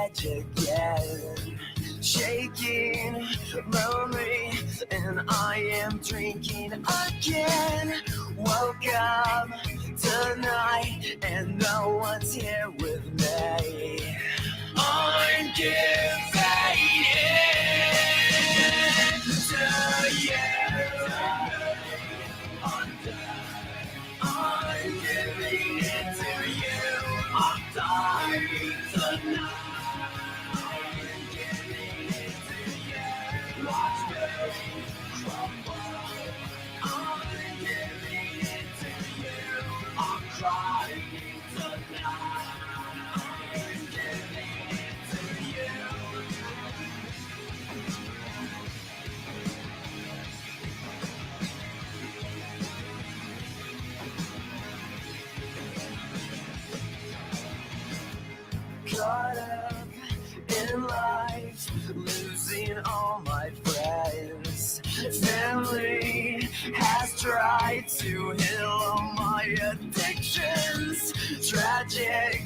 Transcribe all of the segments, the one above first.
edge again. Shaking, lonely, and I am drinking again. Woke up tonight and no one's here with me. I'm giving in to you. I'm giving it to you. I'm dying tonight. I'm giving it to you. Watch me crumble. I'm giving it to you. I'm crying tonight. I'm giving it to you. Caught up in life, losing all my friends. Family has tried to heal all my addictions. Tragic,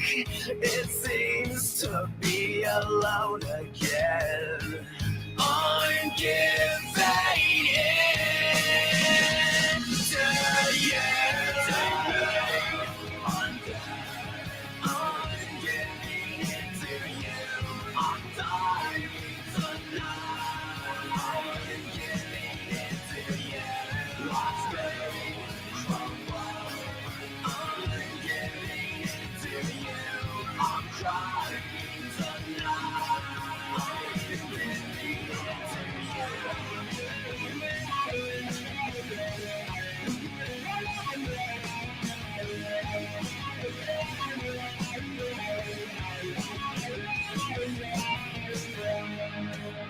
it seems to be alone again. I'm giving in to you. I'm giving it to you. I'm dying tonight. I'm giving it to you. Watch me crumble. I'm giving it to you. I'm crying tonight. I'm giving it to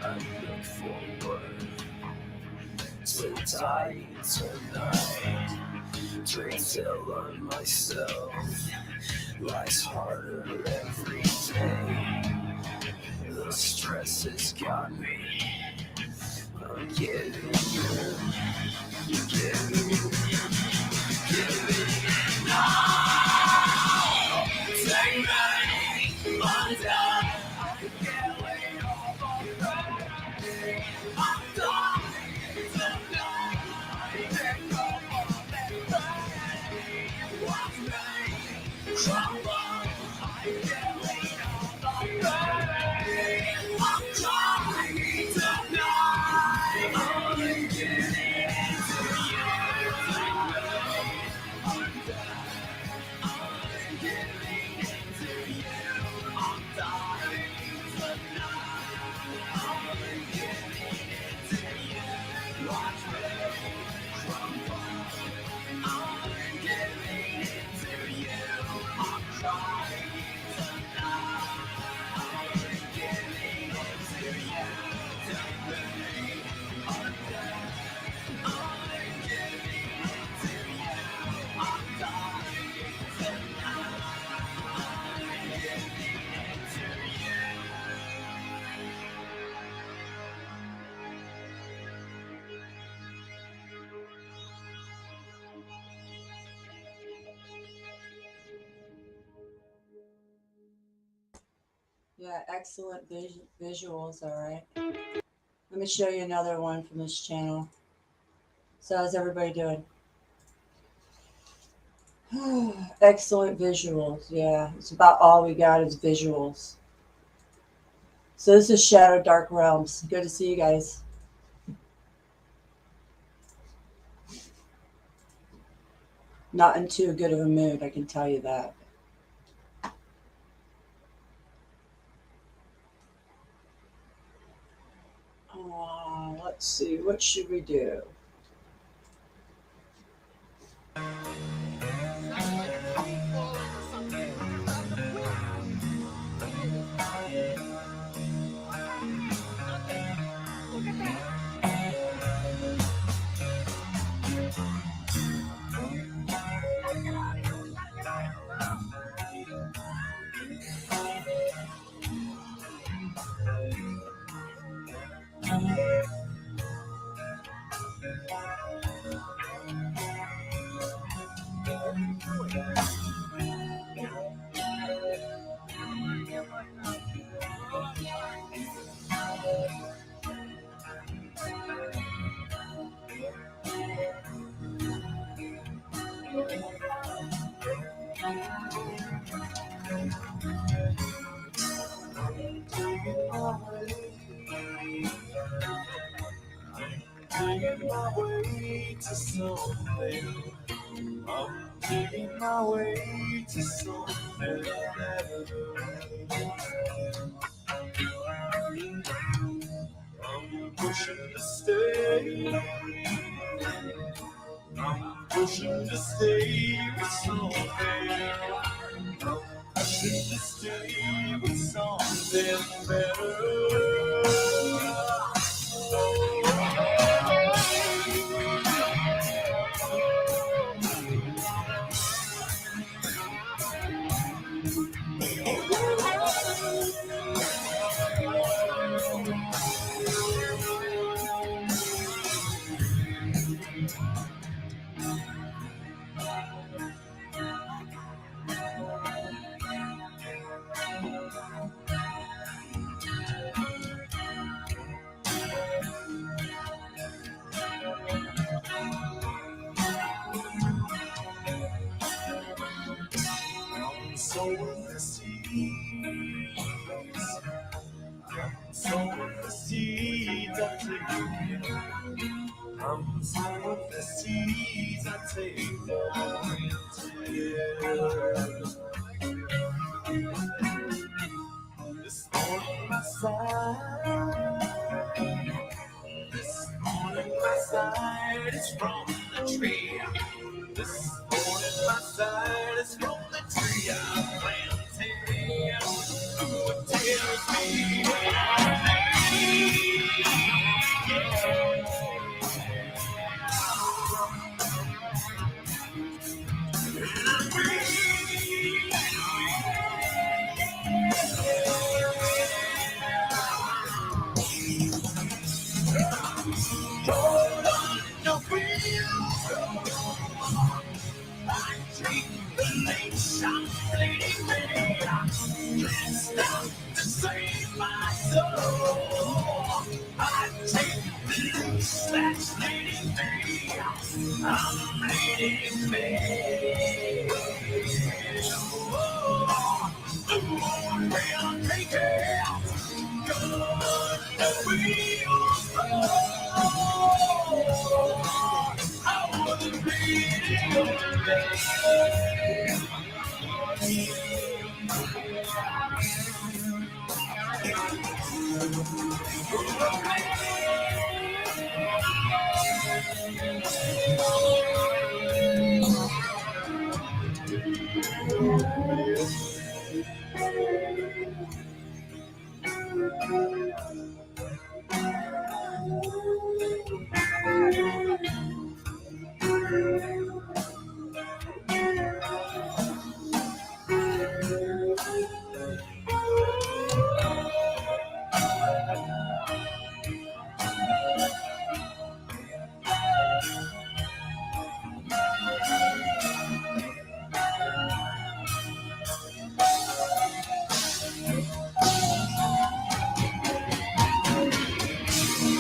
I look forward to dying tonight. Drink till on myself lies harder every day. The stress has got me. I'm giving now. Take me under. I'm dying tonight. Watch me crumble. I'm getting I'm trying tonight. I'm giving it to you. I'm giving it to you. I'm dying tonight. I'm giving it to you. Watch me crumble. I'm giving it to you. I'm crying tonight. I'm giving it to you. Take me under. I'm giving it to you. I'm dying tonight. I'm giving it to you. Yeah, excellent visuals, all right. Let me show you another one from this channel. So how's everybody doing? Excellent visuals, yeah. It's about all we got is visuals. So this is Shadow Dark Realms. Good to see you guys. Not in too good of a mood, I can tell you that. Let's see, what should we do? taking my way. Taking my way to something. I'm taking my way to something better. I'm pushing to stay. I'm pushing to stay with something. I'm pushing to stay with something better. I'm sowing the seeds. I'm sowing the seeds I take. I'm sowing the seeds I take for granted. This morning my side. This morning my side is from the tree. This morning my side is from the tree I planted. Who tells me what I need? Hold on the wheel. I take the leash, I'm bleeding me. Can't stop to save my soul. I take the leash that's leading me. I'm leading me. Oh, we'll take it. Good, the wheels roll. I wasn't bleeding away.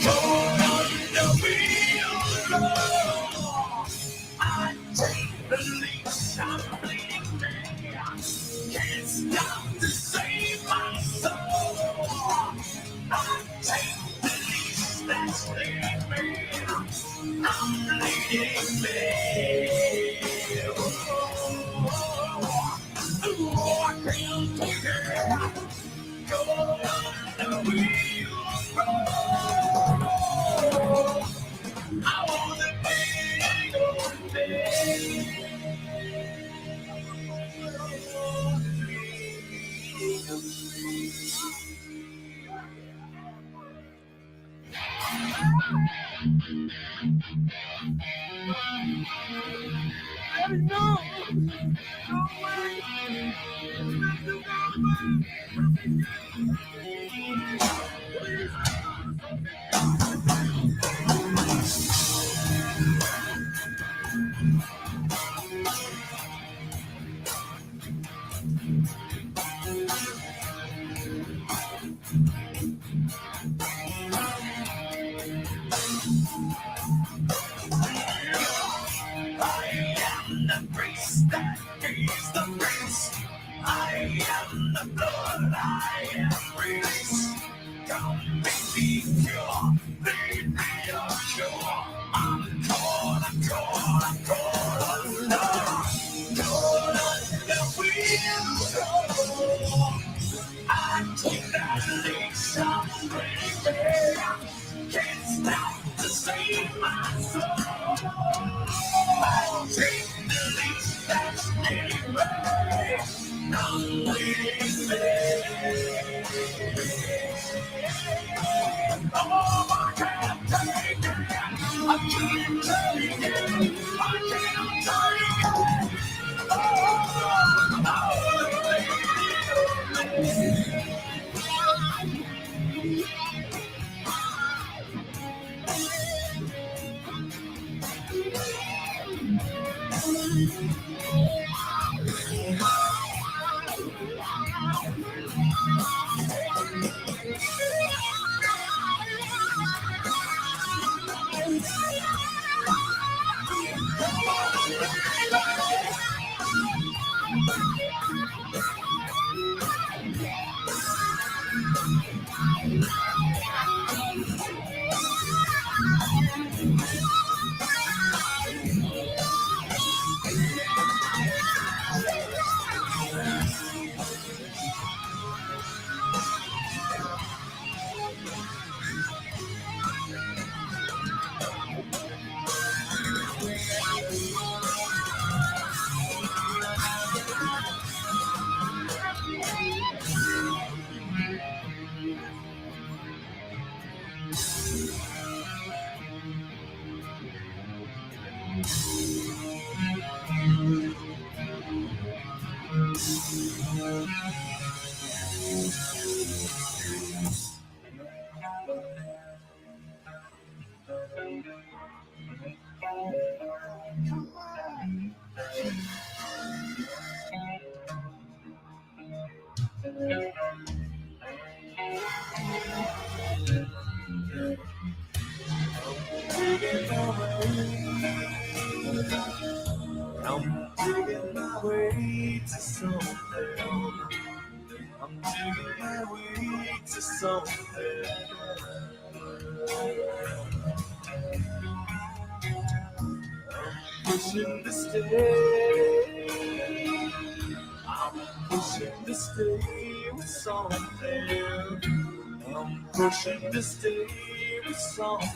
Hold on the wheel roll. I take the leash, I'm bleeding me. Can't stop to save my soul. I take the leash that's leading me. I'm bleeding me. Oh, I can't take it. Go on the wheel roll. I wanna be your I am the priest that is the I am the blood, I am release. Come be the cure, lead me a cure. I'm caught, I'm caught, I'm caught under. Caught under wheels. I keep that leash, I'm ready. Can't stop to save my soul. I take the leash that's anyway. Come with me. Oh, I can't take it. I can't take it. I can't take it. I'm digging my way to something. I'm digging my way to something. Pushing to stay. I'm pushing to stay with something. I'm pushing to stay with something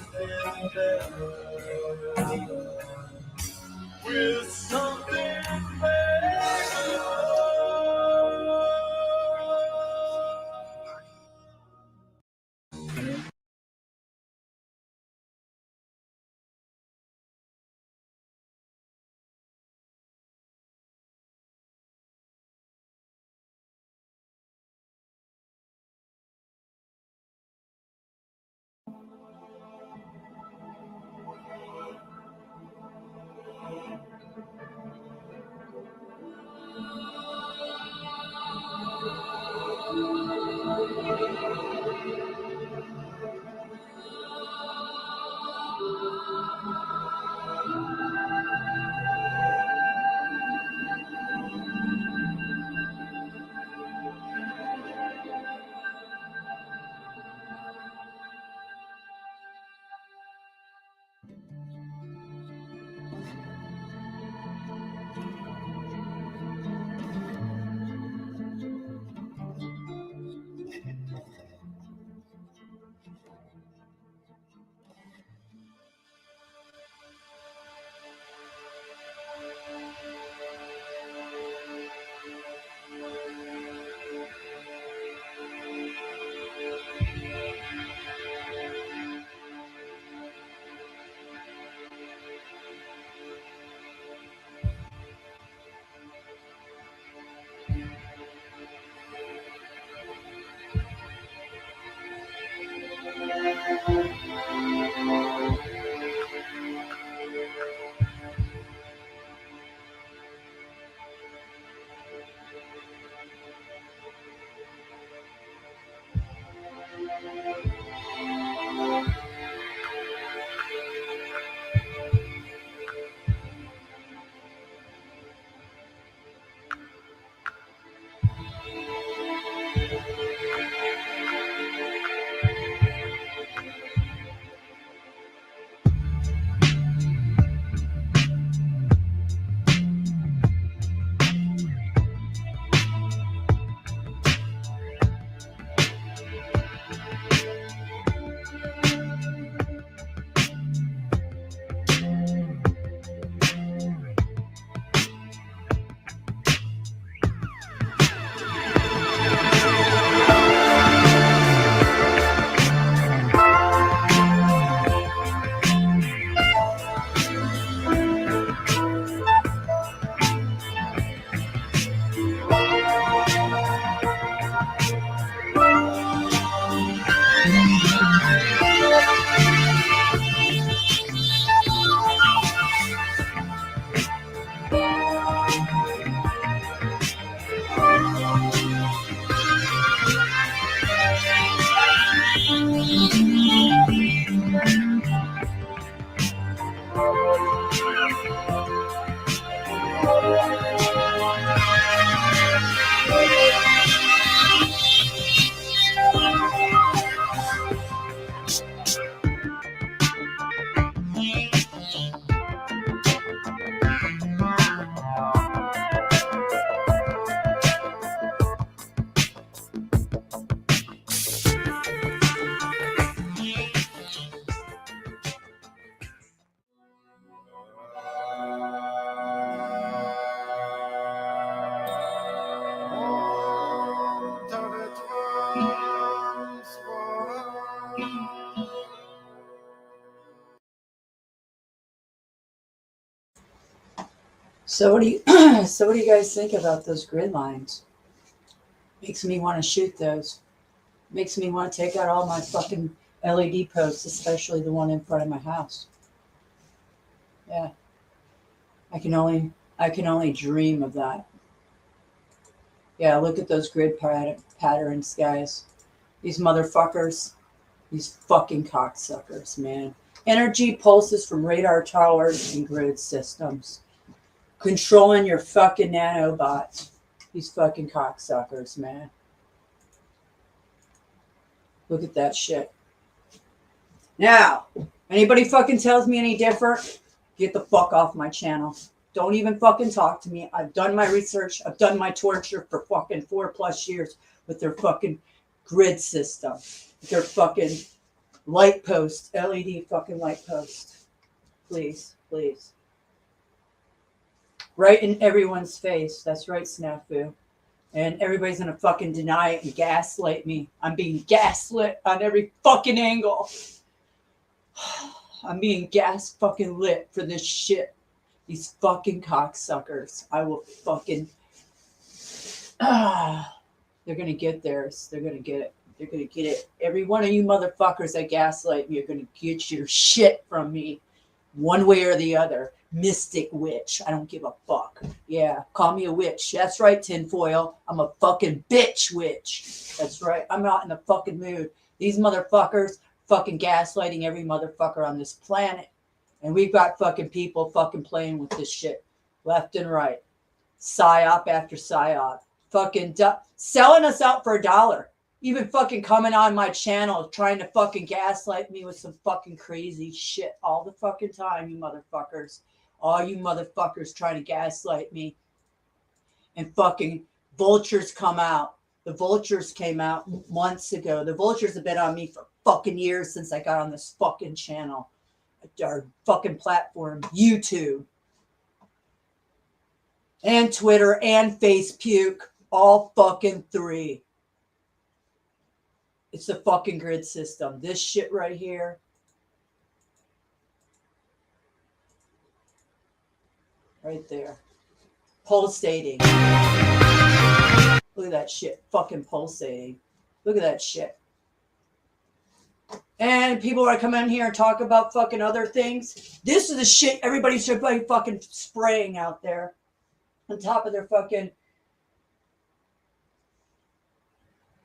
better. With something better. So what do you so what do you guys think about those grid lines? Makes me want to shoot those. Makes me want to take out all my fucking LED posts, especially the one in front of my house. Yeah. I can only dream of that. Yeah, look at those grid patterns, guys. These motherfuckers, these fucking cocksuckers, man. Energy pulses from radar towers and grid systems. Controlling your fucking nanobots. These fucking cocksuckers, man. Look at that shit. Now, anybody fucking tells me any different, get the fuck off my channel. Don't even fucking talk to me. I've done my research. I've done my torture for fucking 4+ years with their fucking grid system. Their fucking light post, LED fucking light post. Please, please. Right in everyone's face. That's right, Snafu. And everybody's gonna fucking deny it and gaslight me. I'm being gaslit on every fucking angle. I'm being gas fucking lit for this shit. These fucking cocksuckers. I will fucking... they're gonna get theirs. They're gonna get it. They're gonna get it. Every one of you motherfuckers that gaslight me are gonna get your shit from me. One way or the other. Mystic witch. I don't give a fuck. Yeah, call me a witch. That's right, tinfoil. I'm a fucking bitch witch. That's right. I'm not in the fucking mood. These motherfuckers fucking gaslighting every motherfucker on this planet. And we've got fucking people fucking playing with this shit left and right. Psyop after psyop. Fucking selling us out for $1. Even fucking coming on my channel trying to fucking gaslight me with some fucking crazy shit all the fucking time, you motherfuckers. All you motherfuckers trying to gaslight me. And fucking vultures come out. The vultures came out months ago. The vultures have been on me for fucking years since I got on this fucking channel. Our fucking platform, YouTube. And Twitter and Facebook. All fucking 3. It's the fucking grid system. This shit right here. Right there. Pulsating. Look at that shit. Fucking pulsating. Look at that shit. And people are coming in here and talk about fucking other things. This is the shit everybody should be fucking spraying out there. On top of their fucking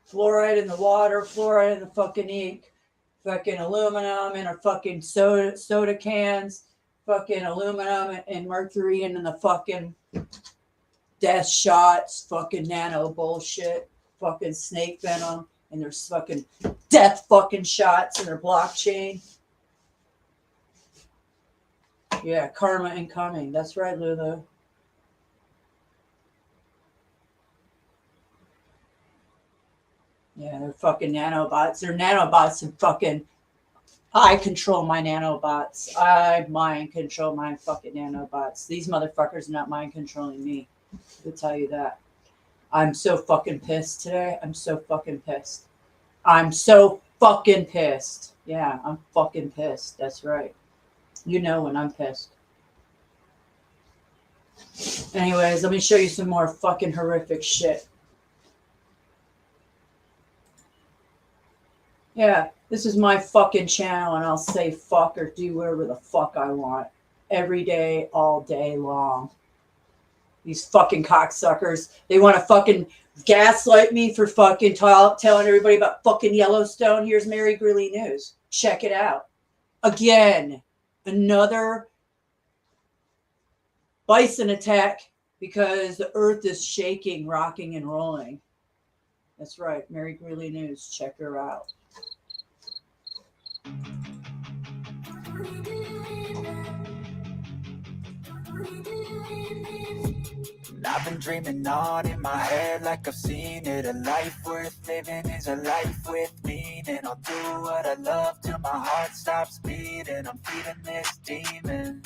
fluoride in the water, fluoride in the fucking ink, fucking aluminum in our fucking soda cans, fucking aluminum and mercury in the fucking death shots, fucking nano bullshit, fucking snake venom, and there's fucking death fucking shots in their blockchain. Yeah, karma incoming. That's right, Lulu. Yeah, they're fucking nanobots. They're nanobots and fucking... I control my nanobots. I mind control my fucking nanobots. These motherfuckers are not mind controlling me. I'll tell you that. I'm so fucking pissed today. I'm so fucking pissed. I'm so fucking pissed. Yeah, I'm fucking pissed. That's right. You know when I'm pissed. Anyways, let me show you some more fucking horrific shit. Yeah, this is my fucking channel, and I'll say fuck or do whatever the fuck I want. Every day, all day long. These fucking cocksuckers. They want to fucking gaslight me for fucking telling everybody about fucking Yellowstone. Here's Mary Greeley News. Check it out. Again, another bison attack because the earth is shaking, rocking, and rolling. That's right, Mary Greeley News. Check her out. I've been dreaming on in my head like I've seen it. A life worth living is a life with meaning. I'll do what I love till my heart stops beating. I'm feeding this demon.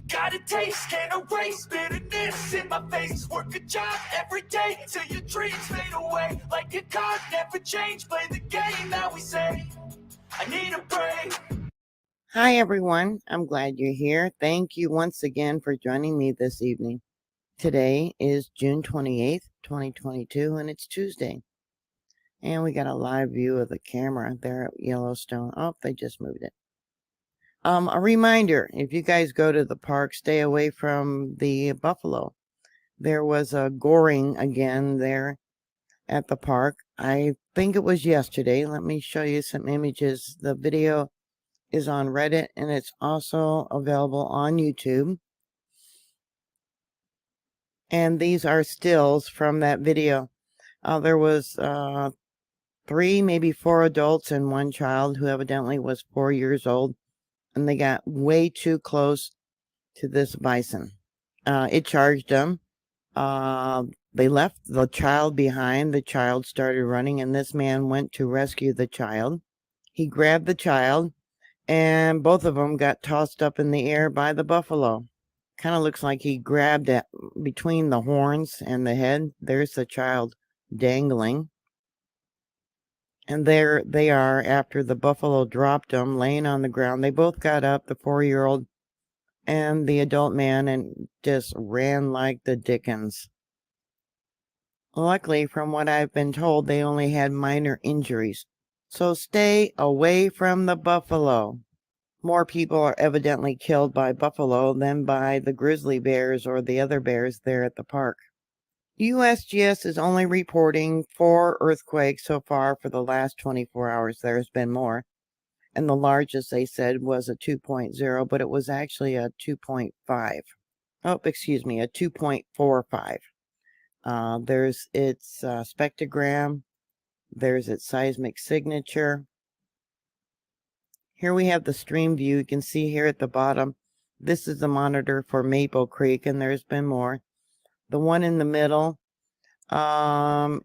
Got a taste, can't erase bitterness in my face. Work a job every day till your dreams fade away. Like a card, never change. Play the game that we say. I need a break. Hi, everyone. I'm glad you're here. Thank you once again for joining me this evening. Today is June 28th, 2022, and it's Tuesday. And we got a live view of the camera there at Yellowstone. Oh, they just moved it. A reminder, if you guys go to the park, stay away from the buffalo. There was a goring again there at the park. I think it was yesterday. Let me show you some images. The video is on Reddit, and it's also available on YouTube. And these are stills from that video. There was 3, maybe 4 adults and 1 child who evidently was 4 years old, and they got way too close to this bison. It charged them. They left the child behind. The child started running, and this man went to rescue the child. He grabbed the child, and both of them got tossed up in the air by the buffalo. Kind of looks like he grabbed it between the horns and the head. There's the child dangling. And there they are after the buffalo dropped them, laying on the ground. They both got up, the 4-year-old and the adult man, and just ran like the dickens. Luckily, from what I've been told, they only had minor injuries. So stay away from the buffalo. More people are evidently killed by buffalo than by the grizzly bears or the other bears there at the park. USGS is only reporting 4 earthquakes so far for the last 24 hours. There's been more. And the largest, they said, was a 2.0, but it was actually a 2.5. Oh, excuse me, a 2.45. There's its spectrogram. There's its seismic signature. Here we have the stream view. You can see here at the bottom, this is the monitor for Maple Creek, and there's been more. The one in the middle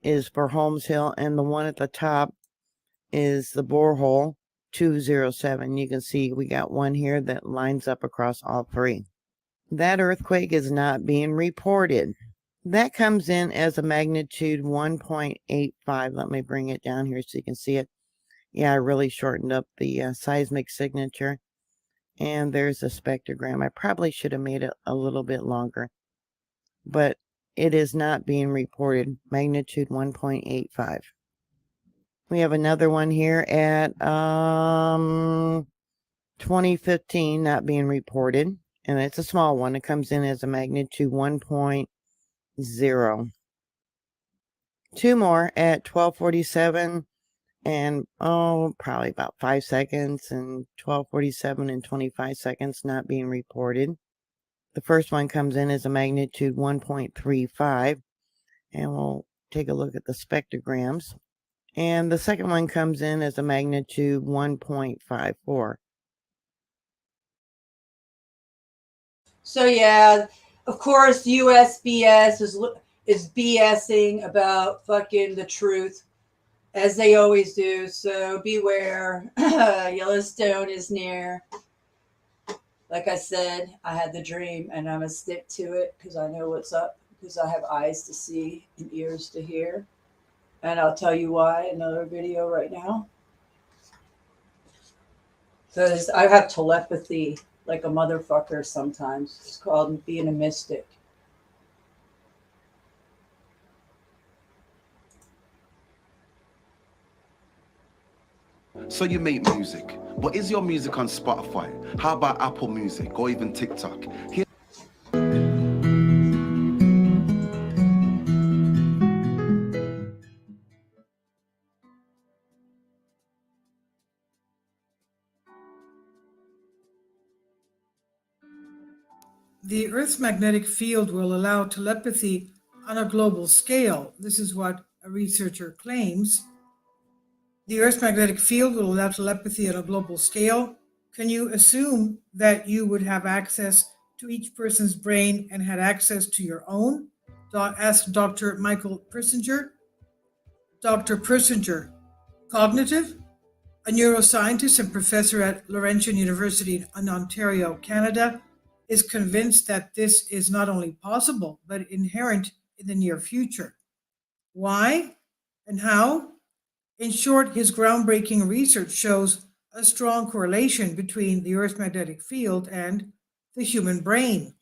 is for Holmes Hill, and the one at the top is the borehole 207. You can see we got one here that lines up across all 3. That earthquake is not being reported. That comes in as a magnitude 1.85. Let me bring it down here so you can see it. Yeah, I really shortened up the seismic signature. And there's a spectrogram. I probably should have made it a little bit longer. But it is not being reported. Magnitude 1.85. We have another one here at 2015 not being reported. And it's a small one. It comes in as a magnitude 1.0. 2 more at 1247 and probably about 5 seconds, and 1247 and 25 seconds not being reported. The first one comes in as a magnitude 1.35, and we'll take a look at the spectrograms. And the second one comes in as a magnitude 1.54. So yeah, of course, USBS is BSing about fucking the truth, as they always do. So beware. Yellowstone is near. Like I said, I had the dream, and I'm gonna stick to it because I know what's up. Because I have eyes to see and ears to hear, and I'll tell you why in another video right now. Because I have telepathy like a motherfucker sometimes. It's called being a mystic. So you make music, but is your music on Spotify? How about Apple Music or even TikTok? the Earth's magnetic field will allow telepathy on a global scale. This is what a researcher claims. The Earth's magnetic field will allow telepathy on a global scale. Can you assume that you would have access to each person's brain and had access to your own? Asked Dr. Michael Persinger. Dr. Persinger, cognitive, a neuroscientist and professor at Laurentian University in Ontario, Canada, is convinced that this is not only possible, but inherent in the near future. Why and how? In short, his groundbreaking research shows a strong correlation between the Earth's magnetic field and the human brain.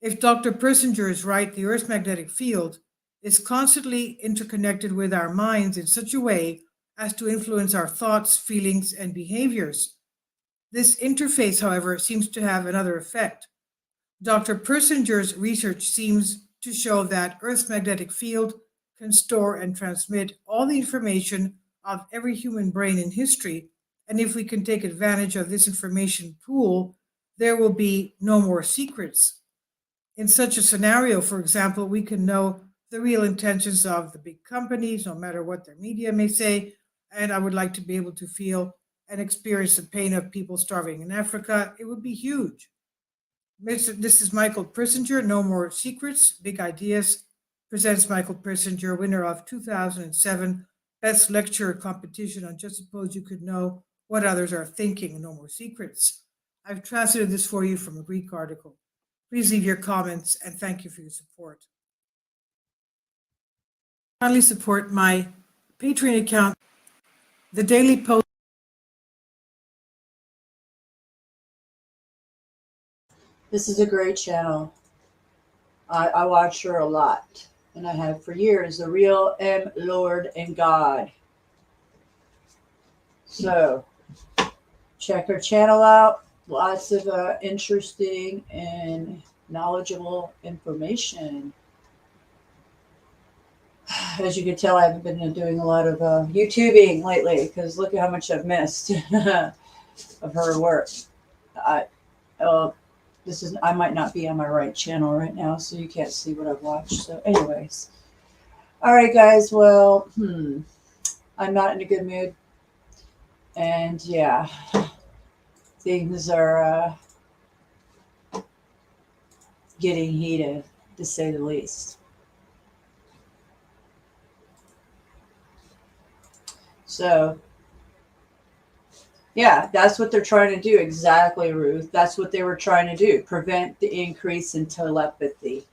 If Dr. Persinger is right, the Earth's magnetic field is constantly interconnected with our minds in such a way as to influence our thoughts, feelings, and behaviors. This interface, however, seems to have another effect. Dr. Persinger's research seems to show that Earth's magnetic field can store and transmit all the information of every human brain in history, and if we can take advantage of this information pool, there will be no more secrets. In such a scenario, for example, we can know the real intentions of the big companies, no matter what their media may say, and I would like to be able to feel and experience the pain of people starving in Africa. It would be huge. This is Michael Persinger, No More Secrets, Big Ideas, presents Michael Persinger, winner of 2007 Best Lecture Competition on Just Suppose You Could Know What Others Are Thinking, No More Secrets. I've translated this for you from a Greek article. Please leave your comments and thank you for your support. Kindly support my Patreon account, The Daily Post. This is a great channel. I watch her a lot, and I have for years. The Real M, Lord, and God. So, check her channel out. Lots of interesting and knowledgeable information. As you can tell, I haven't been doing a lot of YouTubing lately because look at how much I've missed of her work. I might not be on my right channel right now, so you can't see what I've watched. So anyways. All right, guys. Well, I'm not in a good mood. And yeah, things are getting heated, to say the least. So, yeah, that's what they're trying to do. Exactly, Ruth. That's what they were trying to do. Prevent the increase in telepathy.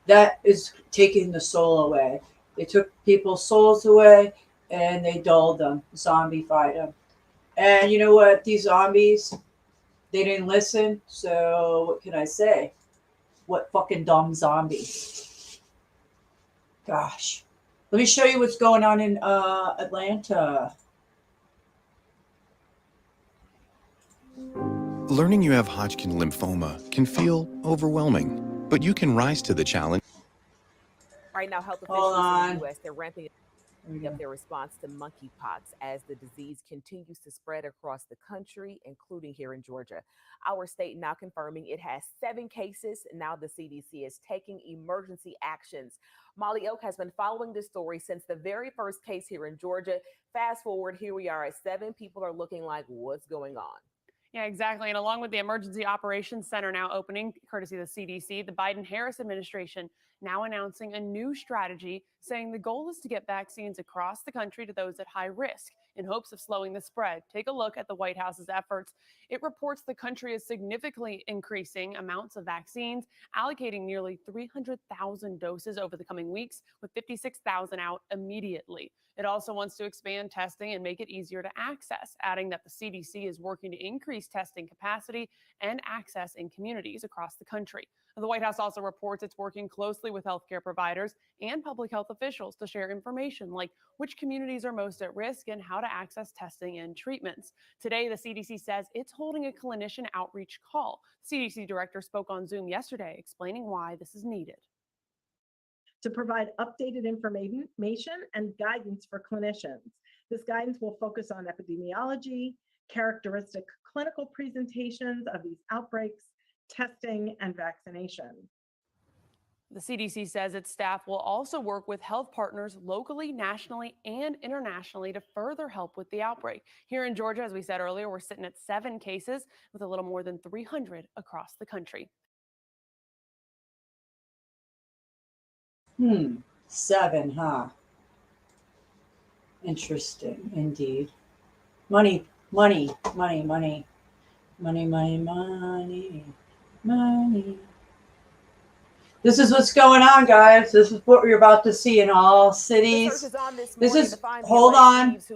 That is taking the soul away. They took people's souls away and they dulled them, zombified them. And you know what? These zombies, they didn't listen. So what can I say? What fucking dumb zombies. Gosh. Let me show you what's going on in Atlanta. Learning you have Hodgkin lymphoma can feel overwhelming, but you can rise to the challenge. Right now, health Hold officials on. in the U.S., they're ramping up their response to monkeypox as the disease continues to spread across the country, including here in Georgia. Our state now confirming it has 7 cases. Now the CDC is taking emergency actions. Molly Oak has been following this story since the very first case here in Georgia. Fast forward, here we are at 7. People are looking like, what's going on? Yeah, exactly. And along with the Emergency Operations Center now opening, courtesy of the CDC, the Biden-Harris administration now announcing a new strategy saying the goal is to get vaccines across the country to those at high risk in hopes of slowing the spread. Take a look at the White House's efforts. It reports the country is significantly increasing amounts of vaccines, allocating nearly 300,000 doses over the coming weeks, with 56,000 out immediately. It also wants to expand testing and make it easier to access, adding that the CDC is working to increase testing capacity and access in communities across the country. The White House also reports it's working closely with healthcare providers and public health officials to share information like which communities are most at risk and how to access testing and treatments. Today, the CDC says it's holding a clinician outreach call. The CDC director spoke on Zoom yesterday, explaining why this is needed. To provide updated information and guidance for clinicians. This guidance will focus on epidemiology, characteristic clinical presentations of these outbreaks, testing, and vaccination. The CDC says its staff will also work with health partners locally, nationally, and internationally to further help with the outbreak. Here in Georgia, as we said earlier, we're sitting at 7 cases with a little more than 300 across the country. 7, huh? Interesting, indeed. Money, money, money, money, money, money, money, money. This is what's going on, guys. This is what we're about to see in all cities. This is, hold on. This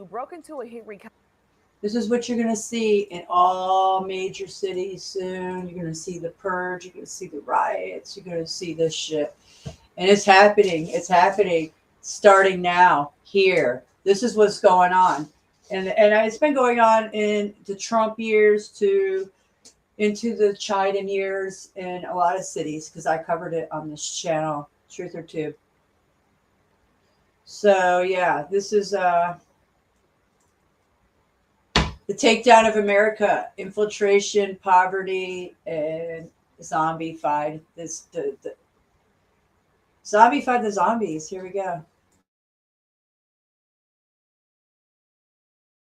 is what you're going to see in all major cities soon. You're going to see the purge. You're going to see the riots. You're going to see this shit. And it's happening. It's happening starting now here. This is what's going on. And it's been going on in the Trump years into the Biden years in a lot of cities because I covered it on this channel, Truth or Tube. So, yeah, this is the takedown of America, infiltration, poverty, and zombified. Zombified the zombies. Here we go.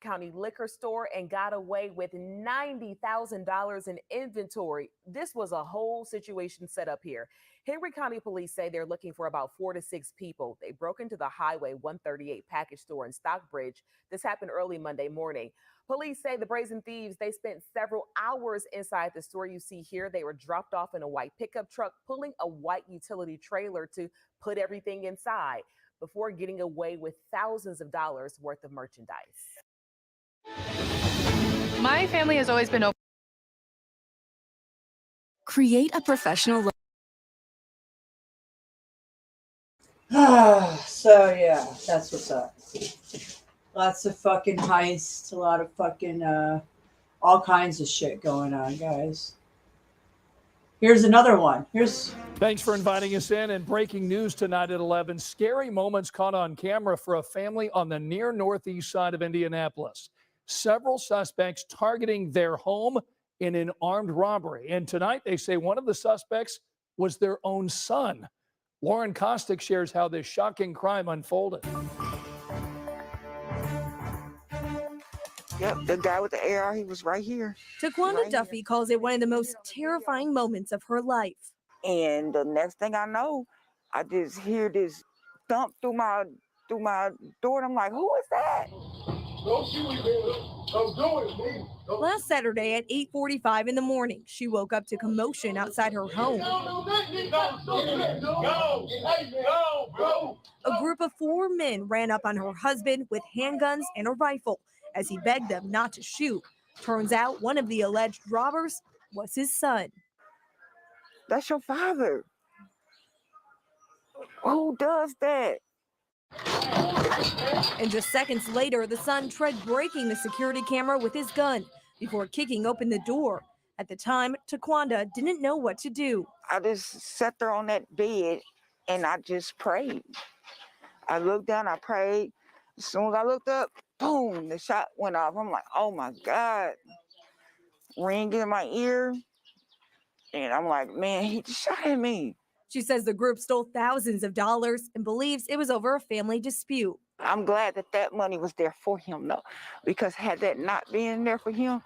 County liquor store and got away with $90,000 in inventory. This was a whole situation set up here. Henry County police say they're looking for about 4 to 6 people. They broke into the Highway 138 package store in Stockbridge. This happened early Monday morning. Police say the brazen thieves, they spent several hours inside the store. You see here, they were dropped off in a white pickup truck, pulling a white utility trailer to put everything inside before getting away with thousands of dollars worth of merchandise. My family has always been open. Create a professional look. So yeah, that's what's up. Lots of fucking heists, a lot of fucking all kinds of shit going on, guys. Here's another one. Thanks for inviting us in. And breaking news tonight at 11. Scary moments caught on camera for a family on the near northeast side of Indianapolis. Several suspects targeting their home in an armed robbery. And tonight they say one of the suspects was their own son. Lauren Kostick shares how this shocking crime unfolded. Yep, the guy with the AR, he was right here. Taquanda Duffy calls it one of the most terrifying moments of her life. And the next thing I know, I just hear this thump through my door, and I'm like, who is that? Don't shoot me, baby. Don't do it, please. Last Saturday at 8:45 in the morning, she woke up to commotion outside her home. A group of 4 men ran up on her husband with handguns and a rifle as he begged them not to shoot. Turns out one of the alleged robbers was his son. That's your father. Who does that? And just seconds later, the son tried breaking the security camera with his gun before kicking open the door. At the time, Taquanda didn't know what to do. I just sat there on that bed and I just prayed. I looked down, I prayed. As soon as I looked up, boom, the shot went off. I'm like, oh my God. Ring in my ear. And I'm like, man, he just shot at me. She says the group stole thousands of dollars and believes it was over a family dispute. I'm glad that money was there for him, though, because had that not been there for him,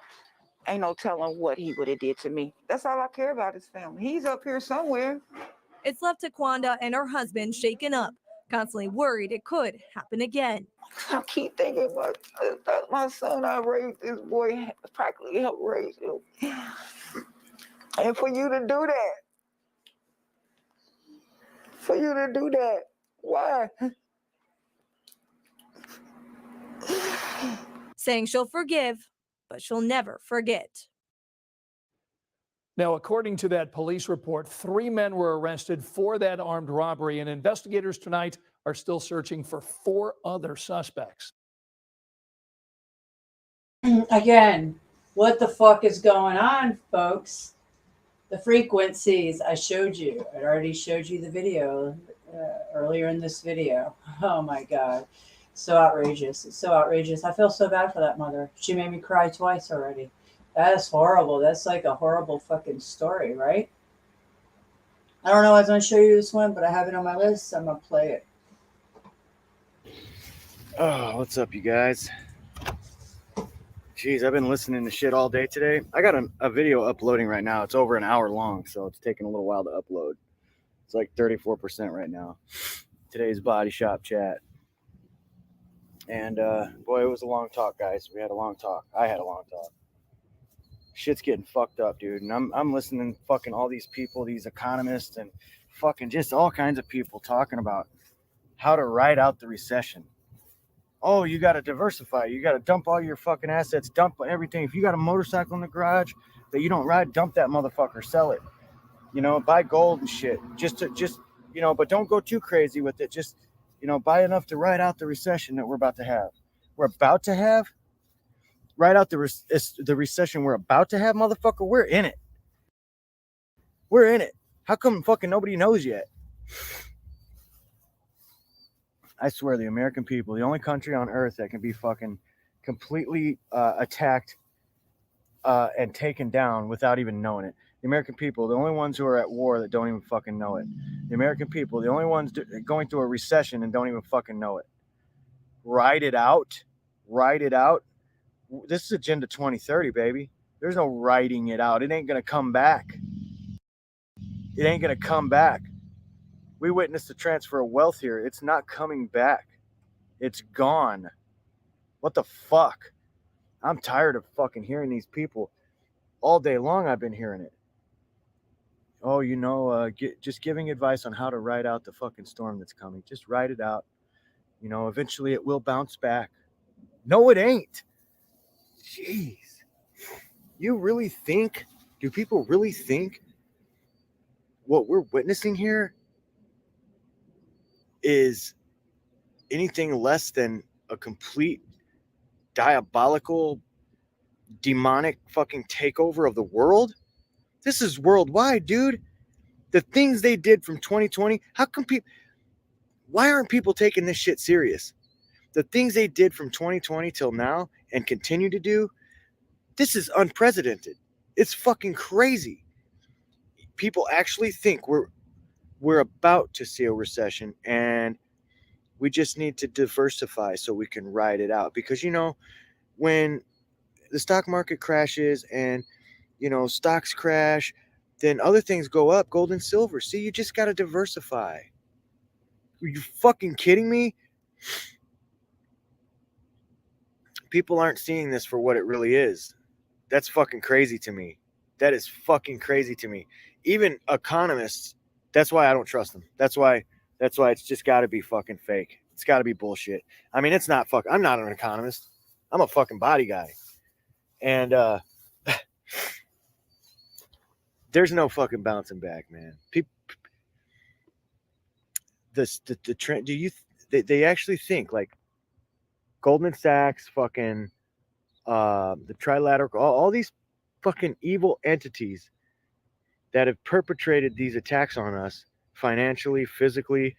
ain't no telling what he would have did to me. That's all I care about, his family. He's up here somewhere. It's left Taquanda and her husband shaken up, constantly worried it could happen again. I keep thinking about my son. I raised this boy, practically helped raise him. And for you to do that, why? Saying she'll forgive, but she'll never forget. Now, according to that police report, 3 men were arrested for that armed robbery, and investigators tonight are still searching for 4 other suspects. Again, what the fuck is going on, folks? The frequencies I showed you. I already showed you the video earlier in this video. Oh my God. So outrageous. It's so outrageous. I feel so bad for that mother. She made me cry twice already. That's horrible. That's like a horrible fucking story, right? I don't know. I was going to show you this one, but I have it on my list. So I'm going to play it. Oh, what's up, you guys? Jeez, I've been listening to shit all day today. I got a video uploading right now. It's over an hour long, so it's taking a little while to upload. It's like 34% right now. Today's body shop chat. And boy, it was a long talk, guys. We had a long talk. I had a long talk. Shit's getting fucked up, dude. And I'm listening to fucking all these people, these economists, and fucking just all kinds of people talking about how to ride out the recession. Oh, you got to diversify. You got to dump all your fucking assets, dump everything. If you got a motorcycle in the garage that you don't ride, dump that motherfucker, sell it. You know, buy gold and shit. Just you know, but don't go too crazy with it. Just, you know, buy enough to ride out the recession that we're about to have. We're about to have. Ride out the recession we're about to have, motherfucker. We're in it. We're in it. How come fucking nobody knows yet? I swear, the American people, the only country on earth that can be fucking completely attacked and taken down without even knowing it. The American people, the only ones who are at war that don't even fucking know it. The American people, the only ones going through a recession and don't even fucking know it. Ride it out. Ride it out. This is Agenda 2030, baby. There's no riding it out. It ain't going to come back. It ain't going to come back. We witnessed the transfer of wealth here. It's not coming back. It's gone. What the fuck? I'm tired of fucking hearing these people. All day long I've been hearing it. Oh, you know, just giving advice on how to ride out the fucking storm that's coming. Just ride it out. You know, eventually it will bounce back. No, it ain't. Jeez. You really think? Do people really think what we're witnessing here is anything less than a complete diabolical, demonic fucking takeover of the world? This is worldwide, dude. The things they did from 2020, why aren't people taking this shit serious? The things they did from 2020 till now and continue to do, this is unprecedented. It's fucking crazy. People actually think we're about to see a recession, and we just need to diversify so we can ride it out. Because, you know, when the stock market crashes and, you know, stocks crash, then other things go up, gold and silver. See, you just got to diversify. Are you fucking kidding me? People aren't seeing this for what it really is. That's fucking crazy to me. That is fucking crazy to me. Even economists, that's why I don't trust them. That's why it's just got to be fucking fake. It's got to be bullshit. I mean, it's not I'm not an economist. I'm a fucking body guy. And there's no fucking bouncing back, man. The trend, they actually think like Goldman Sachs, fucking the Trilateral, all these fucking evil entities that have perpetrated these attacks on us financially, physically,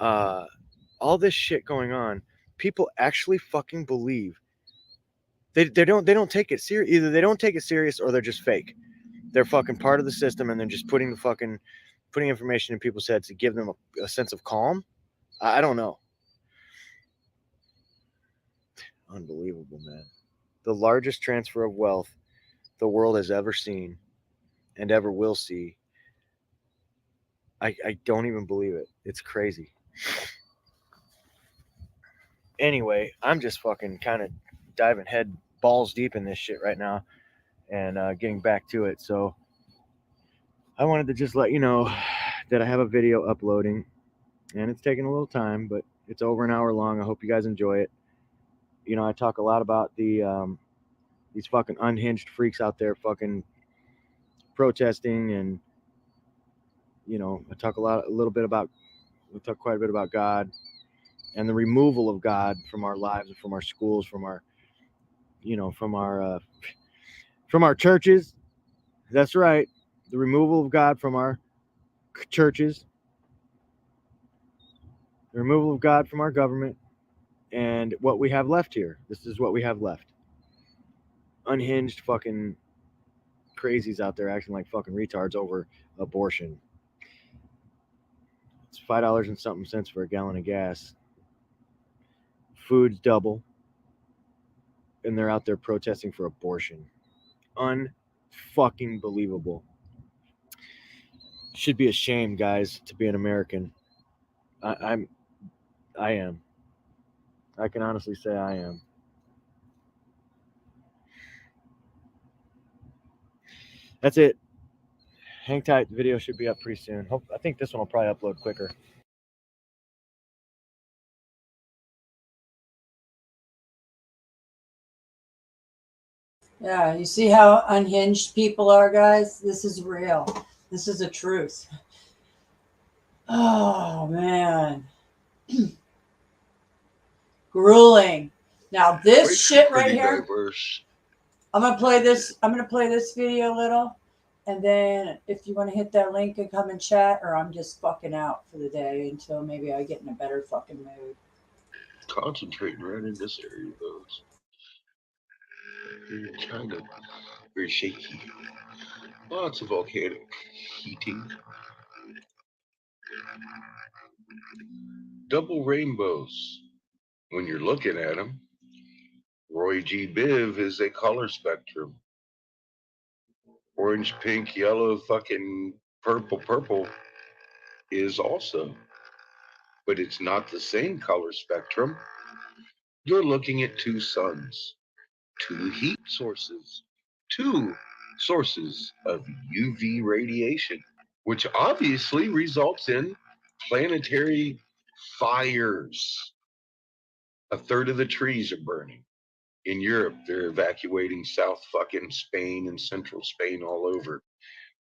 all this shit going on. People actually fucking believe. They don't take it serious. Either they don't take it serious or they're just fake. They're fucking part of the system and they're just putting information in people's heads to give them a sense of calm. I don't know. Unbelievable, man. The largest transfer of wealth the world has ever seen and ever will see. I don't even believe it. It's crazy. Anyway, I'm just fucking kind of diving head balls deep in this shit right now and getting back to it. So I wanted to just let you know that I have a video uploading and it's taking a little time, but it's over an hour long. I hope you guys enjoy it. You know, I talk a lot about these fucking unhinged freaks out there fucking protesting, and you know, we talk quite a bit about God and the removal of God from our lives and from our schools, from our churches. That's right. The removal of God from our churches, the removal of God from our government, and what we have left here. This is what we have left. unhinged fucking crazies out there acting like fucking retards over abortion. It's $5 and something cents for a gallon of gas. Food's double. And they're out there protesting for abortion. Unfucking believable. Should be ashamed, guys, to be an American. I am. I can honestly say I am. That's it. Hang tight. The video should be up pretty soon. I think this one will probably upload quicker. Yeah, you see how unhinged people are, guys? This is real. This is the truth. Oh, man. Grueling. Now, this shit right here, diverse. I'm going to play this. I'm going to play this video a little. And then if you want to hit that link and come and chat, or I'm just fucking out for the day until maybe I get in a better fucking mood. Concentrating right in this area, though. It's kind of very shaky. Lots of volcanic heating. Double rainbows. When you're looking at them, Roy G. Biv is a color spectrum. Orange, pink, yellow, fucking purple is also. But it's not the same color spectrum. You're looking at two suns, two heat sources, two sources of UV radiation, which obviously results in planetary fires. A third of the trees are burning. In Europe, they're evacuating South fucking Spain and Central Spain all over.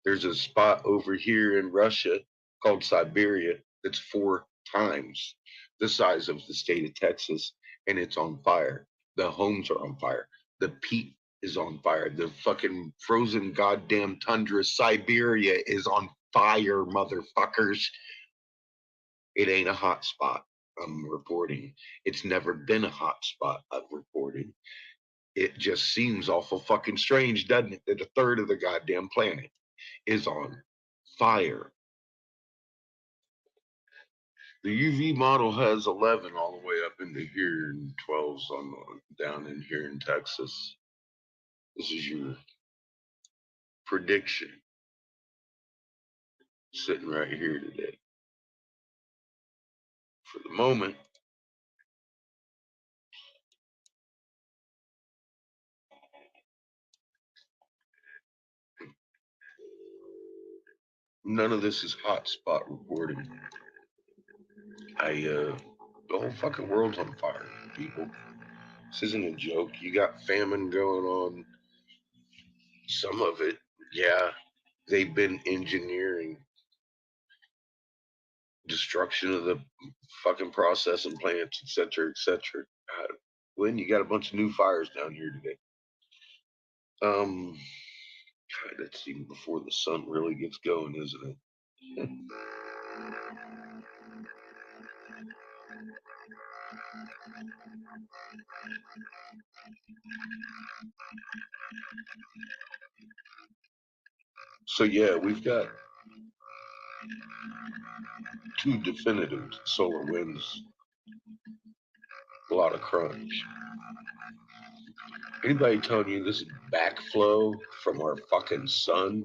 There's a spot over here in Russia called Siberia that's 4 times the size of the state of Texas, and it's on fire. The homes are on fire. The peat is on fire. The fucking frozen goddamn tundra Siberia is on fire, motherfuckers. It ain't a hot spot, I'm reporting. It's never been a hot spot, I've reported. It just seems awful fucking strange, doesn't it, that a third of the goddamn planet is on fire. The UV model has 11 all the way up into here and 12's on down in here in Texas. This is your prediction sitting right here today. For the moment, none of this is hotspot reporting. The whole fucking world's on fire, people. This isn't a joke. You got famine going on. Some of it, yeah, they've been engineering destruction of the fucking processing plants, etc., etc. Lynn, you got a bunch of new fires down here today. God, that's even before the sun really gets going, isn't it? So yeah, we've got 2 definitive solar winds. A lot of crunch. Anybody telling you this backflow from our fucking sun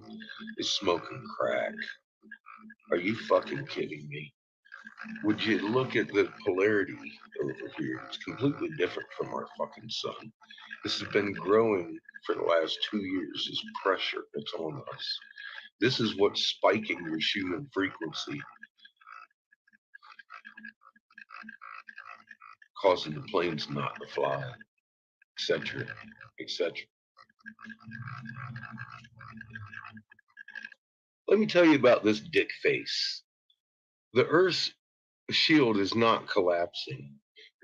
is smoking crack? Are you fucking kidding me? Would you look at the polarity over here? It's completely different from our fucking sun. This has been growing for the last 2 years, this pressure that's on us. This is what's spiking your human frequency, causing the planes not to fly, etc., etc. Let me tell you about this dick face. The Earth's shield is not collapsing.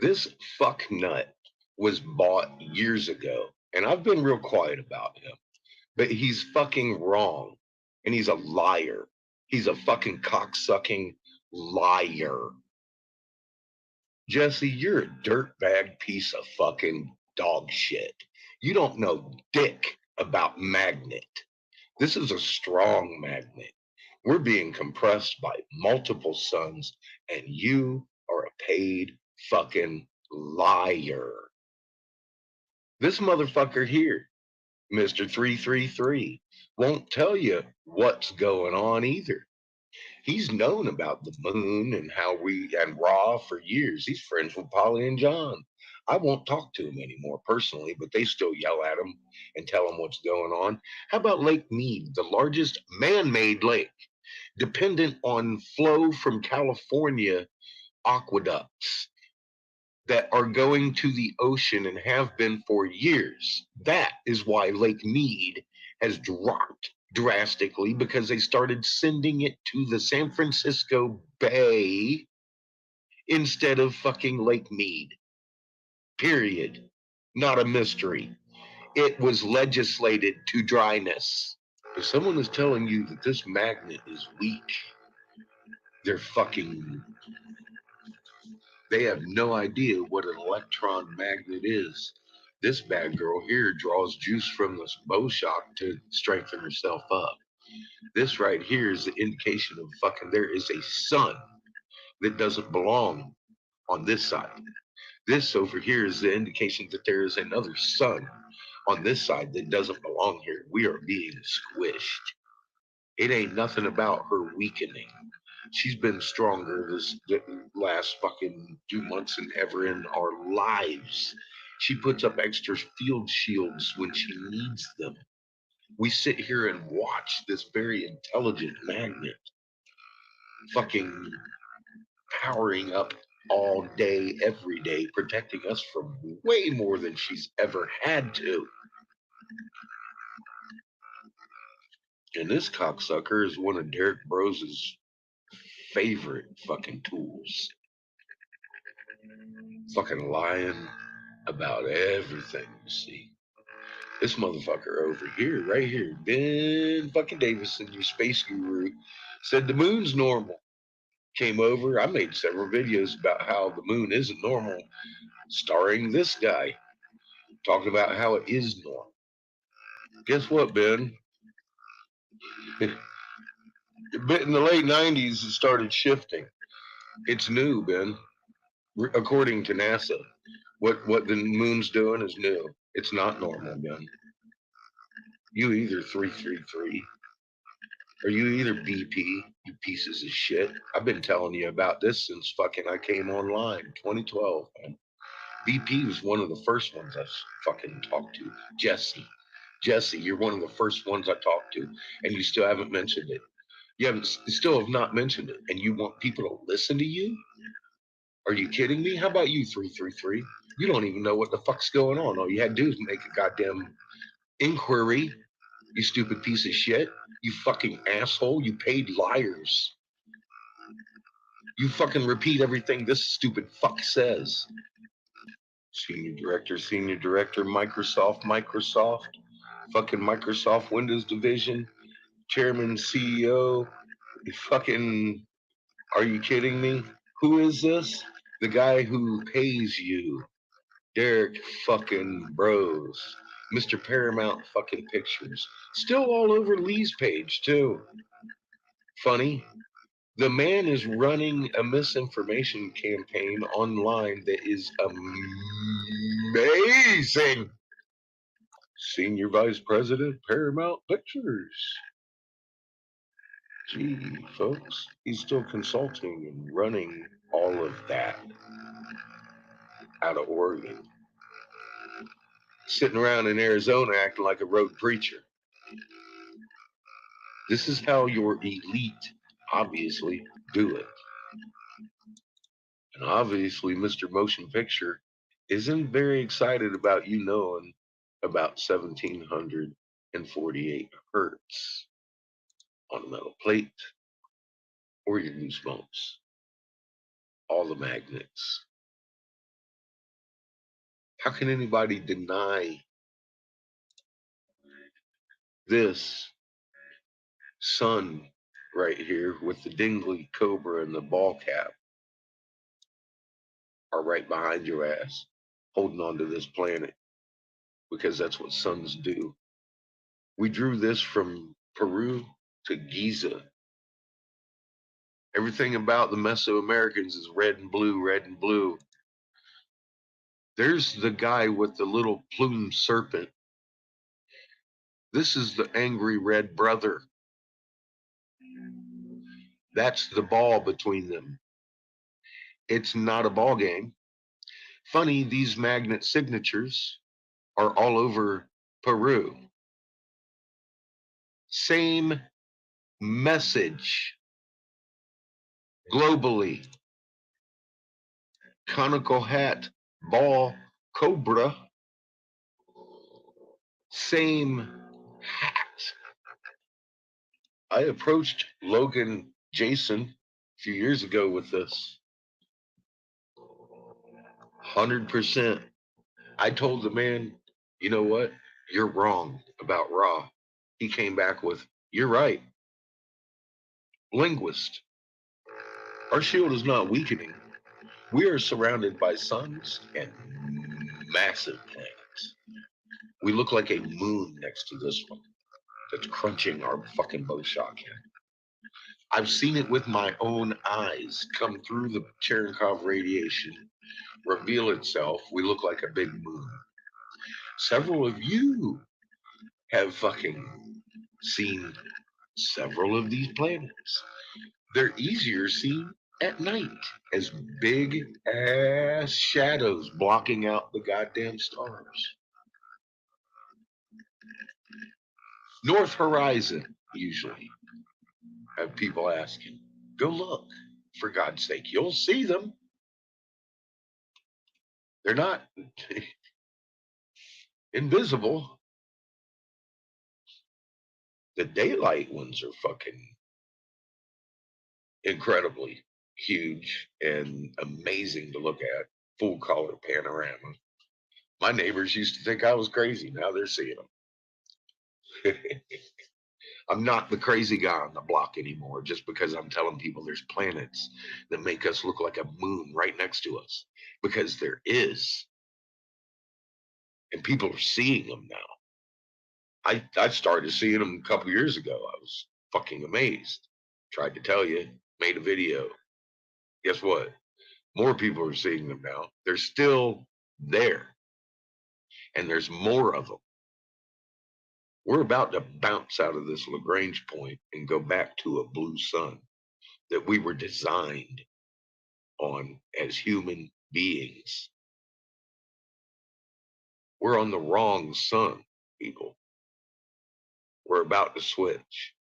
This fuck nut was bought years ago, and I've been real quiet about him. But he's fucking wrong, and he's a liar. He's a fucking cocksucking liar. Jesse, you're a dirtbag piece of fucking dog shit. You don't know dick about magnet. This is a strong magnet. We're being compressed by multiple suns, and you are a paid fucking liar. This motherfucker here, Mr. 333, won't tell you what's going on either. He's known about the moon and how we and Ra for years. He's friends with Polly and John. I won't talk to him anymore personally, but they still yell at him and tell him what's going on. How about Lake Mead, the largest man-made lake, dependent on flow from California aqueducts that are going to the ocean and have been for years. That is why Lake Mead has dropped drastically, because they started sending it to the San Francisco Bay instead of fucking Lake Mead. Period. Not a mystery. It was legislated to dryness. If someone is telling you that this magnet is weak, they have no idea what an electron magnet is. This bad girl here draws juice from this bow shock to strengthen herself up. This right here is the indication of there is a sun that doesn't belong on this side. This over here is the indication that there is another sun on this side that doesn't belong here. We are being squished. It ain't nothing about her weakening. She's been stronger this last fucking 2 months than ever in our lives. She puts up extra field shields when she needs them. We sit here and watch this very intelligent magnet fucking powering up all day, every day, protecting us from way more than she's ever had to. And this cocksucker is one of Derek Brose's favorite fucking tools. Fucking lying about everything, you see. This motherfucker over here, right here, Ben fucking Davison, your space guru, said the moon's normal. Came over, I made several videos about how the moon isn't normal, starring this guy, talking about how it is normal. Guess what, Ben? In the late 90s, it started shifting. It's new, Ben. According to NASA, what the moon's doing is new. It's not normal, Ben. You either 333 or you either BP, you pieces of shit. I've been telling you about this since fucking I came online, 2012, man. BP was one of the first ones I fucking talked to. Jesse, you're one of the first ones I talked to, and you still haven't mentioned it. You still have not mentioned it, and you want people to listen to you? Are you kidding me? How about you, 333? You don't even know what the fuck's going on. All you had to do is make a goddamn inquiry, you stupid piece of shit. You fucking asshole. You paid liars. You fucking repeat everything this stupid fuck says. Senior director, Microsoft, fucking Microsoft Windows Division, chairman, CEO. Fucking, are you kidding me? Who is this? The guy who pays you. Derek fucking Bros. Mr. Paramount fucking Pictures. Still all over Lee's page, too. Funny. The man is running a misinformation campaign online that is amazing. Senior Vice President, Paramount Pictures. Gee, folks, he's still consulting and running all of that out of Oregon. Sitting around in Arizona acting like a road preacher. This is how your elite obviously do it. And obviously, Mr. Motion Picture isn't very excited about you knowing about 1748 hertz on a metal plate or your goosebumps. All the magnets. How can anybody deny this sun right here with the dingly cobra and the ball cap are right behind your ass, holding on to this planet? because that's what suns do. We drew this from Peru to Giza. Everything about the Mesoamericans is red and blue, red and blue. There's the guy with the little plumed serpent. This is the angry red brother. That's the ball between them. It's not a ball game. Funny, these magnet signatures are all over Peru. Same message globally. Conical hat, ball, cobra. Same hat. I approached Logan Jason a few years ago with this. 100%. I told the man, you know what? You're wrong about Ra. He came back with, you're right. Linguist. Our shield is not weakening. We are surrounded by suns and massive planets. We look like a moon next to this one that's crunching our fucking bowshot can. I've seen it with my own eyes come through the Cherenkov radiation, reveal itself. We look like a big moon. Several of you have fucking seen several of these planets. They're easier seen at night as big ass shadows blocking out the goddamn stars. North horizon, usually. Have people asking, go look, for God's sake, you'll see them. They're not invisible. The daylight ones are fucking incredibly huge and amazing to look at. Full color panorama. My neighbors used to think I was crazy. Now they're seeing them. I'm not the crazy guy on the block anymore just because I'm telling people there's planets that make us look like a moon right next to us. Because there is. And people are seeing them now. I started seeing them a couple years ago. I was fucking amazed. Tried to tell you, made a video. Guess what? More people are seeing them now. They're still there. And there's more of them. We're about to bounce out of this Lagrange point and go back to a blue sun that we were designed on as human beings. We're on the wrong sun, people. We're about to switch.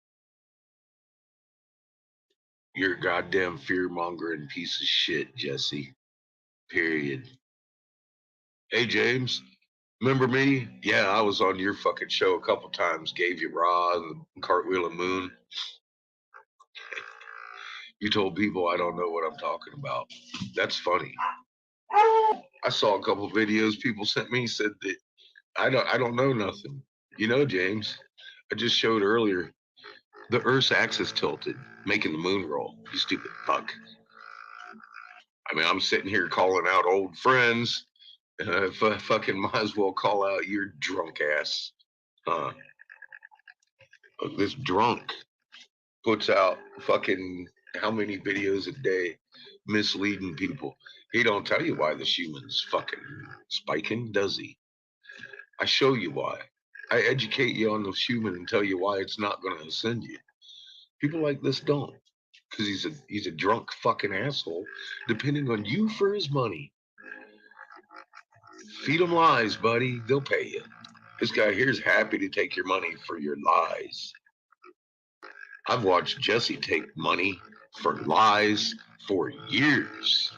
You're a goddamn fear-mongering piece of shit, Jesse. Period. Hey, James. Remember me? Yeah, I was on your fucking show a couple times. Gave you Ra and the Cartwheel and Moon. You told people I don't know what I'm talking about. That's funny. I saw a couple videos people sent me, said that I don't know nothing. You know, James, I just showed earlier the Earth's axis tilted, making the moon roll. You stupid fuck. I mean, I'm sitting here calling out old friends. Fucking might as well call out your drunk ass. This drunk puts out fucking how many videos a day misleading people. He don't tell you why the human's fucking spiking, does he? I show you why. I educate you on the human and tell you why it's not going to ascend you. People like this don't, because he's a drunk fucking asshole, depending on you for his money. Feed him lies, buddy. They'll pay you. This guy here's happy to take your money for your lies. I've watched Jesse take money for lies for years.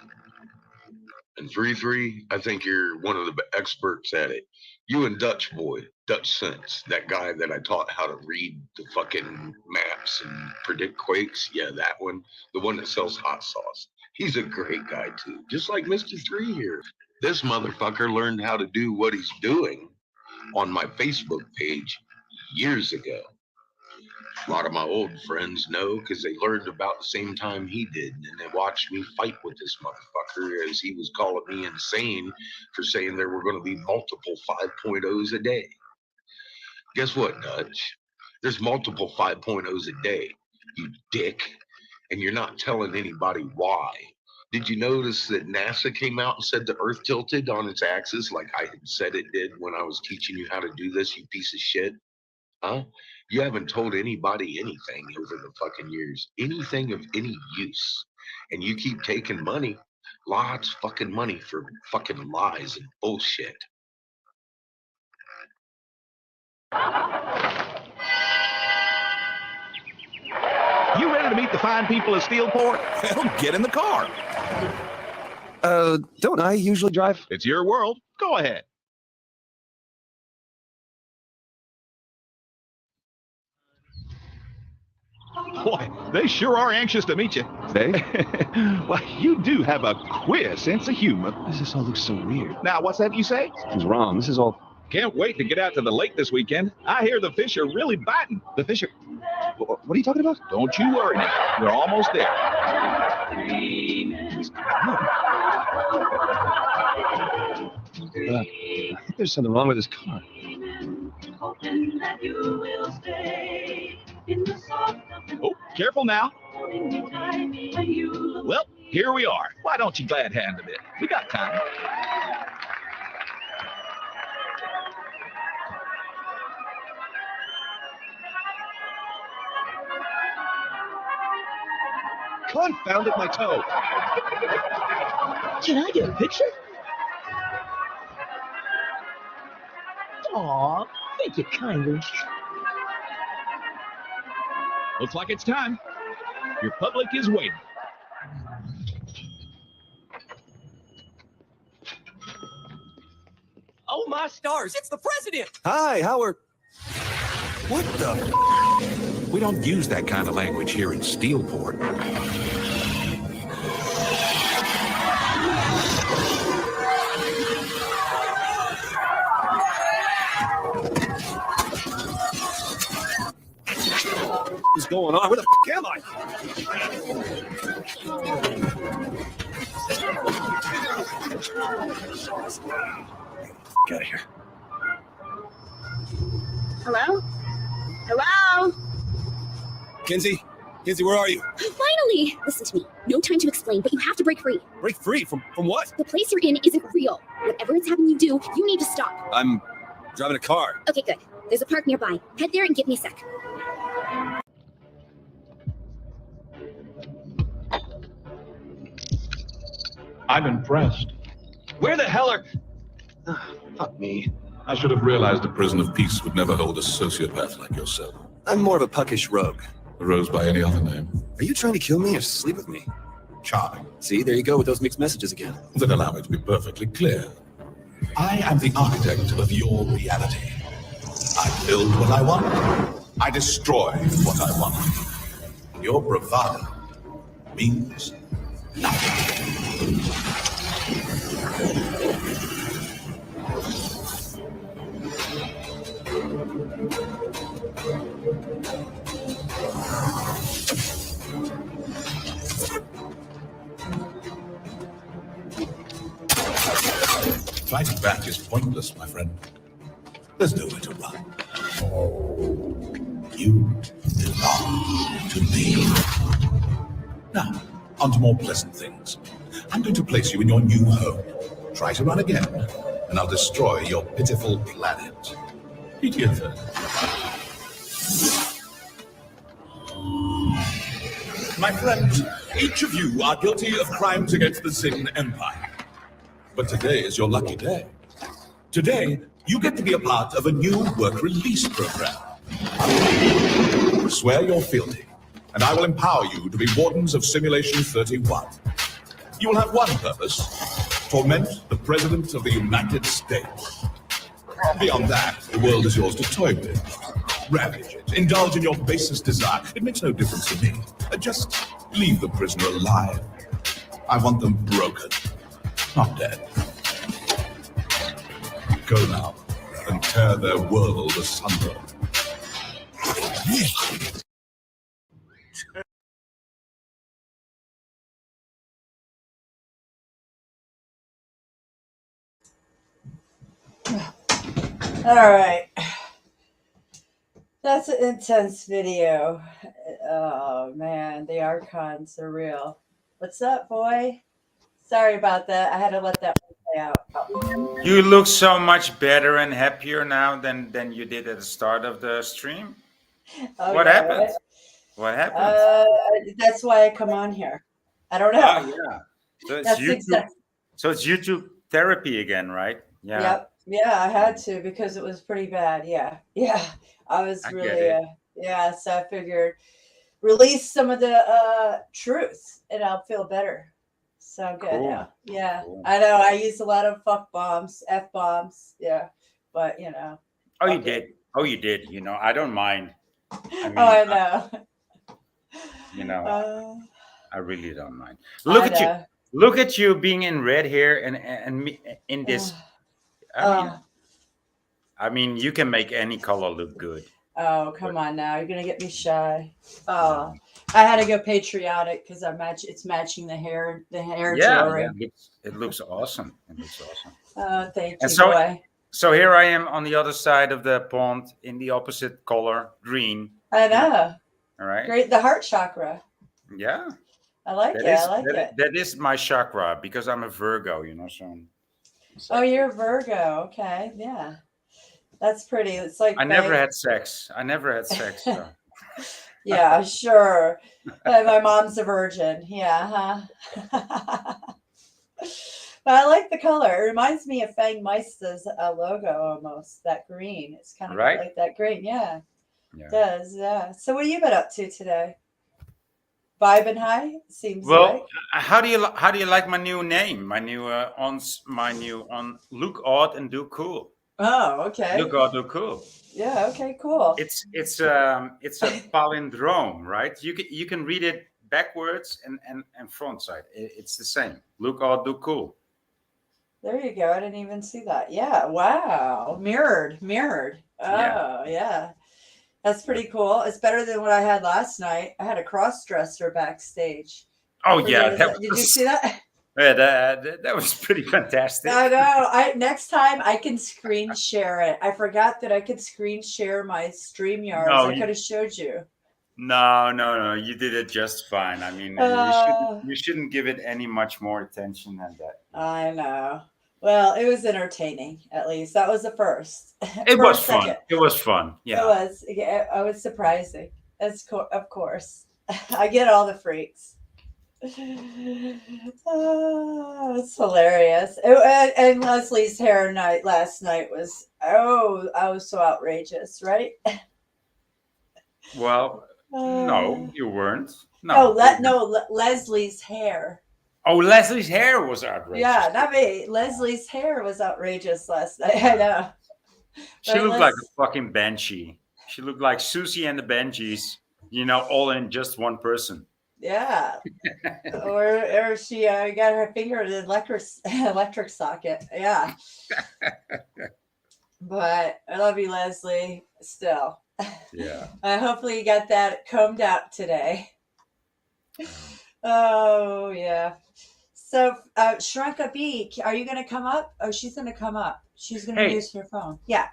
And 3-3, I think you're one of the experts at it. You and Dutch Boy, Dutch Sense, that guy that I taught how to read the fucking maps and predict quakes. Yeah, that one. The one that sells hot sauce. He's a great guy too. Just like Mr. 3 here. This motherfucker learned how to do what he's doing on my Facebook page years ago. A lot of my old friends know because they learned about the same time he did, and they watched me fight with this motherfucker as he was calling me insane for saying there were going to be multiple 5.0s a day. Guess what, Dutch? There's multiple 5.0s a day, you dick, and you're not telling anybody why. Did you notice that NASA came out and said the Earth tilted on its axis like I had said it did when I was teaching you how to do this, you piece of shit? Huh? You haven't told anybody anything over the fucking years, anything of any use. And you keep taking money, lots of fucking money for fucking lies and bullshit. You ready to meet the fine people of Steelport? Well, get in the car. Don't I usually drive? It's your world. Go ahead. Boy, they sure are anxious to meet you. They? Well, you do have a queer sense of humor. This all looks so weird. Now, what's that you say? Something's wrong. This is all... Can't wait to get out to the lake this weekend. I hear the fish are really biting. The fish are... What are you talking about? Don't you worry now. We're almost there. I think there's something wrong with this car. Oh, careful now. Well, here we are. Why don't you glad hand a bit? We got time. Confound it, my toe. Can I get a picture? Aw, thank you kindly. Looks like it's time. Your public is waiting. Oh my stars, it's the president! Hi, Howard. What the? We don't use that kind of language here in Steelport. What's going on? Where the f am I? Get out of here. Hello? Hello? Kinsey? Kinsey, where are you? Finally! Listen to me. No time to explain, but you have to break free. Break free? From what? The place you're in isn't real. Whatever it's having you do, you need to stop. I'm driving a car. Okay, good. There's a park nearby. Head there and give me a sec. I'm impressed. Where the hell are... fuck me. I should have realized a prison of peace would never hold a sociopath like yourself. I'm more of a puckish rogue. A rose by any other name. Are you trying to kill me or sleep with me? Charming. See, there you go with those mixed messages again. Then allow me to be perfectly clear. I am the architect of your reality. I build what I want. I destroy what I want. Your bravado means nothing. Fighting back is pointless, my friend. There's nowhere to run. You belong to me. Now, on to more pleasant things. I'm going to place you in your new home. Try to run again, and I'll destroy your pitiful planet. Meet you there. My friends, each of you are guilty of crimes against the Zin Empire. But today is your lucky day. Today, you get to be a part of a new work release program. Swear your fealty, and I will empower you to be wardens of Simulation 31. You will have one purpose: torment the President of the United States. Beyond that, the world is yours to toy with. Ravage it, indulge in your basest desire. It makes no difference to me. Just leave the prisoner alive. I want them broken, not dead. Go now and tear their world asunder. All right. That's an intense video. Oh man, the archons are real. What's up, boy? Sorry about that. I had to let that one play out. You look so much better and happier now than you did at the start of the stream. Oh What yeah, happened? right? What happened? That's why I come on here. I don't know. Oh yeah. So it's That's YouTube. exact. So it's YouTube therapy again, right? Yeah. Yep. Yeah, I had to because it was pretty bad. Yeah. Yeah. I was I get really it. yeah, so I figured release some of the truth and I'll feel better. So I'm good Cool. now. Yeah. Cool. I know I used a lot of fuck bombs, F bombs. Yeah. But you know. Oh, you fuck it. did. Oh, you did. You know, I don't mind. I mean, Oh, I know. you know, Uh, I really don't mind. I Look at you. know. Look at you being in red here and me in this. I mean, you can make any color look good. Oh, come on now. You're going to get me shy. Oh, I had to go patriotic because it's matching the hair Yeah, jewelry. yeah. It looks awesome. It looks awesome. Oh, thank And you, so, boy. so here I am on the other side of the pond in the opposite color, green. I know. All right. Great. The heart chakra. Yeah. I like it. Is, I like it. That is my chakra because I'm a Virgo, you know. Oh, you're a Virgo. Okay. Yeah. That's pretty. It's like I never had sex. I never had sex. So. Yeah, sure. My mom's a virgin. Yeah, huh? But I like the color. It reminds me of Fang Meister's logo almost. That green. It's kind of Right? like that green. Yeah. Yeah. It does. Yeah. So what have you been up to today? Vibing high? Seems Well, like. how do you like my new name? My new on look odd and do cool. Oh, okay. Look odd, do cool. Yeah. Okay. Cool. It's a palindrome, right? You can read it backwards and front side. It's the same. Look odd, do cool. There you go. I didn't even see that. Yeah. Wow. Mirrored. Oh, yeah. That's pretty cool. It's better than what I had last night. I had a cross dresser backstage. Oh yeah. Did you see that? Yeah, that was pretty fantastic. I know. Next time I can screen share it. I forgot that I could screen share my StreamYards. No, I could have showed you. No. You did it just fine. I mean, you shouldn't give it any much more attention than that. I know. Well, it was entertaining. At least that was the first. It was fun. It was fun. Yeah. It was. Yeah, I was surprising. Of course. I get all the freaks. Oh, it's hilarious. And Leslie's hair night last night was I was so outrageous, right? Well, no, you weren't. No. Leslie's hair. Oh, Leslie's hair was outrageous. Yeah, not me. Leslie's hair was outrageous last night. I know. She looked like a fucking banshee. She looked like Susie and the Banshees, all in just one person. Yeah. or she got her finger in the electric socket. Yeah. But I love you, Leslie, still. Yeah. Hopefully you got that combed out today. Oh, yeah. So, Shranka B, are you going to come up? Oh, she's going to come up. She's going to use her phone. Yeah.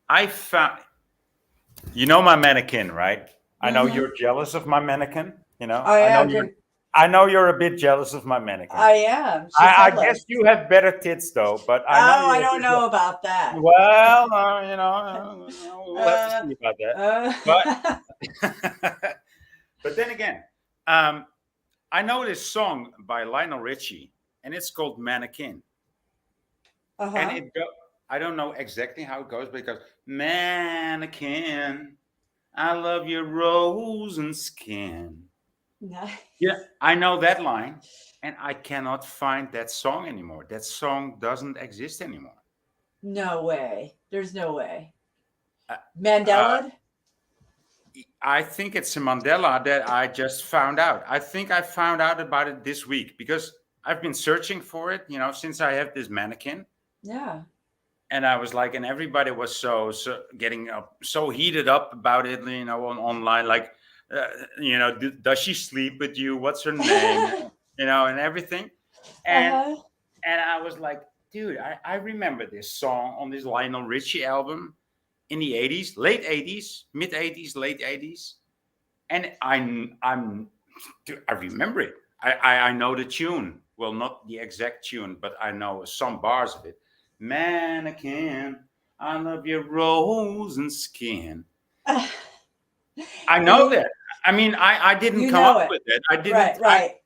I found, my mannequin, right? I know you're jealous of my mannequin. I know you're a bit jealous of my mannequin. I am. I guess you have better tits, though. But I don't know about that. Well, we'll have to see about that. But then again, I know this song by Lionel Richie, and it's called Mannequin. Uh-huh. And I don't know exactly how it goes, but it goes, Mannequin, I love your rose and skin. Nice. Yeah, I know that line, and I cannot find that song anymore. That song doesn't exist anymore. No way. There's no way. Mandela? I think it's a Mandela that I just found out. I think I found out about it this week because I've been searching for it, since I have this mannequin. Yeah. And I was like, and everybody was so getting so heated up about it, online, like, does she sleep with you? What's her name? And everything. And I was like, dude, I remember this song on this Lionel Richie album in the 80s, late 80s, mid 80s, late 80s. And dude, I remember it. I know the tune. Well, not the exact tune, but I know some bars of it. Mannequin, I love your rose and skin. I know that. I mean, I didn't You come know up it. with it. I didn't. Right.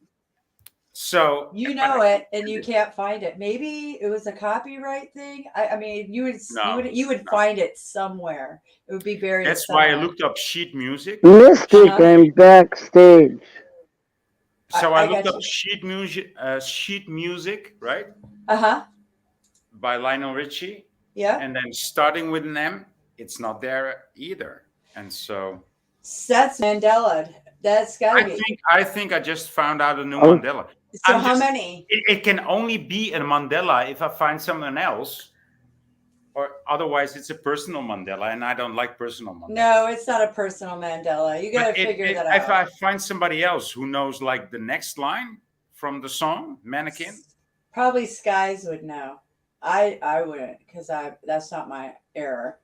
So you know it, and you can't find it. Maybe it was a copyright thing. I mean, you would find it somewhere. It would be buried. That's why I somewhere. looked up sheet music. Mystic and backstage. So I I looked got up you. sheet music, right? Uh-huh. By Lionel Richie. Yeah. And then starting with an M, it's not there either. And so that's Mandela. That's gotta be. I think I just found out a new Mandela. So how many? It can only be a Mandela if I find someone else, or otherwise it's a personal Mandela, and I don't like personal Mandela. No, it's not a personal Mandela. You got to figure that out. If I find somebody else who knows like the next line from the song Mannequin, probably Skies would know. I wouldn't, because that's not my era.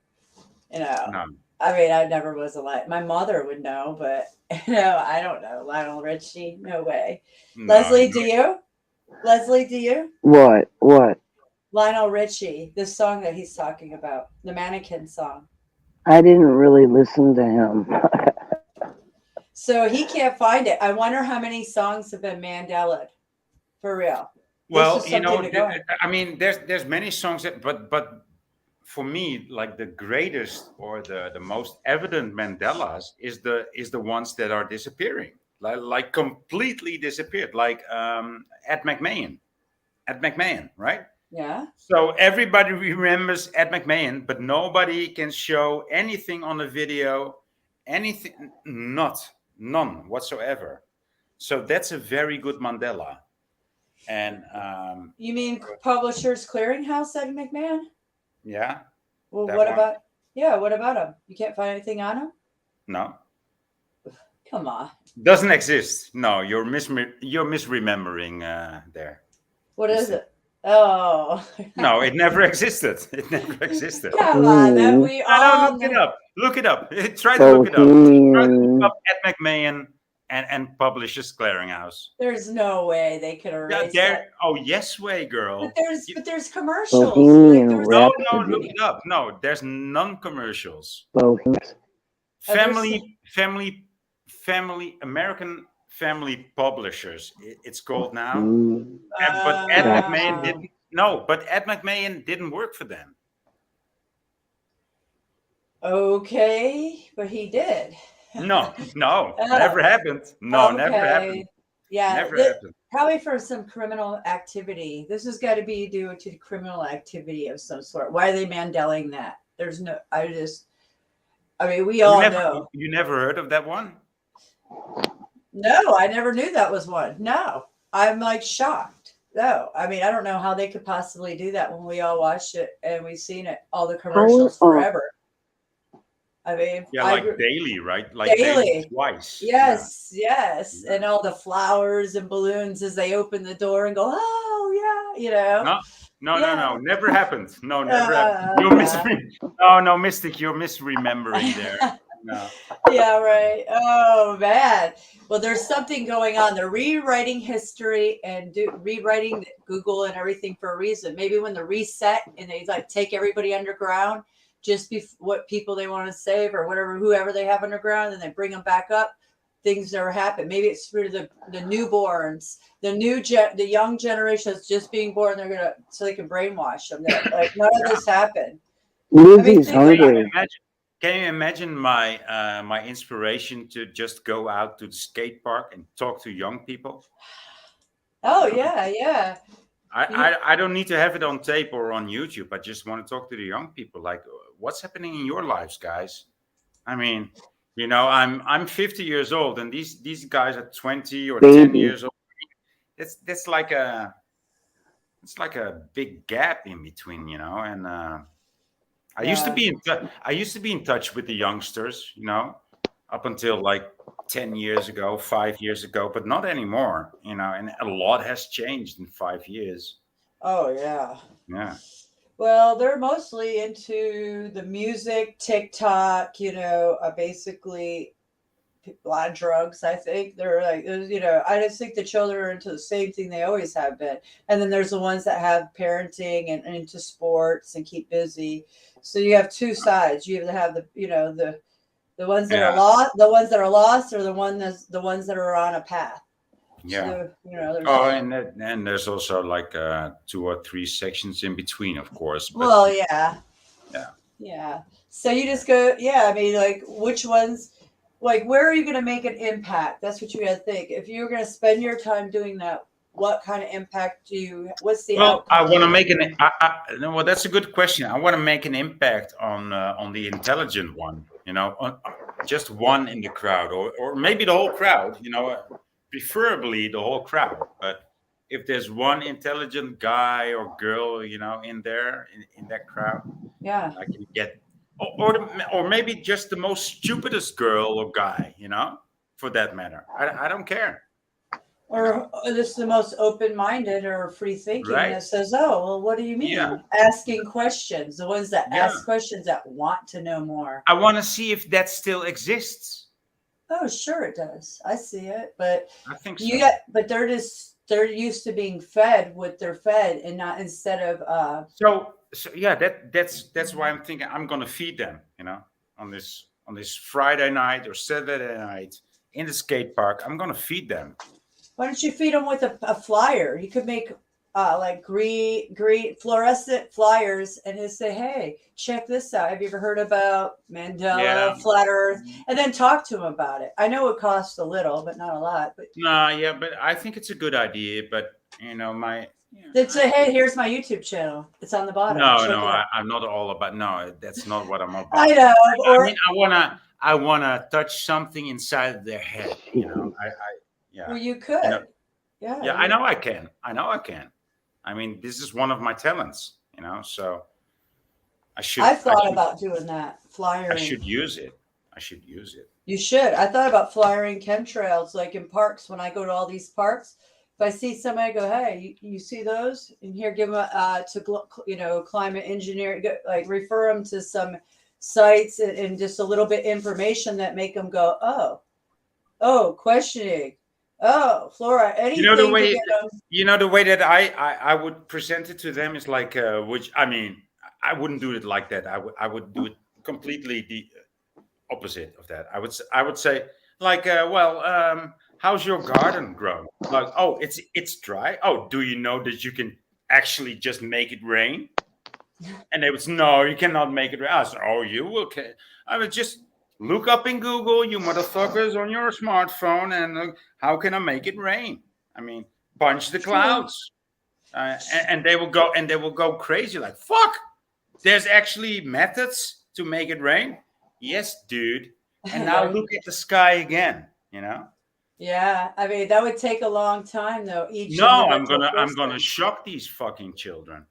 You know. No. I mean, I never was my mother would know, but I don't know. Lionel Richie, no way. No, Leslie, do you? Leslie, do you? What? Lionel Richie, the song that he's talking about, the Mannequin song. I didn't really listen to him. So he can't find it. I wonder how many songs have been Mandela'd, for real. Well, I mean, there's many songs that, but for me, like the greatest or the most evident Mandelas is the ones that are disappearing, like completely disappeared, like Ed McMahon, right? Yeah. So everybody remembers Ed McMahon, but nobody can show anything on the video, anything, none whatsoever. So that's a very good Mandela. And you mean Publishers Clearinghouse, Ed McMahon? Yeah. Well, what about him? You can't find anything on him? No. Come on. Doesn't exist. No, you're misremembering there. What is it? Oh. No, it never existed. It never existed. Come on, then we all look it up. Look it up. Try to look it up. Try to look up Ed McMahon and Publishers Clearinghouse. There's no way they could erase that. Oh, yes way, girl. But there's commercials. Bohemian No, look it up. No, there's non-commercials. American Family Publishers. It's called now. But Ed McMahon didn't. No, but Ed McMahon didn't work for them. Okay, but he did. No, never happened. No, okay. Never happened. Yeah, never happened. Probably for some criminal activity. This has got to be due to criminal activity of some sort. Why are they Mandeling that? There's no. We all know. You never heard of that one? No, I never knew that was one. No, I'm like shocked. No, I mean, I don't know how they could possibly do that when we all watched it and we've seen it, all the commercials forever. I mean, yeah, like daily, right? Like daily twice. Yes, yeah. Yes. And all the flowers and balloons as they open the door and go, oh, yeah, No, never happened. No, never happened. No, Mystic, you're misremembering there. No. Yeah, right. Oh, man. Well, there's something going on. They're rewriting history and rewriting Google and everything for a reason. Maybe when the reset and they take everybody underground, just be what people they want to save or whatever, whoever they have underground, and they bring them back up. Things never happen. Maybe it's for the newborns, the young generation that's just being born. So they can brainwash them. Like none of this happened. Can you imagine my inspiration to just go out to the skate park and talk to young people? Oh yeah. I don't need to have it on tape or on YouTube. I just want to talk to the young people. Like, what's happening in your lives, guys? I mean, I'm 50 years old, and these guys are 20 or 10 years old. It's like a big gap in between, And I used to be in touch with the youngsters, up until like 10 years ago, 5 years ago, but not anymore, And a lot has changed in 5 years. Oh yeah. Yeah. Well, they're mostly into the music, TikTok, basically a lot of drugs. I think they're like, I just think the children are into the same thing they always have been. And then there's the ones that have parenting and into sports and keep busy. So you have two sides. You have the ones that are Yeah. lost, or the ones that are on a path. Yeah. So, there's. Oh, and there's also like 2 or 3 sections in between, of course. But Well, yeah. yeah. Yeah. So you just go, yeah, I mean, like, which ones, like, where are you going to make an impact? That's what you got to think. If you're going to spend your time doing that, what kind of impact what's the Well, I outcome? want to make well, that's a good question. I want to make an impact on the intelligent one, on just one in the crowd, or maybe the whole crowd, preferably the whole crowd. But if there's one intelligent guy or girl, in there, in that crowd, Yeah. I can get, or maybe just the most stupidest girl or guy, for that matter. I don't care. Or this is the most open-minded or free thinking Right. that says, oh, well, what do you mean? Yeah. Asking questions, the ones that Yeah. ask questions that want to know more. I want to see if that still exists. Oh, sure it does. I see it, but I think so. but they're used to being fed what they're fed, and not instead of So yeah, that's why I'm thinking I'm gonna feed them, on this Friday night or Saturday night in the skate park. I'm gonna feed them. Why don't you feed them with a flyer? You could make like green fluorescent flyers and just say, hey, check this out. Have you ever heard about Mandela, Yeah. flat earth? And then talk to them about it. I know it costs a little, but not a lot. But Nah, yeah, but I think it's a good idea. But they'd say, hey, here's my YouTube channel. It's on the bottom. no, Check no, it out. I'm not all about. No, that's not what I'm about. I know. I mean, I wanna touch something inside their head. Yeah. Well, you could. Yeah. Yeah, I know I can. I mean, this is one of my talents, so I should. I thought about doing that, flyering. I should use it. You should. I thought about flyering chemtrails, like in parks. When I go to all these parks, if I see somebody, I go, hey, you see those? And here, give them climate engineering, like refer them to some sites and just a little bit information that make them go, oh, questioning. Oh, Flora, anything the way to get them. the way that I would present it to them is like which I mean I wouldn't do it like that. I would do it completely the opposite of that. I would say like how's your garden growing? Like, oh, it's dry. Oh, do you know that you can actually just make it rain? And they would say, no, you cannot make it rain. I said, oh, you will. I would just look up in Google, you motherfuckers, on your smartphone, and how can I make it rain? I mean, bunch the clouds, and they will go crazy. Like, fuck, there's actually methods to make it rain. Yes, dude. And now look at the sky again. Yeah, I mean that would take a long time though. I'm gonna shock these fucking children.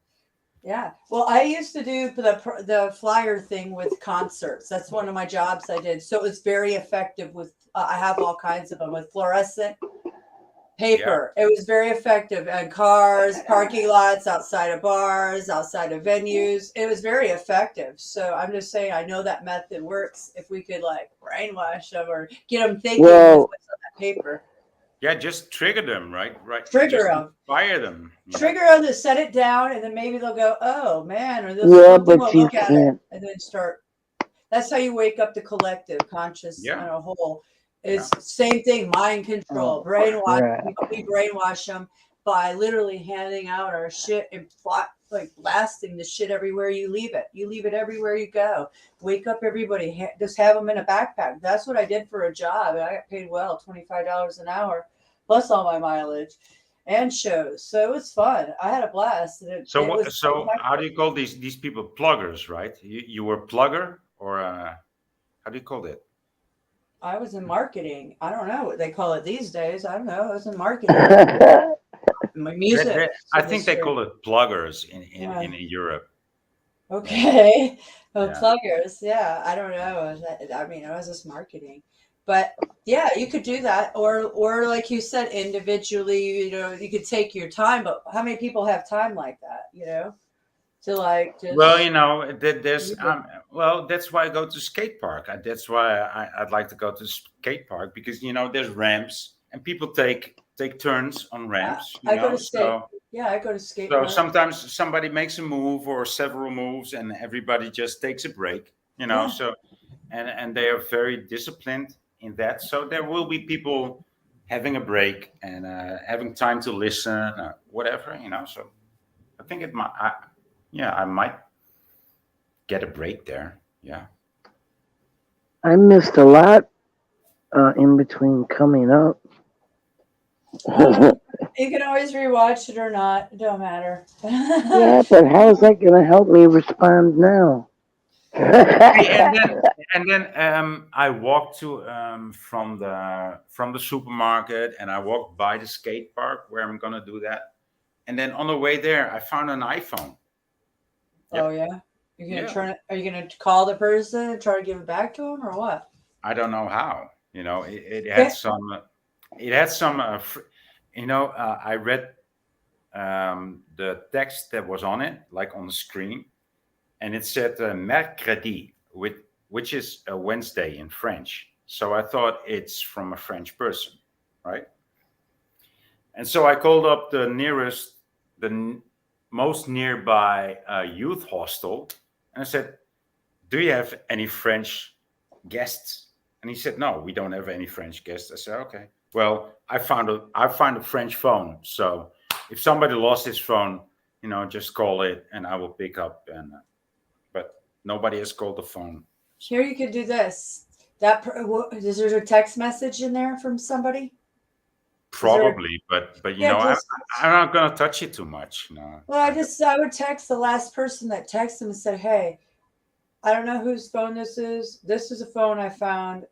Yeah. Well, I used to do the flyer thing with concerts. That's one of my jobs I did. So it was very effective with, I have all kinds of them with fluorescent paper. Yeah. It was very effective on cars, parking lots, outside of bars, outside of venues. It was very effective. So I'm just saying, I know that method works if we could like brainwash them or get them thinking what's on that paper. Yeah, just trigger them, right? Trigger them. Fire them. Trigger them to set it down, and then maybe they'll go, "Oh man," or they'll look at it, and then start. That's how you wake up the collective conscious on a whole. It's same thing, mind control, brainwash. We brainwash them by literally handing out our shit and blasting the shit everywhere you leave it. You leave it everywhere you go. Wake up everybody. Just have them in a backpack. That's what I did for a job, and I got paid well, $25 an hour. Plus all my mileage and shows. So it was fun. I had a blast. So how do you call these people? Pluggers, right? You were plugger, or how do you call it? I was in marketing. I don't know what they call it these days. I don't know. I was in marketing. My music. I think they call it pluggers in Europe. Okay. Well, pluggers. Yeah. I don't know. I mean, I was just marketing. But yeah, you could do that, or like you said, individually. You could take your time. But how many people have time like that? To like just. Well, there's well, that's why I go to skate park. That's why I'd like to go to skate park, because there's ramps and people take turns on ramps. I go to skate. Yeah, I go to skate So park. sometimes somebody makes a move or several moves, and everybody just takes a break. Yeah. So and they are very disciplined in that. So there will be people having a break and having time to listen, whatever. So I think it might. I might get a break there. Yeah. I missed a lot in between coming up. You can always rewatch it or not. It don't matter. Yeah, but how's that going to help me respond now? and then I walked from the supermarket, and I walked by the skate park where I'm gonna do that. And then on the way there, I found an iPhone. Oh yeah, you're gonna Are you gonna call the person and try to give it back to him, or what? I don't know how. It had some. It had some. I read the text that was on it, like on the screen, and it said mercredi, which is a Wednesday in French. So I thought it's from a French person, right? And so I called up the most nearby youth hostel, and I said, "Do you have any French guests?" And he said, "No, we don't have any French guests." I said, "Okay. Well, I found a French phone. So if somebody lost his phone, just call it, and I will pick up." But nobody has called the phone. Here, you could do this. Is there a text message in there from somebody? Probably, but I'm not gonna touch it too much. No. Well, I would text the last person that texted him and said, "Hey, I don't know whose phone this is. This is a phone I found.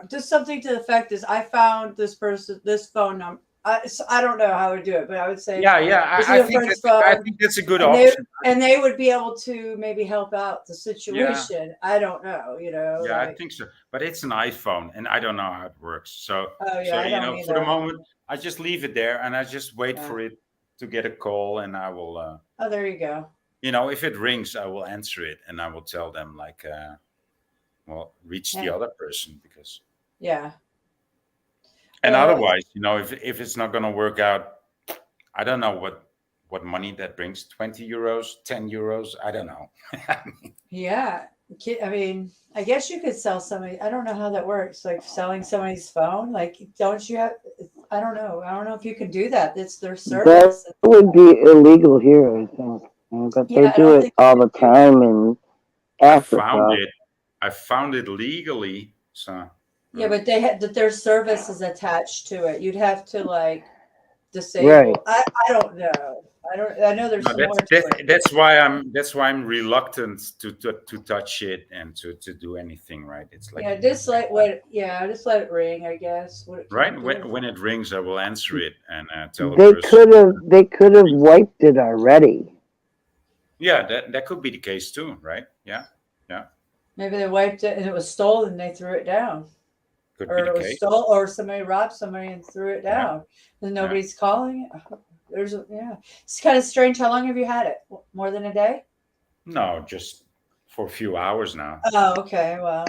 Just something to the effect is I found this phone number." I don't know how I would do it, but I would say, I think that's a good option. And they would be able to maybe help out the situation. Yeah. I don't know, I think so, but it's an iPhone, and I don't know how it works. So, for the moment, I just leave it there, and I just wait for it to get a call, and I will. Oh, there you go. If it rings, I will answer it, and I will tell them reach the other person, because. Yeah. And otherwise, if it's not going to work out, I don't know what money that brings. 20 euros, 10 euros. I don't know. Yeah. I mean, I guess you could sell somebody. I don't know how that works. Like selling somebody's phone. Like, don't you have? I don't know. I don't know if you can do that. It's their service. That would be illegal here, I think. But they do it all the time in Africa. I found it legally. So. Yeah, but their service is attached to it. You'd have to disable. Right. I don't know. I know there's more. That's why I'm reluctant to touch it and to do anything. Right. It's like just let it ring. I guess. Right. When it rings, I will answer it and tell. They could have wiped it already. Yeah, that could be the case too. Right. Yeah. Maybe they wiped it and it was stolen and they threw it down. Could or be the it was case. stolen, or somebody robbed somebody and threw it down. And nobody's calling it. It's kind of strange. How long have you had it? More than a day? No, just for a few hours now. Oh, okay. Well,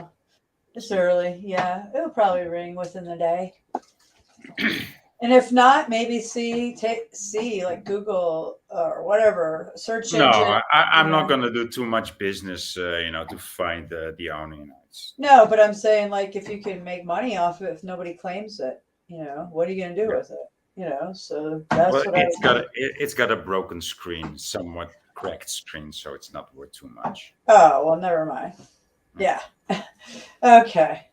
it's early. Yeah, it'll probably ring within the day. And if not, maybe see like Google or whatever search engine. No, I'm not going to do too much business, to find the owner. No, but I'm saying, like, if you can make money off it, if nobody claims it, what are you going to do with it? So that's what it's got a broken screen, somewhat cracked screen, so it's not worth too much. Oh, well, never mind. Yeah. Okay.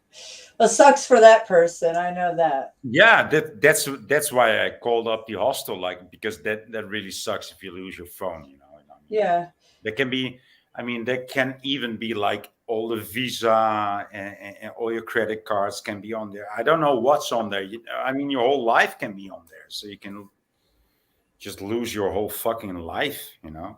Well, sucks for that person. I know that. Yeah, that's why I called up the hostel, because that really sucks if you lose your phone. Yeah. There can be, there can even be like all the Visa and all your credit cards can be on there. I don't know what's on there. Your whole life can be on there, so you can just lose your whole fucking life. Oh,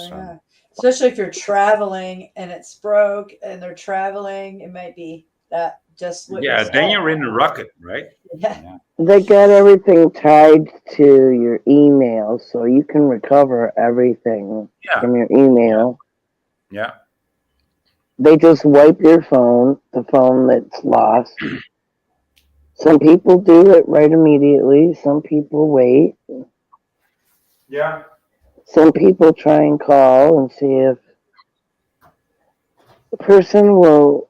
yeah. Especially if you're traveling and it's broke and they're traveling, it might be. That just what you Yeah, said. then you're in a rocket, right? Yeah. They got everything tied to your email, so you can recover everything from your email. Yeah. They just wipe your phone, the phone that's lost. Some people do it right immediately. Some people wait. Yeah. Some people try and call and see if the person will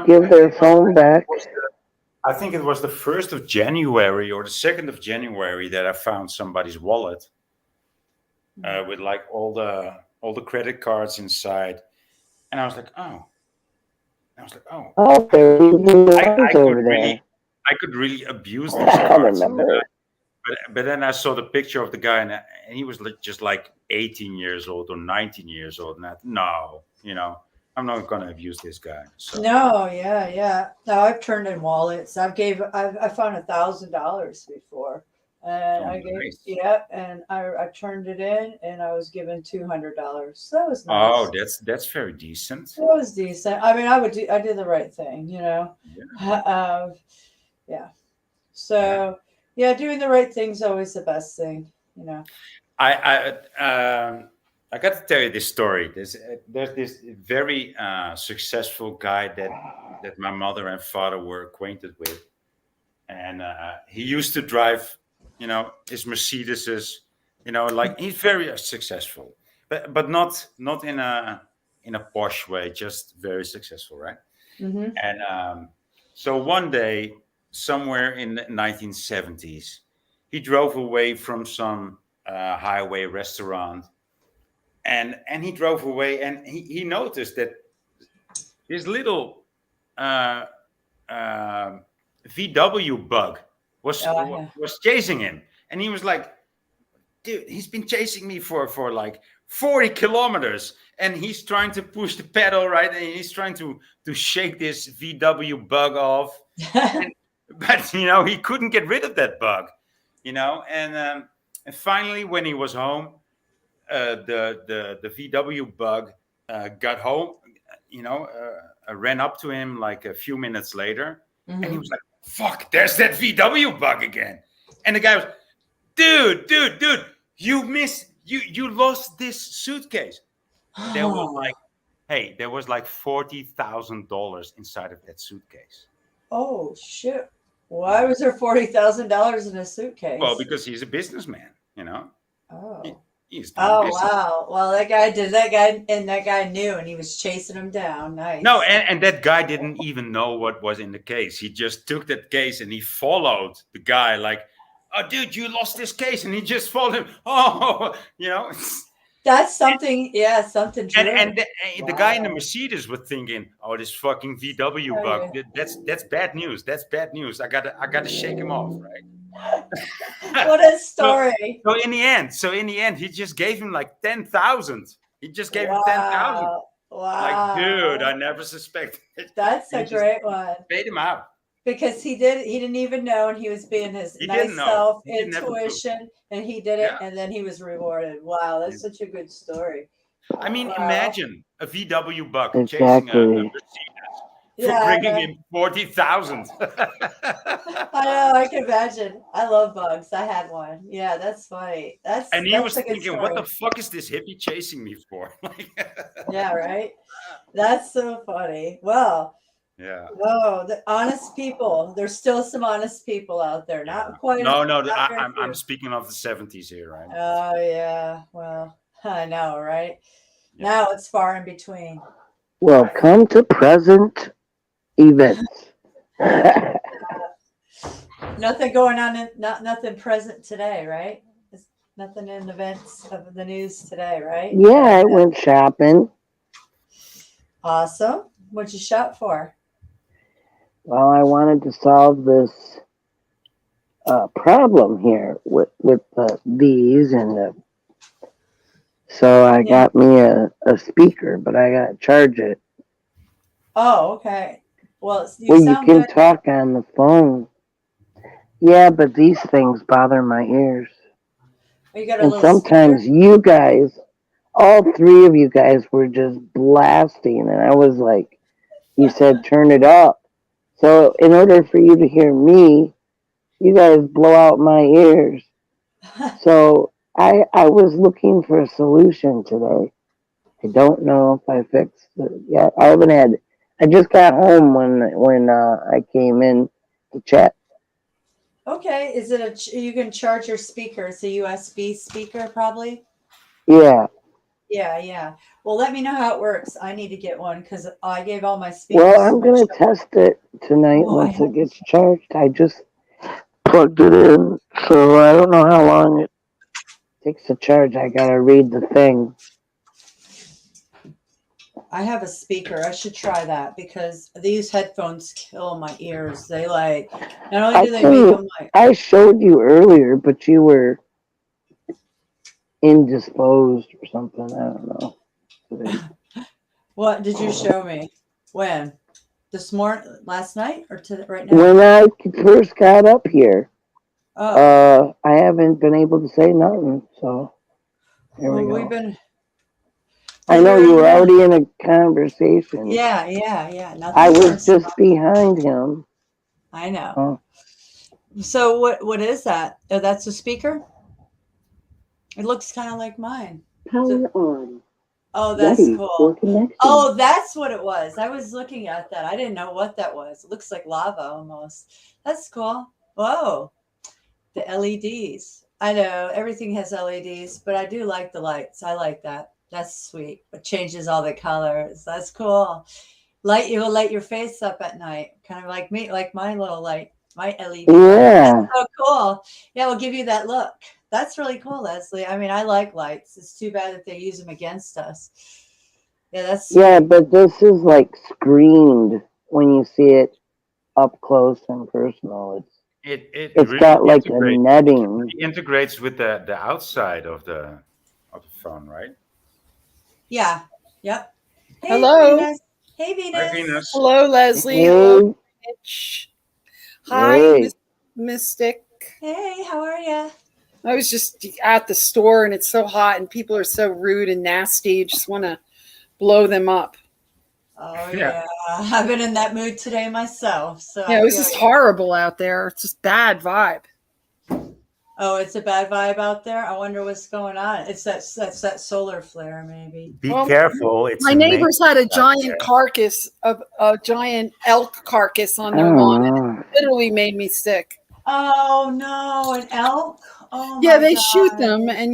give their phone back. I think it was the 1st of January or the 2nd of January that I found somebody's wallet with like all the credit cards inside, and I was like, oh. Oh, there's even yours over I could really abuse these there. I cards. remember. But then I saw the picture of the guy, and he was just like 18 years old or 19 years old. And no, I'm not going to abuse this guy. So. No, yeah. No, I've turned in wallets. I found $1,000 before, and I gave and I turned it in, and I was given $200. So that was nice. Oh, that's very decent. It was decent. I mean, I did the right thing, Yeah. So doing the right thing is always the best thing, I got to tell you this story. There's this very successful guy that my mother and father were acquainted with, and he used to drive, his Mercedeses, like he's very successful, but not in a posh way, just very successful, right? Mm-hmm. And so one day, somewhere in the 1970s, he drove away from some highway restaurant. And he drove away, and he noticed that this little VW bug was chasing him, and he was like, "Dude, he's been chasing me for like 40 kilometers, and he's trying to push the pedal, right, and he's trying to shake this VW bug off, but he couldn't get rid of that bug, and finally when he was home." The VW bug got home, ran up to him like a few minutes later, and he was like, "Fuck, there's that VW bug again." And the guy was, dude, you lost this suitcase. There was like $40,000 inside of that suitcase. Oh shit! Why was there $40,000 in a suitcase? Well, because he's a businessman, Oh. He's doing business. Wow! Well, that guy knew, and he was chasing him down. Nice. No, and that guy didn't even know what was in the case. He just took that case and he followed the guy like, "Oh, dude, you lost this case," and he just followed him. Oh, That's something. Something true. And the guy in the Mercedes was thinking, "Oh, this fucking VW bug. That's bad news. That's bad news. I gotta shake him off, right?" What a story. So in the end, he just gave him like 10,000. He just gave him 10,000. Wow. Like, dude, I never suspected it. That's a great one. Paid him out. Because he didn't even know, and he was being his nice self, intuition, and he did it, and then he was rewarded. Wow, that's such a good story. I mean, imagine a VW bug chasing Exactly. a Mercedes for bringing him 40,000. I know, I can imagine. I love bugs. I had one. Yeah, that's funny. And he that's was a good thinking, story. what the fuck is this hippie chasing me for? Yeah, right? That's so funny. Well, yeah. Oh, the honest people. There's still some honest people out there. Not quite. No, not very I'm few. speaking of the 70s here, right? Oh, yeah. Well, I know, right? Now it's far in between. Well, come to present events. Nothing going on, nothing present today, right? There's nothing in events of the news today, right? Yeah, I went shopping. Awesome. What'd you shop for? Well, I wanted to solve this problem here with these and so I got me a speaker, but I got to charge it. Oh, okay. Well, you can talk on the phone. Yeah, but these things bother my ears. You got a and little sometimes speaker? you guys, all three of you guys were just blasting, and I was like, You said turn it up. So in order for you to hear me, you guys blow out my ears. So I was looking for a solution today. I don't know if I fixed it yet. I haven't had. I just got home when I came in to chat. Okay, is it you can charge your speaker? It's a USB speaker, probably. Yeah. Yeah. Well, let me know how it works. I need to get one because I gave all my speakers. Well, I'm gonna test it tonight once it gets charged. I just plugged it in, so I don't know how long it takes to charge. I gotta read the thing. I have a speaker. I should try that because these headphones kill my ears. They like not only do they make them like I showed you earlier, but you were indisposed or something. I don't know. What did you show me? When? This morning, last night, or right now? When I first got up here, Oh. I haven't been able to say nothing. So here we go. We've been. I know you were already in a conversation. Yeah. I was just behind him. I know. So what is that? Oh, that's a speaker? It looks kind of like mine. Power on. Oh, that's Ready cool. for connection. Oh, that's what it was. I was looking at that. I didn't know what that was. It looks like lava almost. That's cool. Whoa. The LEDs. I know everything has LEDs, but I do like the lights. I like that. That's sweet. It changes all the colors. That's cool. You'll light your face up at night. Kind of like me, like my little light, my LED. Yeah. That's so cool. Yeah, we'll give you that look. That's really cool, Leslie. I mean, I like lights. It's too bad that they use them against us. Yeah, that's sweet. Yeah, but this is like screened when you see it up close and personal. It's really got like a netting. It integrates with the outside of the phone, right? Yeah. Yep. Hey, Hello. Venus. Hey, Venus. Hi, Venus. Hello, Leslie. Hey. Hello, Mitch. Hi, Hey. Mystic. Hey, how are you? I was just at the store and it's so hot and people are so rude and nasty. You just want to blow them up. Oh, yeah. I've been in that mood today myself. So Yeah, it was just horrible out there. It's just bad vibe. Oh, it's a bad vibe out there. I wonder what's going on. It's that solar flare, maybe. Be careful. It's my neighbors had a giant carcass of a giant elk carcass on their lawn. And it literally made me sick. Oh no, an elk! Oh yeah, my they God. shoot them, and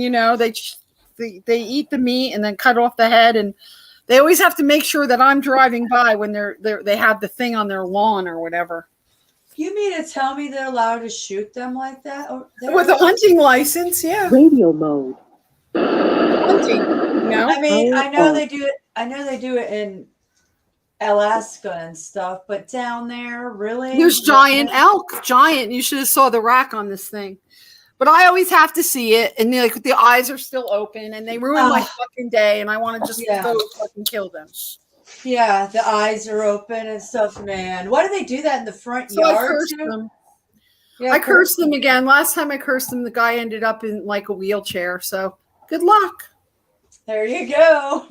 they eat the meat and then cut off the head, and they always have to make sure that I'm driving by when they have the thing on their lawn or whatever. You mean to tell me they're allowed to shoot them like that? With a hunting license, yeah. Radio mode. Hunting, you know? I mean, I know they do it. I know they do it in Alaska and stuff, but down there, really? There's giant elk, giant. You should have saw the rack on this thing. But I always have to see it, and like the eyes are still open, and they ruin my fucking day, and I want to just go fucking kill them. Yeah, the eyes are open and stuff, man. Why do they do that in the front So yard? I cursed too? them. Yeah, I cursed them again. Last time I cursed them, the guy ended up in like a wheelchair. So good luck. There you go.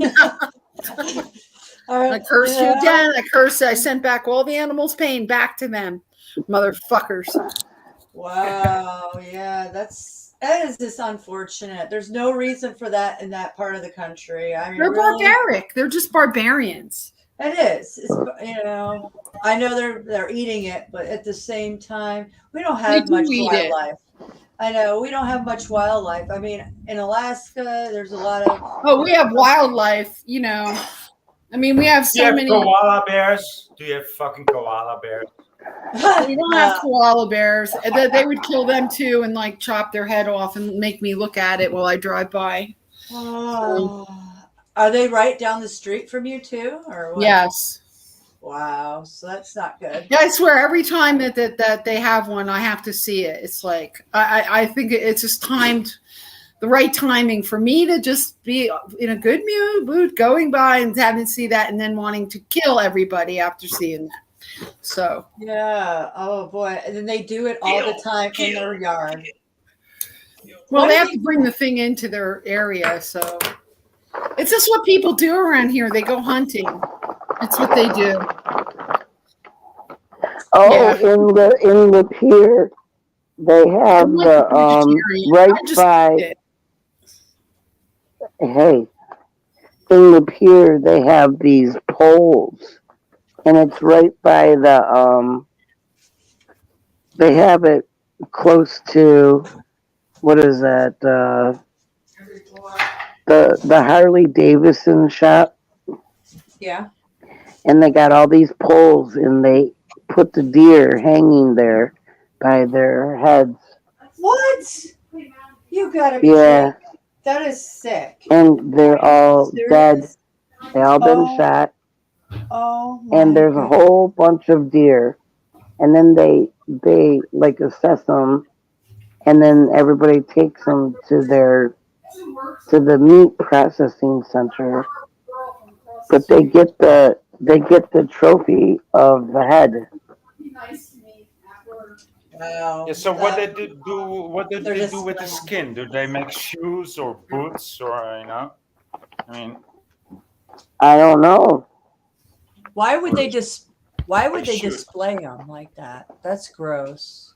I cursed you again. I sent back all the animals' pain back to them, motherfuckers. Wow. Yeah, that is just unfortunate. There's no reason for that in that part of the country. I mean, They're really, barbaric. They're just barbarians. it is. It's, I know they're eating it, but at the same time, we don't have much wildlife. I know we don't have much wildlife. I mean, in Alaska, there's a lot of. Oh, we have wildlife. You know, I mean, we have so many. Koala bears? Do you have fucking koala bears? We don't have koala bears. They would kill them too and like chop their head off and make me look at it while I drive by. Oh. Are they right down the street from you too, or what? Yes. Wow, so that's not good. Yeah, I swear every time that they have one, I have to see it. It's like I think it's just timed, the right timing for me to just be in a good mood, going by and having to see that, and then wanting to kill everybody after seeing that. So yeah, oh boy, and then they do it all the time in their yard. Well, they have to bring the thing into their area, so it's just what people do around here. They go hunting. It's what they do. Oh, Yeah. in the pier, they have I'm like a vegetarian. right I just by. eat it. Hey, in the pier they have these poles, and it's right by the. They have it close to what is that? The Harley Davidson shop, Yeah. and they got all these poles, and they put the deer hanging there by their heads. What? You gotta be Yeah, kidding. That is sick. and they're all dead. Serious? They all been Oh, shot, oh my and there's a goodness. whole bunch of deer, and then they like assess them, and then everybody takes them to the meat processing center, but they get the trophy of the head. Wow. Yeah. So what they do? What do They're they do with the displaying. skin? Do they make shoes or boots or I mean, I don't know. Why would they Why would they they should. display them like that? That's gross.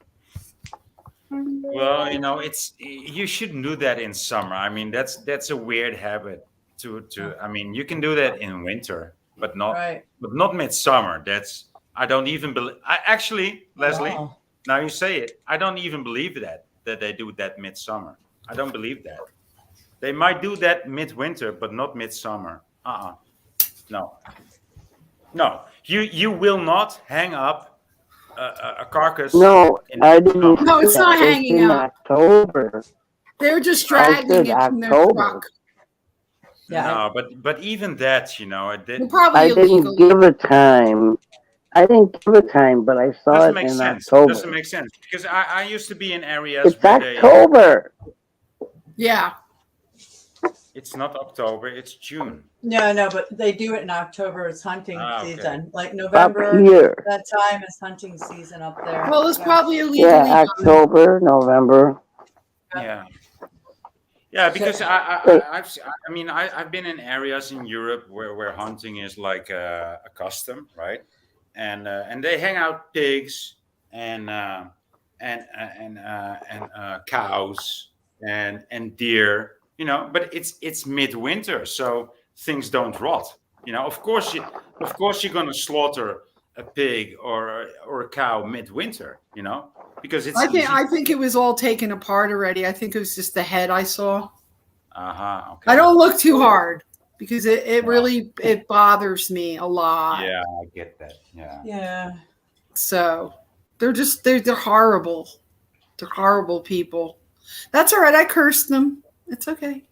Well, it's you shouldn't do that in summer. I mean, that's a weird habit to. I mean, you can do that in winter, but Right. not midsummer. That's I don't even believe. I actually, Leslie, Oh. now you say it. I don't even believe that they do that midsummer. I don't believe that. They might do that midwinter, but not midsummer. No, no. You will not hang up a carcass. No, In I didn't. No, it's say not that. It's hanging in up. October. They're just I dragging said it from their October. truck. Yeah. No, but even that, They're probably I illegal. didn't give a time. I didn't give a time, but I saw doesn't it make in sense. October. Doesn't make sense because I used to be in areas It's where they. October. Yeah. It's not October. It's June. No, but they do it in October. It's hunting Okay. season. Like Up November, here. that time is hunting season up there. Well, it's Yeah. probably illegally Yeah, done. October, November. Yeah. Yeah, because Wait. I've been in areas in Europe where hunting is like a custom, right? And they hang out pigs and cows and deer, But it's midwinter, so things don't rot. Of course you're gonna slaughter a pig or a cow midwinter, because it's easy. I think it was all taken apart already. I think it was just the head I saw. Okay. I don't look too hard because it really it bothers me a lot. Yeah, I get that. Yeah. Yeah. So they're horrible. They're horrible people. That's all right. I cursed them. It's okay.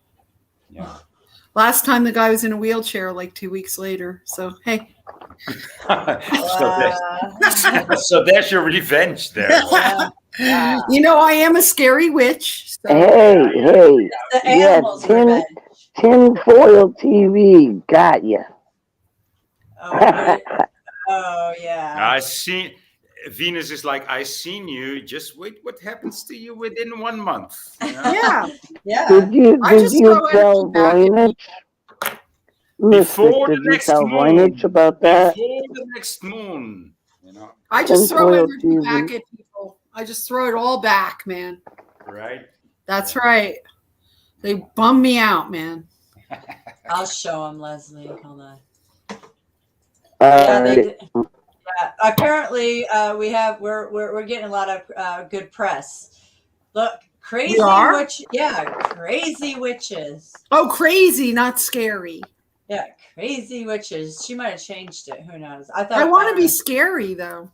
Yeah. Last time the guy was in a wheelchair like 2 weeks later. So hey. So there's your revenge there. Yeah. You know, I am a scary witch. So. Hey, The yeah, animals revenge. tinfoil TV got you. Oh, right. Oh yeah. I see. Venus is like, I seen you. Just wait. What happens to you within 1 month? Yeah. Yeah. Did you I just throw tell energy back at Voynich? Before Mystic, the did you next tell moon. Voynich about that? Before the next moon. I just throw Tinfoil energy TV. back at people. I just throw it all back, man. Right. That's right. They bum me out, man. I'll show him, Leslie. Hold on. Yeah, they did. Yeah. Apparently, we're getting a lot of good press. Look, crazy We are? witch. Yeah, crazy witches. Oh, crazy, not scary. Yeah, crazy witches. She might have changed it. Who knows? I want to be scary though.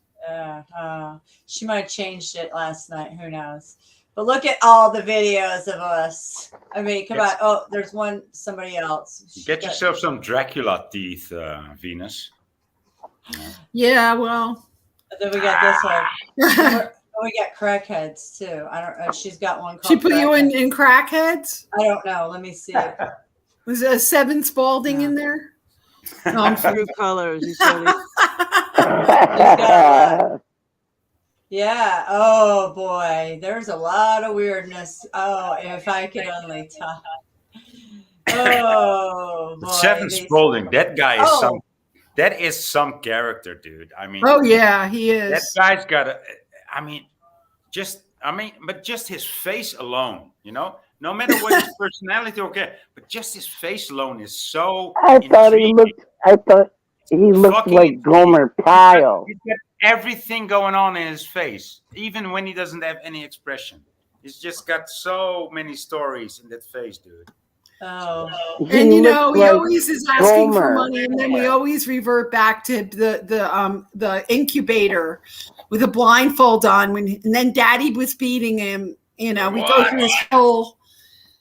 She might have changed it last night. Who knows? But look at all the videos of us. I mean, come on. Oh, there's somebody else. Get yourself some Dracula teeth, Venus. Yeah, well. And then we got this one. We got crackheads too. I don't know. She's got one called She put you Crackhead. in crackheads? I don't know. Let me see. Was there a 7 Spalding in there? No, I'm True colors. You said Yeah. Oh boy. There's a lot of weirdness. Oh, if I could only talk. Oh boy. Seven Spalding. That guy is some. that is some character, dude. I mean, Oh yeah, he that is. guy's got a. But just his face alone, no matter what his personality but just his face alone is so I thought he looked fucking like Gomer Pyle. He's got everything going on in his face, even when he doesn't have any expression. He's just got so many stories in that face, dude. Oh. And He he looks like always is asking for Gomer. money, and then we always revert back to the incubator with a blindfold on. And then Daddy was beating him. We go through his whole.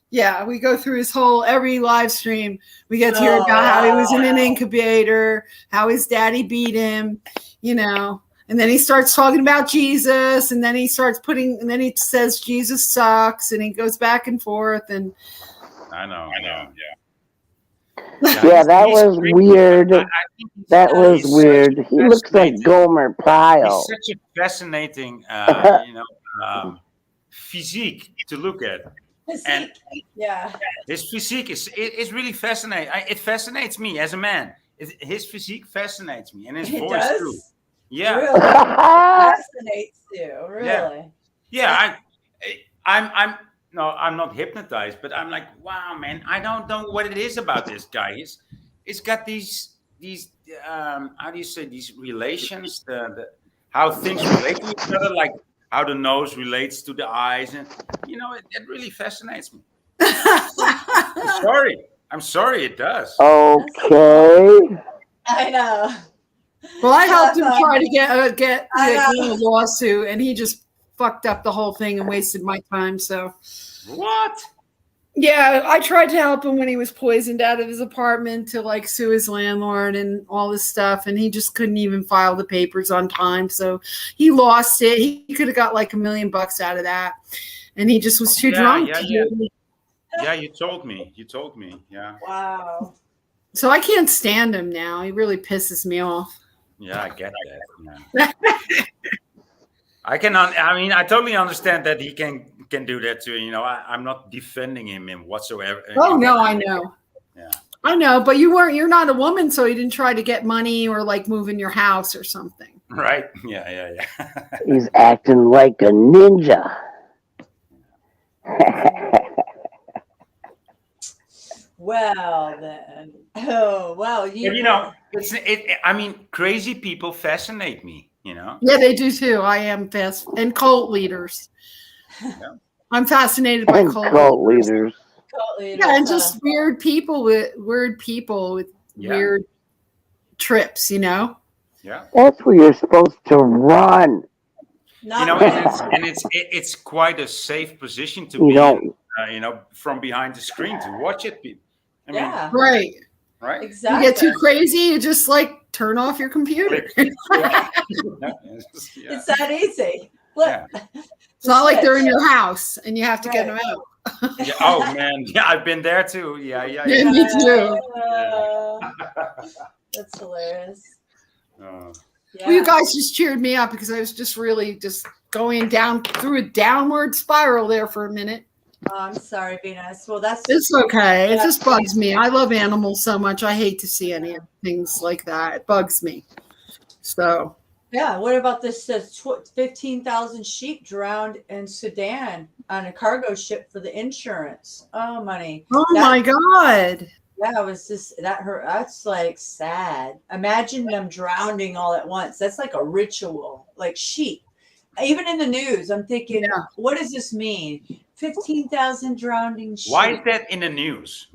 Yeah, we go through his whole every live stream. We get to hear about how he was in an incubator, how his daddy beat him, and then he starts talking about Jesus, and then he says Jesus sucks, and he goes back and forth, and I know, yeah. Yeah, that was weird. That was weird. He looks like Gomer Pyle. He's such a fascinating, physique to look at. And yeah, his physique is really fascinating. It fascinates me as a man. His physique fascinates me, and his voice does? too. Yeah, Really? Fascinates you, really? Yeah. I'm not hypnotized, but I'm like, wow, man. I don't know what it is about this guy. It's got these how do you say, these relations, how things relate to each other, like how the nose relates to the eyes, and it really fascinates me. I'm sorry, it does. Okay. I know. Well, I helped him try to get a lawsuit, and he just fucked up the whole thing and wasted my time. So what? Yeah, I tried to help him when he was poisoned out of his apartment to sue his landlord and all this stuff, and he just couldn't even file the papers on time. So he lost it. He could have got $1 million out of that, and he just was too drunk. Yeah, you told me. Yeah. Wow. So I can't stand him now. He really pisses me off. Yeah, I get that. Yeah. I totally understand that he can do that too. I'm not defending him in whatsoever. Oh no, I know. Yeah. I know, but you're not a woman, so you didn't try to get money or move in your house or something. Right. Yeah. He's acting like a ninja. Well then. Oh well, crazy people fascinate me. Yeah, they do too. I am fast, and cult leaders. Yeah. I'm fascinated by cult leaders. Yeah, and just weird people with weird trips. Yeah. That's where you're supposed to run. It's quite a safe position to be in, from behind the screen to watch it. Right. Exactly. You get too crazy, you just turn off your computer. It's that easy. Yeah. It's not like they're in your house and you have to get them out. Yeah. Oh man, yeah, I've been there too. Yeah. Me too. That's hilarious. Well, you guys just cheered me up because I was just really going down through a downward spiral there for a minute. Oh, I'm sorry, Venus. Well, it's okay. It just bugs me. I love animals so much. I hate to see any things like that. It bugs me. So. Yeah. What about this 15,000 sheep drowned in Sudan on a cargo ship for the insurance? Oh, money. Oh my God. Yeah, it was just that's sad. Imagine them drowning all at once. That's like a ritual, like sheep. Even in the news, I'm thinking, what does this mean? 15,000 drowning sheep. Why is that in the news?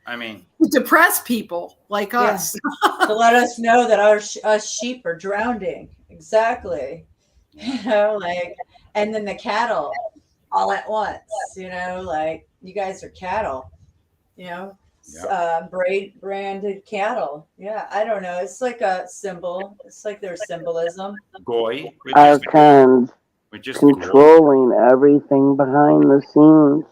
I mean, to depress people like us. To let us know that us sheep are drowning. Exactly. And then the cattle all at once, you guys are cattle, branded cattle. Yeah. I don't know. It's like a symbol. It's like there's symbolism. Goy. Our kinds controlling everything behind the scenes.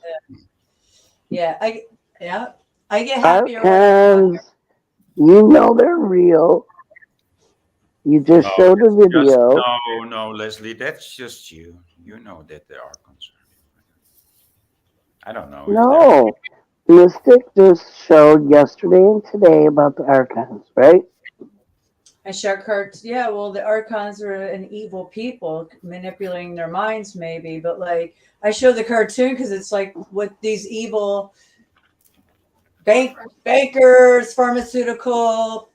I get happier. Our kinds, they're real. You just showed a video. No, Leslie, that's just you. You know that they are concerned. I don't know. No, Mystic just showed yesterday and today about the archons, right? And Shark Heart, yeah, well, the Archons are an evil people manipulating their minds, maybe. But like, I show the cartoon because it's like what these evil bankers, pharmaceutical,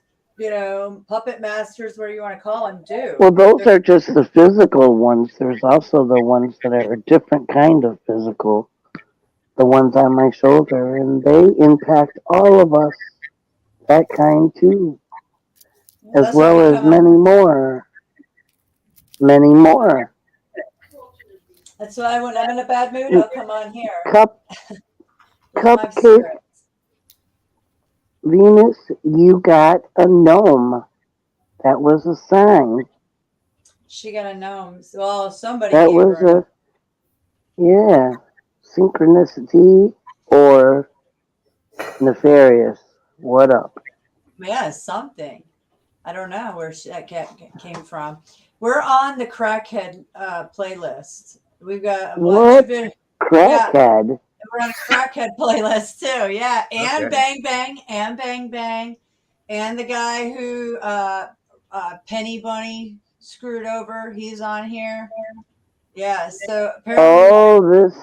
puppet masters, whatever you want to call them, do. Well, those are just the physical ones. There's also the ones that are a different kind of physical. The ones on my shoulder, and they impact all of us. That kind too. As that's well what as many more. Many more. That's why when I'm in a bad mood, I'll come on here. Cupcake. Venus, you got a gnome. That was a sign. She got a gnome. Well, somebody That gave was her synchronicity or nefarious. What up? Yeah, something. I don't know where that cat came from. We're on the crackhead playlist. We've got a bunch of Crackhead? Yeah, we're on a crackhead playlist too. Yeah, and Okay. Bang Bang, and Bang Bang, and the guy who Penny Bunny screwed over. He's on here. Yeah. So apparently, this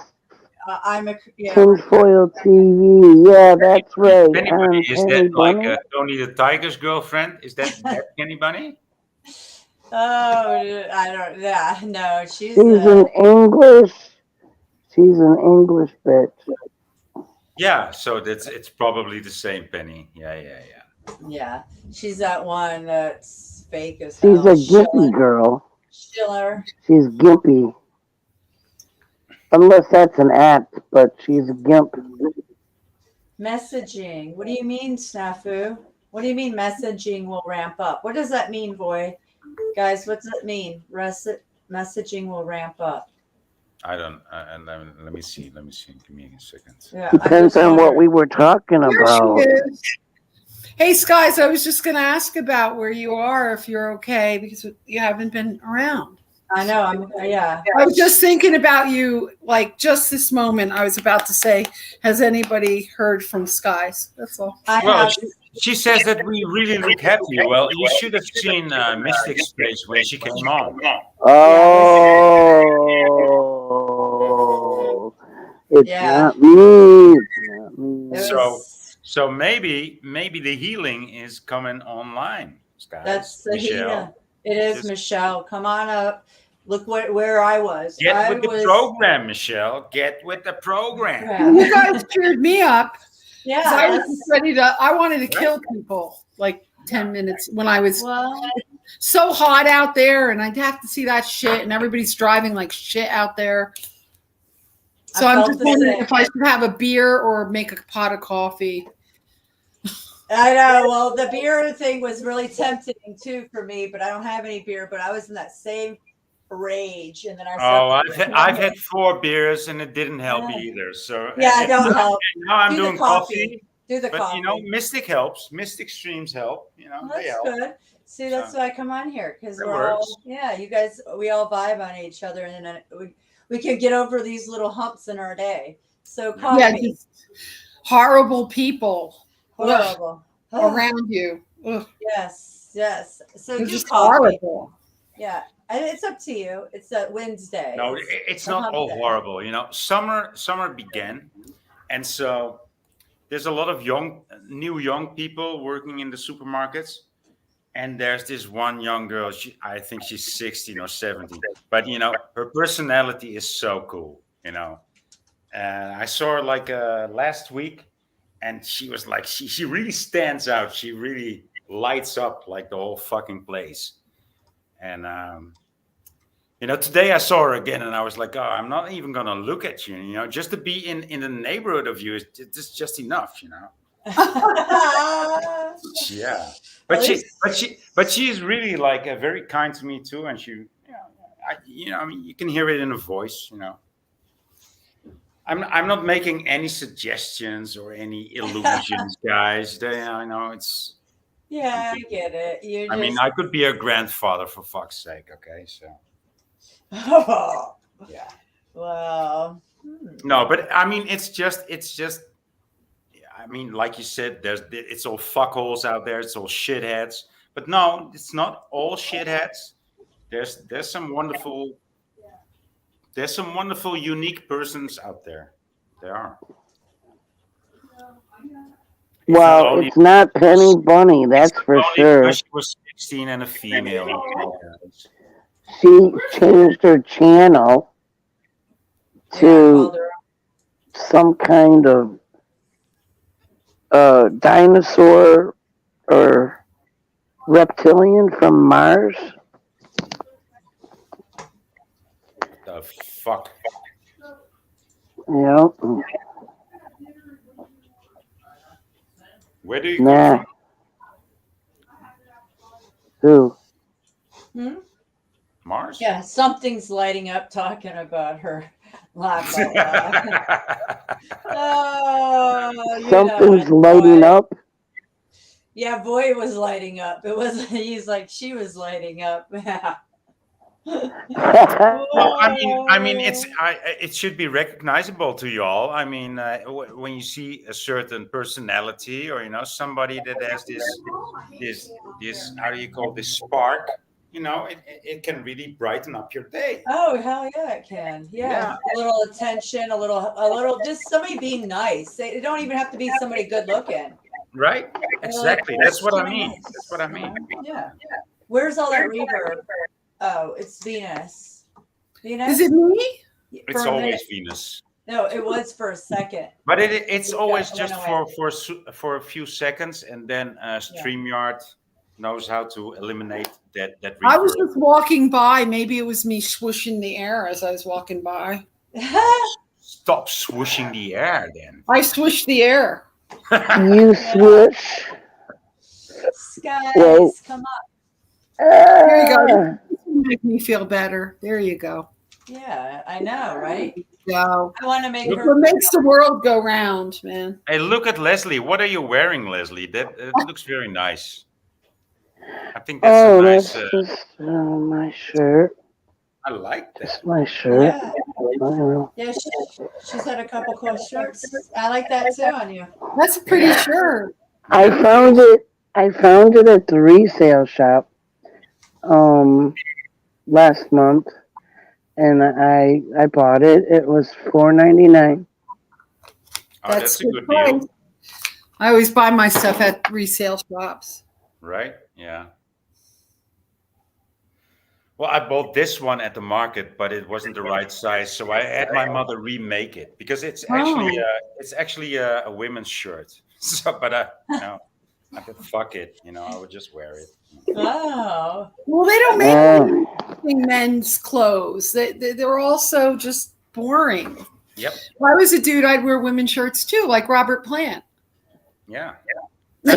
I'm a tinfoil TV. Yeah, that's right. Penny On Bunny, is Penny that like Bunny. Tony the Tiger's girlfriend? Is that Penny Bunny? Oh, I don't. Yeah, no, she's an English. She's an English bitch. Yeah, so it's probably the same Penny. Yeah, she's that one that's fake as She's hell. a gimpy girl. Schiller. She's gimpy. Unless that's an app, but she's a gimp. Messaging. What do you mean, Snafu? What do you mean messaging will ramp up? What does that mean, boy? Guys, what does it mean? Messaging will ramp up. I don't. Let me see. Give me a second. Yeah, Depends on what we were talking Here about. she is. Hey, Skies, I was just going to ask about where you are, if you're okay, because you haven't been around. I know. Yeah. I was just thinking about you, like just this moment. I was about to say, has anybody heard from Skies? That's all. Well, she says that we really look happy. Well, you should have seen Mystic's face when she came on. Oh, it's not me. It's not me. So maybe the healing is coming online. Guys. That's the Michelle. healing. It is Michelle. Come on up. Look where I was. Get with the program, Michelle. Get with the program. You guys cheered me up. Yeah, I was just ready to. I wanted to kill people like 10 minutes when I was so hot out there, and I'd have to see that shit, and everybody's driving like shit out there. So I'm just wondering if I should have a beer or make a pot of coffee. I know. Well, the beer thing was really tempting too for me, but I don't have any beer. But I was in that same rage, and then I've had 4 beers and it didn't help either. So yeah, don't help. Now I'm doing coffee. Do the but, coffee. Mystic helps. Mystic streams help. They help. Good. See, that's why I come on here because That we're works. all you guys. We all vibe on each other, and then we can get over these little humps in our day. So coffee. Yeah, just horrible people. Horrible. Around you. Ugh. Yes. So They're do just coffee. horrible. Yeah, and it's up to you. It's a Wednesday. No, it's not all horrible. Summer began, and so there's a lot of new young people working in the supermarkets. And there's this one young girl. I think she's 16 or 17. But her personality is so cool. I saw her like last week, and she was like, she really stands out. She really lights up like the whole fucking place. And today I saw her again, and I was like, oh, I'm not even gonna look at you. Just to be in the neighborhood of you is just enough. Yeah. But she's really like very kind to me too, and she, you can hear it in her voice. I'm not making any suggestions or any illusions, guys. I know it's. Yeah, I get it. I mean, I could be a grandfather for fuck's sake. Okay, so. Yeah. Well. No, but I mean, it's just I mean, like you said, it's all fuckholes out there. It's all shitheads. But no, it's not all shitheads. There's some wonderful unique persons out there. There are. Well, it's not Penny Bunny, that's for Only sure. because she was 16 and a female. Guys. She changed her channel to some kind of dinosaur or reptilian from Mars. The fuck? Yeah. Where do you come from? Who? Hmm? Mars? Yeah, something's lighting up talking about her. Blah, blah, blah. Oh, you Something's know, lighting up. Yeah, boy was lighting up. It was. He's like, she was lighting up. Well, I mean, it should be recognizable to y'all. I mean, when you see a certain personality, or somebody that has this how do you call this spark? It can really brighten up your day. Oh, hell yeah, it can. Yeah. A little attention, a little, just somebody being nice. They don't even have to be somebody good looking. Right? Exactly. That's what I mean. That's what I mean. Yeah. Where's all that reverb? Oh, it's Venus. Venus? Is it me? It's always Venus. No, it was for a second. But it's always just away. for a few seconds, and then StreamYard knows how to eliminate that reverb. I was just walking by. Maybe it was me swooshing the air as I was walking by. Stop swooshing the air, then. I swished the air. You swoosh. Skies, come up. There you go. This will make me feel better. There you go. Yeah, I know, right? Go. I want to make It her. makes the world go round, man. Hey, look at Leslie. What are you wearing, Leslie? That looks very nice. I think that's a nice. That's just my shirt. I like that. Just my shirt. Yeah, she's had a couple cool shirts. I like that too on you. That's a pretty shirt. I found it at the resale shop last month, and I bought it. It was $4.99. Oh, that's a good deal. I always buy my stuff at resale shops. Right? Yeah. Well, I bought this one at the market, but it wasn't the right size, so I had my mother remake it because it's actually a women's shirt. So, but I could fuck it, I would just wear it. Oh. Well, they don't make men's clothes. They're also just boring. Yep. If I was a dude, I'd wear women's shirts too, like Robert Plant. Yeah. I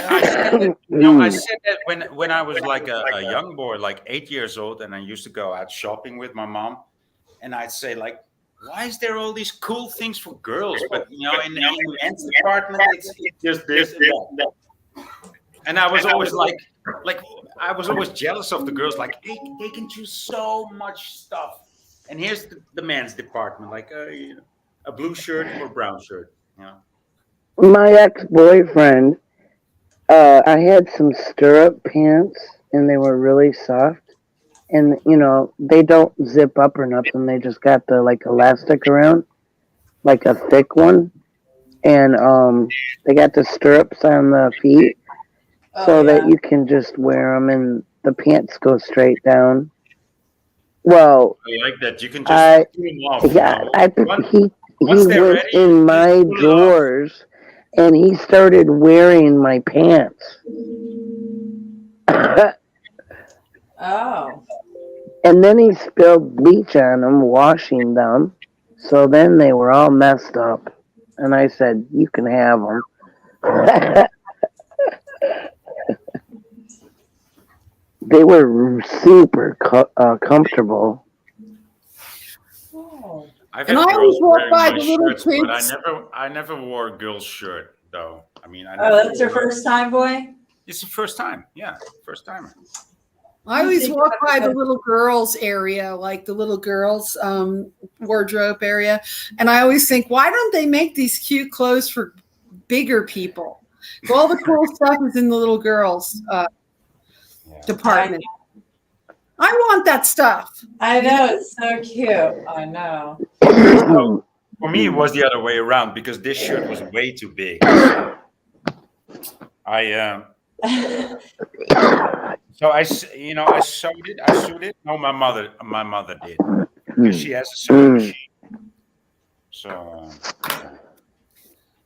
said that when I was like a young boy, like 8 years old, and I used to go out shopping with my mom, and I'd say like, why is there all these cool things for girls? But in the men's department, it's just this and that. And I was always like I was always jealous of the girls. Like they can choose so much stuff. And here's the men's department, like a blue shirt or a brown shirt. My ex-boyfriend, I had some stirrup pants, and they were really soft. And, they don't zip up or nothing. They just got the, elastic around, like a thick one. And they got the stirrups on the feet that you can just wear them, and the pants go straight down. Well, I like that. You can just pull them off. Yeah, he was in my drawers, and he started wearing my pants. Oh. And then he spilled bleach on them, washing them. So then they were all messed up. And I said, you can have them. They were super comfortable. Oh. I've And had I girls always walk wearing by my the little shirts, but prints. I never wore a girl's shirt though. I mean, That's your first time, boy? It's the first time. Yeah, first time. I always walk by the little girls area, like the little girls wardrobe area. And I always think, why don't they make these cute clothes for bigger people. All the cool stuff is in the little girls department. I want that stuff. I know, it's so cute. I know. For me, it was the other way around because this shirt was way too big. So I sewed it. No, my mother did because she has a sewing machine. So.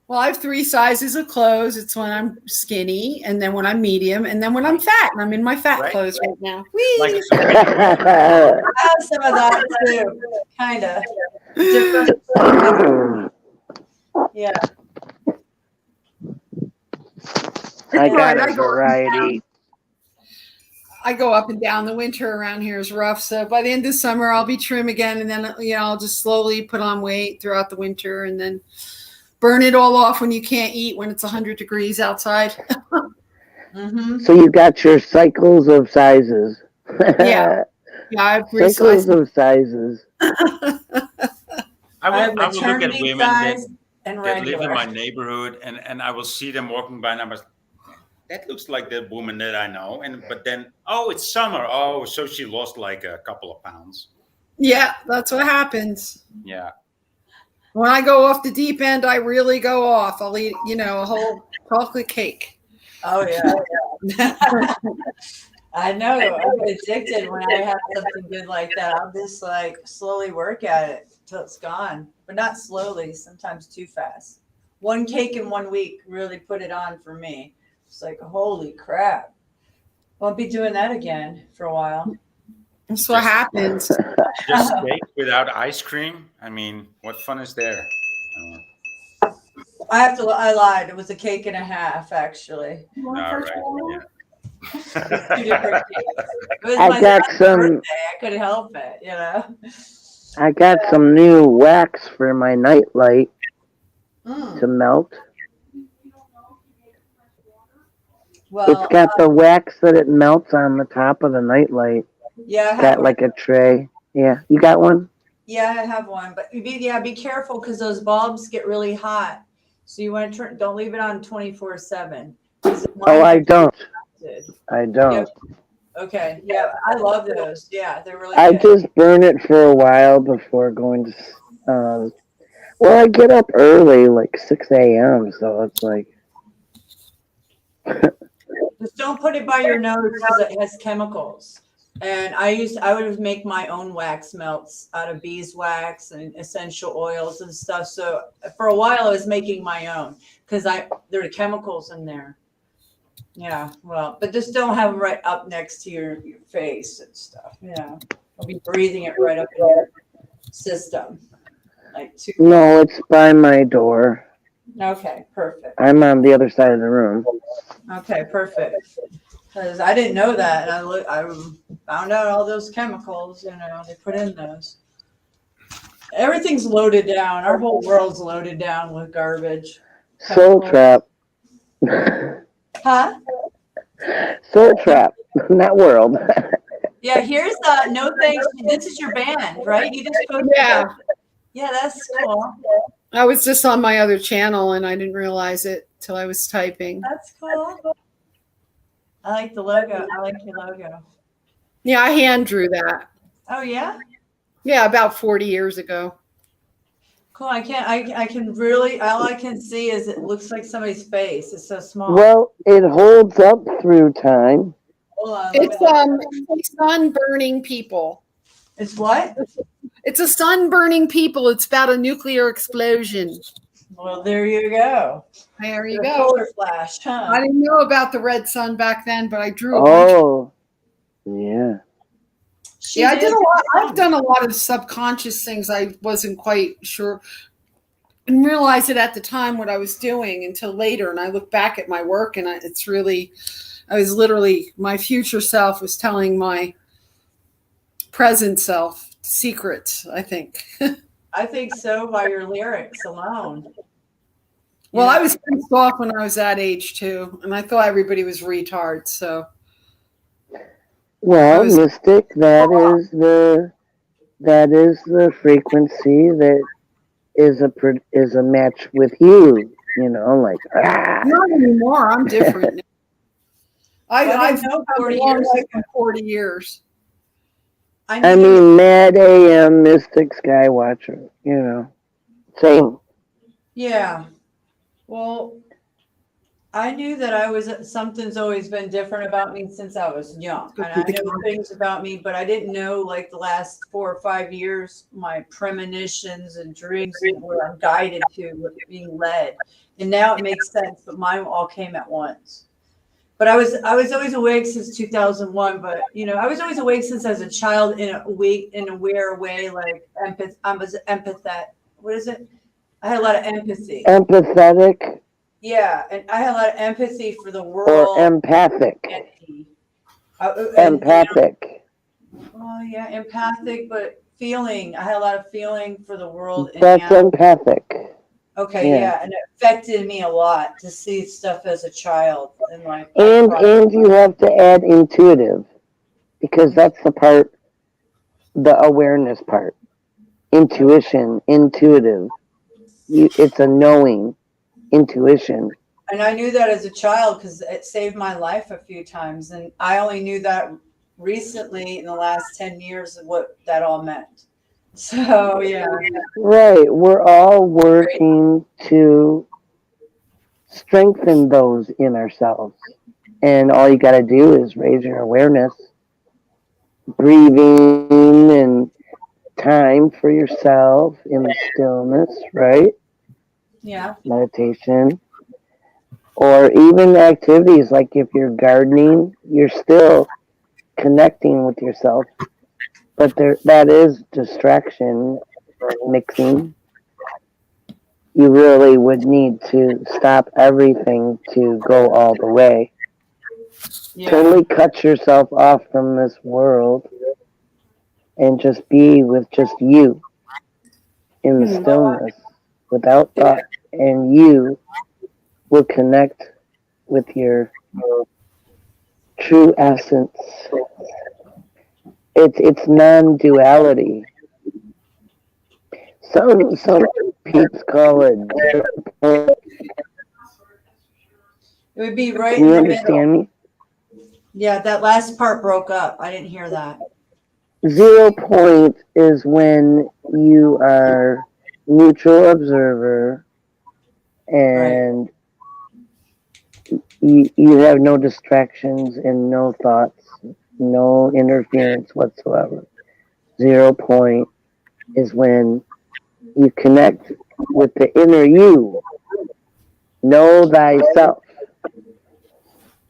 Well, I have 3 sizes of clothes. It's when I'm skinny, and then when I'm medium, and then when I'm fat. And I'm in my fat clothes right now. Whee! I have some of that too, kind of. Different. Yeah. I got a variety. I go up and down. The winter around here is rough. So by the end of summer, I'll be trim again, and then I'll just slowly put on weight throughout the winter, and then burn it all off when you can't eat when it's 100 degrees outside. So you got your cycles of sizes. Yeah, I have 3 cycles sizes. of sizes. I will look at maternity women size that and live in regular. my neighborhood, and I will see them walking by, and I'm like, that looks like the woman that I know. But then, oh, it's summer. Oh, so she lost like a couple of pounds. Yeah, that's what happens. Yeah. When I go off the deep end, I really go off. I'll eat, a whole chocolate cake. Oh yeah. I know. I get addicted when I have something good like that. I'll just like slowly work at it till it's gone, but not slowly. Sometimes too fast. 1 cake in 1 week really put it on for me. It's like, holy crap. Won't be doing that again for a while. That's what happens. Just cake without ice cream. I mean, what fun is there? I lied. It was a cake and a half, actually. All right. Yeah. 2 different cakes. It was I my got son's some- birthday. I couldn't help it, I got some new wax for my nightlight to melt. Well, It's got the wax that it melts on the top of the nightlight. Yeah, I have Got one. like a tray. Yeah, you got one? Yeah, I have one, but be careful because those bulbs get really hot. So you want to don't leave it on 24/7. Oh, I don't. I don't. Yep. Okay. Yeah, I love those. Yeah, they're really I good. just burn it for a while before going to. Well, I get up early, like 6 a.m. So it's like. Just don't put it by your nose because it has chemicals. And I would make my own wax melts out of beeswax and essential oils and stuff. So for a while I was making my own because there are chemicals in there. Yeah, well, but just don't have them right up next to your face and stuff. Yeah, I'll be breathing it right up in your system. No, it's by my door. Okay, perfect. I'm on the other side of the room. Okay, perfect. Because I didn't know that, and I found out all those chemicals, they put in those. Everything's loaded down. Our whole world's loaded down with garbage. Soul Trap. Huh? Soul Trap, not world. Yeah, here's no thanks. This is your band, right? You just posted Yeah. Yeah, that's cool. I was just on my other channel and I didn't realize it till I was typing. That's cool. I like the logo. I like your logo. Yeah, I hand drew that. Oh yeah? Yeah, about 40 years ago. Cool. I can really, all I can see is it looks like somebody's face. It's so small. Well, it holds up through time. Hold on, It's sun burning people. It's what? It's a sun burning people. It's about a nuclear explosion. Well, there you go. There you The go. Solar flash, huh? I didn't know about the red sun back then, but I drew a bunch. Oh, yeah. Yeah, I did a lot. I've done a lot of subconscious things. I wasn't quite sure and realized it at the time what I was doing until later. And I look back at my work, and I was literally, my future self was telling my present self secrets, I think. I think so by your lyrics alone. Well, I was pissed off when I was that age too, and I thought everybody was retards. So, Well, Mystic, that is the frequency that is a match with you. like, ah. Not anymore. I'm different now. I've didn't know had a 40 long years life ago. in 40 years. I mean, Mad AM, Mystic Skywatcher, same. Yeah. Well, I knew that something's always been different about me since I was young. And I know things about me, but I didn't know like the last 4 or 5 years, my premonitions and dreams and where I'm guided to, being led. And now it makes sense, but mine all came at once. But I was always awake since 2001. But I was always awake since I was a child in an aware way, like I was empathetic. What is it? I had a lot of empathy. Empathetic. Yeah, and I had a lot of empathy for the Or world. empathic. Empathic. Oh yeah, empathic, but feeling. I had a lot of feeling for the world. That's empathic. Okay, yeah, and it affected me a lot to see stuff as a child, and like. And you have to add intuitive, because that's the awareness part. Intuition, intuitive. It's a knowing, intuition. And I knew that as a child because it saved my life a few times, and I only knew that recently in the last 10 years of what that all meant. So yeah. Right, we're all working to strengthen those in ourselves. And all you got to do is raise your awareness, breathing, and time for yourself in the stillness, right? Yeah. Meditation. Or even activities like if you're gardening, you're still connecting with yourself. But that is distraction, mixing. You really would need to stop everything to go all the way. Yeah. Totally cut yourself off from this world and just be with just you in the stillness without thought. And you will connect with your true essence. It's non-duality. Some peeps call it. It would be right Can in you the understand middle. me? Yeah, that last part broke up. I didn't hear that. 0 point is when you are neutral observer and you have no distractions and no thoughts, no interference whatsoever. 0 point is when you connect with the inner you. Know thyself.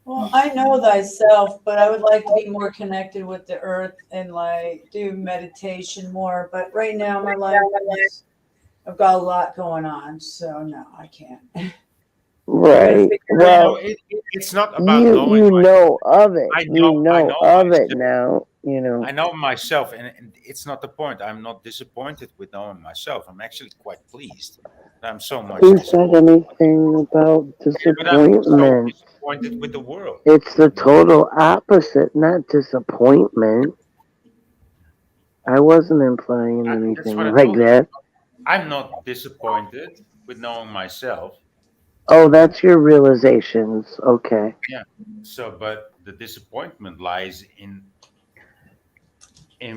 Well, I know thyself, but I would like to be more connected with the earth and like do meditation more. But right now, my life is, I've got a lot going on, so no, I can't. Right. Well, it's not about you knowing. know of it. I You know of it now. I know myself, and it's not the point. I'm not disappointed with knowing myself. I'm actually quite pleased. I'm so much Who said anything about but I'm so disappointment? disappointed with the world. It's the total opposite, not disappointment. I wasn't implying That's anything what I like told you. that. I'm not disappointed with knowing myself. Oh, that's your realizations. Okay. Yeah. So, but the disappointment lies in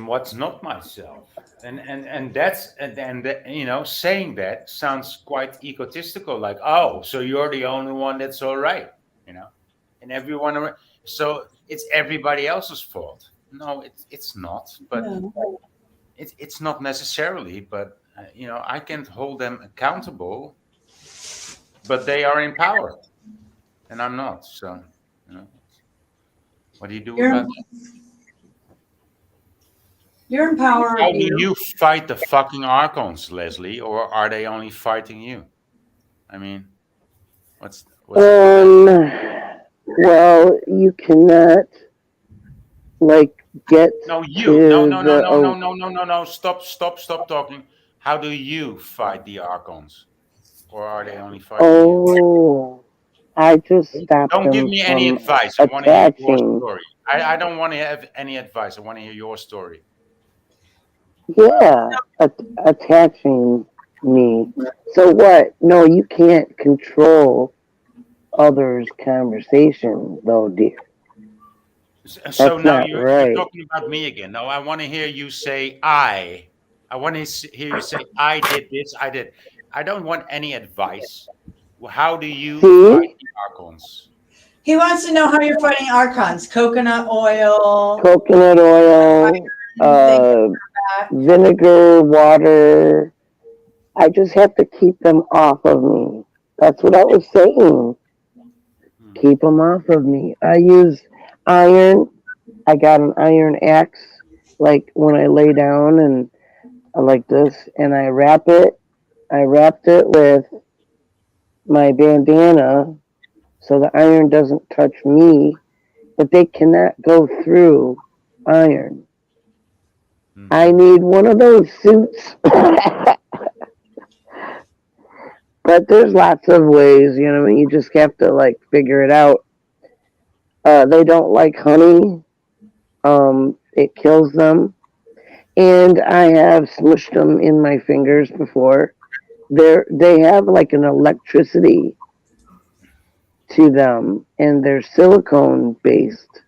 what's not myself, and that's saying that sounds quite egotistical. Like, oh, so you're the only one that's all right, and everyone around. So it's everybody else's fault. No, it's not. But it's not necessarily. But I can't hold them accountable. But they are in power, and I'm not. So, what do you do about that? You're in power. How do you fight the fucking Archons, Leslie, or are they only fighting you? I mean, what's well, you cannot get no you to no stop talking. How do you fight the Archons, or are they only fighting you? I just stopped Don't give them me any from advice. I want to hear your attaching. story. I don't want to have any advice. I want to hear your story. Yeah, attaching me. So what? No, you can't control others' conversation, though, dear. So That's now not you're right. talking about me again. Now I want to hear you say I. I want to hear you say I did this. I did. I don't want any advice. How do you fight See? the Archons? He wants to know how you're fighting archons. Coconut oil. Coconut oil, vinegar, water. I just have to keep them off of me. That's what I was saying. Keep them off of me. I use iron. I got an iron axe, like when I lay down and like this, and I wrap it. I wrapped it with my bandana so the iron doesn't touch me, but they cannot go through iron. I need one of those suits. But there's lots of ways, you know, you just have to like figure it out. They don't like honey. It kills them. And I have smushed them in my fingers before. They have like an electricity to them, and they're silicone based,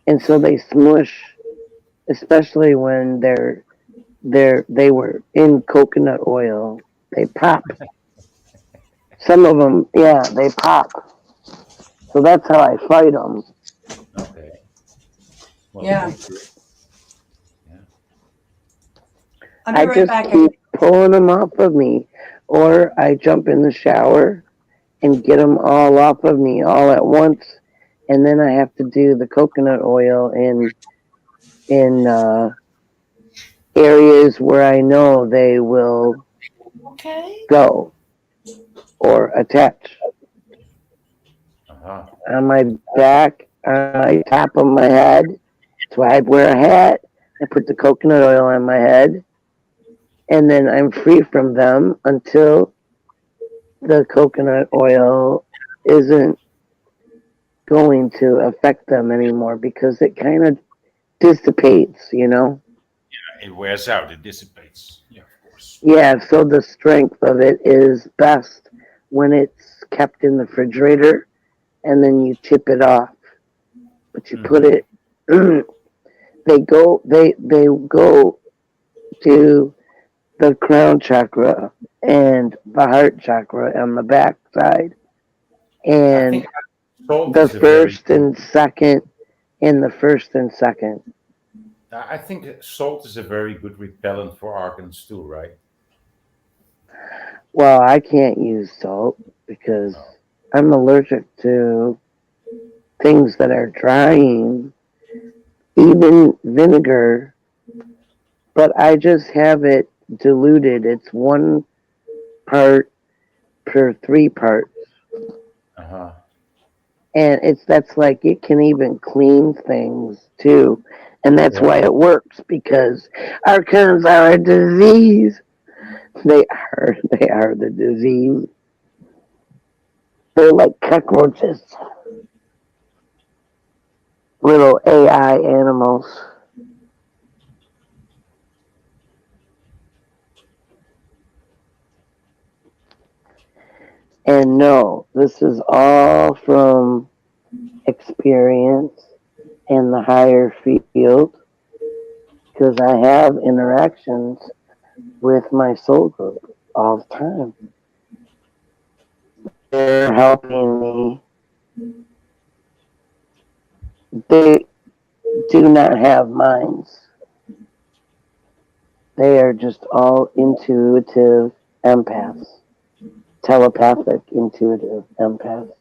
and so they smush, especially when they were in coconut oil. They pop. Some of them, yeah, they pop. So that's how I fight them. Okay. Well, Yeah. I just keep pulling them off of me, or I jump in the shower and get them all off of me all at once, and then I have to do the coconut oil in areas where I know they will go or attach. On my back, on my top of my head. So I wear a hat. I put the coconut oil on my head, and then I'm free from them until the coconut oil isn't going to affect them anymore because it kind of dissipates, you know? It wears out. It dissipates. Yeah, of course. Yeah, so the strength of it is best when it's kept in the refrigerator and then you tip it off. But you put it they go to the crown chakra and the heart chakra on the back side. And the first and second I think salt is a very good repellent for Archons too, right? Well, I can't use salt because I'm allergic to things that are drying, even vinegar, but I just have it diluted. It's 1 part per 3 parts. And that's like it can even clean things too. And that's why it works, because archons are a disease. They are the disease. They're like cockroaches. Little AI animals. And no, this is all from experience in the higher field, because I have interactions with my soul group all the time. They're helping me. They do not have minds. They are just all intuitive empaths, telepathic intuitive empaths.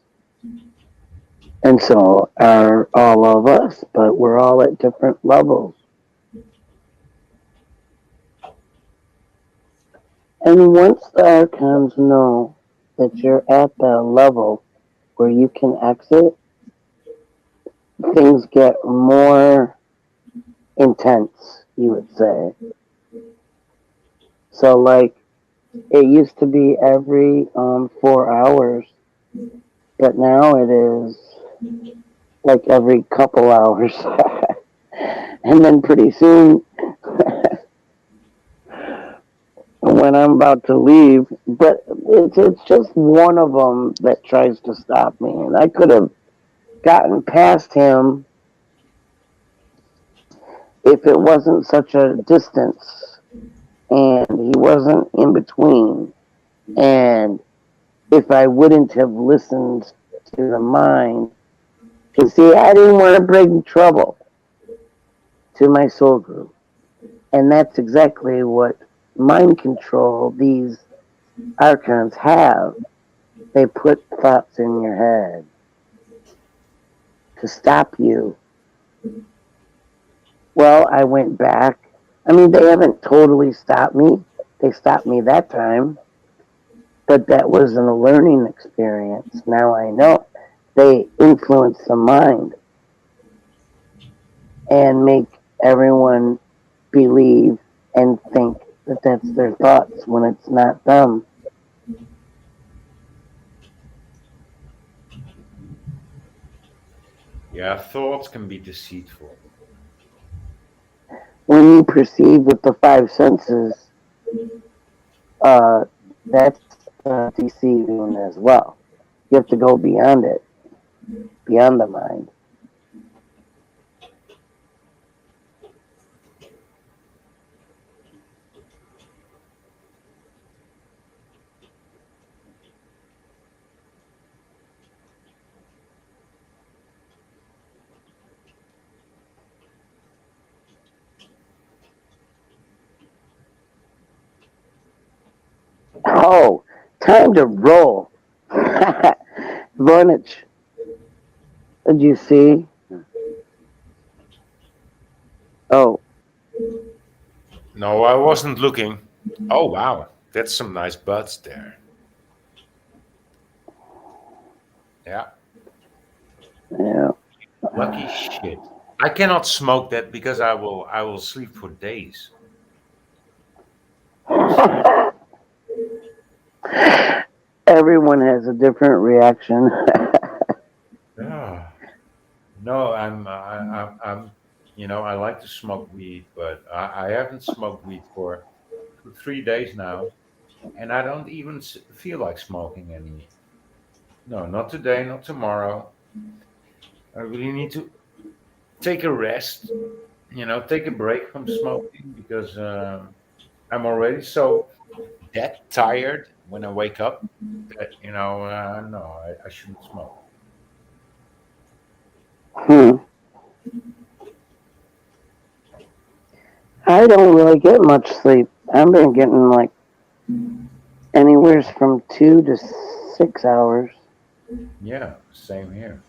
And so are all of us, but we're all at different levels. And once the archons know that you're at the level where you can exit, things get more intense, you would say. So, like, it used to be every 4 hours, but now it is like every couple hours. And then pretty soon, when I'm about to leave, but it's just one of them that tries to stop me. And I could have gotten past him if it wasn't such a distance and he wasn't in between. And if I wouldn't have listened to the mind, because see, I didn't want to bring trouble to my soul group. And that's exactly what mind control these archons have. They put thoughts in your head to stop you. Well, I went back. I mean, they haven't totally stopped me. They stopped me that time. But that wasn't a learning experience. Now I know they influence the mind and make everyone believe and think that that's their thoughts when it's not them. Yeah, thoughts can be deceitful. When you perceive with the five senses, that's deceiving as well. You have to go beyond it, beyond the mind. Oh, time to roll. Vonich, did you see? Oh, No, I wasn't looking. Oh, wow. That's some nice buds there. Yeah. yeah. Lucky shit. I cannot smoke that because I will sleep for days. Everyone has a different reaction. Yeah. No, I'm I like to smoke weed, but I haven't smoked weed for 3 days now, and I don't even feel like smoking any. No, not today, not tomorrow. I really need to take a rest, take a break from smoking because I'm already so that tired when I wake up that no, I shouldn't smoke. I don't really get much sleep. I've been getting like anywhere from 2 to 6 hours. Yeah, same here.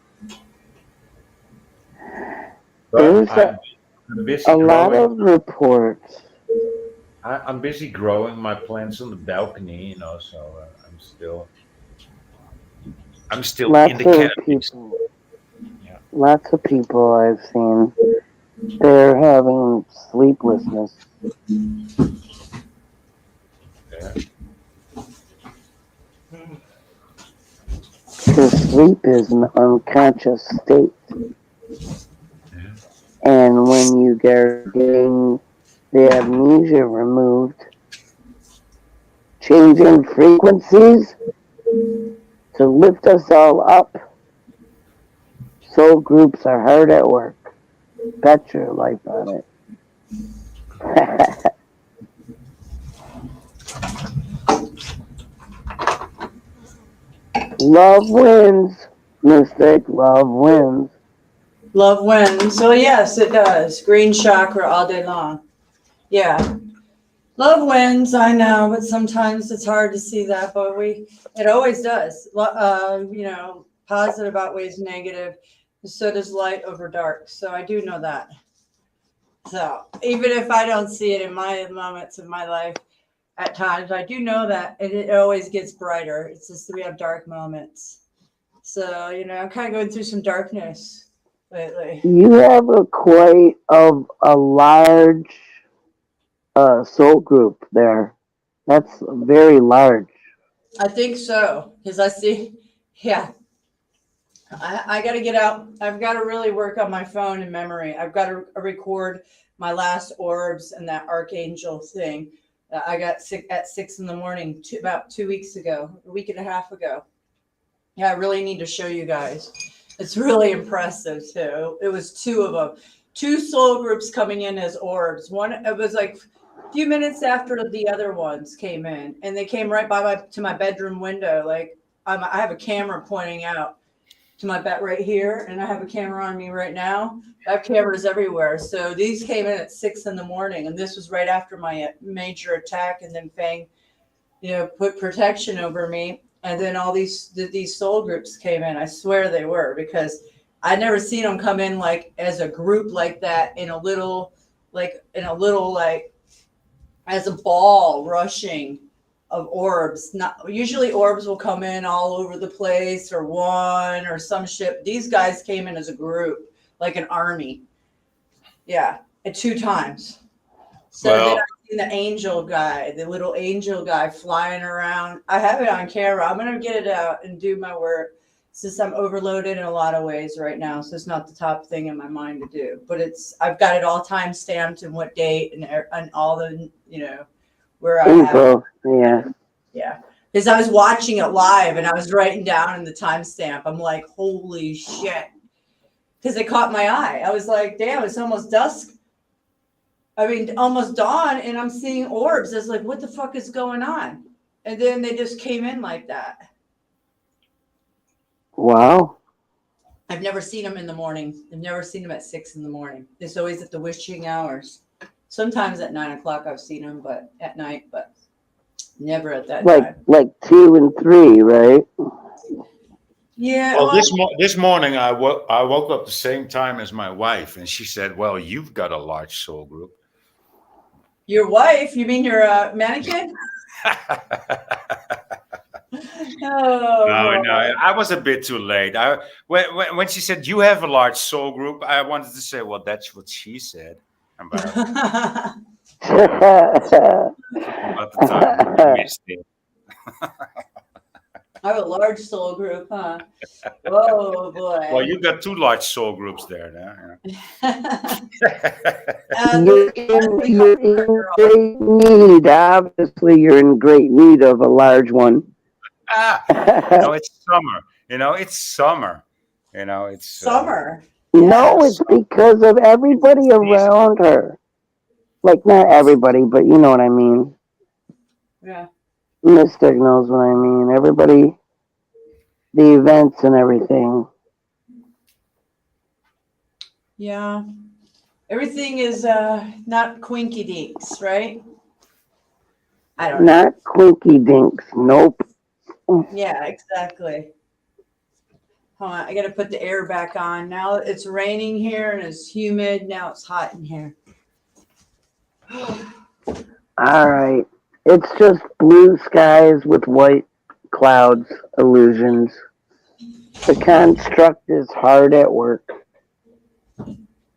There's But I'm busy a lot growing. of reports. I'm busy growing my plants on the balcony, so I'm still in Lots the of cannabis. people. Yeah. Lots of people I've seen. They're having sleeplessness. Yeah. Because sleep is an unconscious state. And when you get getting the amnesia removed, changing frequencies to lift us all up. Soul groups are hard at work. Bet your life on it. Love wins, Mystic. Love wins. Love wins. So yes, it does. Green chakra all day long. Yeah. Love wins, I know, but sometimes it's hard to see that, but it always does. Positive outweighs negative. So does light over dark. So I do know that. So even if I don't see it in my moments of my life, at times I do know that it always gets brighter. It's just that we have dark moments. So, I'm kind of going through some darkness lately. You have quite a large soul group there. That's very large. I think so, because I see, yeah, I got to get out. I've got to really work on my phone and memory. I've got to record my last orbs and that archangel thing I got sick at 6 in the morning about 2 weeks ago, a week and a half ago. Yeah, I really need to show you guys. It's really impressive too. It was two of them, two soul groups coming in as orbs. One, it was like a few minutes after the other ones came in, and they came right by my bedroom window. Like I have a camera pointing out to my bed right here, and I have a camera on me right now. I have cameras everywhere. So these came in at 6 in the morning, and this was right after my major attack, and then Fang, put protection over me. And then all these soul groups came in. I swear they were, because I'd never seen them come in like as a group like that in a little as a ball rushing of orbs. Not usually orbs will come in all over the place or one or some ship. These guys came in as a group, like an army. Yeah, at 2 times. So then I seen the angel guy, the little angel guy flying around. I have it on camera. I'm going to get it out and do my work, since I'm overloaded in a lot of ways right now. So it's not the top thing in my mind to do, but I've got it all time stamped and what date and all the, where I have. Yeah. Yeah. Because I was watching it live and I was writing down in the timestamp. I'm like, holy shit. Because it caught my eye. I was like, damn, it's almost dusk. Almost dawn, and I'm seeing orbs. I was like, what the fuck is going on? And then they just came in like that. Wow. I've never seen them in the morning. I've never seen them at 6 in the morning. It's always at the witching hours. Sometimes at 9 o'clock I've seen them, but at night, but never at that time. Like 2 and 3, right? Yeah. Well, this morning I woke up the same time as my wife, and she said, "Well, you've got a large soul group." Your wife? You mean your mannequin? No, I was a bit too late. When she said you have a large soul group, I wanted to say, well, that's what she said about the time I missed it. I have a large soul group, huh? Oh boy. Well, you got 2 large soul groups there. Yeah. You're in great need. Obviously, you're in great need of a large one. No, it's summer. It's summer. It's summer. No, it's because of everybody around her. Like, not everybody, but you know what I mean. Yeah. Mystic knows what I mean. Everybody, the events and everything. Yeah. Everything is not quinky dinks, right? I don't know. Not quinky dinks. Nope. Yeah, exactly. Hold on, I got to put the air back on. Now it's raining here and it's humid. Now it's hot in here. All right. It's just blue skies with white clouds, illusions. The construct is hard at work.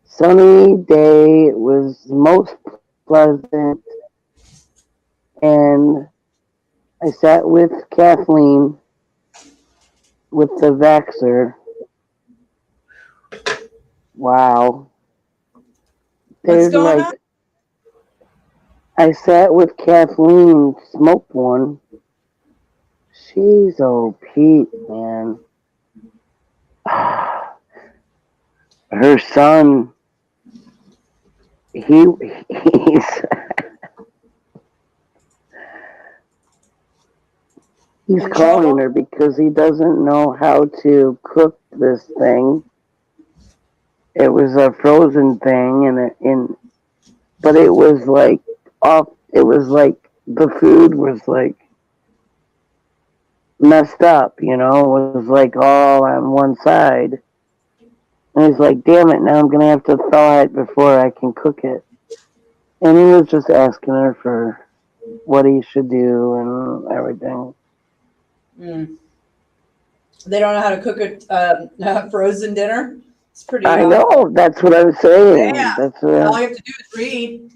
Sunny day, it was most pleasant. And I sat with Kathleen, with the Vaxxer. Wow. What's going on? I sat with Kathleen, smoked one. She's OP, man. Her son, he's calling her because he doesn't know how to cook this thing. It was a frozen thing, but it was like it was like the food was like messed up, it was like all on one side. And he's like, damn it, now I'm going to have to thaw it before I can cook it. And he was just asking her for what he should do and everything. Mm. They don't know how to cook a frozen dinner? It's pretty I know, that's what I was saying. Yeah. That's all you have to do is read.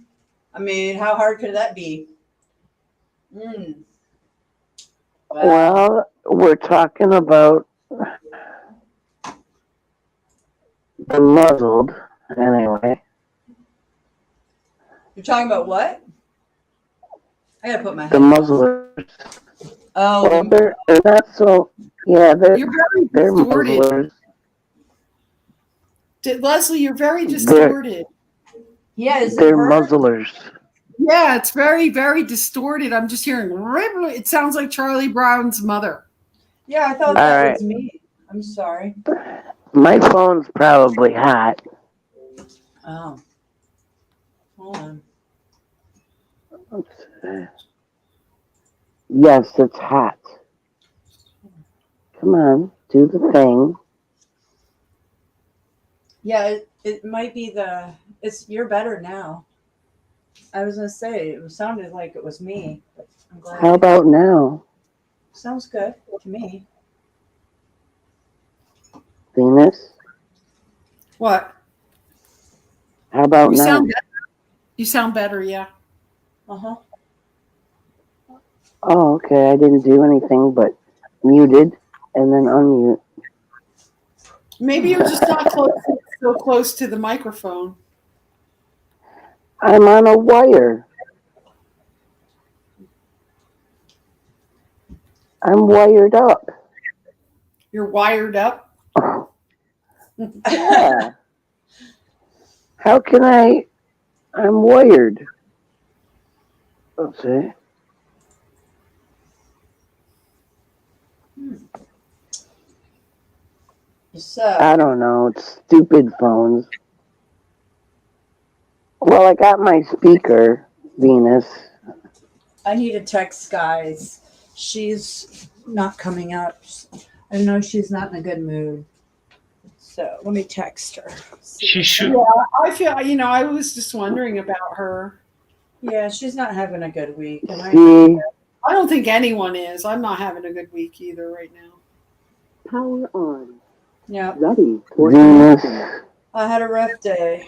I mean, how hard could that be? Mm. Wow. Well, we're talking about the muzzled, anyway. You're talking about what? I gotta put my The headphones. muzzlers. Oh, Well, they're not so. Yeah, You're very they're distorted. muzzlers. Leslie, you're very They're, distorted. yeah, is it they're her? muzzlers. Yeah, it's very, very distorted. I'm just hearing. It sounds like Charlie Brown's mother. Yeah, I thought All that right. was me. I'm sorry. My phone's probably hot. Oh. Hold on. Let's see. Yes, it's hot. Come on, do the thing. Yeah, it might be you're better now. I was gonna say it sounded like it was me, but I'm glad. How about now, Sounds good to me. Venus? What? How about You now? sound better. You sound better, yeah. Uh-huh. Oh, okay. I didn't do anything but muted and then unmute. Maybe you're just not so close to the microphone. I'm on a wire. I'm wired up. You're wired up? Yeah. How can I'm wired. Let's see. So I don't know. It's stupid phones. Well, I got my speaker, Venus. I need to text guys. She's not coming up. I know she's not in a good mood. So let me text her. She should. Yeah, I feel, I was just wondering about her. Yeah, she's not having a good week. And See? I don't think anyone is. I'm not having a good week either right now. Power on. Yeah. Ready. Venus. I had a rough day.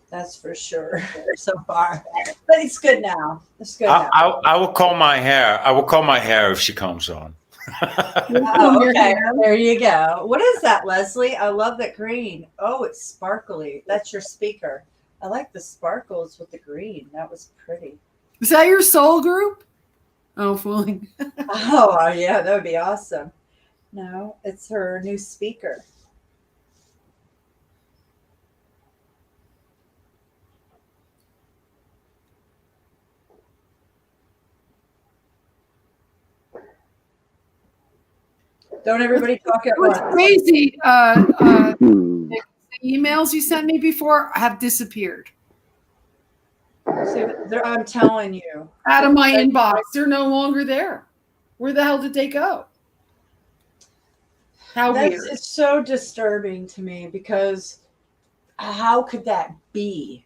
That's for sure so far. But it's good now. It's good now. I will call my hair. I will call my hair if she comes on. Oh, okay. There you go. What is that, Leslie? I love that green. Oh, it's sparkly. That's your speaker. I like the sparkles with the green. That was pretty. Is that your soul group? Oh, fooling. Oh, yeah, that would be awesome. No, it's her new speaker. Don't everybody talk at once. What's crazy, the emails you sent me before have disappeared. See, I'm telling you. Out of my inbox. They're no longer there. Where the hell did they go? How weird. It's so disturbing to me because how could that be?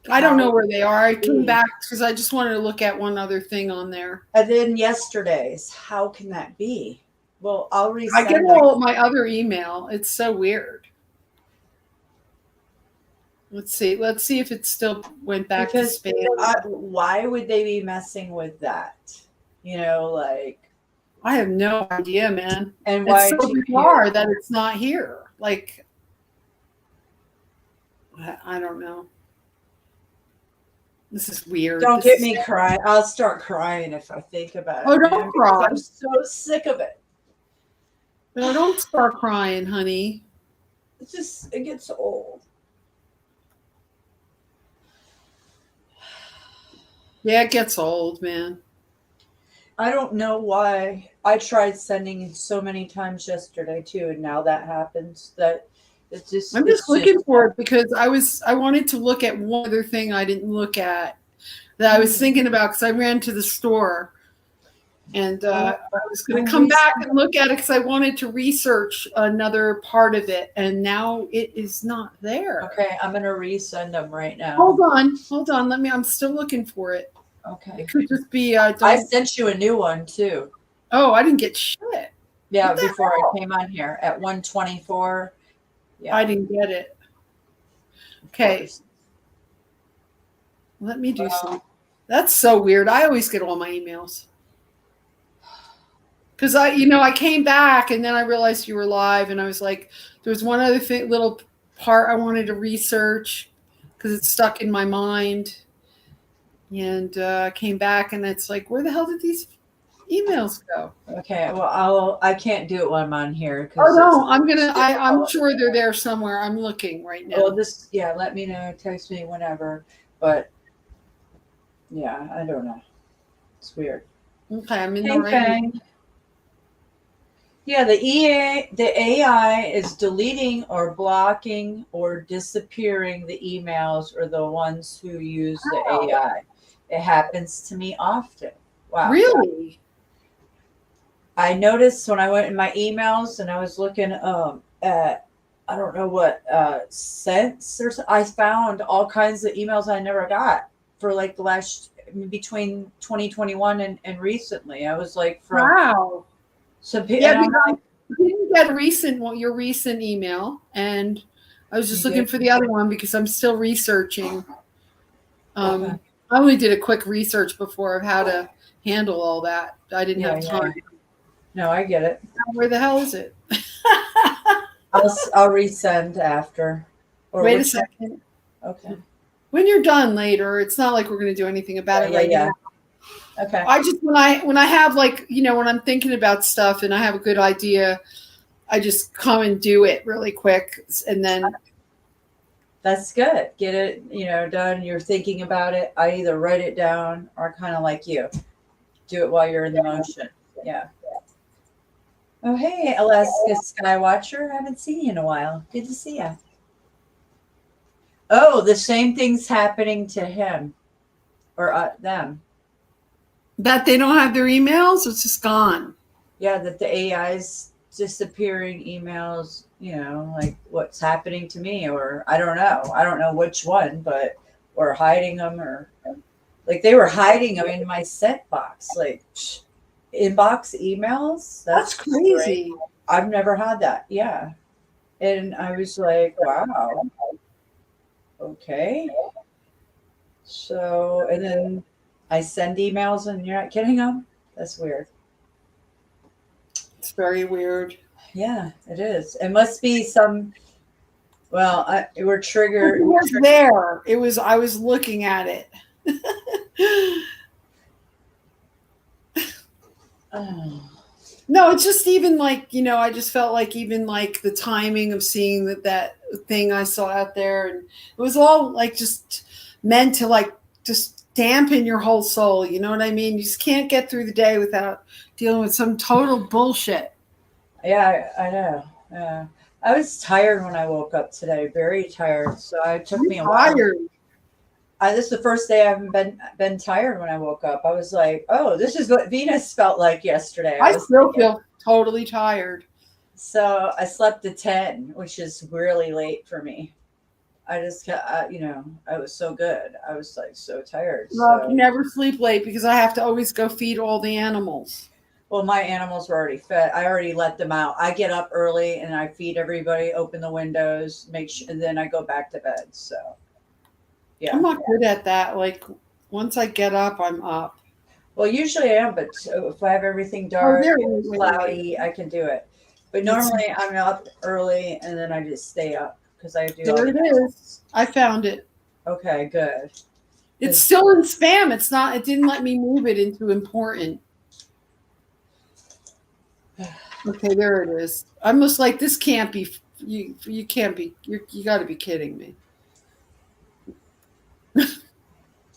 I don't know where they are. I came back because I just wanted to look at one other thing on there. And then yesterday's, how can that be? Well, I'll resend. I get all my other email. It's so weird. Let's see. Let's see if it still went back to spam. Why would they be messing with that? I have no idea, man. And why it's so bizarre that it's not here? Like, I don't know. This is weird. Don't get me crying. I'll start crying if I think about it. Oh, don't cry. I'm so sick of it. No, don't start crying, honey. It gets old. Yeah, it gets old, man. I don't know why. I tried sending so many times yesterday too, and now that happens. That it's just. I'm just looking for it because I wanted to look at one other thing I didn't look at that I was thinking about because I ran to the store. And I was going to come back and look at it because I wanted to research another part of it. And now it is not there. Okay, I'm going to resend them right now. Hold on. I'm still looking for it. Okay. It could just be. I sent you a new one too. Oh, I didn't get shit. Yeah, before I came on here at 124. Yeah. I didn't get it. Okay. Let me do something. That's so weird. I always get all my emails. Because I came back and then I realized you were live and I was like, there was one other little part I wanted to research because it's stuck in my mind. and came back, and it's like, where the hell did these emails go? Okay, well, I can't do it while I'm on here. Oh no, I'm sure they're there somewhere. I'm looking right now. Well, let me know. Text me whenever. But yeah, I don't know. It's weird. Okay, I'm in Hey, the right. Fang. Yeah, the AI is deleting or blocking or disappearing the emails or the ones who use the AI. It happens to me often. Wow. Really? I noticed when I went in my emails and I was looking at, I don't know what, cents or so, I found all kinds of emails I never got for like the last, between 2021 and recently. I was like, Wow. So yeah, and I'm like, I didn't get your recent email, and I was just You looking did? for the other one because I'm still researching. Okay. I only did a quick research before of how to handle all that. I didn't have Yeah. time. No, I get it. Where the hell is it? I'll resend after. Or Wait a which one? second. Okay. When you're done later, it's not like we're going to do anything about it right now. Okay. I just when I have like, when I'm thinking about stuff and I have a good idea, I just come and do it really quick, and then That's good. Get it, done. You're thinking about it. I either write it down or kind of like you, do it while you're in the motion. Yeah. Oh, hey, Alaska Skywatcher. I haven't seen you in a while. Good to see you. Oh, the same thing's happening to him or them. that they don't have their emails, it's just gone. Yeah, that the AI's disappearing emails, like what's happening to me, or I don't know. I don't know which one, or hiding them, or like they were hiding them in my sent box, like inbox emails. That's crazy. Great. I've never had that. Yeah. And I was like, wow. Okay. So, and then I send emails and you're not getting them. That's weird. It's very weird. Yeah, it is. It must be some. Well, we're triggered. It was there. It was. I was looking at it. No, it's just even like, I just felt like even like the timing of seeing that thing I saw out there, and it was all like just meant to like just dampen your whole soul. You know what I mean? You just can't get through the day without dealing with some total bullshit. Yeah, I know. Yeah. I was tired when I woke up today, very tired. So it took me a while. This is the first day I haven't been tired when I woke up. I was like, oh, this is what Venus felt like yesterday. I still feel totally tired. So I slept at 10, which is really late for me. I just, I was so good. I was like so tired. Well, you never sleep late because I have to always go feed all the animals. Well, my animals were already fed. I already let them out. I get up early and I feed everybody, open the windows, and then I go back to bed. So, yeah. I'm not good at that. Like, once I get up, I'm up. Well, usually I am, but if I have everything dark and cloudy, I can do it. But normally I'm up early and then I just stay up because I do. There it is. I found it. Okay, good. It's still in spam. It's not. It didn't let me move it into important. Okay, there it is. I'm just like, this can't be. You can't be. You got to be kidding me.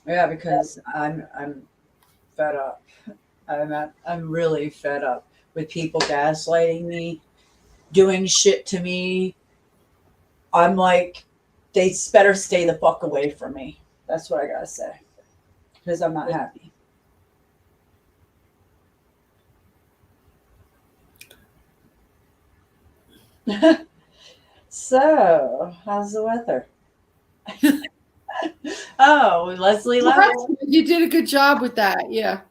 Yeah, because I'm fed up. I'm really fed up with people gaslighting me, doing shit to me. I'm like, they better stay the fuck away from me. That's what I gotta say, because I'm not happy. So, how's the weather? Oh, Leslie Level. You did a good job with that. Yeah.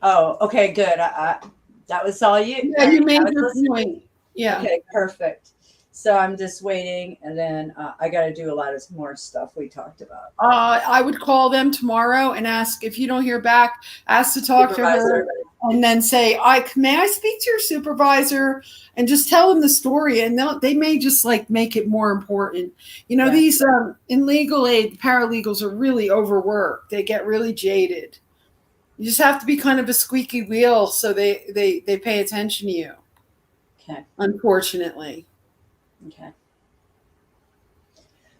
Oh, okay, good. That was all you. Yeah, you made your point. Yeah. Okay, perfect. So I'm just waiting, and then I got to do a lot of more stuff we talked about. I would call them tomorrow and ask if you don't hear back, ask to talk to her, and then say, may I speak to your supervisor, and just tell them the story, and they may just like make it more important. You know, these in legal aid, paralegals are really overworked. They get really jaded. You just have to be kind of a squeaky wheel so they pay attention to you. Okay. Unfortunately. Okay.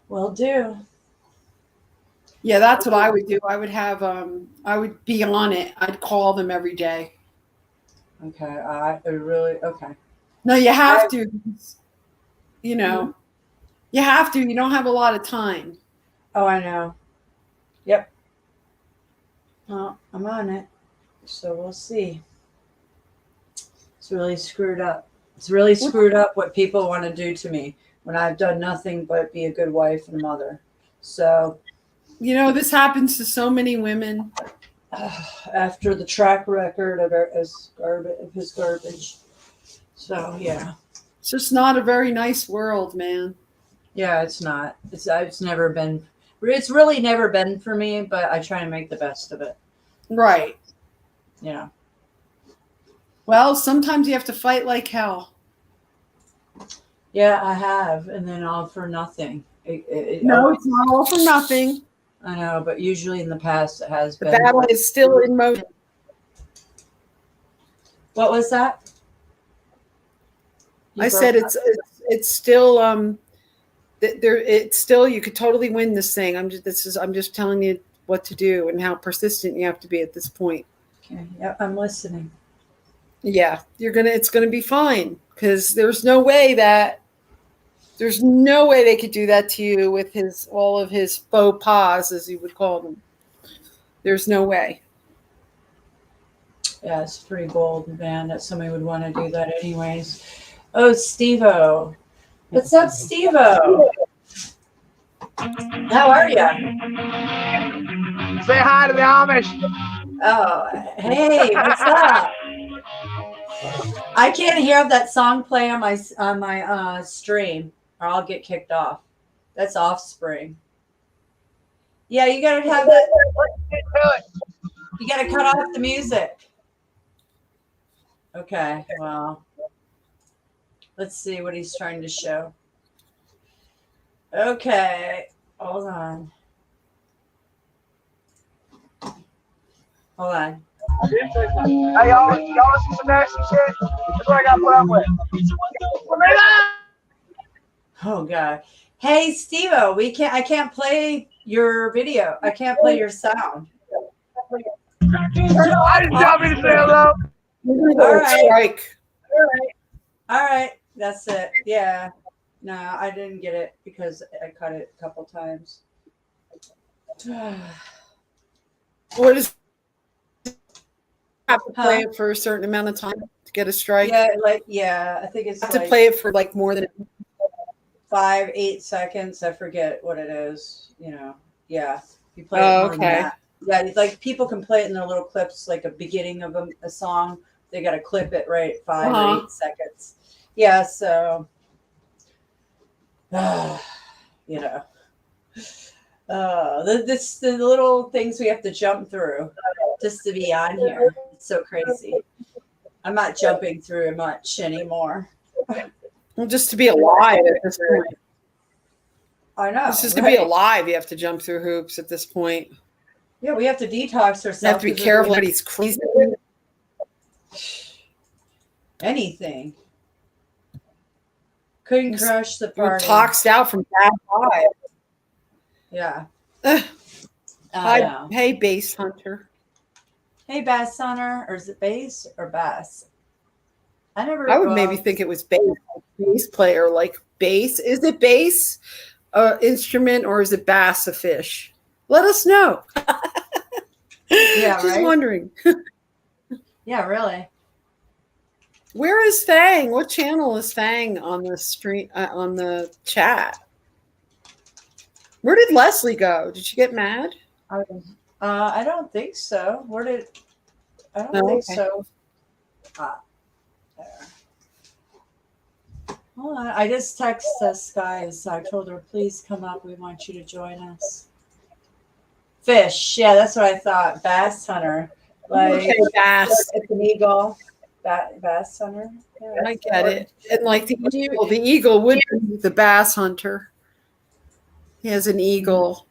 Will do. Yeah, that's what I would do. I would have I would be on it. I'd call them every day. Okay. Okay. No, you have to. You know, you have to. You don't have a lot of time. Oh, I know. Yep. Well, I'm on it. So we'll see. It's really screwed up. It's really screwed up what people want to do to me when I've done nothing but be a good wife and mother. So, you know, this happens to so many women. After the track record of his garbage. So, yeah. It's just not a very nice world, man. Yeah, it's not. It's never been. It's really never been for me, but I try to make the best of it. Right. Yeah. Well, sometimes you have to fight like hell. Yeah, I have, and then all for nothing. No, it's not all for nothing. I know, but usually in the past it has been. The battle is still in motion. What was that? I said it's still it's still, you could totally win this thing. I'm just telling you what to do and how persistent you have to be at this point. Okay. Yeah, I'm listening. Yeah, it's gonna be fine, because there's no way they could do that to you with all of his faux pas, as he would call them. There's no way. Yeah, it's pretty bold, man, that somebody would want to do that anyways. Oh, Steve-O. What's up, Steve-O? How are you? Say hi to the Amish. Oh, hey, what's up? I can't hear that song play on my stream, or I'll get kicked off. That's Offspring. Yeah, you gotta have that. You gotta cut off the music. Okay, well, let's see what he's trying to show. Okay, hold on. Hold on. Hey, y'all listen to some nasty shit? That's what I got to put up with. Oh God. Hey, Steve-O, I can't play your video. I can't play your sound. I just got me to say hello. All right. All right. That's it. Yeah. No, I didn't get it because I cut it a couple times. What is have to play it for a certain amount of time to get a strike? Yeah, I think it's have to play it for like more than 5-8 seconds. I forget what it is. You know, yeah. You play it more than that. Yeah, it's like people can play it in their little clips, like a beginning of a song. They got to clip it right 5 or 8 seconds. Yeah, so you know, the little things we have to jump through just to be on here. It's so crazy. I'm not jumping through much anymore. Well, just to be alive at this point. I know. It's just to be alive, you have to jump through hoops at this point. Yeah, we have to detox ourselves. You have to be careful that he's crazy. Anything. Couldn't crush the party. Toxed out from bad vibe. Yeah. Hey, Bass Hunter. Hey, Bass Hunter. Or is it bass or bass? I would maybe think it was bass. Bass player, like bass. Is it bass instrument, or is it bass a fish? Let us know. Yeah, Just wondering. Yeah, really. Where is Fang? What channel is Fang on the stream on the chat? Where did Leslie go? Did she get mad? I don't think so. I don't think so. There. Hold on. I just texted this guys. I told her, please come up. We want you to join us. Fish. Yeah, that's what I thought. Bass hunter. Like Okay, bass. it's an eagle. Bass hunter. Yeah, I get it. And like the eagle would be the bass hunter. He has an eagle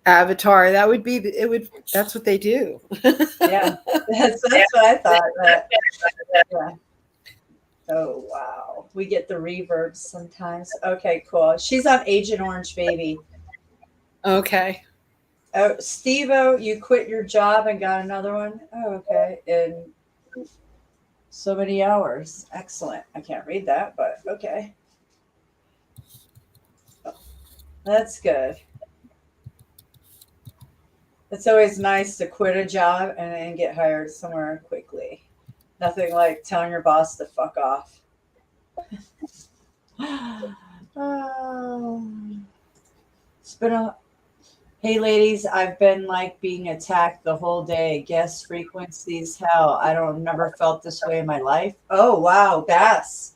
avatar. That would be it would that's what they do. Yeah. That's what I thought. Yeah. Oh wow. We get the reverbs sometimes. Okay, cool. She's on Agent Orange Baby. Okay. Oh, Steve-O, you quit your job and got another one? Oh, okay. In so many hours. Excellent. I can't read that, but okay. That's good. It's always nice to quit a job and then get hired somewhere quickly. Nothing like telling your boss to fuck off. It's been a Hey ladies, I've been like being attacked the whole day. Guess frequencies hell. I don't never felt this way in my life. Oh wow, Bass.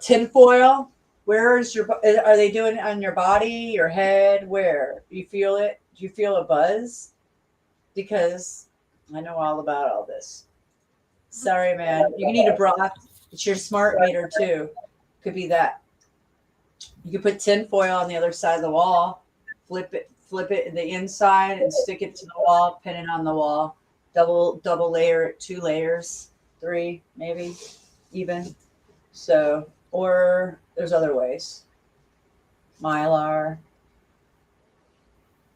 Tinfoil. Where is your are they doing it on your body, your head? Where? You feel it? Do you feel a buzz? Because I know all about all this. Sorry, man. You need a bra. It's your smart meter too. Could be that. You could put tinfoil on the other side of the wall, flip it in the inside and stick it to the wall, pin it on the wall, double layer it, 2 layers, 3 maybe even. So, or there's other ways. Mylar,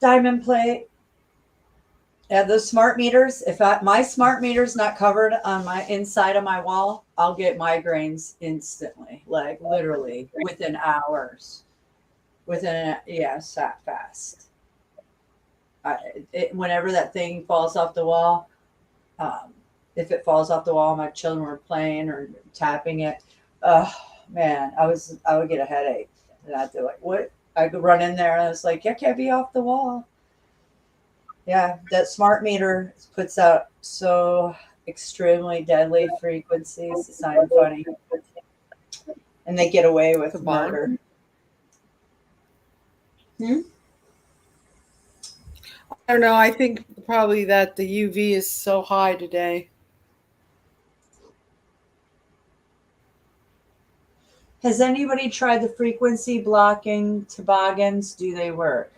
diamond plate. Yeah, those smart meters. If my smart meter's not covered on my inside of my wall, I'll get migraines instantly, like literally within hours. That fast. Whenever that thing falls off the wall, if it falls off the wall, my children were playing or tapping it. Oh man, I would get a headache, and I'd be like, "What?" I could run in there, and I was like, "You can't be off the wall." Yeah, that smart meter puts out so extremely deadly frequencies. It's not even funny, and they get away with murder. I don't know. I think probably that the UV is so high today. Has anybody tried the frequency blocking toboggans? Do they work?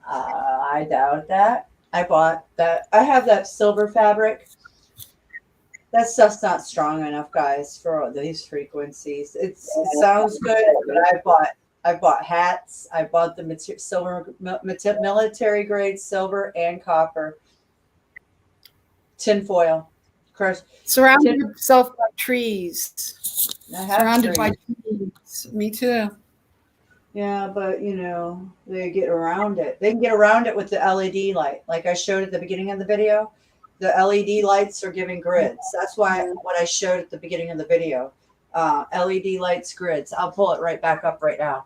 I doubt that. I bought that. I have that silver fabric. That stuff's not strong enough, guys, for these frequencies. It sounds good, but I bought hats. I bought the silver military grade silver and copper. Tinfoil. Surround yourself by trees. Surrounded by trees. Me too. Yeah, but they get around it. They can get around it with the LED light. Like I showed at the beginning of the video, the LED lights are giving grids. That's why what I showed at the beginning of the video, LED lights, grids. I'll pull it right back up right now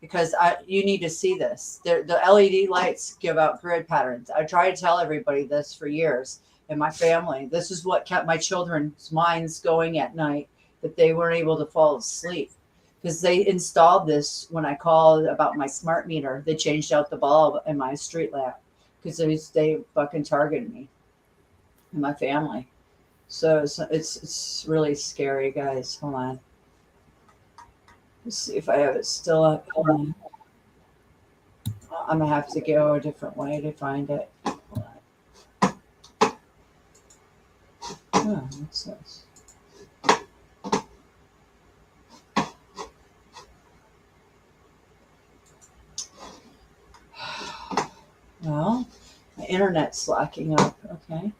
because you need to see this. The LED lights give out grid patterns. I try to tell everybody this for years in my family. This is what kept my children's minds going at night, that they weren't able to fall asleep. Because they installed this when I called about my smart meter. They changed out the bulb in my street lamp because they fucking targeted me and my family. So it's really scary, guys. Hold on. Let's see if I have it still up. Hold on. I'm gonna have to go a different way to find it. Hold on. Oh, what's this? Well, my internet's locking up. Okay.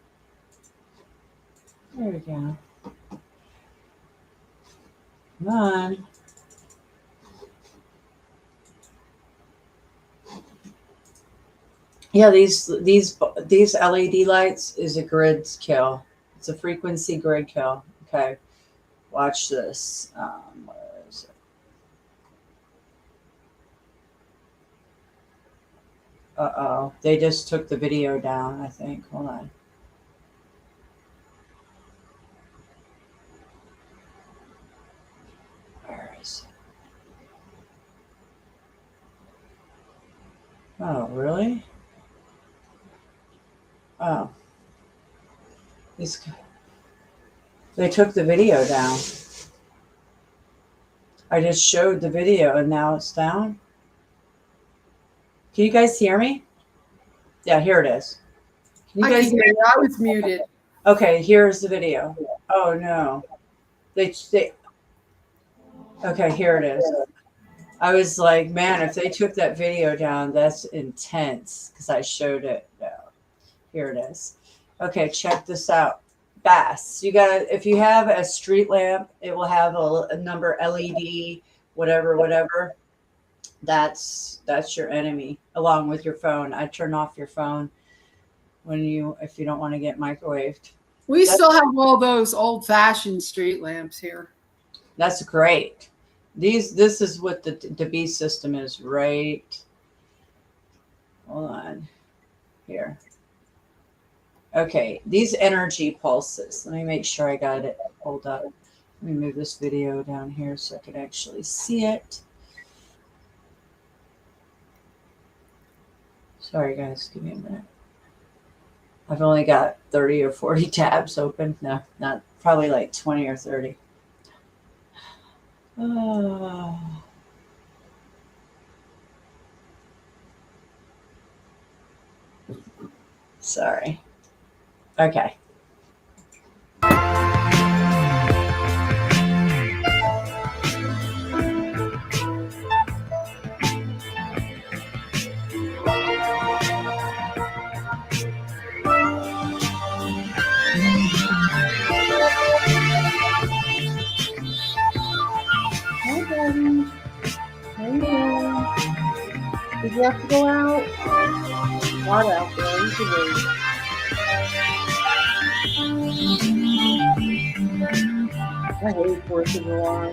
There we go. Come on. Yeah, these LED lights is a grid kill. It's a frequency grid kill. Okay. Watch this. Where is it? Uh-oh. They just took the video down, I think. Hold on. Where Oh, really? Oh. They took the video down. I just showed the video and now it's down. Can you guys hear me? Yeah, here it is. Can you I guys can hear you. I was muted. Okay, here's the video. Oh no. They Okay, here it is. I was like, man, if they took that video down, that's intense because I showed it. No. Here it is. Okay, check this out. Bass. You got if you have a street lamp, it will have a number LED, whatever. That's your enemy, along with your phone. I turn off your phone if you don't want to get microwaved. We still have all those old-fashioned street lamps here. That's great. This is what the B system is, right? Hold on. Here. Okay, these energy pulses. Let me make sure I got it. Hold up. Let me move this video down here so I can actually see it. Sorry, guys. Give me a minute. I've only got 30 or 40 tabs open. No, not probably like 20 or 30. Oh. Sorry. Okay. Hey, buddy. How you doing? Did you have to go out? Not out there. You can wait. I hate 4th of July.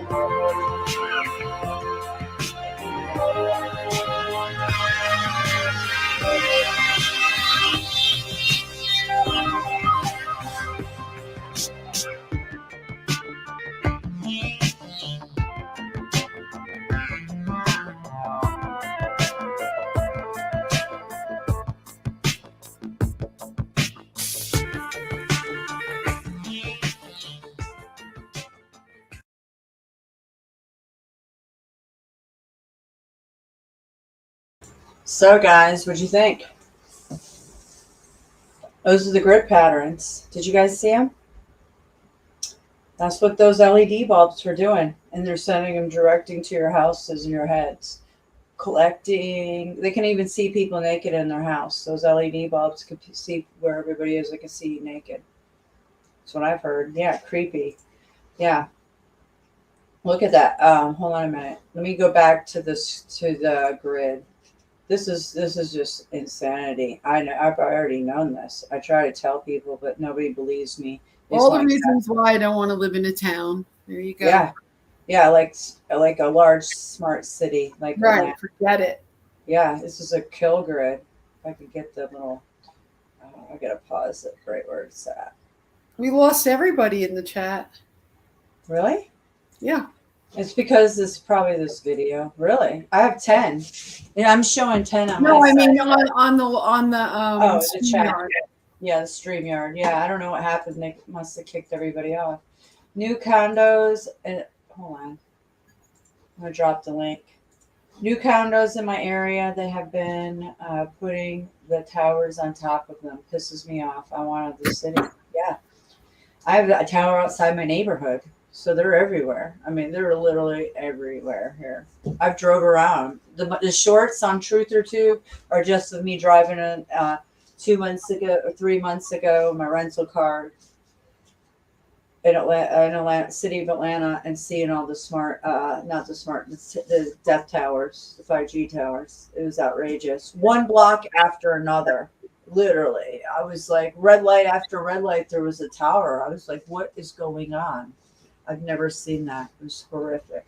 So, guys, what'd you think? Those are the grid patterns. Did you guys see them? That's what those LED bulbs were doing. And they're sending them directing to your houses and your heads. Collecting. They can even see people naked in their house. Those LED bulbs can see where everybody is. They can see you naked. That's what I've heard. Yeah, creepy. Yeah. Look at that. Hold on a minute. Let me go back to the grid. This is just insanity. I know. I've already known this. I try to tell people, but nobody believes me. All the reasons why I don't want to live in a town. There you go. Yeah, like a large smart city, like right. Forget it. Yeah, this is a kill grid. If I could get the little, I gotta pause it right where it's at. We lost everybody in the chat. Really? Yeah. It's because this video. Really? I have 10. Yeah, I'm showing 10 on my No, I side. mean on the the chat. Yeah, the StreamYard. Yeah, I don't know what happened. They must have kicked everybody off. New condos and hold on. I'm gonna drop the link. New condos in my area. They have been putting the towers on top of them. Pisses me off. I wanted the city. Yeah, I have a tower outside my neighborhood. So they're everywhere. I mean, they're literally everywhere here. I've drove around. The shorts on Truth or Two are just of me driving in 2 months ago or 3 months ago, my rental car in Atlanta, city of Atlanta, and seeing all the the death towers, the 5G towers. It was outrageous. One block after another. Literally. I was like, red light after red light, there was a tower. I was like, what is going on? I've never seen that. It was horrific.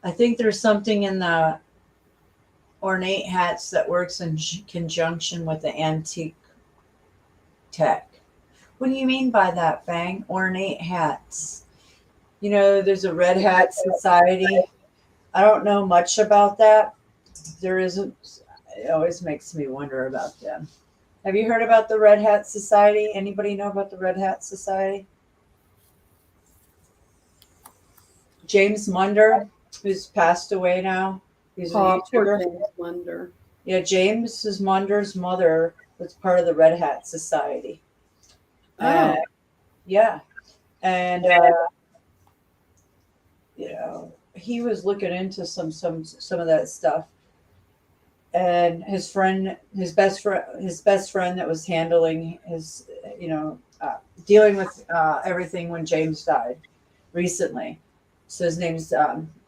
I think there's something in the ornate hats that works in conjunction with the antique tech. What do you mean by that, Fang? Ornate hats. You know, there's a Red Hat Society. I don't know much about that. There isn't. It always makes me wonder about them. Have you heard about the Red Hat Society? Anybody know about the Red Hat Society? James Munder, who's passed away now. He's a Poor YouTuber. James Wonder. Yeah, James Munder's mother was part of the Red Hat Society. Oh. Yeah. And you know, he was looking into some of that stuff. And his best friend that was handling his, dealing with everything when James died recently. So his name's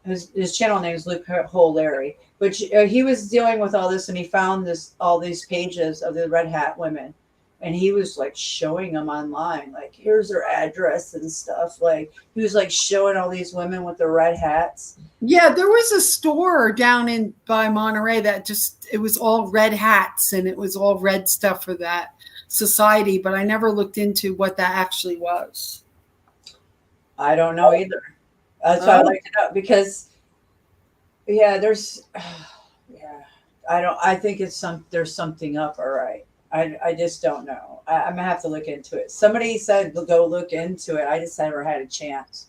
his channel name is Luke Larry, which he was dealing with all this, and he found all these pages of the Red Hat women, and he was like showing them online, like here's their address and stuff. Like he was like showing all these women with the red hats. Yeah, there was a store down by Monterey that it was all red hats, and it was all red stuff for that society, but I never looked into what that actually was. I don't know either. That's why I looked it up, because there's I think there's something up. All right. I just don't know. I'm gonna have to look into it. Somebody said go look into it. I just never had a chance.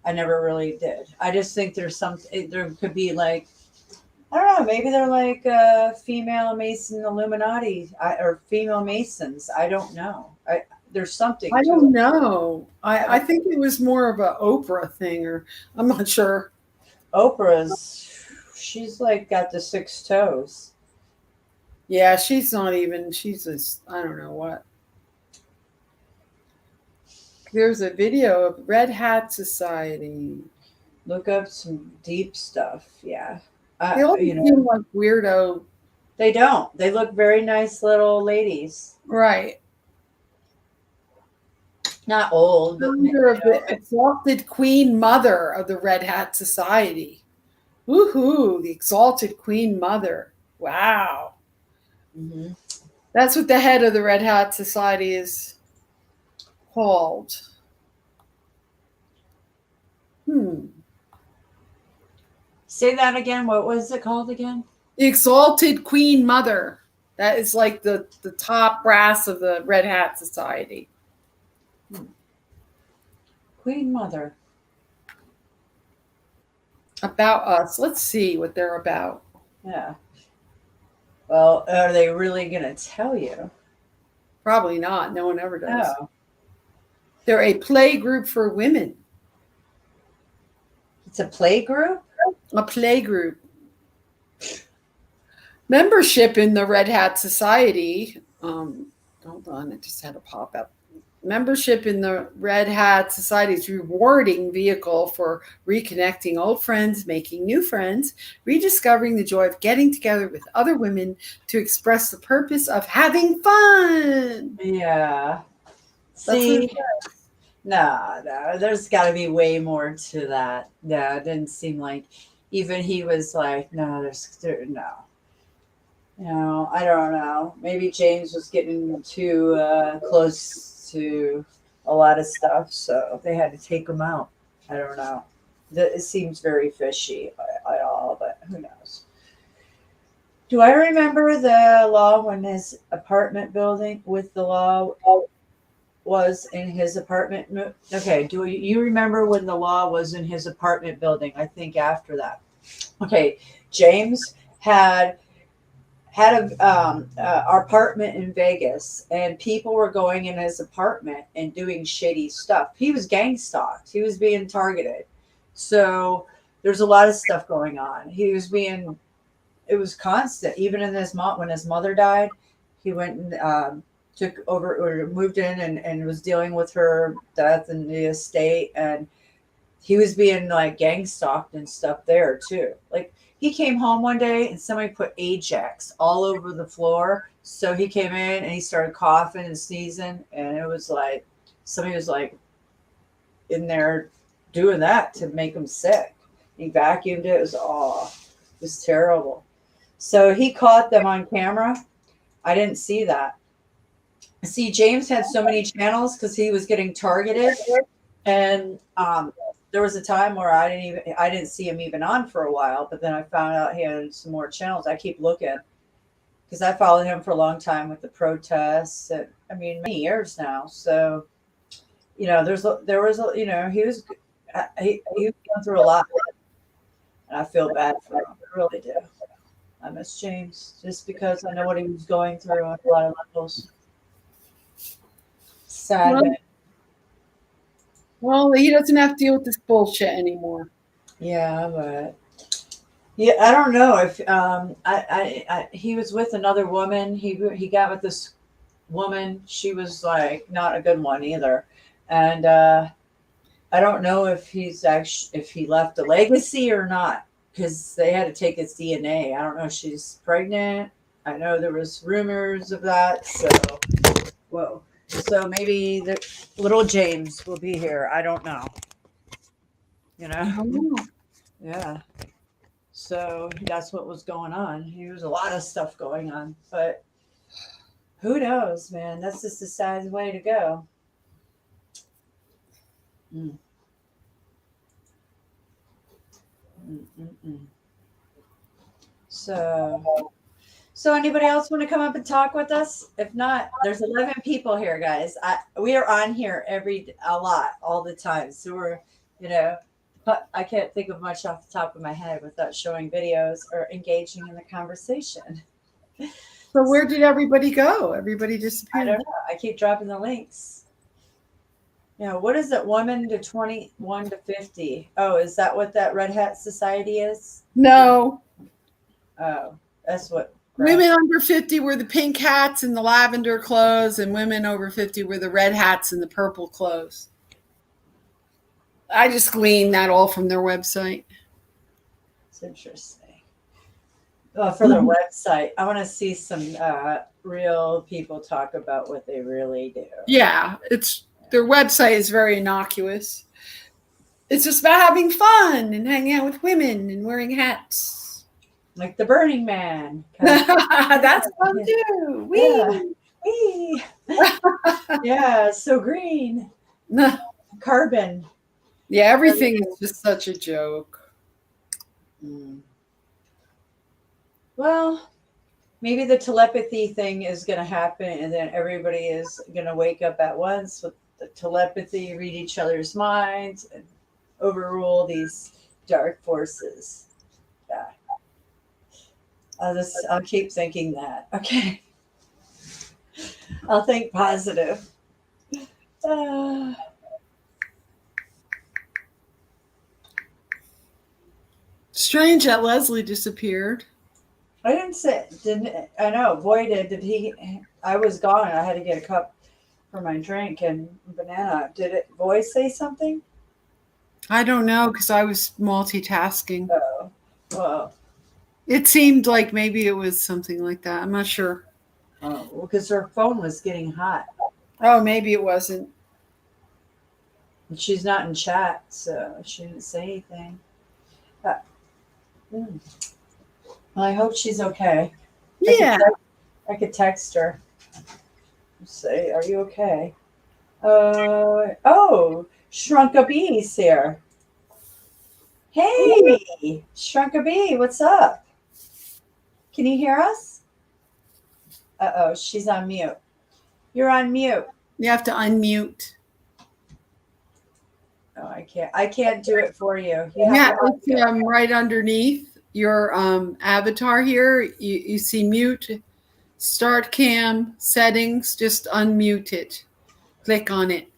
I never really did. I just think there's something. There could be like, I don't know. Maybe they're like female Mason Illuminati or female Masons. I don't know. There's something. I don't know. I think it was more of an Oprah thing, or I'm not sure. She's like got the 6 toes. Yeah, she's just, I don't know what. There's a video of Red Hat Society. Look up some deep stuff. Yeah. They all seem like weirdo. They don't. They look very nice little ladies. Right. Not old. But, the exalted Queen Mother of the Red Hat Society. Woohoo, the exalted Queen Mother. Wow. Mm-hmm. That's what the head of the Red Hat Society is called. Say that again. What was it called again? The exalted Queen Mother. That is like the top brass of the Red Hat Society. Queen Mother. About us. Let's see what they're about. Yeah. Well, are they really going to tell you? Probably not. No one ever does. No. They're a play group for women. It's a play group? A play group. Membership in the Red Hat Society. Hold on, it just had a pop up. Membership in the Red Hat Society is a rewarding vehicle for reconnecting old friends, making new friends, rediscovering the joy of getting together with other women to express the purpose of having fun. Yeah. See, no, there's got to be way more to that. No, it didn't seem like even he was like, no. No, I don't know. Maybe James was getting too close to a lot of stuff, so they had to take him out. I don't know. It seems very fishy at all, but who knows? Do I remember the law when his apartment building was in his apartment? Okay, do you remember when the law was in his apartment building? I think after that. Okay, James had our apartment in Vegas, and people were going in his apartment and doing shady stuff. He was gang stalked. He was being targeted. So there's a lot of stuff going on. It was constant. Even in when his mother died, he went and took over or moved in and was dealing with her death in the estate. And he was being like gang stalked and stuff there too. Like, he came home one day and somebody put Ajax all over the floor. So he came in and he started coughing and sneezing. And it was like, somebody was like in there doing that to make him sick. He vacuumed it. It was terrible. So he caught them on camera. I didn't see that. See, James had so many channels because he was getting targeted. And there was a time where I didn't see him even on for a while, but then I found out he had some more channels. I keep looking because I followed him for a long time with the protests. And, I mean, many years now. So, you know, there was a, you know, he was going through a lot, and I feel bad for him. I really do. I miss James just because I know what he was going through on a lot of levels. Sad. Well, well, he doesn't have to deal with this bullshit anymore. Yeah, but yeah, I don't know if he was with another woman. He got with this woman. She was like not a good one either, and I don't know if if he left a legacy or not, because they had to take his DNA. I don't know if she's pregnant. I know there was rumors of that. So, whoa. So maybe the little James will be here. I don't know. You know? Yeah. So that's what was going on. There was a lot of stuff going on, but who knows, man? That's just a sad way to go. Mm. Mm-mm-mm. So anybody else want to come up and talk with us? If not, there's 11 people here, guys. We are on here a lot, all the time. So we're, you know, but I can't think of much off the top of my head without showing videos or engaging in the conversation. So where did everybody go? Everybody disappeared. I don't know. I keep dropping the links. You know, what is it? 1 to 21 to 50. Oh, is that what that Red Hat Society is? No. Oh, that's what. Women under 50 were the pink hats and the lavender clothes, and women over 50 were the red hats and the purple clothes. I just gleaned that all from their website. It's interesting. For their website, I want to see some real people talk about what they really do. Yeah, their website is very innocuous. It's just about having fun and hanging out with women and wearing hats. Like the Burning Man. That's fun too. Wee. Wee. Yeah, so green. Carbon. Yeah, everything is just such a joke. Well, maybe the telepathy thing is going to happen, and then everybody is going to wake up at once with the telepathy, read each other's minds, and overrule these dark forces. Yeah. I'll keep thinking that. Okay. I'll think positive. Strange that Leslie disappeared. I didn't I know Boy did he? I was gone. I had to get a cup for my drink and banana. Did it Boy say something? I don't know, because I was multitasking. Oh, well. It seemed like maybe it was something like that. I'm not sure. Oh, well, because her phone was getting hot. Oh, maybe it wasn't. And she's not in chat, so she didn't say anything. Well, I hope she's okay. Yeah. I could text her. Say, are you okay? Oh, Shrunk a Bee's here. Hey, Shrunk a Bee, what's up? Can you hear us? Uh-oh, she's on mute. You're on mute. You have to unmute. Oh, I can't do it for you. Yeah, it's right underneath your avatar here. You see mute, start cam, settings, just unmute it. Click on it.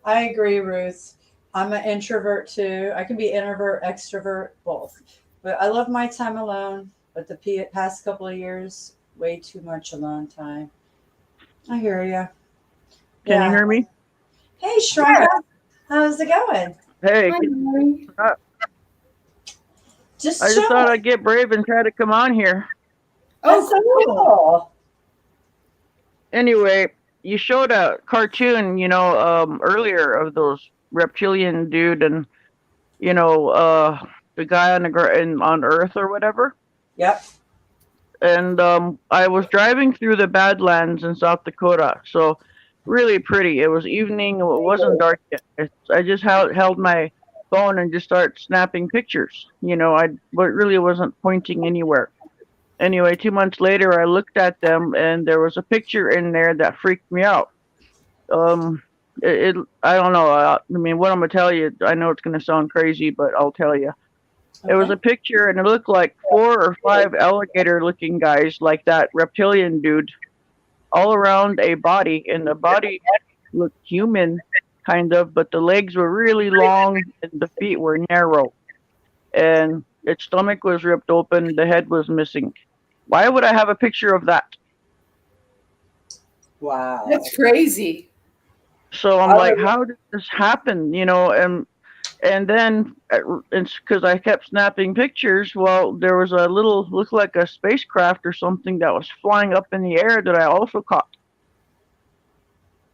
I agree, Ruth. I'm an introvert too. I can be introvert, extrovert, both. But I love my time alone. But the past couple of years, way too much alone time. I hear you. Can you hear me? Hey, Shrunk. How's it going? Hey. Hi, I just thought I'd get brave and try to come on here. Oh, cool. Anyway, you showed a cartoon, earlier of those reptilian dude and, the guy on Earth or whatever. Yep. and I was driving through the Badlands in South Dakota. So really pretty. It was evening. It wasn't dark yet. I just held my phone and just started snapping pictures. But really wasn't pointing anywhere. Anyway, 2 months later, I looked at them, and there was a picture in there that freaked me out. I don't know. I mean, what I'm gonna tell you, I know it's gonna sound crazy, but I'll tell you. It was a picture, and it looked like 4 or 5 alligator-looking guys, like that reptilian dude, all around a body, and the body looked human, kind of, but the legs were really long, and the feet were narrow, and its stomach was ripped open, the head was missing. Why would I have a picture of that? Wow. That's crazy. So I'm like, how did this happen? And then it's because I kept snapping pictures. Well, there was a little, looked like a spacecraft or something that was flying up in the air that I also caught.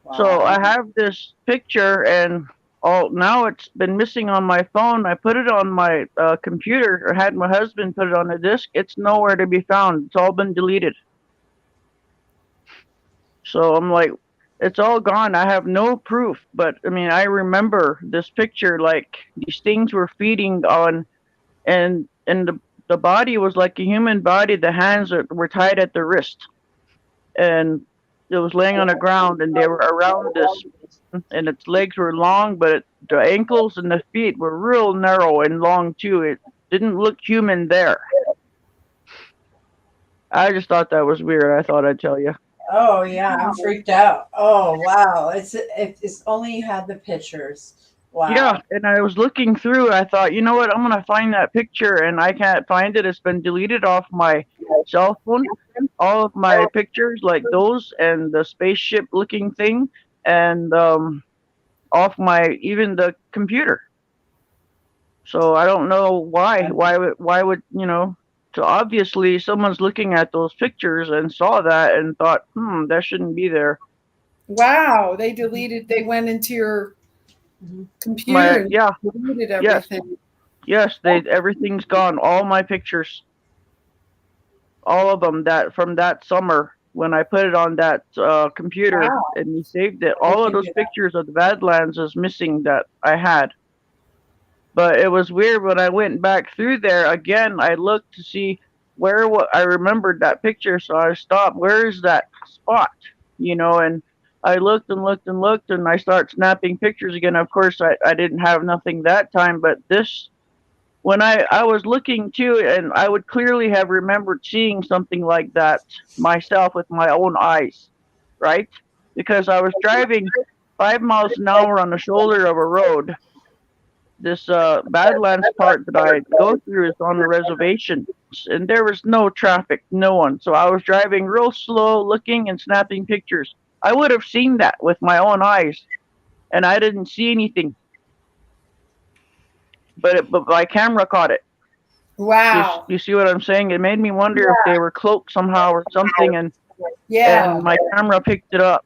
Wow. So I have this picture, and now it's been missing on my phone. I put it on my computer, or had my husband put it on a disk. It's nowhere to be found. It's all been deleted. So I'm like, it's all gone. I have no proof, but I mean, I remember this picture, like these things were feeding on, and the body was like a human body. The hands were tied at the wrist, and it was laying on the ground, and they were around this, and its legs were long, but the ankles and the feet were real narrow and long too. It didn't look human there. I just thought that was weird. I thought I'd tell you. Oh yeah, I'm freaked out. Oh wow, it's only you had the pictures. Wow. Yeah, and I was looking through. I thought, you know what? I'm gonna find that picture, and I can't find it. It's been deleted off my cell phone. All of my pictures, like those, and the spaceship-looking thing, and off even the computer. So I don't know why. Why would So obviously someone's looking at those pictures and saw that and thought, that shouldn't be there. Wow, they went into your computer and deleted everything. Yes, everything's gone. All my pictures. All of them from that summer when I put it on that computer and we saved it. All of those pictures of the Badlands is missing that I had. But it was weird when I went back through there again. I looked to see I remembered that picture, so I stopped. Where is that spot? And I looked and looked and looked, and I started snapping pictures again. Of course, I didn't have nothing that time, but when I was looking too, and I would clearly have remembered seeing something like that myself with my own eyes, right? Because I was driving 5 miles an hour on the shoulder of a road. This Badlands part that I go through is on the reservation, and there was no traffic, no one. So I was driving real slow, looking and snapping pictures. I would have seen that with my own eyes, and I didn't see anything. But my camera caught it. Wow. You see what I'm saying? It made me wonder if they were cloaked somehow or something, and my camera picked it up.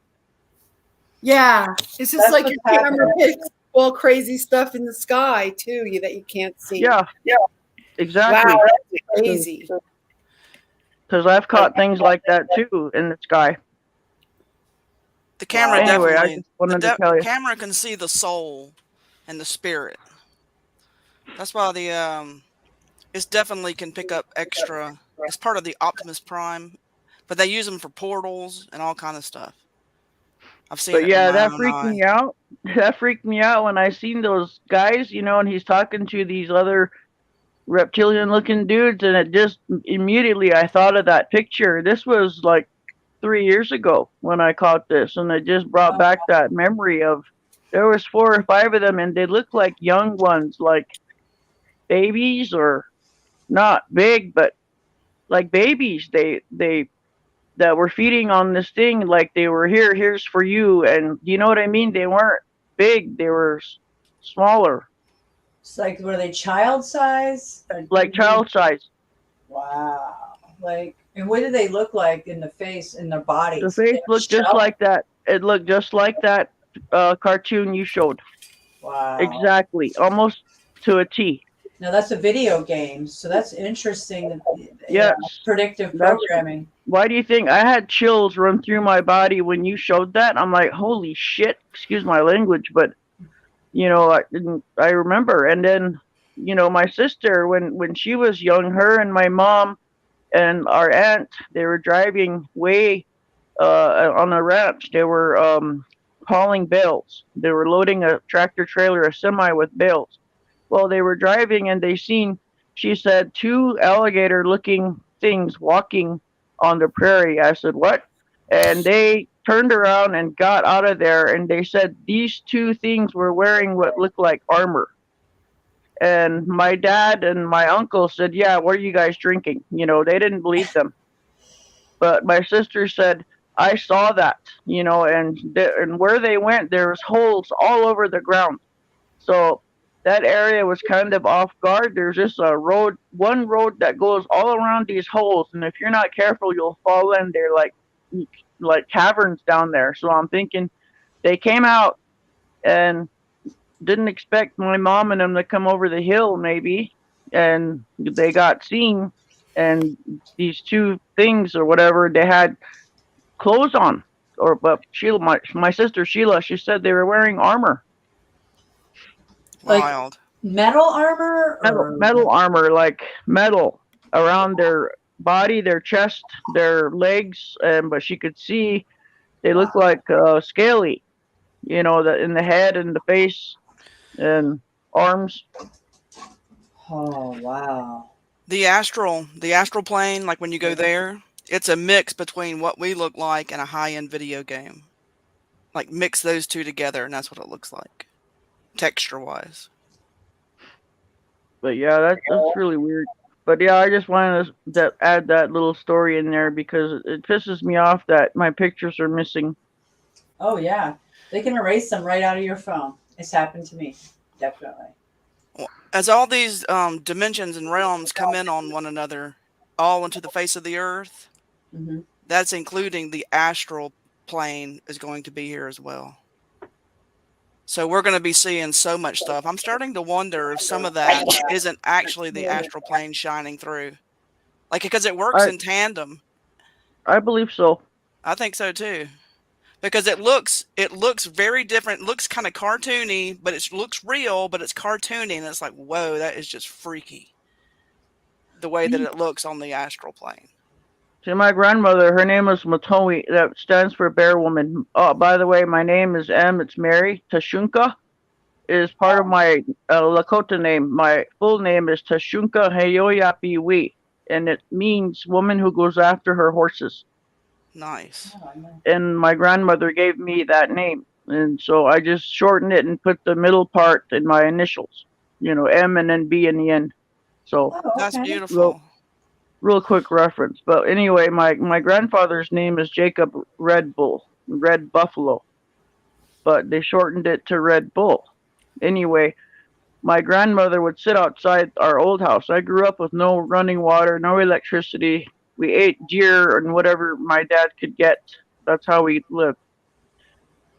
Yeah, it's just like your camera picks all crazy stuff in the sky too, that you can't see. Yeah, exactly. Wow, that's crazy. Because I've caught things like that too in the sky. The camera anyway, I just wanted to tell you. The camera can see the soul and the spirit. That's why it definitely can pick up extra. It's part of the Optimus Prime, but they use them for portals and all kind of stuff. I've seen it. Yeah, that freaked me out. That freaked me out when I seen those guys, and he's talking to these other reptilian-looking dudes, and it just immediately I thought of that picture. This was like 3 years ago when I caught this, and it just brought back that memory of there was 4 or 5 of them, and they looked like young ones, like babies, or not big, but like babies. They that were feeding on this thing, like they were here's for you, and you know what I mean? They weren't big, they were smaller. It's like, were they child size? Like child size. Wow. And what did they look like in the face, in their bodies? The face looked just like that. It looked just like that cartoon you showed. Wow. Exactly. Almost to a T. Now that's a video game, so that's interesting. Yes, predictive that's programming. why do you think I had chills run through my body when you showed that? I'm like, holy shit! Excuse my language, but I remember. And then, my sister, when she was young, her and my mom and our aunt, they were driving way on a ranch. They were hauling bales. They were loading a tractor trailer, a semi with bales. Well, they were driving and they seen, she said, two alligator looking things walking on the prairie. I said, what? And they turned around and got out of there, and they said these two things were wearing what looked like armor. And my dad and my uncle said, yeah, what are you guys drinking? They didn't believe them. But my sister said, I saw that, and where they went, there was holes all over the ground. So that area was kind of off guard. There's just one road that goes all around these holes, and if you're not careful, you'll fall in. They're like caverns down there. So I'm thinking they came out and didn't expect my mom and them to come over the hill, maybe, and they got seen. And these two things or whatever, they had clothes on. But Sheila, my sister Sheila, she said they were wearing armor. Wild. Metal armor? Metal armor, like metal around their body, their chest, their legs, but she could see they look like scaly, in the head and the face and arms. Oh wow. The astral plane, like when you go there, it's a mix between what we look like and a high-end video game. Like mix those two together, and that's what it looks like, texture-wise. But yeah, that's really weird. But yeah, I just wanted to add that little story in there because it pisses me off that my pictures are missing. Oh yeah, they can erase them right out of your phone. It's happened to me, definitely. As all these dimensions and realms come in on one another, all into the face of the earth, that's including the astral plane is going to be here as well. So we're going to be seeing so much stuff. I'm starting to wonder if some of that isn't actually the astral plane shining through. Like, because it works in tandem. I believe so. I think so too. Because it looks very different. It looks kind of cartoony, but it looks real, but it's cartoony, and it's like, whoa, that is just freaky. The way that it looks on the astral plane. See, my grandmother, her name is Matowi. That stands for bear woman. Oh, by the way, my name is M. It's Mary. Tashunka is part of my Lakota name. My full name is Tashunka Heyoyapiwi, and it means woman who goes after her horses. Nice. And my grandmother gave me that name, and so I just shortened it and put the middle part in my initials. M and then B in the end. So that's beautiful. Real quick reference. But anyway, my grandfather's name is Jacob Red Buffalo, but they shortened it to Red Bull. Anyway, my grandmother would sit outside our old house. I grew up with no running water, no electricity. We ate deer and whatever my dad could get. That's how we lived.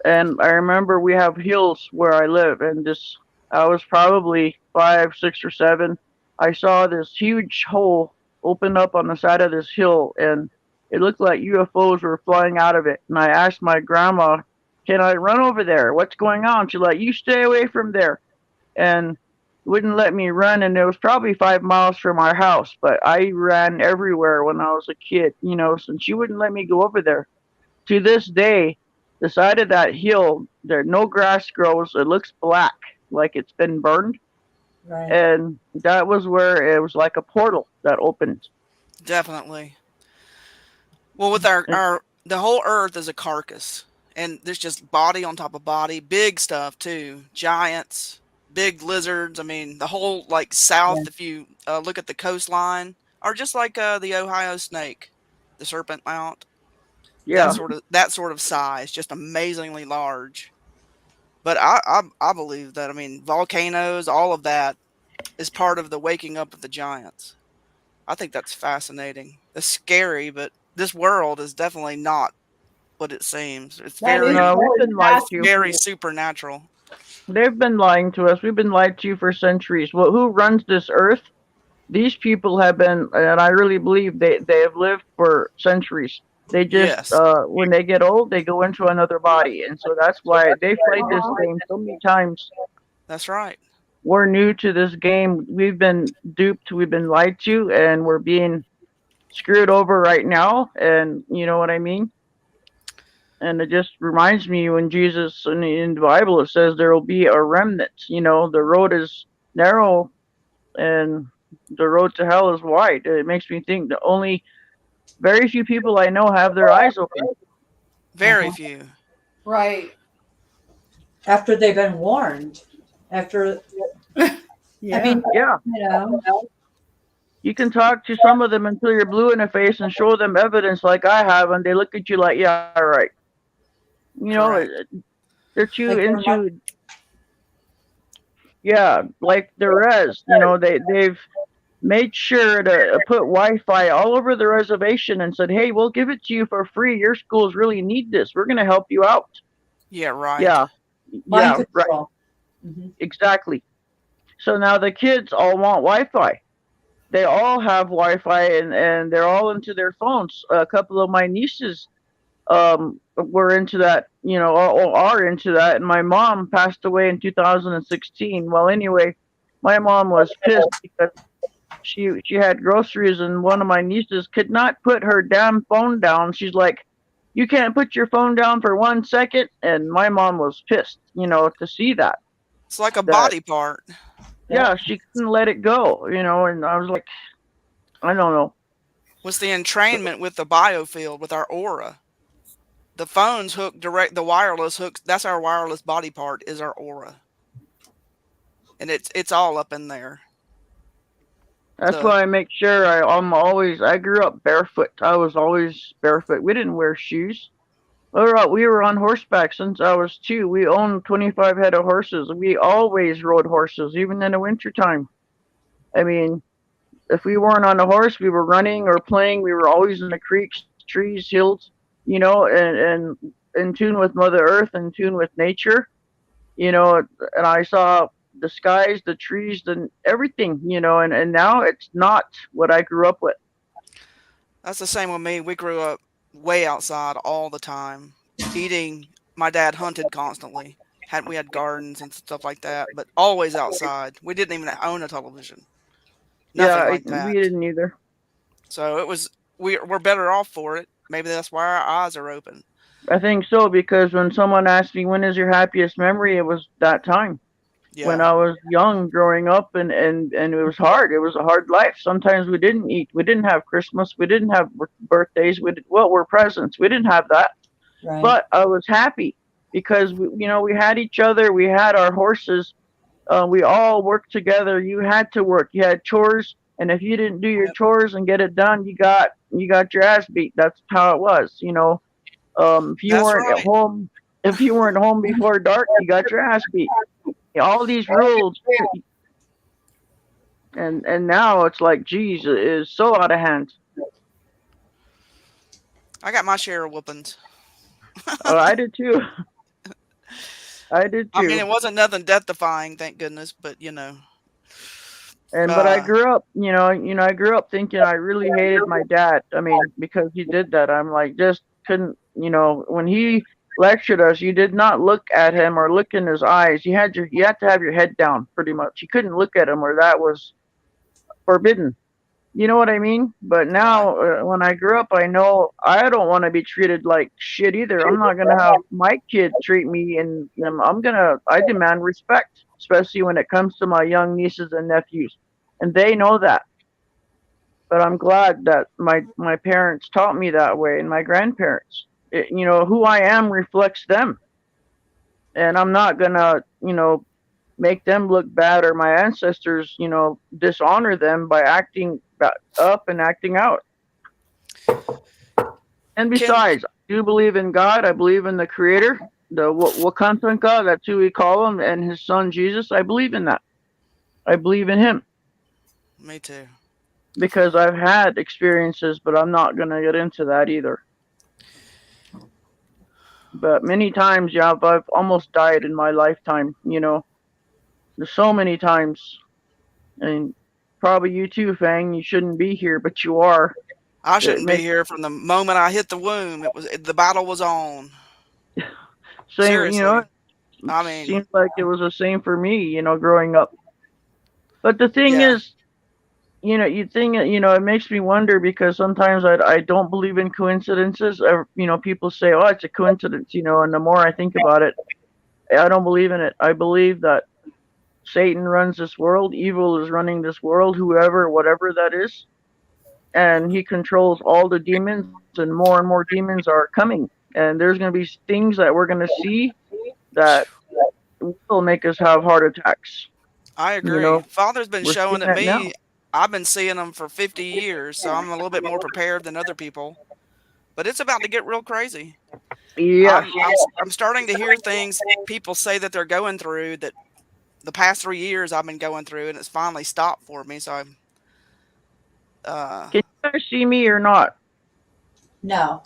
And I remember we have hills where I live, and I was probably 5, 6, or 7. I saw this huge hole open up on the side of this hill, and it looked like UFOs were flying out of it. And I asked my grandma, can I run over there? What's going on? She's like, you stay away from there. And wouldn't let me run, and it was probably 5 miles from our house, but I ran everywhere when I was a kid, and she wouldn't let me go over there. To this day, the side of that hill, there no grass grows. It looks black, like it's been burned. Right. And that was where it was like a portal that opened. Definitely. Well, with the whole earth is a carcass, and there's just body on top of body, big stuff too, giants, big lizards. I mean, the whole south, if you look at the coastline, are just like the Ohio snake, the serpent mount. Yeah. That sort of size, just amazingly large. But I believe that, volcanoes, all of that is part of the waking up of the giants. I think that's fascinating. It's scary, but this world is definitely not what it seems. It's very supernatural. They've been lying to us. We've been lied to for centuries. Well, who runs this earth? these people have been, and I really believe they have lived for centuries. They just, Yes. when they get old, they go into another body. And so that's why they played this game so many times. That's right. We're new to this game. We've been duped. We've been lied to, and we're being screwed over right now. And you know what I mean? And it just reminds me when Jesus in the Bible, it says there will be a remnant. You know, the road is narrow and the road to hell is wide. It makes me think that only very few people I know have their eyes open. Very few. Right. After they've been warned. After, Yeah. I mean, Yeah. you know, You can talk to some of them until you're blue in the face and show them evidence like I have, and they look at you like, yeah, right. You know, Correct. they're too like they're not- into, yeah, like the res. You know, they've made sure to put Wi-Fi all over the reservation and said, hey, we'll give it to you for free. Your schools really need this. We're going to help you out. Yeah, right. Yeah. mind Yeah, right. control. Mhm. Exactly. So now the kids all want Wi-Fi. They all have Wi-Fi and they're all into their phones. A couple of my nieces were into that, you know, or are into that. And my mom passed away in 2016. Well, anyway, my mom was pissed because she had groceries and one of my nieces could not put her damn phone down. She's like, you can't put your phone down for 1 second. And my mom was pissed, you know, to see that. It's like a That body part. yeah, she couldn't let it go, you know, and I was like, I don't know. Was the entrainment with the biofield, with our aura. The phones hook direct, the wireless hooks. That's our wireless body part, is our aura. And it's all up in there. That's The why I make sure I grew up barefoot. I was always barefoot. We didn't wear shoes. We were on horseback since I was 2. We owned 25 head of horses. We always rode horses, even in the wintertime. I mean, if we weren't on a horse, we were running or playing. We were always in the creeks, trees, hills, you know, and in tune with Mother Earth, in tune with nature, you know. And I saw the skies, the trees, and everything, you know. And now it's not what I grew up with. That's the same with me. We grew up way outside all the time, eating. My dad hunted constantly. We had gardens and stuff like that, but always outside. We didn't even own a television. Nothing Yeah, like we that. didn't either. So it was we're better off for it. Maybe that's why our eyes are open. I think so because when someone asked me when is your happiest memory, it was that time when Yeah. I was young, growing up, and it was hard. It was a hard life. Sometimes we didn't eat. We didn't have Christmas. We didn't have birthdays. Were presents. We didn't have that. Right. But I was happy because you know, we had each other. We had our horses. We all worked together. You had to work. You had chores, and if you didn't do your chores and get it done, you got your ass beat. That's how it was. You know, if you That's weren't at right. home, if you weren't home before dark, you got your ass beat. All these rules, and now it's like, geez, it is so out of hand. I got my share of whoopings. Oh, I did too. I did too. I mean, it wasn't nothing death defying, thank goodness, but you know. But I grew up, I grew up thinking I really hated my dad. I mean, because he did that. I'm like, just couldn't, when he lectured us, you did not look at him or look in his eyes. You had to have your head down pretty much. You couldn't look at him or that was forbidden. You know what I mean? But now, when I grew up, I know I don't want to be treated like shit either. I'm not gonna have my kid treat me, and I demand respect, especially when it comes to my young nieces and nephews, and they know that. But I'm glad that my parents taught me that way, and my grandparents. Who I am reflects them, and I'm not gonna, make them look bad or my ancestors, dishonor them by acting up and acting out. And besides, I do believe in God. I believe in the Creator, the Wakantanka, that's who we call him, and his son Jesus. I believe in that. I believe in him. Me too. Because I've had experiences, but I'm not going to get into that either. But many times, yeah, I've almost died in my lifetime, There's so many times. And probably you too, Fang. You shouldn't be here, but you are. I shouldn't be here from the moment I hit the womb. The battle was on. Same, you know. I mean, seems like it was the same for me, you know, growing up. But the thing Yeah. is, you know, it makes me wonder because sometimes I don't believe in coincidences. You know, people say, oh, it's a coincidence, you know, and the more I think about it, I don't believe in it. I believe that Satan runs this world, evil is running this world, whoever, whatever that is, and he controls all the demons, and more demons are coming. And there's going to be things that we're going to see that will make us have heart attacks. I agree. You know, Father's been we're showing seeing at that me. now. I've been seeing them for 50 years, so I'm a little bit more prepared than other people. But it's about to get real crazy. Yes. I'm starting to hear things people say that they're going through that the past 3 years I've been going through, and it's finally stopped for me. So I'm. Can you guys see me or not? No.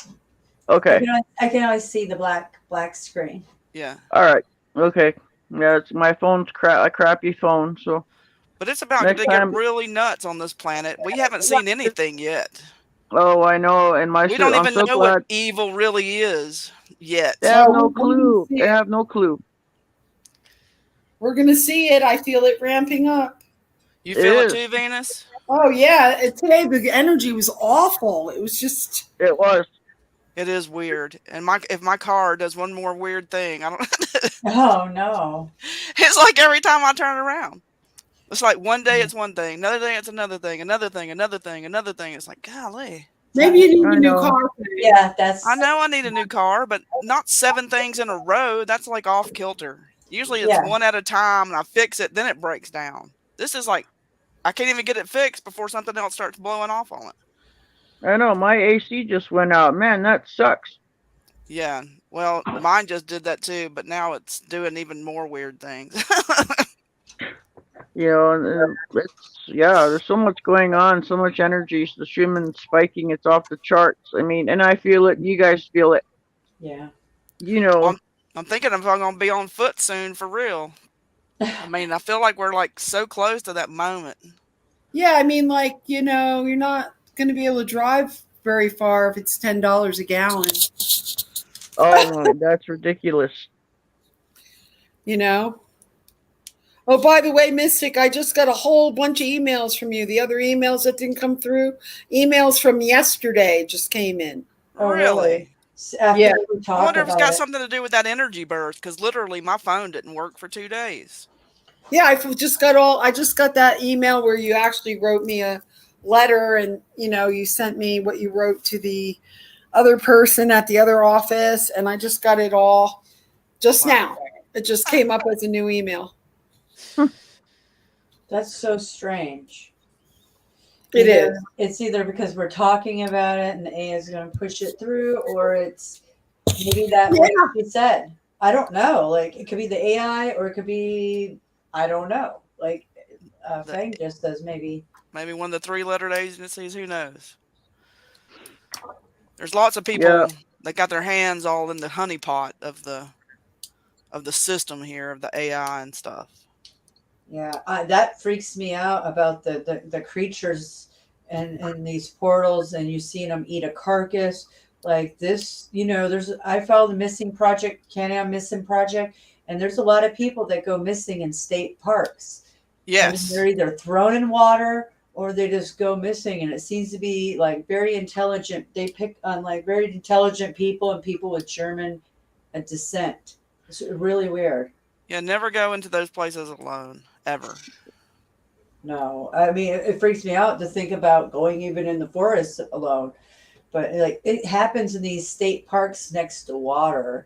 Okay. I can always see the black screen. Yeah. All right. Okay. Yeah, it's my phone's a crappy phone, so. But it's about Next to time. get really nuts on this planet. We haven't seen anything yet. Oh, I know, and We don't I'm even so know what glad evil really is yet. they have no clue. They have no clue. We're gonna see it. I feel it ramping up. You feel it too, Venus? Oh yeah, today the energy was awful. It was just. It was. It is weird, and if my car does one more weird thing, I don't. Oh no! It's like every time I turn around, it's like one day it's one thing, another day it's another thing, another thing, another thing, another thing. It's like, golly. Maybe you need a new car. Yeah, I know I need a new car, but not 7 things in a row. That's like off kilter. Usually it's Yeah. one at a time, and I fix it, then it breaks down. This is like, I can't even get it fixed before something else starts blowing off on it. I know, my AC just went out. Man, that sucks. Yeah, well, mine just did that too, but now it's doing even more weird things. You know, and there's so much going on, so much energy. The streaming spiking, it's off the charts. I mean, and I feel it. You guys feel it. Yeah. You know. I'm thinking if I'm going to be on foot soon for real. I mean, I feel like we're like so close to that moment. Yeah, I mean, like, you know, you're not going to be able to drive very far if it's $10 a gallon. Oh, that's ridiculous. You know? Oh, by the way, Mystic, I just got a whole bunch of emails from you. The other emails that didn't come through, emails from yesterday just came in. Oh, really? Yeah. I wonder if it's got something to do with that energy burst, because literally my phone didn't work for 2 days. Yeah, I just got that email where you actually wrote me a letter, and you know, you sent me what you wrote to the other person at the other office, and I just got it all just now. It just came up as a new email. That's so strange. It is. It's either because we're talking about it and the AI is going to push it through, or it's maybe that what you said. I don't know. Like, it could be the AI, or it could be, I don't know. Like, Fang just does maybe. Maybe one of the 3-lettered agencies. Who knows? There's lots of people that got their hands all in the honeypot of the system here, of the AI and stuff. Yeah, that freaks me out about the creatures and these portals, and you seen them eat a carcass like this. You know, I follow the missing project, Canada Missing Project, and there's a lot of people that go missing in state parks. Yes, and they're either thrown in water or they just go missing, and it seems to be like very intelligent. They pick on like very intelligent people and people with German descent. It's really weird. Yeah, never go into those places alone, ever. No, I mean, it freaks me out to think about going even in the forest alone. But like, it happens in these state parks next to water.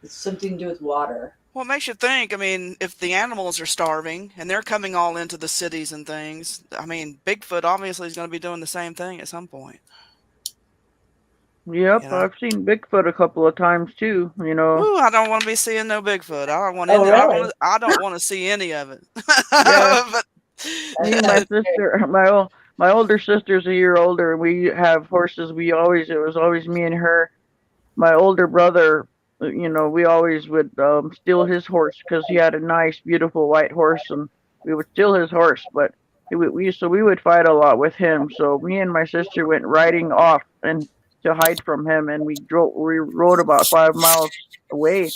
It's something to do with water. Well, it makes you think. I mean, if the animals are starving and they're coming all into the cities and things, I mean, Bigfoot obviously is going to be doing the same thing at some point. Yep, I've seen Bigfoot a couple of times too. You know. Ooh, I don't want to be seeing no Bigfoot. I don't want Oh, any. really? I don't want to see any of it. Yeah. But Me and my sister, my older sister's a year older. We have horses. It was always me and her. My older brother, you know, we always would steal his horse because he had a nice, beautiful white horse, and we would steal his horse. But We would fight a lot with him. So me and my sister went riding off and to hide from him, and we rode about 5 miles away,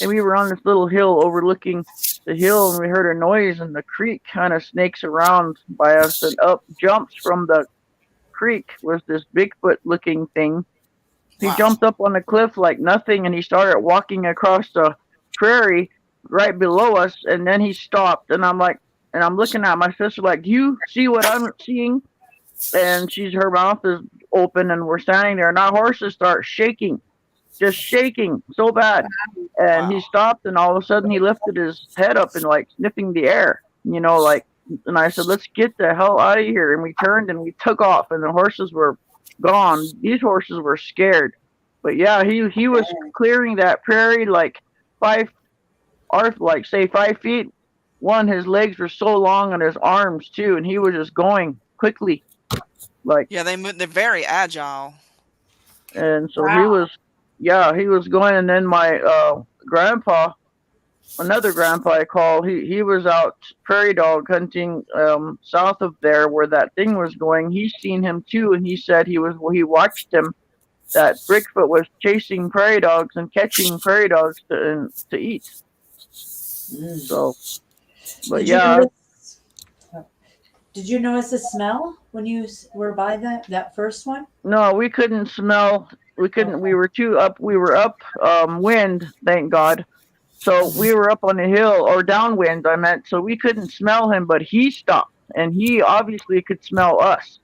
and we were on this little hill overlooking the hill, and we heard a noise, and the creek kind of snakes around by us, and up jumps from the creek was this Bigfoot looking thing. He jumped up on the cliff like nothing, and he started walking across the prairie right below us, and then he stopped, and I'm looking at my sister like, do you see what I'm seeing? And her mouth is open, and we're standing there, and our horses start shaking, just shaking so bad. And he stopped, and all of a sudden he lifted his head up and like sniffing the air, and I said, let's get the hell out of here. And we turned and we took off, and the horses were gone. These horses were scared. But yeah, he was clearing that prairie like 5 feet. His legs were so long, and his arms too, and he was just going quickly. They're very agile. And so he was going, and then my another grandpa I call, he was out prairie dog hunting south of there where that thing was going. He's seen him too, and he said he watched him, that Bigfoot was chasing prairie dogs and catching prairie dogs to eat. So, but did you notice the smell when you were by that first one? No, we couldn't smell. We couldn't. We were too up. We were up wind, thank God. So we were up on the hill, or downwind, I meant. So we couldn't smell him, but he stopped, and he obviously could smell us.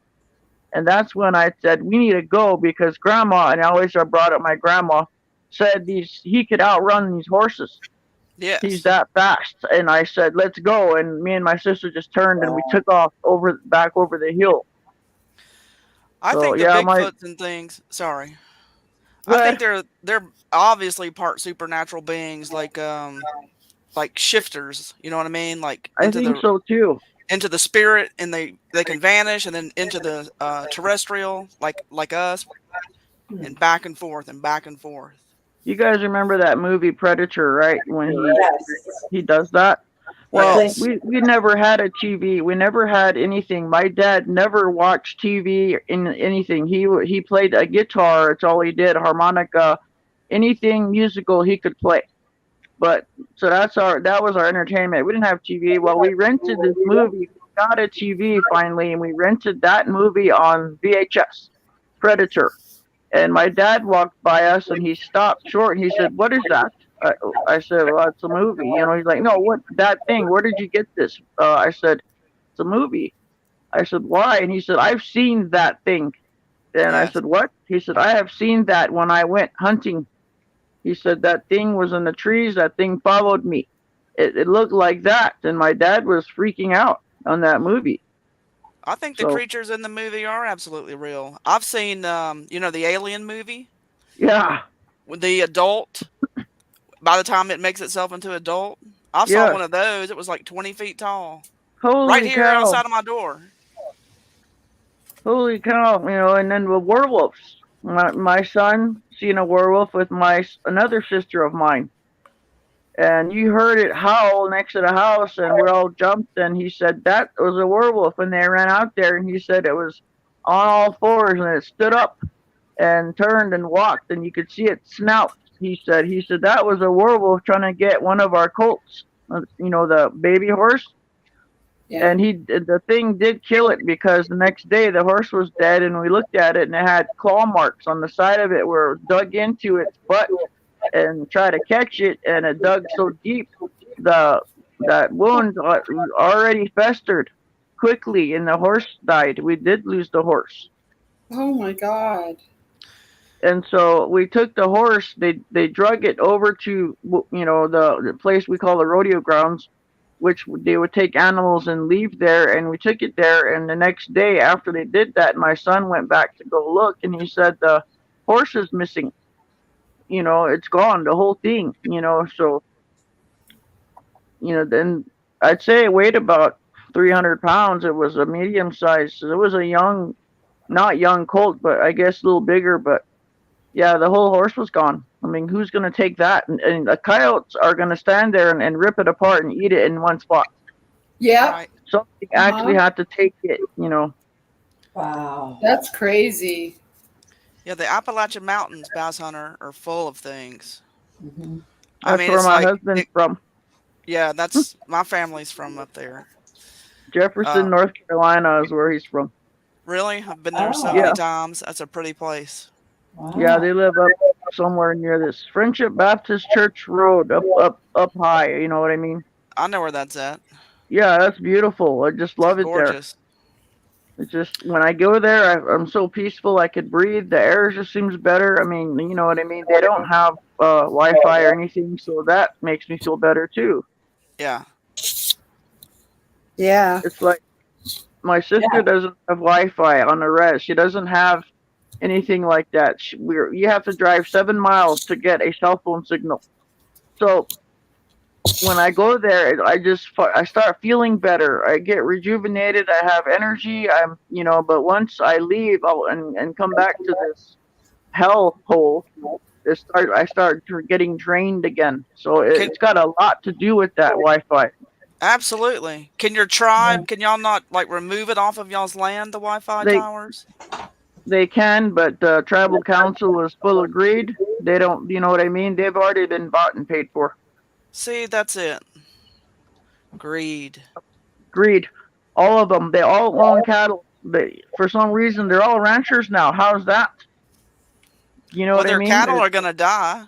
And that's when I said, we need to go, because Grandma, and I brought up my grandma, said he could outrun these horses. Yes. He's that fast. And I said, let's go. And me and my sister just turned, and we took off back over the hill. I think the Bigfoots and things. Sorry. I think they're obviously part supernatural beings, like shifters. You know what I mean? Like I think so too. Into the spirit, and they can vanish, and then into the terrestrial, like us, and back and forth and back and forth. You guys remember that movie Predator, right? When he does that. Well, we never had a TV. We never had anything. My dad never watched TV in anything. He played a guitar. It's all he did. Harmonica, anything musical he could play. But so that was our entertainment. We didn't have TV. Well, we rented this movie. We got a TV finally, and we rented that movie on VHS, Predator. And my dad walked by us, and he stopped short, and he said, "What is that?" I said, "Well, it's a movie." He's like, "No, what, that thing? Where did you get this?" I said, "It's a movie." I said, "Why?" And he said, "I've seen that thing." And I said, "What?" He said, "I have seen that when I went hunting." He said, "That thing was in the trees. That thing followed me. It looked like that." And my dad was freaking out on that movie. I think the creatures in the movie are absolutely real. I've seen, the Alien movie. Yeah. With the adult, by the time it makes itself into adult, I saw one of those. It was like 20 feet tall. Holy right here cow. outside of my door. Holy cow. And then the werewolves. My son seen a werewolf with another sister of mine. And you heard it howl next to the house, and we all jumped, and he said that was a werewolf, and they ran out there, and he said it was on all fours, and it stood up and turned and walked, and you could see it snout. He said that was a werewolf trying to get one of our colts, the baby horse. Yeah. And the thing did kill it, because the next day the horse was dead, and we looked at it, and it had claw marks on the side of it where it dug into its butt and try to catch it, and it dug so deep that wound already festered quickly, and the horse died. We did lose the horse. Oh my God. And so we took the horse, they drug it over to the place we call the rodeo grounds, which they would take animals and leave there, and we took it there. And the next day after they did that, my son went back to go look, and he said the horse is missing. It's gone, the whole thing, so, then I'd say it weighed about 300 pounds. It was a medium size. So it was a not young colt, but I guess a little bigger. But yeah, the whole horse was gone. I mean, who's going to take that? And the coyotes are going to stand there and rip it apart and eat it in one spot. Yeah. Something actually had to take it, you know. Wow. That's crazy. Yeah, the Appalachian Mountains, Bass Hunter, are full of things. Mm-hmm. I That's mean, where it's my like, husband's from. yeah, that's my family's from up there. Jefferson, North Carolina is where he's from. Really? I've been there so Oh. many Yeah. times. That's a pretty place. Wow. Yeah, they live up somewhere near this Friendship Baptist Church Road, up high. You know what I mean? I know where that's at. Yeah, that's beautiful. I just love it there. Gorgeous. It's just when I go there, I'm so peaceful. I could breathe. The air just seems better. I mean, you know what I mean? They don't have Wi-Fi or anything, so that makes me feel better too. Yeah. Yeah. It's like my sister doesn't have Wi-Fi on the res. She doesn't have anything like that. You have to drive 7 miles to get a cell phone signal. So when I go there, I start feeling better. I get rejuvenated. I have energy. But once I leave and come back to this hell hole, I start getting drained again. So it's got a lot to do with that Wi-Fi. Absolutely. Can your tribe, can y'all not like remove it off of y'all's land, the Wi-Fi towers? They can, but the tribal council is full of greed. They don't, you know what I mean? They've already been bought and paid for. See, that's it. Greed. Greed. All of them. They all own cattle. For some reason, they're all ranchers now. How's that? You know what I their mean? cattle are going to die.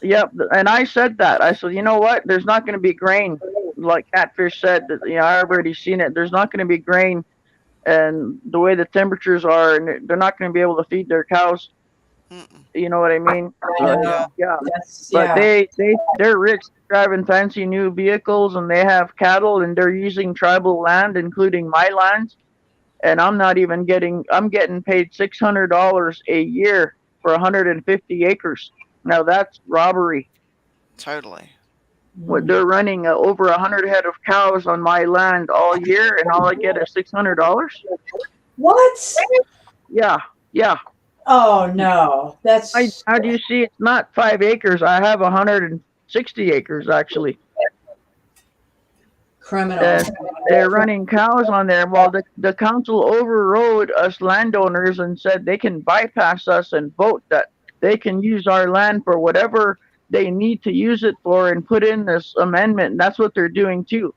Yep. And I said that. I said, you know what? There's not going to be grain. Like Catfish said, I've already seen it. There's not going to be grain. And the way the temperatures are, and they're not going to be able to feed their cows. You know what I mean? Yeah. But they're rich, driving fancy new vehicles, and they have cattle, and they're using tribal land, including my land. And I'm getting paid $600 a year for 150 acres. Now that's robbery. Totally. What they're running over 100 head of cows on my land all year, and all I get is $600. What? Yeah. Oh no, how do you see? It's not 5 acres. I have 160 acres actually. Criminal. And they're running cows on there. Well, the council overrode us landowners and said they can bypass us and vote that they can use our land for whatever they need to use it for, and put in this amendment. And that's what they're doing too.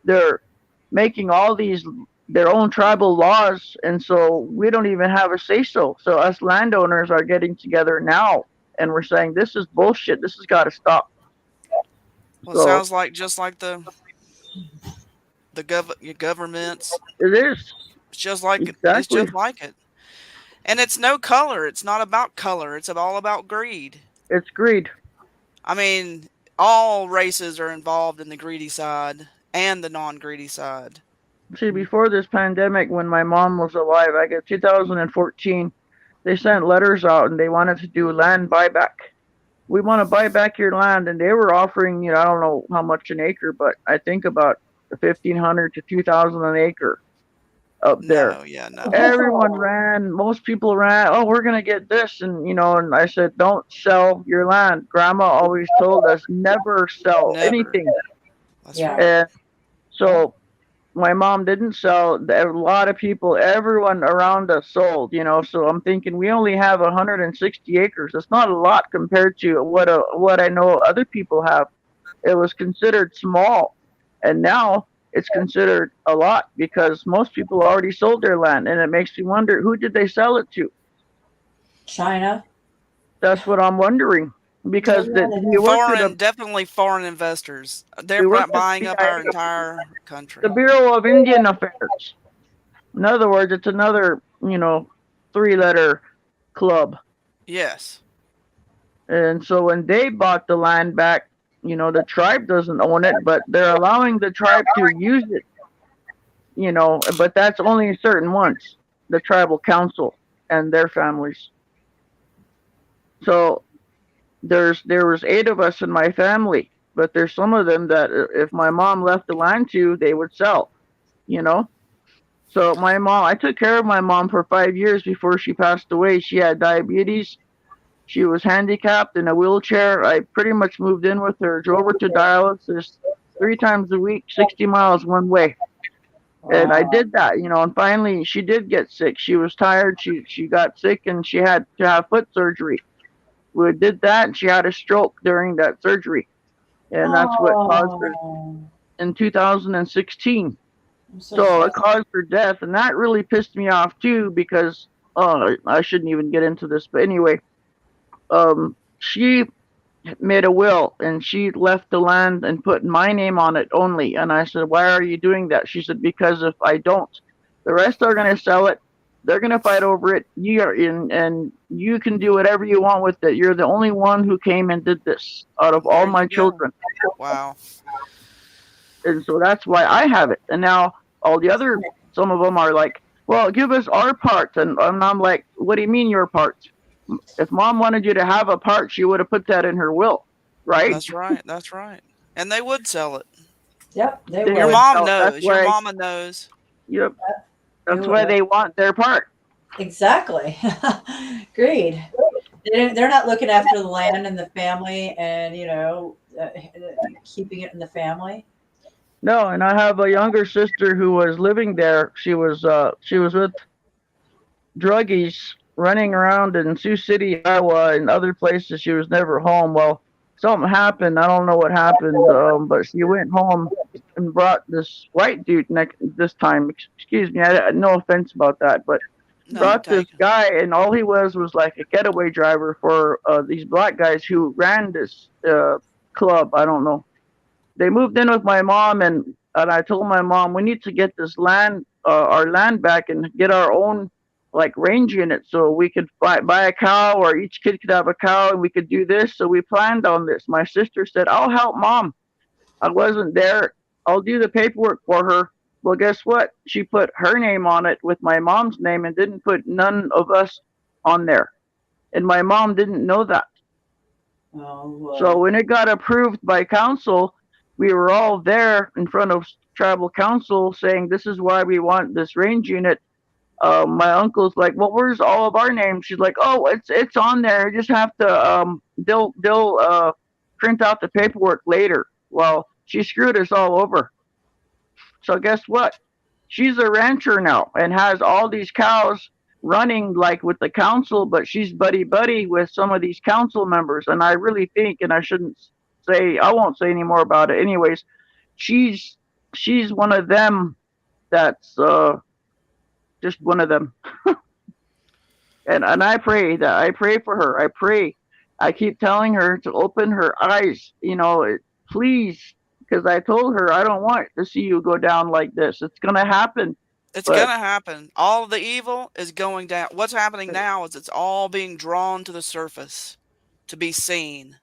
They're making all these their own tribal laws, and so we don't even have a say-so. So us landowners are getting together now, and we're saying this is bullshit. This has got to stop. Well, it sounds like just like the governments. It is. It's just like exactly. It's just like it. And it's no color. It's not about color. It's all about greed. It's greed. I mean, all races are involved in the greedy side and the non-greedy side. See, before this pandemic, when my mom was alive, I got 2014, they sent letters out and they wanted to do land buyback. We want to buy back your land, and they were offering, I don't know how much an acre, but I think about $1,500 to $2,000 an acre up there. No. Everyone ran. Most people ran. Oh, we're gonna get this, and and I said, don't sell your land. Grandma always told us never sell anything. That's right. And so my mom didn't sell. A lot of people, everyone around us sold. So I'm thinking we only have 160 acres. That's not a lot compared to what I know other people have. It was considered small, and now it's considered a lot because most people already sold their land, and it makes me wonder, who did they sell it to? China. That's what I'm wondering, because definitely foreign investors. They're buying up our entire country. The Bureau of Indian Affairs. In other words, it's another 3-letter club. Yes. And so when they bought the land back, the tribe doesn't own it, but they're allowing the tribe to use it. But that's only certain ones, the tribal council and their families. So there was 8 of us in my family, but there's some of them that if my mom left the land to, they would sell. So my mom, I took care of my mom for 5 years before she passed away. She had diabetes. She was handicapped in a wheelchair. I pretty much moved in with her, drove her to dialysis 3 times a week, 60 miles one way. And I did that, you know, and finally she did get sick. She was tired. She got sick and she had to have foot surgery. We did that and she had a stroke during that surgery. And that's what caused her in 2016. I'm So sorry. it caused her death. And that really pissed me off too because, I shouldn't even get into this. But anyway, she made a will and she left the land and put my name on it only. And I said, why are you doing that? She said, because if I don't, the rest are going to sell it. They're going to fight over it. You are in, and you can do whatever you want with it. You're the only one who came and did this out of all There my you go. children. Wow. And so that's why I have it. And now all the other, some of them are like, well, give us our part. And I'm like, what do you mean your part? If mom wanted you to have a part, she would have put that in her will, right? That's right. That's right. And they would sell it. Yep, they They would. Your would mom sell. That's knows. Your why. mama knows. Yep. They That's why would. they want their part. Exactly. Agreed. They're not looking after the land and the family and, you know, keeping it in the family. No, and I have a younger sister who was living there. She was with druggies running around in Sioux City, Iowa, and other places. She was never home. Well, something happened. I don't know what happened, but she went home and brought this white dude this time. Excuse me, no offense about that, but No, brought this take it. guy, and all he was like a getaway driver for these black guys who ran this club. I don't know. They moved in with my mom, and I told my mom we need to get this land, our land back, and get our own like range unit so we could buy a cow, or each kid could have a cow, and we could do this. So we planned on this. My sister said, "I'll help mom." I wasn't there. I'll do the paperwork for her. Well, guess what? She put her name on it with my mom's name and didn't put none of us on there. And my mom didn't know that. So when it got approved by council, we were all there in front of tribal council saying, this is why we want this range unit. My uncle's like, well, where's all of our names? She's like, oh, it's on there. You just have to, they'll print out the paperwork later. Well, she screwed us all over. So guess what? She's a rancher now and has all these cows running like with the council, but she's buddy with some of these council members. And I really think, and I won't say any more about it. Anyways, she's one of them that's just one of them. and I pray for her. I keep telling her to open her eyes, please, because I told her I don't want to see you go down like this. It's gonna happen. It's going to happen. All of the evil is going down. What's happening now is it's all being drawn to the surface to be seen.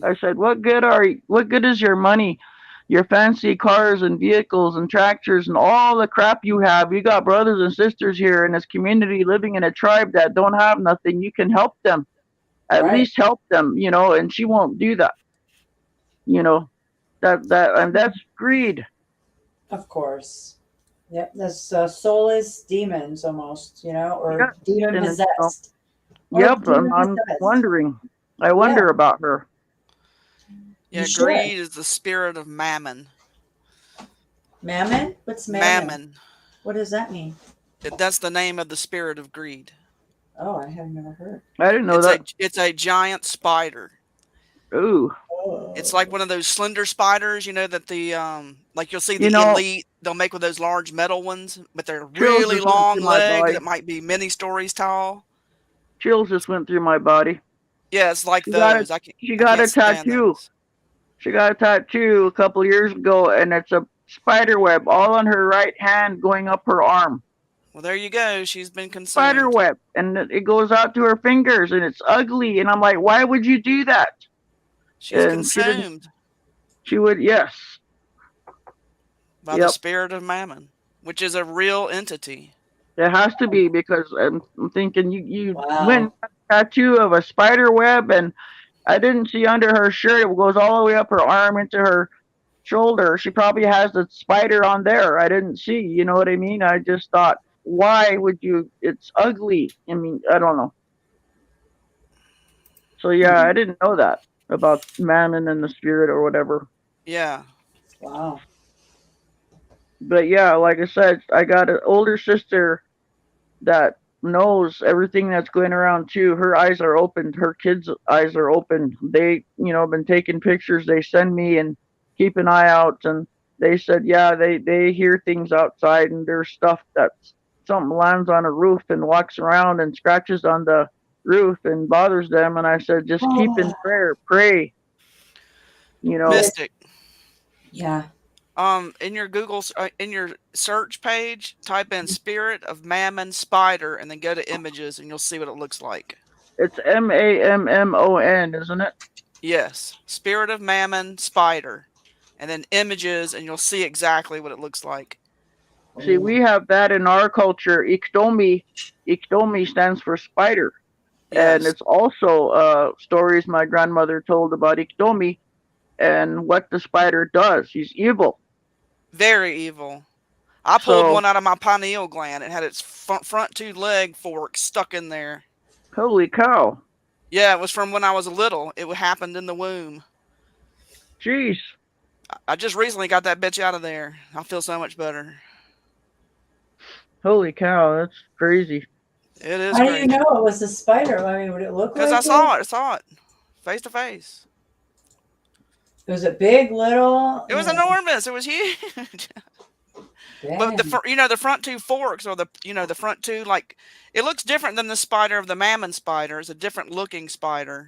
I said, what good is your money, your fancy cars and vehicles and tractors and all the crap you have? You got brothers and sisters here in this community living in a tribe that don't have nothing. You can help them. At least help them, and she won't do that. That's greed. Of course. Yep, that's soulless demons almost, or demon possessed. Yep, I'm wondering. I wonder about her. Yeah, greed is the spirit of mammon. Mammon? What's mammon? Mammon. What does that mean? That's the name of the spirit of greed. Oh, I have never heard. I didn't know that. It's a giant spider. Ooh. It's like one of those slender spiders, that the like you'll see the elite, they'll make with those large metal ones, but they're really long legs that might be many stories tall. Chills just went through my body. Yeah, it's like those. She got a tattoo. She got a tattoo a couple of years ago, and it's a spider web all on her right hand going up her arm. Well, there you go. She's been consumed. Spider web, and it goes out to her fingers, and it's ugly. And I'm like, why would you do that? She's consumed. She would, yes. By the spirit of mammon, which is a real entity. It has to be, because I'm thinking you went a tattoo of a spider web, and I didn't see under her shirt. It goes all the way up her arm into her shoulder. She probably has the spider on there. I didn't see, you know what I mean? I just thought, why would you? It's ugly. I mean, I don't know. So yeah, I didn't know that about mammon and the spirit or whatever. Yeah. Wow. But yeah, like I said, I got an older sister that knows everything that's going around too. Her eyes are open. Her kids' eyes are open. They, been taking pictures. They send me and keep an eye out. And they said, yeah, they hear things outside, and there's stuff that's something lands on a roof and walks around and scratches on the roof and bothers them. And I said, just keep in prayer, pray. Mystic. Yeah. In your in your search page, type in "spirit of mammon spider" and then go to images, and you'll see what it looks like. It's MAMMON, isn't it? Yes, spirit of mammon spider, and then images, and you'll see exactly what it looks like. See, we have that in our culture. Iktomi stands for spider. Yes. And it's also stories my grandmother told about Iktomi and what the spider does. He's evil. Very evil. I pulled one out of my pineal gland. It had its front two leg forks stuck in there. Holy cow. Yeah, it was from when I was little. It happened in the womb. Jeez. I just recently got that bitch out of there. I feel so much better. Holy cow, that's crazy. It is. How do you know it was a spider? I mean, would it look like? Because I saw it, face to face. Was it big, little? It was enormous. It was huge. But the front two forks, or the front two, like, it looks different than the spider of the mammon spider. It's a different looking spider.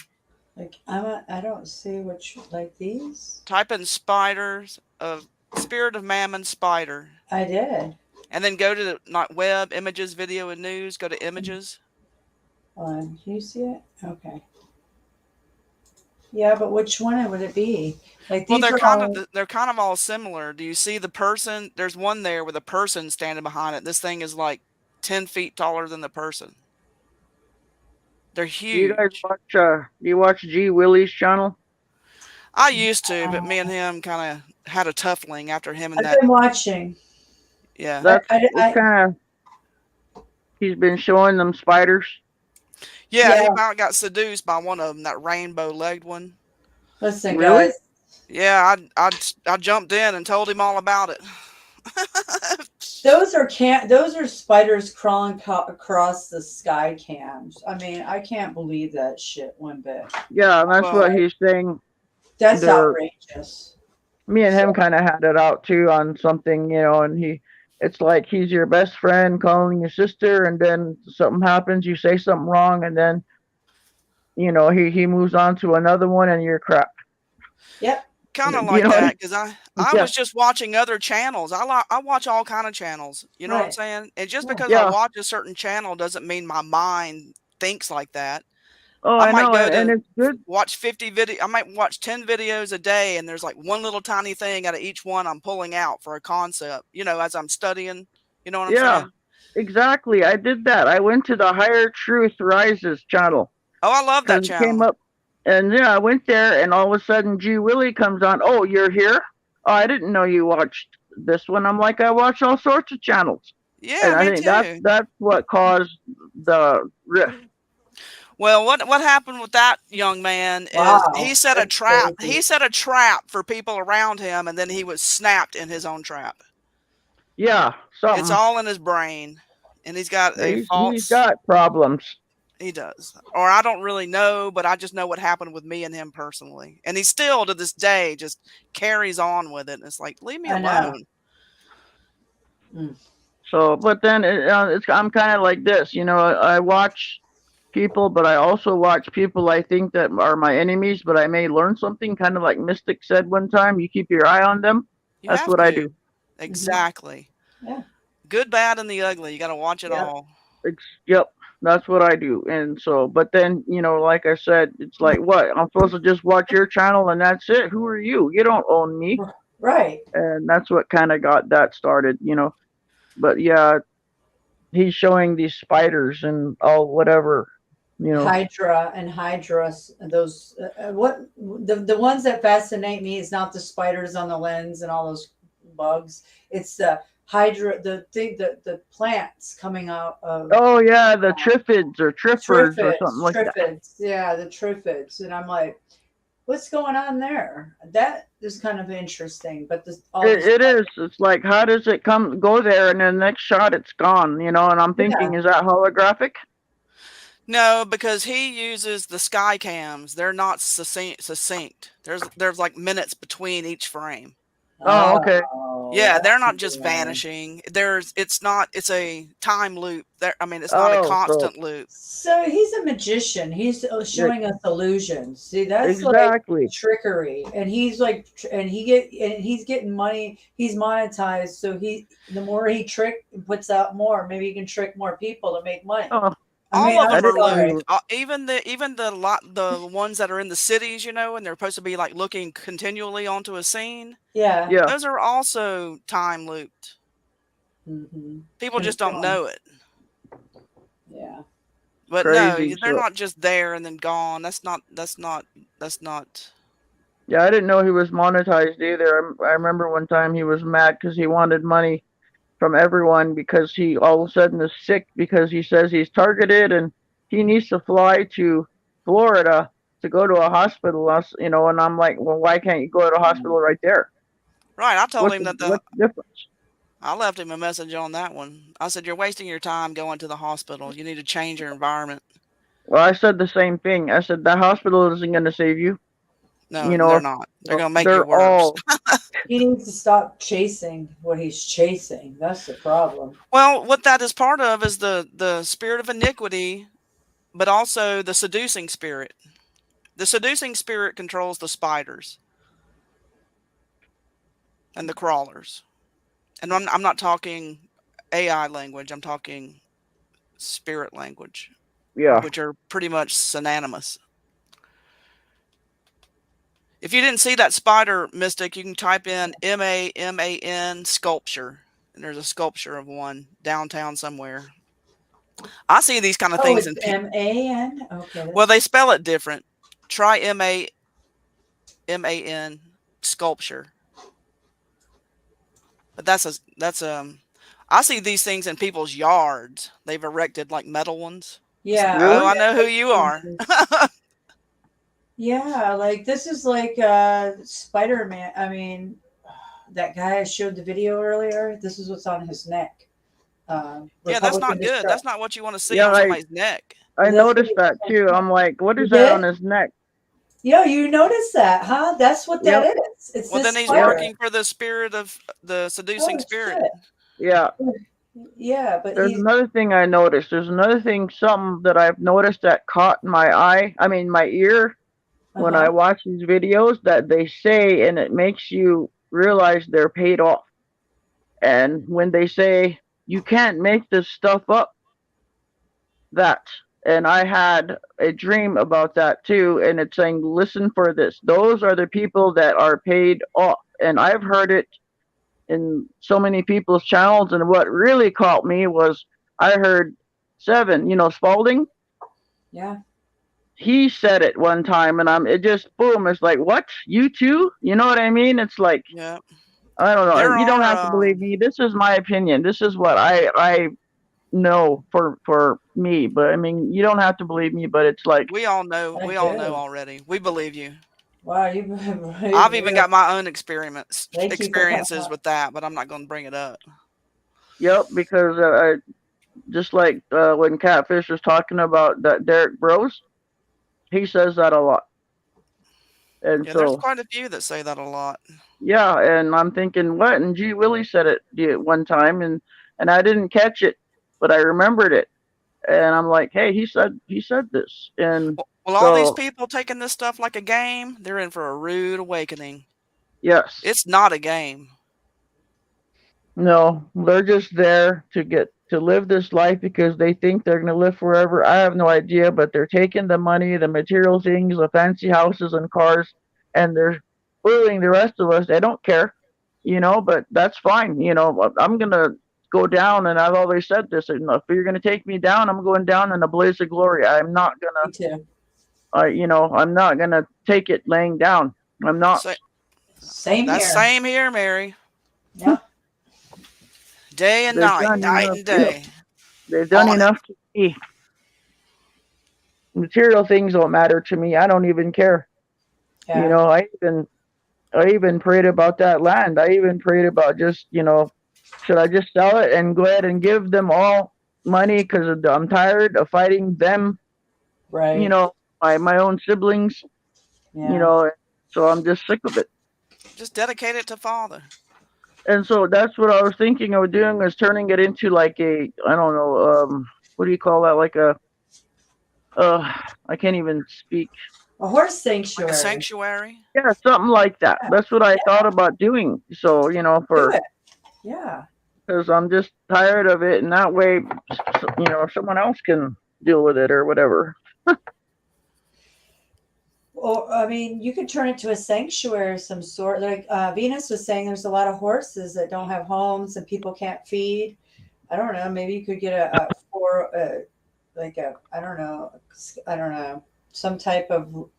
Like I don't see which, like these. Type in spiders of spirit of mammon spider. I did. And then go to the web, images, video, and news. Go to images. Can you see it? Okay. Yeah, but which one would it be? Like these they're kind of all similar. Do you see the person? There's one there with a person standing behind it. This thing is like 10 feet taller than the person. They're huge. Do you watch G. Willie's channel? I used to, but me and him kind of had a tuffling after him and I've been watching. Yeah. That's kind of. He's been showing them spiders. Yeah, he about got seduced by one of them, that rainbow-legged one. Listen, really? guys. Yeah, I jumped in and told him all about it. Those are spiders crawling across the sky cams. I mean, I can't believe that shit one bit. Yeah, that's what he's saying. That's outrageous. Me and him kind of had it out too on something, and it's like he's your best friend calling your sister, and then something happens, you say something wrong, and then, he moves on to another one, and you're crap. Yep. Kind of like that, because I was just watching other channels. I watch all kind of channels. You know what I'm saying? And just because I watch a certain channel doesn't mean my mind thinks like that. Oh, I know, and it's good. Watch 50 videos. I might watch 10 videos a day, and there's like one little tiny thing out of each one I'm pulling out for a concept. As I'm studying. You know what I'm saying? Exactly. I did that. I went to the Higher Truth Rises channel. Oh, I love that channel. It came up. And I went there, and all of a sudden, G. Willie comes on. Oh, you're here? Oh, I didn't know you watched this one. I'm like, I watch all sorts of channels. Yeah, and I me think too. that's what caused the rift. Well, what happened with that young man is he set a trap. He set a trap for people around him, and then he was snapped in his own trap. Yeah, it's all in his brain, and he's got He's got problems. He does. Or I don't really know, but I just know what happened with me and him personally. And he still, to this day, just carries on with it. And it's like, leave me alone. So, but then I'm kind of like this. I watch people, but I also watch people I think that are my enemies, but I may learn something, kind of like Mystic said one time. You keep your eye on them. That's what I do. Exactly. Yeah. Good, bad, and the ugly. You got to watch it all. Yep. That's what I do. And so, but then, like I said, it's like, what? I'm supposed to just watch your channel and that's it? Who are you? You don't own me. Right. And that's what kind of got that started, But yeah, he's showing these spiders and all whatever, Hydra, those, the ones that fascinate me is not the spiders on the lens and all those bugs. It's the Hydra, the plants coming out of. Oh yeah, the triffids or triffers or something like that. Yeah, the triffids, and I'm like, What's going on there? That is kind of interesting. But this, It is. It's like, how does it go there, and then the next shot it's gone? And I'm thinking, is that holographic? No, because he uses the sky cams. They're not succinct. There's like minutes between each frame. Oh, okay. Yeah, they're not just vanishing. It's a time loop. It's not a constant loop. So he's a magician. He's showing us illusions. See, that's exactly like trickery, and he's he's getting money. He's monetized, so the more he puts out more, maybe he can trick more people to make money. Oh. All of them are looped. Even the ones that are in the cities, and they're supposed to be like looking continually onto a scene. Yeah. Those are also time looped. Mm-hmm. People just don't know it. Yeah. But Crazy, no, they're not just there and then gone. That's not. Yeah, I didn't know he was monetized either. I remember one time he was mad because he wanted money from everyone because he all of a sudden is sick because he says he's targeted and he needs to fly to Florida to go to a hospital. And I'm like, well, why can't you go to a hospital right there? Right. I told him that what's the difference? I left him a message on that one. I said, you're wasting your time going to the hospital. You need to change your environment. Well, I said the same thing. I said that hospital isn't going to save you. No, they're not. They're going to make you worse. He needs to stop chasing what he's chasing. That's the problem. Well, what that is part of is the spirit of iniquity, but also the seducing spirit. The seducing spirit controls the spiders and the crawlers. And I'm not talking AI language. I'm talking spirit language. Yeah. Which are pretty much synonymous. If you didn't see that spider, Mystic, you can type in MAMAN sculpture. And there's a sculpture of one downtown somewhere. I see these kind of things in MAN? Okay. Well, they spell it different. Try MAN sculpture. But I see these things in people's yards. They've erected like metal ones. Yeah. Really? Oh, I know who you are. Yeah, like this is like Spider-Man. I mean, that guy I showed the video earlier. This is what's on his neck. Yeah, that's not good. That's not what you want to see Yeah, on somebody's neck. I noticed that too. I'm like, what is that on his neck? Yo, you noticed that, huh? That's what that is. It's well, this then he's spider. working for the spirit of the seducing spirit. Shit. Yeah. Yeah, but there's another thing I noticed. There's another thing, something that I've noticed that caught my ear when I watch these videos that they say, and it makes you realize they're paid off. And when they say, you can't make this stuff up, and I had a dream about that too, and it's saying, listen for this. Those are the people that are paid off. And I've heard it in so many people's channels, and what really caught me was I heard Seven, Spalding. Yeah. He said it one time, and it just boom. It's like, what? You too? You know what I mean? It's like, yeah. I don't know. You don't have to believe me. This is my opinion. This is what I know for me. But I mean, you don't have to believe me. But it's like we all know. We all know already. We believe you. Wow, I've even got my own experiences with that, but I'm not going to bring it up. Yep, because just like when Catfish was talking about that Derek Bros, he says that a lot. And yeah, so there's quite a few that say that a lot. Yeah, and I'm thinking, what? And G. Willie said it one time, and I didn't catch it, but I remembered it, and I'm like, hey, he said this, and well, all these people taking this stuff like a game, they're in for a rude awakening. Yes, it's not a game. No, they're just there to live this life because they think they're going to live forever. I have no idea, but they're taking the money, the material things, the fancy houses and cars, and they're fooling the rest of us. They don't care, but that's fine. I'm going to go down, and I've always said this. If you're going to take me down, I'm going down in a blaze of glory. I'm not going to, I'm not going to take it laying down. I'm not. Same That's here. Same here, Mary. Yep. Day and night and day. They've done enough to me. Material things don't matter to me. I don't even care. You know, I even prayed about that land. I even prayed about just, should I just sell it and go ahead and give them all money because I'm tired of fighting them, Right. my own siblings, Yeah. so I'm just sick of it. Just dedicate it to Father. And so that's what I was thinking of doing, was turning it into like I don't know, what do you call that? Like I can't even speak. A horse Like sanctuary. a sanctuary. Yeah, something like that. That's what I thought about doing. So, Do for, it. Yeah. because I'm just tired of it. And that way, someone else can deal with it or whatever. Or I mean, you could turn it to a sanctuary of some sort. Like Venus was saying, there's a lot of horses that don't have homes and people can't feed. I don't know. Maybe you could get I don't know, some type of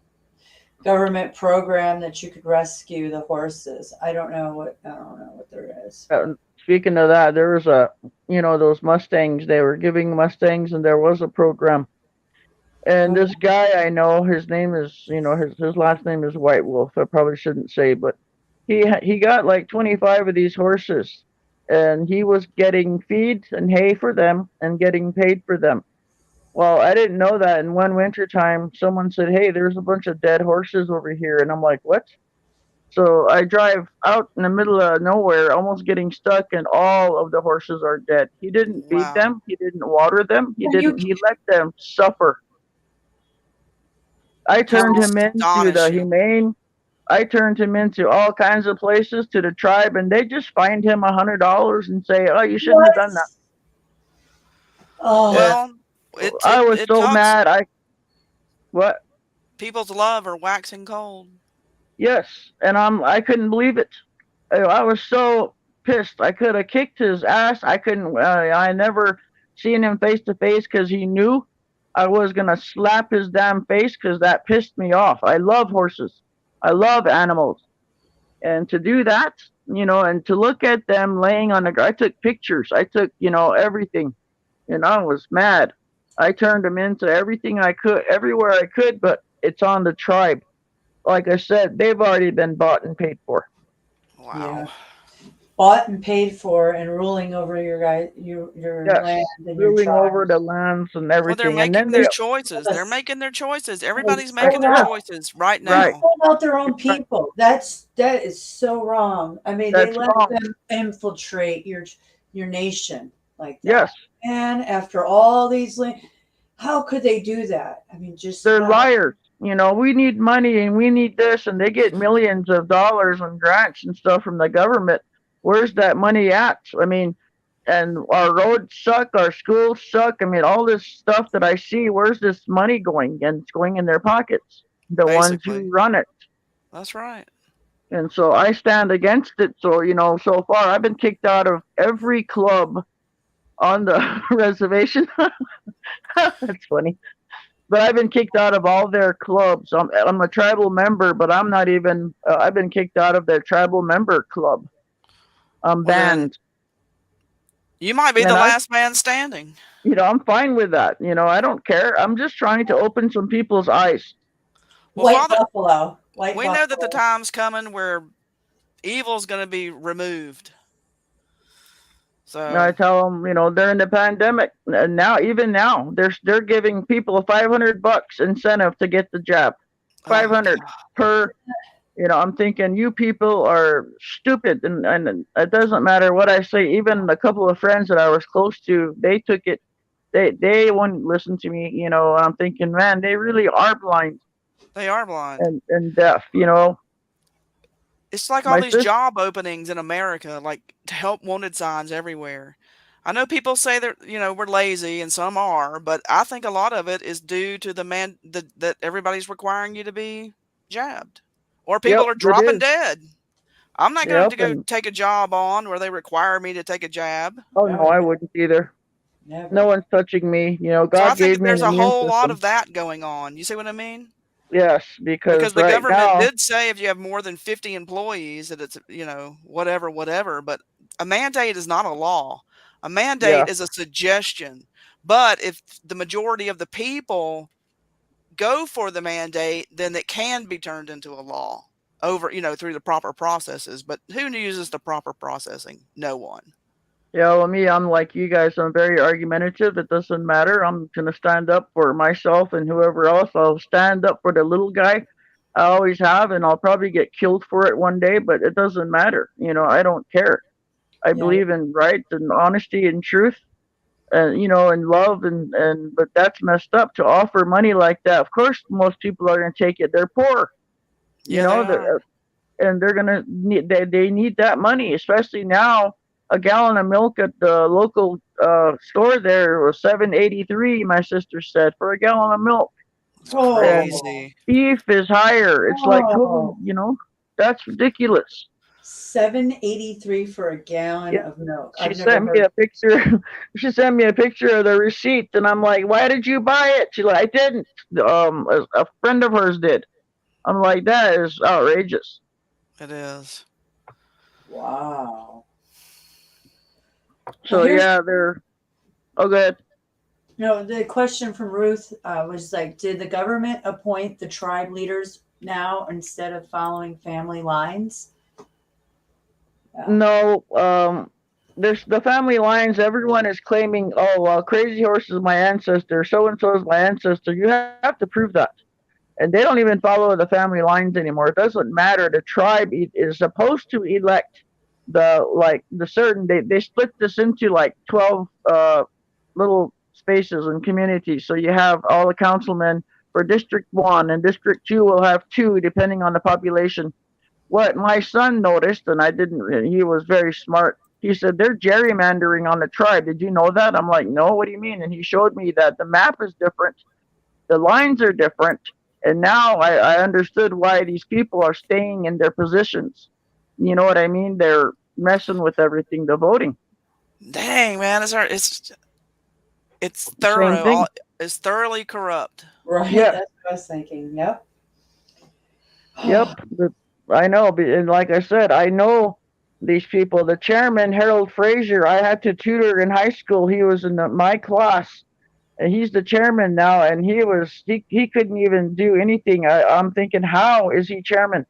government program that you could rescue the horses. I don't know what there is. Speaking of that, there was those Mustangs. They were giving Mustangs, and there was a program. And this guy I know, his name is, his last name is White Wolf. I probably shouldn't say, but he got like 25 of these horses, and he was getting feed and hay for them and getting paid for them. Well, I didn't know that. And one winter time, someone said, "Hey, there's a bunch of dead horses over here," and I'm like, "What?" So I drive out in the middle of nowhere, almost getting stuck, and all of the horses are dead. He didn't feed them. He didn't water them. He let them suffer. I turned him into the humane. I turned him into all kinds of places to the tribe, and they just fined him $100 and say, "Oh, you shouldn't have done that." Oh, well, I was so mad. What? People's love are waxing cold. Yes, and I couldn't believe it. I was so pissed. I could have kicked his ass. I couldn't. I never seen him face to face because he knew I was gonna slap his damn face because that pissed me off. I love horses. I love animals, and to do that, and to look at them laying on the ground. I took pictures. I took, everything, and I was mad. I turned them into everything I could, everywhere I could, but it's on the tribe. Like I said, they've already been bought and paid for. Wow. Yeah. Bought and paid for and ruling over your land and your ruling tribe. over the lands and everything. Well, they're and making then their choices. They're making their choices. Everybody's making their choices right now. They pulled out their own people. That is so wrong. I mean, they let them infiltrate your nation like that. Yes. And after all these, how could they do that? I mean, they're liars. We need money and we need this, and they get millions of dollars and grants and stuff from the government. Where's that money at? I mean, and our roads suck, our schools suck. I mean, all this stuff that I see, where's this money going? And it's going in their pockets, the ones who run it. That's right. And so I stand against it. So, so far I've been kicked out of every club on the reservation. That's funny. But I've been kicked out of all their clubs. I'm a tribal member, but I'm not even, I've been kicked out of their tribal member club. I'm banned. You might be the last man standing. I'm fine with that. I don't care. I'm just trying to open some people's eyes. Well, White Buffalo. We know that the time's coming where evil's going to be removed. So I tell them, they're in the pandemic, and even now, they're giving people $500 incentive to get the jab. 500 per. I'm thinking you people are stupid, and it doesn't matter what I say. Even a couple of friends that I was close to, they took it. They wouldn't listen to me. I'm thinking, man, they really are blind. They are blind and deaf. It's like all these job openings in America, like help wanted signs everywhere. I know people say that, we're lazy, and some are, but I think a lot of it is due to that everybody's requiring you to be jabbed, or people are dropping dead. I'm not going to go take a job on where they require me to take a jab. Oh no, I wouldn't either. Never. No one's touching me. God so I think gave me there's an a whole system. lot of that going on. You see what I mean? Yes, because the right government now, did say if you have more than 50 employees that it's, whatever, but a mandate is not a law. A mandate is a suggestion. But if the majority of the people go for the mandate, then it can be turned into a law over, through the proper processes. But who uses the proper processing? No one. Yeah, well, me, I'm like you guys. I'm very argumentative. It doesn't matter. I'm gonna stand up for myself and whoever else. I'll stand up for the little guy. I always have, and I'll probably get killed for it one day. But it doesn't matter. I don't care. I Yeah. believe in right and honesty and truth, and and love, and but that's messed up to offer money like that. Of course, most people are gonna take it. They're poor. You Yeah, they know, are. and they're gonna need they need that money, especially now. A gallon of milk at the local store there was $7.83. My sister said for a gallon of milk, It's and crazy. beef is higher. It's like, Oh, that's ridiculous. $7.83 for a gallon Yeah, of milk. she I've never sent me heard. a picture. She sent me a picture of the receipt, and I'm like, "Why did you buy it?" She's like, "I didn't. A friend of hers did." I'm like, "That is outrageous." It is. Wow. Well, So yeah, they're. Oh, good. the question from Ruth was like, did the government appoint the tribe leaders now instead of following family lines? No, there's the family lines. Everyone is claiming, "Oh, well, Crazy Horse is my ancestor. So and so is my ancestor." You have to prove that, and they don't even follow the family lines anymore. It doesn't matter. The tribe is supposed to elect the certain. They split this into like 12 little spaces and communities. So you have all the councilmen for District 1, and District 2 will have 2 depending on the population. What my son noticed, and I didn't, he was very smart. He said, they're gerrymandering on the tribe. Did you know that? I'm like, no, what do you mean? And he showed me that the map is different, the lines are different. And now I understood why these people are staying in their positions. You know what I mean? They're messing with everything, the voting. Dang, man, it's Same thorough. thing. It's thoroughly corrupt. Right. Yeah. That's what I was thinking. Yep. Yep. I know. And like I said, I know these people. The chairman, Harold Frazier, I had to tutor in high school. He was in my class. And he's the chairman now, and he couldn't even do anything. I'm thinking, how is he chairman?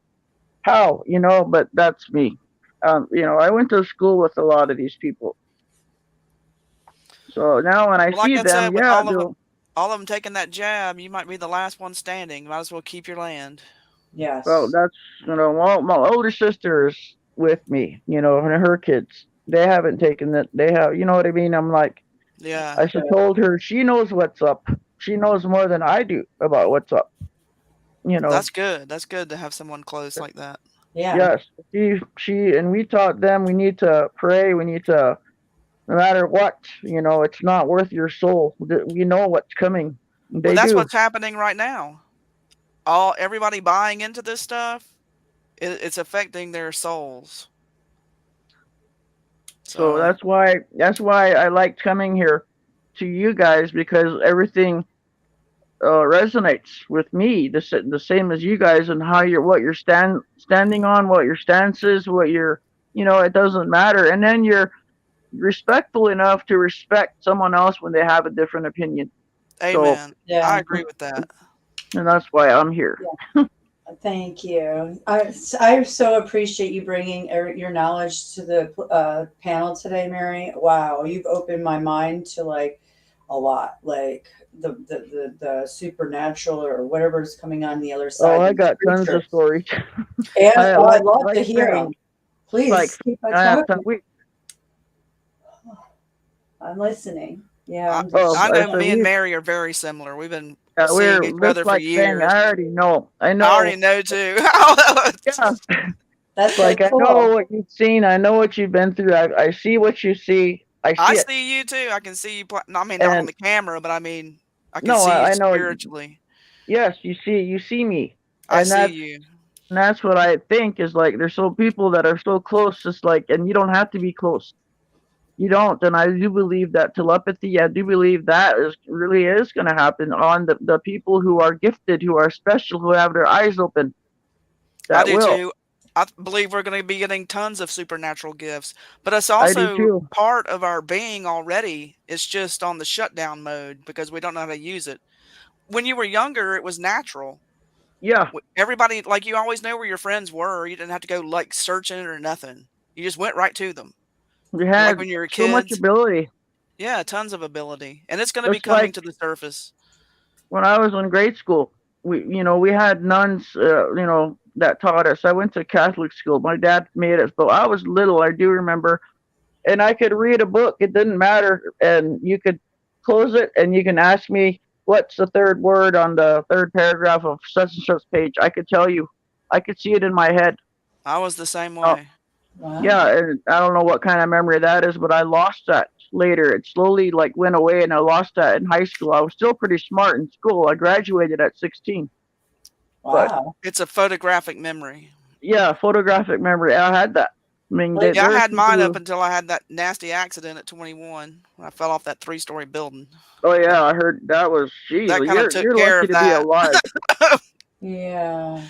How? But that's me. I went to school with a lot of these people. So now when I Well, like see I them, said, with yeah, all of them taking that jab, you might be the last one standing. Might as well keep your land. Yes. well, that's, well, my older sister is with me, and her kids. They haven't taken it. They have, you know what I mean? I'm like, Yeah. I should told her she knows what's up. She knows more than I do about what's up. That's good. That's good to have someone close like that. Yeah. Yes, she, and we taught them we need to pray. We need to, no matter what, it's not worth your soul. We know what's coming. They Well, that's do. what's happening right now. Everybody buying into this stuff, it's affecting their souls. So that's why I liked coming here to you guys, because everything resonates with me the same as you guys, and what you're standing on, what your stance is, what you're, it doesn't matter. And then you're respectful enough to respect someone else when they have a different opinion. Amen. So, Yeah. I agree with that. and that's why I'm here. Thank you. I so appreciate you bringing your knowledge to the panel today, Mary. Wow, you've opened my mind to like a lot, like the supernatural or whatever's coming on the other side. Oh, I the got tons creature. of stories. And I'd love like to hear saying, them. Please like, keep on I have talking. I'm listening. Yeah. I know so me and Mary are very similar. We've been we're seeing each just other for like saying, years. I already know. I know. I already know too. Yeah. That's like, so cool. I know what you've seen. I know what you've been through. I see what you see. I see I it. see you too. I can see you. I mean, not on And the camera, but I mean, I can no, see you I know. spiritually. Yes, you see me. I And see you. that's what I think is like, there's so people that are so close, just like, and you don't have to be close. You don't. And I do believe that telepathy, I do believe that really is going to happen on the people who are gifted, who are special, who have their eyes open. I That do will. too. I believe we're going to be getting tons of supernatural gifts, but it's I do also too. part of our being already. It's just on the shutdown mode because we don't know how to use it. when you were younger, it was natural. Yeah. Everybody, like, you always know where your friends were. You didn't have to go like searching or nothing. You just went right to them. We Like had when you were so much kids. ability. Yeah, tons of ability, and it's going to be Just coming like to the surface. when I was in grade school, we had nuns, that taught us. I went to Catholic school. My dad made us, but I was little. I do remember, and I could read a book. It didn't matter, and you could close it, and you can ask me what's the third word on the third paragraph of such and such page. I could tell you. I could see it in my head. I was the same Oh, way. Wow. yeah, and I don't know what kind of memory that is, but I lost that later. It slowly like went away, and I lost that in high school. I was still pretty smart in school. I graduated at 16. But Wow. It's a photographic memory. yeah, photographic memory. I had that. I mean, Yeah, I there are had people mine up who. until I had that nasty accident at 21 when I fell off that 3-story building. Oh yeah, I heard that was. Geez, That kind of took you're care lucky of to be that. alive. Yeah.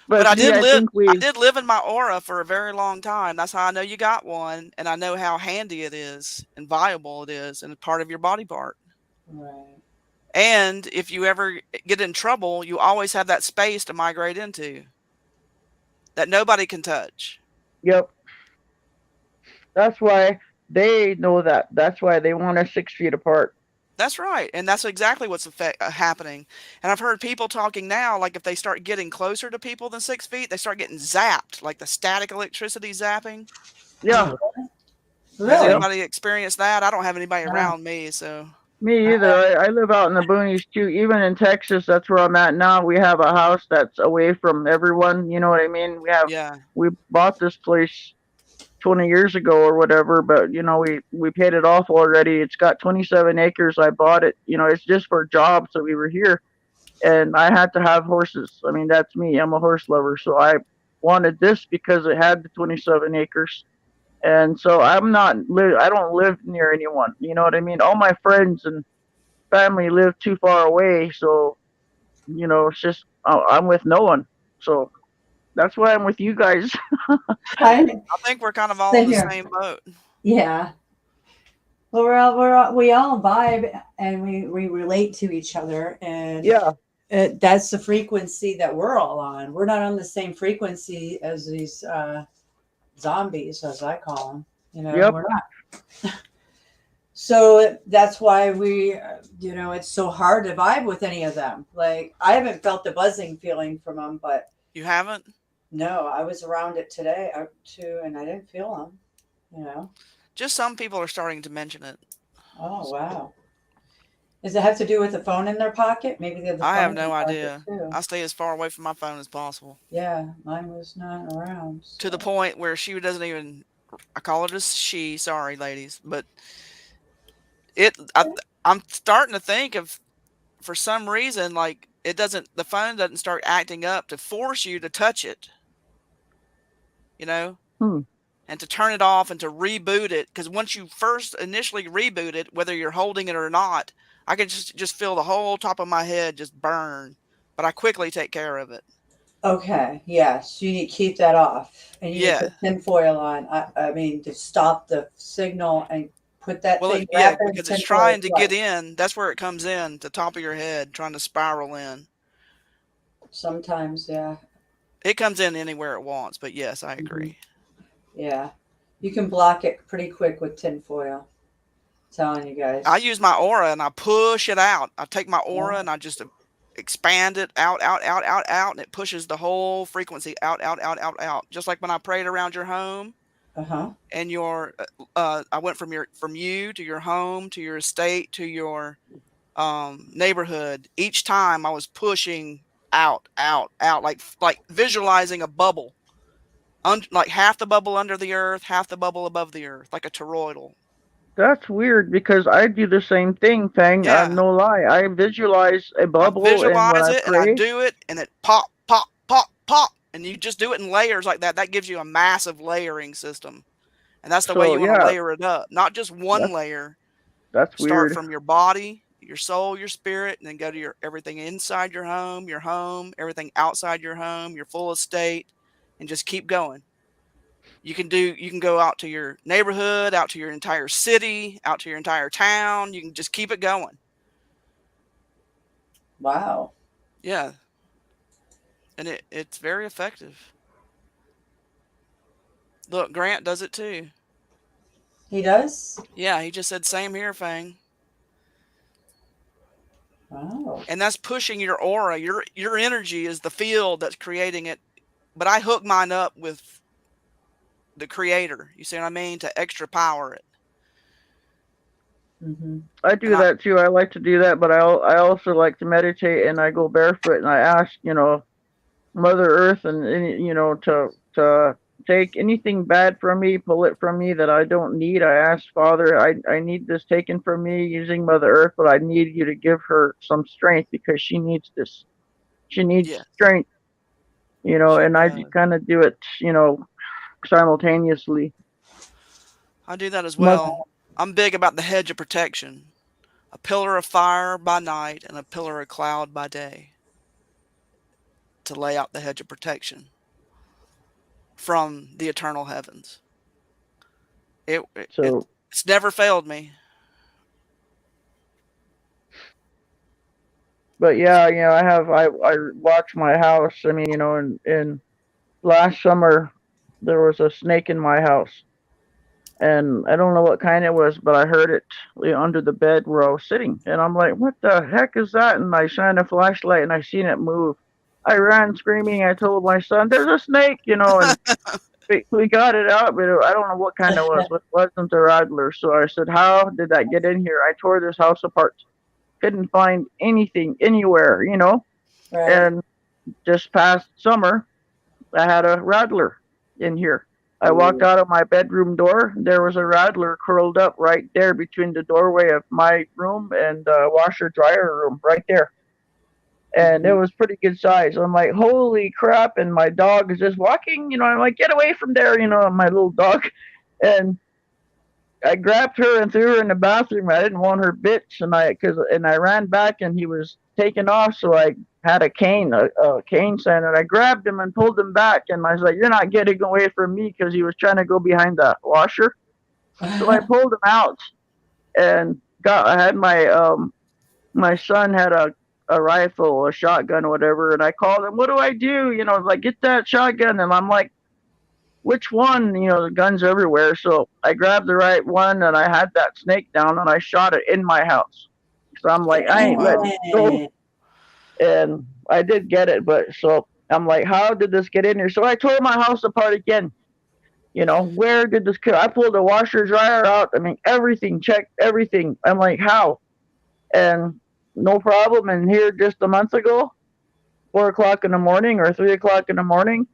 But But see, I think I we. did live in my aura for a very long time. That's how I know you got one, and I know how handy it is and viable it is, and part of your body part. Right. And if you ever get in trouble, you always have that space to migrate into that nobody can touch. Yep. That's why they know that. That's why they want us 6 feet apart. That's right, and that's exactly what's happening. And I've heard people talking now, like if they start getting closer to people than 6 feet, they start getting zapped, like the static electricity zapping. Yeah. Has Really? anybody experienced that? I don't have anybody No. around me, so. Me either. I live out in the boonies too. Even in Texas, that's where I'm at now. We have a house that's away from everyone. You know what I mean? Yeah. We bought this place 20 years ago or whatever, but we paid it off already. It's got 27 acres. I bought it. It's just for jobs. So we were here, and I had to have horses. I mean, that's me. I'm a horse lover, so I wanted this because it had the 27 acres. And so I don't live near anyone. You know what I mean? All my friends and family live too far away, so it's just I'm with no one. So that's why I'm with you guys. I think we're kind of all Same in the here. same boat. Yeah. Well, we all vibe and we relate to each other, and Yeah. That's the frequency that we're all on. We're not on the same frequency as these zombies, as I call them. Yep. We're not. So that's why it's so hard to vibe with any of them. Like, I haven't felt the buzzing feeling from them, but You haven't? no, I was around it today too, and I didn't feel them. Just some people are starting to mention it. Oh wow! Does it have to do with the phone in their pocket? Maybe they have the phone I have in their no pocket idea. too. I stay as far away from my phone as possible. Yeah, mine was not around. To the point where she doesn't even. I call it a she. Sorry, ladies, but I'm starting to think of, for some reason, like the phone doesn't start acting up to force you to touch it. And to turn it off and to reboot it, because once you first initially reboot it, whether you're holding it or not, I can just feel the whole top of my head just burn. But I quickly take care of it. Okay, yes, you need to keep that off, and you need to Yeah. put tinfoil on. I mean, to stop the signal and put that Well, thing. yeah, wrap it in because it's tinfoil trying to get twice. in. That's where it comes in, the top of your head, trying to spiral in. Sometimes, yeah, It comes in anywhere it wants, but yes, I agree. yeah, you can block it pretty quick with tinfoil. I'm telling you guys. I use my aura and I push it out. I take my aura and I just expand it out, and it pushes the whole frequency out. Just like when I prayed around your home. And I went from you to your home, to your estate, to your neighborhood. Each time I was pushing out, like visualizing a bubble, like half the bubble under the earth, half the bubble above the earth, like a toroidal. That's weird because I do the same thing, Fang. Yeah. No lie. I visualize a bubble, and when Visualize I it, and I pray, do it, and it pop, and you just do it in layers like that. That gives you a massive layering system, and that's the way So, you want to yeah. layer it up. Not just one That's- layer. that's Start weird. from your body, your soul, your spirit, and then go to everything inside your home, everything outside your home, your full estate, and just keep going. You can go out to your neighborhood, out to your entire city, out to your entire town. You can just keep it going. Wow. Yeah. And it's very effective. Look, Grant does it too. He does? Yeah, he just said same here, Fang. Wow. And that's pushing your aura. Your energy is the field that's creating it. But I hook mine up with the creator. You see what I mean? To extra power it. Mm-hmm. I do that too. I like to do that, but I also like to meditate, and I go barefoot and I ask, Mother Earth and to take anything bad from me, pull it from me that I don't need. I ask Father, I need this taken from me using Mother Earth, but I need you to give her some strength because she needs this. She needs strength, and I kind of do it, simultaneously. I do that as well. I'm big about the hedge of protection. A pillar of fire by night and a pillar of cloud by day. To lay out the hedge of protection from the eternal heavens. It's never failed me. But yeah, I watch my house. I mean, in last summer there was a snake in my house, and I don't know what kind it was, but I heard it under the bed where I was sitting, and I'm like, what the heck is that? And I shine a flashlight and I seen it move. I ran screaming. I told my son, "There's a snake," and we got it out, but I don't know what kind it was. It wasn't a rattler. So I said, "How did that get in here?" I tore this house apart. Couldn't find anything anywhere, Right. And just past summer, I had a rattler in here. I walked out of my bedroom door. There was a rattler curled up right there between the doorway of my room and the washer dryer room right there. And it was pretty good size. I'm like, holy crap. And my dog is just walking, I'm like, get away from there, my little dog. And I grabbed her and threw her in the bathroom. I didn't want her bits, and I ran back, and he was taking off. So I had a cane stand, and I grabbed him and pulled him back. And I was like, "You're not getting away from me," because he was trying to go behind the washer. So I pulled him out, and I had my son had a rifle, a shotgun, whatever, and I called him. What do I do? Like, get that shotgun, and I'm like, which one? The guns everywhere. So I grabbed the right one, and I had that snake down, and I shot it in my house. So I'm like, I ain't letting it go. And I did get it, but so I'm like, how did this get in here? So I tore my house apart again. Where did this I pulled the washer dryer out. I mean, everything, checked everything. I'm like, how? And no problem. And here just a month ago, 4:00 in the morning or 3:00 in the morning,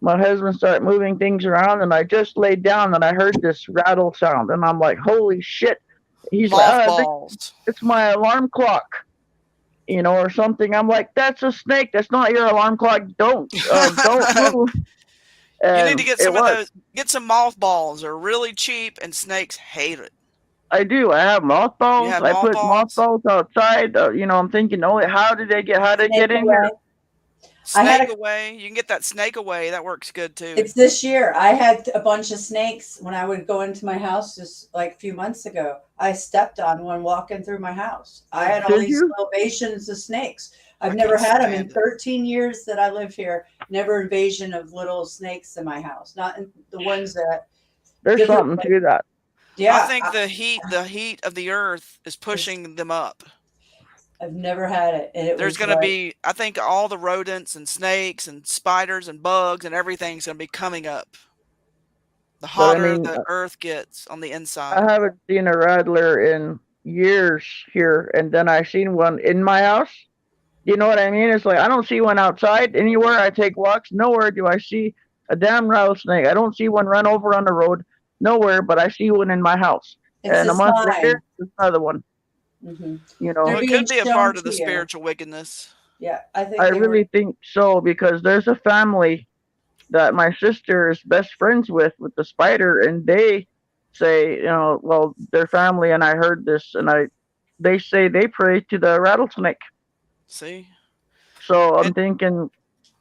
my husband started moving things around, and I just laid down and I heard this rattle sound, and I'm like, holy shit. He's like, I think it's my alarm clock, or something. I'm like, that's a snake. That's not your alarm clock. Don't move. You need to get some of those. Get some mothballs. They're really cheap, and snakes hate it. I do. I have mothballs. I put mothballs outside. I'm thinking, how did they get in here? Snake away. You can get that snake away. That works good too. It's this year. I had a bunch of snakes when I would go into my house just like a few months ago. I stepped on one walking through my house. I had all these invasions of snakes. I've never had them in 13 years that I live here. Never invasion of little snakes in my house. Not the ones that. There's something to that. Yeah, I think the heat of the earth is pushing them up. I've never had it. And there's going to be, I think all the rodents and snakes and spiders and bugs and everything's going to be coming up. The hotter the earth gets on the inside. I haven't seen a rattler in years here, and then I seen one in my house. You know what I mean? It's like, I don't see one outside anywhere. I take walks. Nowhere do I see a damn rattlesnake. I don't see one run over on the road. Nowhere, but I see one in my house. And a month later, there's another one. Mm-hmm. Well, it could be a part of the spiritual wickedness. Yeah, I really think so, because there's a family that my sister is best friends with the spider, and they say, well, their family, and I heard this, and they say they pray to the rattlesnake. See? So I'm thinking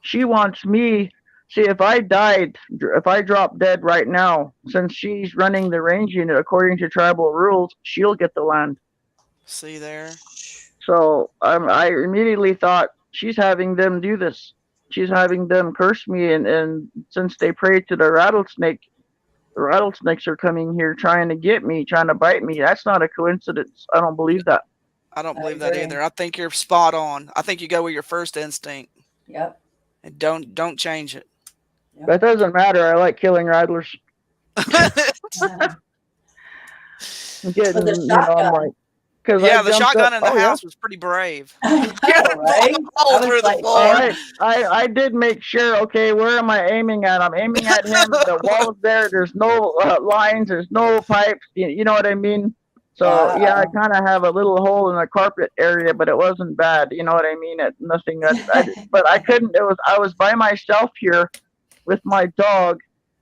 she wants me. See, if I drop dead right now, since she's running the range unit according to tribal rules, she'll get the land. See there? So I immediately thought she's having them do this. She's having them curse me, and since they prayed to the rattlesnake, the rattlesnakes are coming here trying to get me, trying to bite me. That's not a coincidence. I don't believe that. I don't I believe that agree. either. I think you're spot on. I think you go with your first instinct Yep. and don't change it. That doesn't matter. I like killing rattlers. I'm getting, With a you know, I'm shotgun. like, because Yeah, I the jumped shotgun up. in the Oh yeah. house was pretty brave. I know, right? All I was through the like, floor. damn. I did make sure. Okay, where am I aiming at? I'm aiming at him. The wall's there. There's no lines. There's no pipes. You know what I mean? So yeah, I Wow. kind of have a little hole in the carpet area, but it wasn't bad. You know what I mean? It nothing that but I couldn't. I was by myself here with my dog,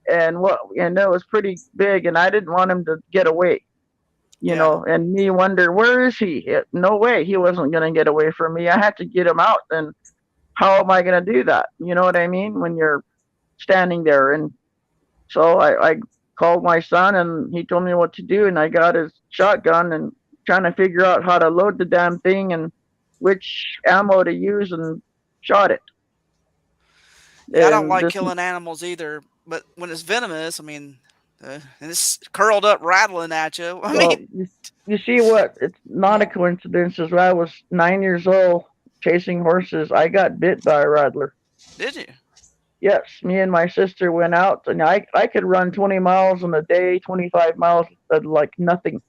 and it was pretty big, and I didn't want him to get away. You Yeah. know, and me wonder, where is he? No way, he wasn't gonna get away from me. I had to get him out, and how am I gonna do that? You know what I mean? When you're standing there, and so I called my son, and he told me what to do, and I got his shotgun and trying to figure out how to load the damn thing and which ammo to use, and shot it. Yeah, I don't And like this, killing animals either, but when it's venomous, I mean, and it's curled up rattling at you. I well, mean, you see what? It's not a Yeah. coincidence. Is when I was 9 years old chasing horses, I got bit by a rattler. did you? Yes, me and my sister went out, and I could run 20 miles in a day, 25 miles, like nothing.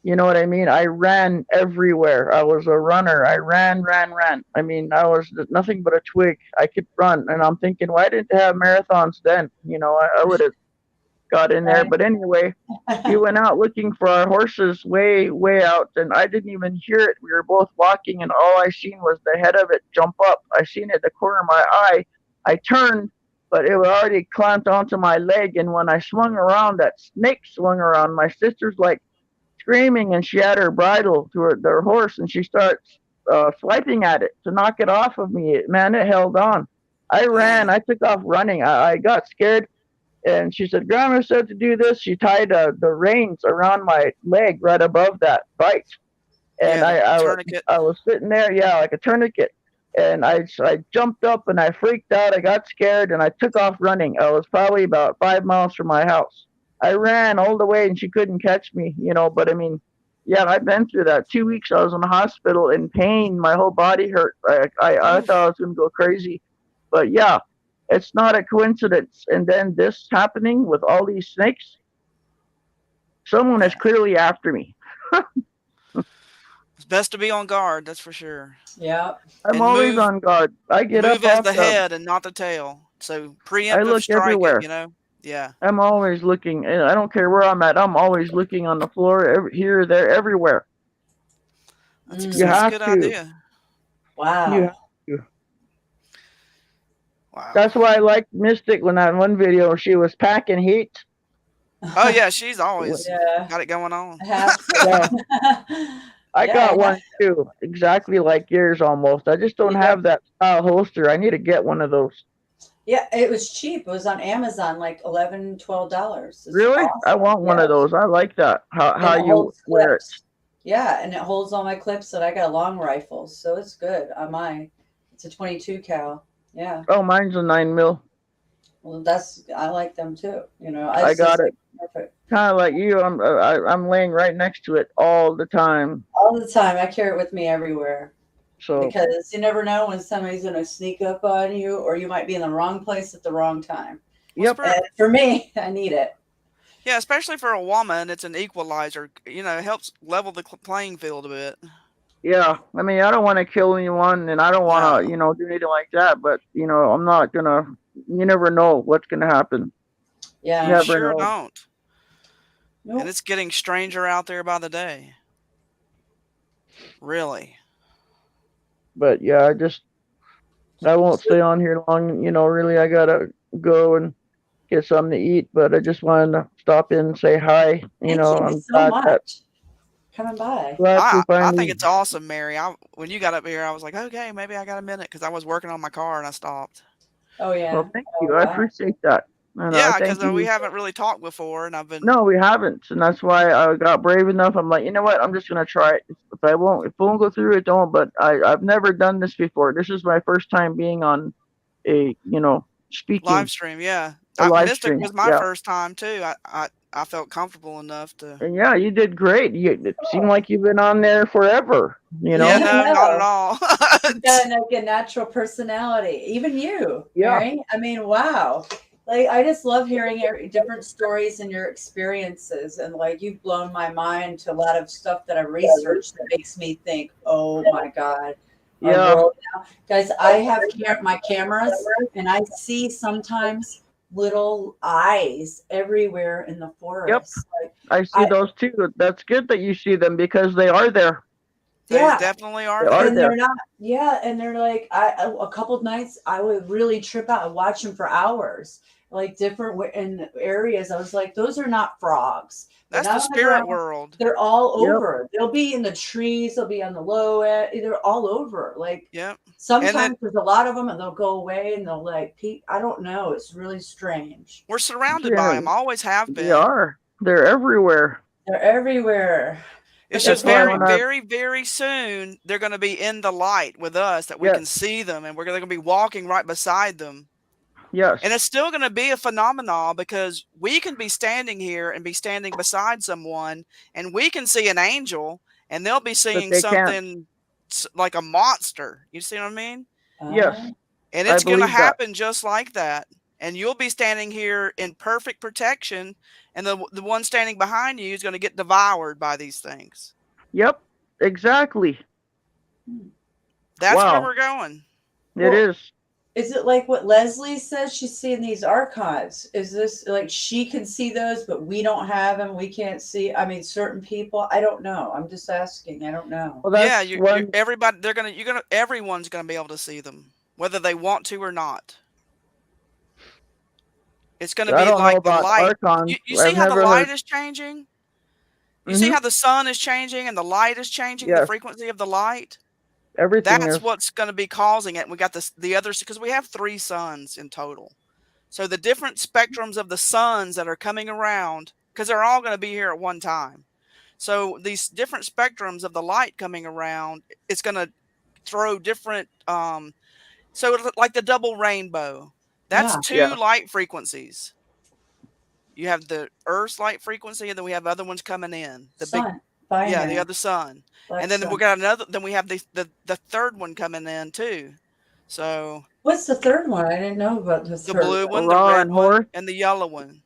You know what I mean? I ran everywhere. I was a runner. I ran, ran, ran. I mean, I was nothing but a twig. I could run, and I'm thinking, why didn't they have marathons then? You know, I would have got in there. Right. But anyway, we went out looking for our horses way, way out, and I didn't even hear it. We were both walking, and all I seen was the head of it jump up. I seen it at the corner of my eye. I turned, but it was already clamped onto my leg, and when I swung around, that snake swung around. My sister's like screaming, and she had her bridle to their horse, and she starts swiping at it to knock it off of me. Man, it held on. I ran. Dang. I took off running. I got scared, and she said, Grandma said to do this. She tied the reins around my leg right above that bite. And Yeah, the tourniquet. I was sitting there, yeah, like a tourniquet. And I jumped up, and I freaked out. I got scared, and I took off running. I was probably about 5 miles from my house. I ran all the way, and she couldn't catch me, you know. But I mean, yeah, I've been through that. 2 weeks I was in the hospital in pain. My whole body hurt. I thought I was going to go crazy. But yeah, it's not a coincidence. And then this happening with all these snakes, someone is clearly after me. It's best to be on guard, that's for sure. Yeah. I'm And always on guard. I get up move as off the head and not the tail. So preemptive look strike everywhere. it, you know? Yeah. I'm always looking, and I don't care where I'm at. I'm always looking on the floor, here, there, everywhere. That's You that's a have good to. idea. Wow. You have to. Wow. That's why I liked Mystic when that one video she was packing heat. Oh yeah, she's always Yeah. got it going on. I have Yeah, to. I Yeah, got I one too, exactly like yours almost. I just don't Yep. have that style holster. I need to get one of those. Yeah, it was cheap. It was on Amazon, like $11, $12. It's Really? I awesome. want one of Yes. those. I like that. How And it you holds wear it. clips. Yeah, and it holds all my clips that I got long rifles, so it's good on mine. It's a 22 cal. Yeah. Oh, mine's a 9mm. Well, I like them too. You know, I it's got just it. perfect. Kind of like you. I'm laying right next to it all the time. All the time. I carry it with me everywhere So because you never know when somebody's going to sneak up on you, or you might be in the wrong place at the wrong time. Yep. And for me, I need it. Yeah, especially for a woman, it's an equalizer. You know, it helps level the playing field a bit. yeah, I mean, I don't want to kill anyone, and I don't want to, No. do anything like that. But I'm not gonna. You never know what's gonna happen. Yeah. You You never sure know. don't. Nope. And it's getting stranger out there by the day. Really. But yeah, I won't stay on here long. Really, I gotta go and get something to eat. But I just wanted to stop in and say hi. Thank you I'm so glad much coming by. to I finally. think it's awesome, Mary. When you got up here, I was like, okay, maybe I got a minute because I was working on my car and I stopped. Oh yeah. Well, thank Oh, you. I wow. appreciate that. And Yeah, thank because we you. haven't really talked before, and I've been. No, we haven't, and that's why I got brave enough. I'm like, you know what? I'm just gonna try it. If it won't go through, it don't. But I've never done this before. This is my first time being on a speaking Live stream, yeah. a live Mystic stream. was my Yeah, first time too. I felt comfortable enough to. and yeah, you did great. It seemed like you've been on there forever. You Yeah, know. no, not at know. all. You've got like a natural personality. Even you, Yeah. Mary. I mean, wow. Like, I just love hearing different stories and your experiences. And like, you've blown my mind to a lot of stuff that I researched that makes me think, oh my God. Our Yeah. world now. Guys, I have my cameras and I see sometimes little eyes everywhere in the forest. Yep. I see those too. That's good that you see them because they are there. They Yeah, definitely are They there. are and there. they're not. Yeah, and they're like, a couple of nights I would really trip out and watch them for hours, like different in areas. I was like, those are not frogs. They're That's not the on the spirit ground. world. They're all Yep. over. They'll be in the trees. They'll be on the low end. They're all over. Like, Yep. sometimes there's a lot of them, and they'll go away, and they'll like peek. I don't know. It's really strange. We're surrounded by them. Always have been. They are. They're everywhere. They're everywhere. It's But just they're very, when I- very, very soon they're going to be in the light with us that we can Yes. see them, and we're going to be walking right beside them. Yes. And it's still going to be a phenomenon because we can be standing here and be standing beside someone, and we can see an angel, and they'll be seeing they can't. something like a monster. You see what I mean? Yes. And I it's going to believe that. happen just like that. And you'll be standing here in perfect protection, and the one standing behind you is going to get devoured by these things. Yep. Exactly. That's where Wow. we're going. It is. Is it like what Leslie says she's seeing these archives? Is this like she can see those, but we don't have them? We can't see. I mean, certain people. I don't know. I'm just asking. I don't know. Well, Yeah, everybody. Everyone's gonna be able to see them, whether they want to or not. It's gonna I be don't know like the about light. Archons. You see I've how the never light heard- is changing? You see how the sun is changing and the light is changing, the Yes. frequency of the light? Everything That's is. what's going to be causing it. We got the others because we have 3 suns in total. So the different spectrums of the suns that are coming around, because they're all going to be here at one time. So these different spectrums of the light coming around, it's going to throw different. So it's like the double rainbow. That's Yeah. 2 Yeah. light frequencies. You have the Earth's light frequency, and then we have other ones coming in. The Sun. the other sun. Black And then sun. we got another. Then we have the third one coming in too. So What's the third one? I didn't know about the the third blue one. one, the Ra red and one, Horth. and the yellow one.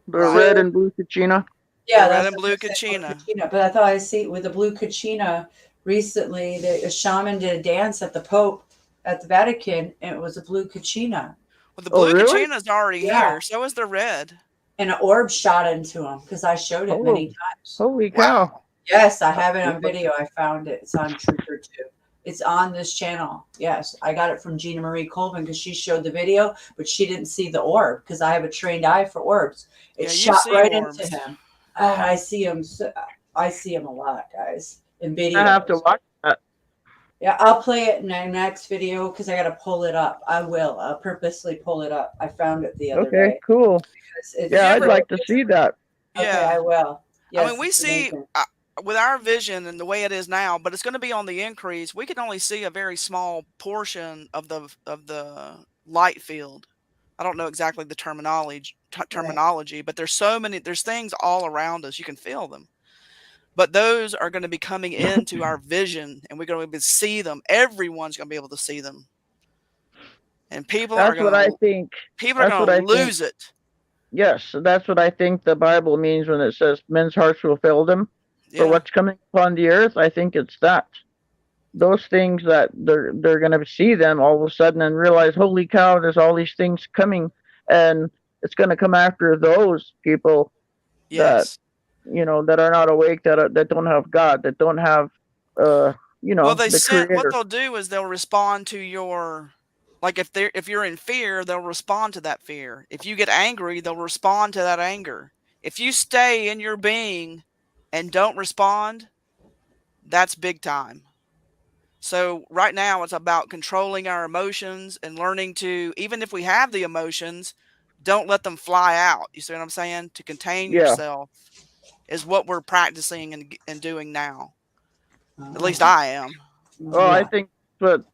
The Right. red and blue Kachina. Yeah, The red that's and what blue I said, Kachina. Kachina. But I thought I see with the blue Kachina recently, a shaman did a dance at the Pope at the Vatican, and it was a blue Kachina. Well, the Oh, blue really? Kachina's already Yeah. here. So is the red. And an orb shot into him because I showed it many times. Holy cow. Yes, I have it on video. I found it. It's on Trooper Tube. It's on this channel. Yes, I got it from Gina Marie Colvin because she showed the video, but she didn't see the orb because I have a trained eye for orbs. It Yeah, you shot see right orbs. into him. I see him. I see him a lot, guys, in video. I have to watch that. Yeah, I'll play it in my next video because I got to pull it up. I will. I'll purposely pull it up. I found it the other Okay, day. cool. It's Yeah, I'd really- like to see that. Okay, Yeah. I will. Yes, I mean, we it's see amazing. with our vision and the way it is now, but it's going to be on the increase. We can only see a very small portion of the light field. I don't know exactly the terminology, but there's things all around us. You can feel them. But those are going to be coming into our vision, and we're going to be able to see them. Everyone's going to be able to see them. And people are That's going what I to think. people are That's going what I to think. lose it. Yes, that's what I think the Bible means when it says men's hearts will fail them for Yeah. what's coming upon the earth. I think it's that. Those things that they're going to see them all of a sudden and realize, holy cow, there's all these things coming, and it's going to come after those people Yes. that are not awake, that don't have God, that don't have Well, the what Creator. they'll do is they'll respond to your, like if you're in fear, they'll respond to that fear. If you get angry, they'll respond to that anger. If you stay in your being and don't respond, that's big time. So right now it's about controlling our emotions and learning to, even if we have the emotions, don't let them fly out. You see what I'm saying? To contain Yeah. yourself is what we're practicing and doing now. At least Oh. I am. Well, I think that,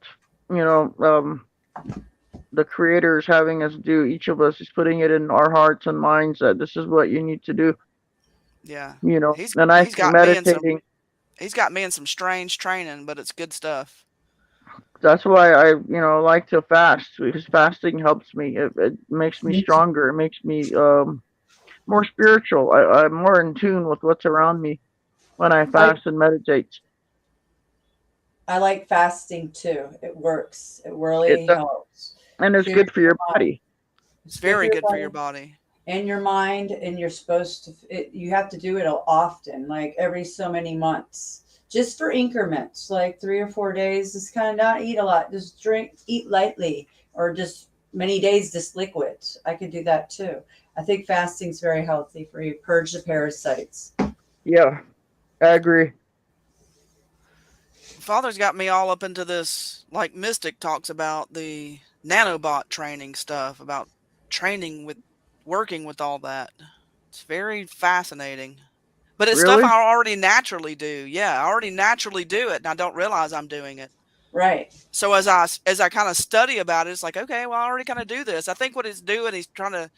the creator is having us do, each of us is putting it in our hearts and minds that this is what you need to do. Yeah. And I He's think got me in some meditating, he's got me in some strange training, but it's good stuff. that's why I, like to fast, because fasting helps me. It makes me stronger. It makes me more spiritual. I'm more in tune with what's around me when I fast and meditate. I like fasting too. It works. It really It does, helps. and it's Clears good for your mind. body. It's very good for your body. And your mind, and you're supposed to, you have to do it often, like every so many months, just for increments, like 3 or 4 days. Just kind of not eat a lot, just eat lightly, or just many days, just liquids. I could do that too. I think fasting's very healthy for you. Purge the parasites. Yeah, I agree. Father's got me all up into this, like Mystic talks about the nanobot training stuff, about training with working with all that. It's very fascinating. But it's stuff Really? I already naturally do. Yeah, I already naturally do it, and I don't realize I'm doing it. Right. So as I kind of study about it, it's like, okay, well, I already kind of do this. I think what he's doing, he's trying to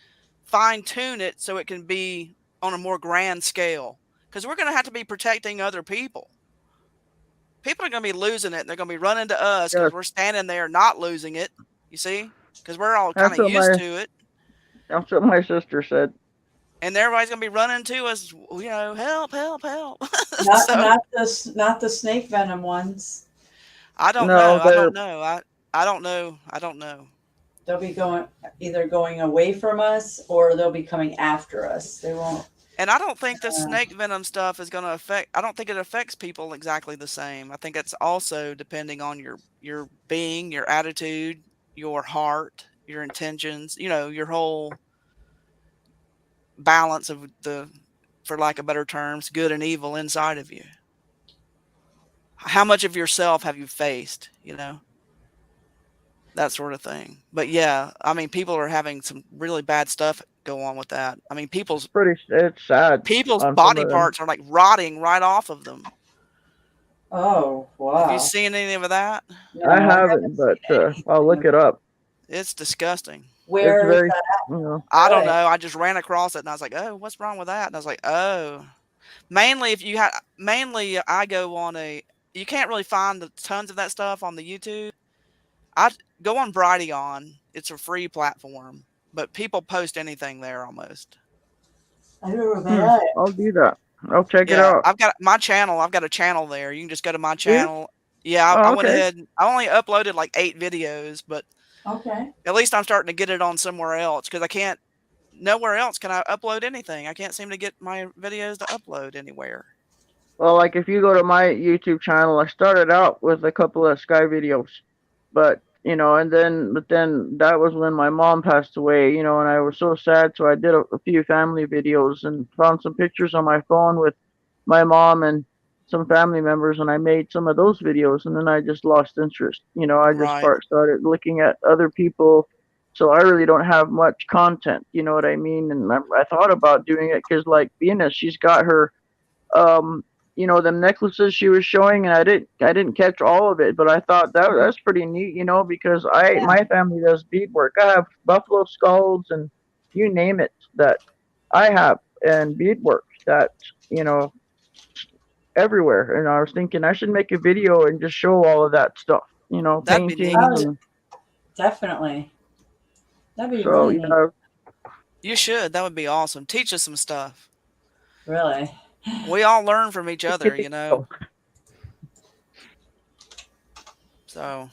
fine tune it so it can be on a more grand scale. Because we're going to have to be protecting other people. People are going to be losing it, and they're going to be running to us because we're standing there not losing it. You see? Because we're all kind That's of what used to it. That's what my sister said. And everybody's going to be running to us, help, help, help. Not the snake venom ones. I don't No, know. I they're don't know. I don't know. I don't know. They'll be either going away from us, or they'll be coming after us. They won't. And I don't think the snake venom stuff is going to affect. I don't think it affects people exactly the same. I think it's also depending on your being, your attitude, your heart, your intentions. Your whole balance of for lack of better terms, good and evil inside of you. How much of yourself have you faced? That sort of thing. But yeah, I mean, people are having some really bad stuff go on with that. I mean, it's sad. people's on some body of them. parts are like rotting right off of them. Oh, wow. Have you seen any of that? No, I haven't, but I'll look it up. It's disgusting. Where It's is very, that? I don't know. I just ran across it and I was like, oh, what's wrong with that? And I was like, oh, mainly I go on you can't really find the tons of that stuff on the YouTube. I go on Brighteon. It's a free platform, but people post anything there almost. I don't remember. I'll do that. I'll check it Yeah, out. I've got my channel. I've got a channel there. You can just go to my Do you? channel. Yeah, I Oh, went okay. ahead. I only uploaded like 8 videos, but Okay. at least I'm starting to get it on somewhere else because I can't. Nowhere else can I upload anything. I can't seem to get my videos to upload anywhere. Well, like if you go to my YouTube channel, I started out with a couple of Sky videos, but then that was when my mom passed away, and I was so sad. So I did a few family videos and found some pictures on my phone with my mom and some family members, and I made some of those videos, and then I just lost interest. I just Right. started looking at other people. So I really don't have much content, you know what I mean? And I thought about doing it because, like, Venus, she's got her them necklaces she was showing, and I didn't catch all of it, but I thought that's pretty neat, because my family does beadwork. I have buffalo skulls and you name it that I have, and beadwork that everywhere. And I was thinking I should make a video and just show all of that stuff, That'd be paintings neat. and Definitely. That'd be so really neat. You should. That would be awesome. Teach us some stuff. Really. We all learn from each other, So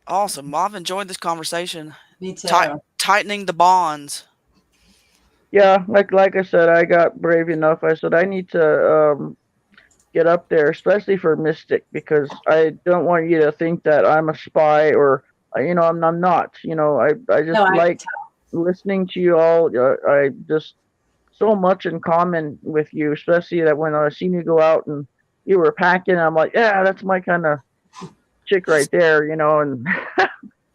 awesome. Well, I've enjoyed this conversation. Me too. Tightening the bonds. Yeah, like I said, I got brave enough. I said I need to get up there, especially for Mystic, because I don't want you to think that I'm a spy or I'm not. I just like listening to you all. I just so much in common with you, especially that when I seen you go out and you were packing, I'm like, yeah, that's my kind of chick right there, and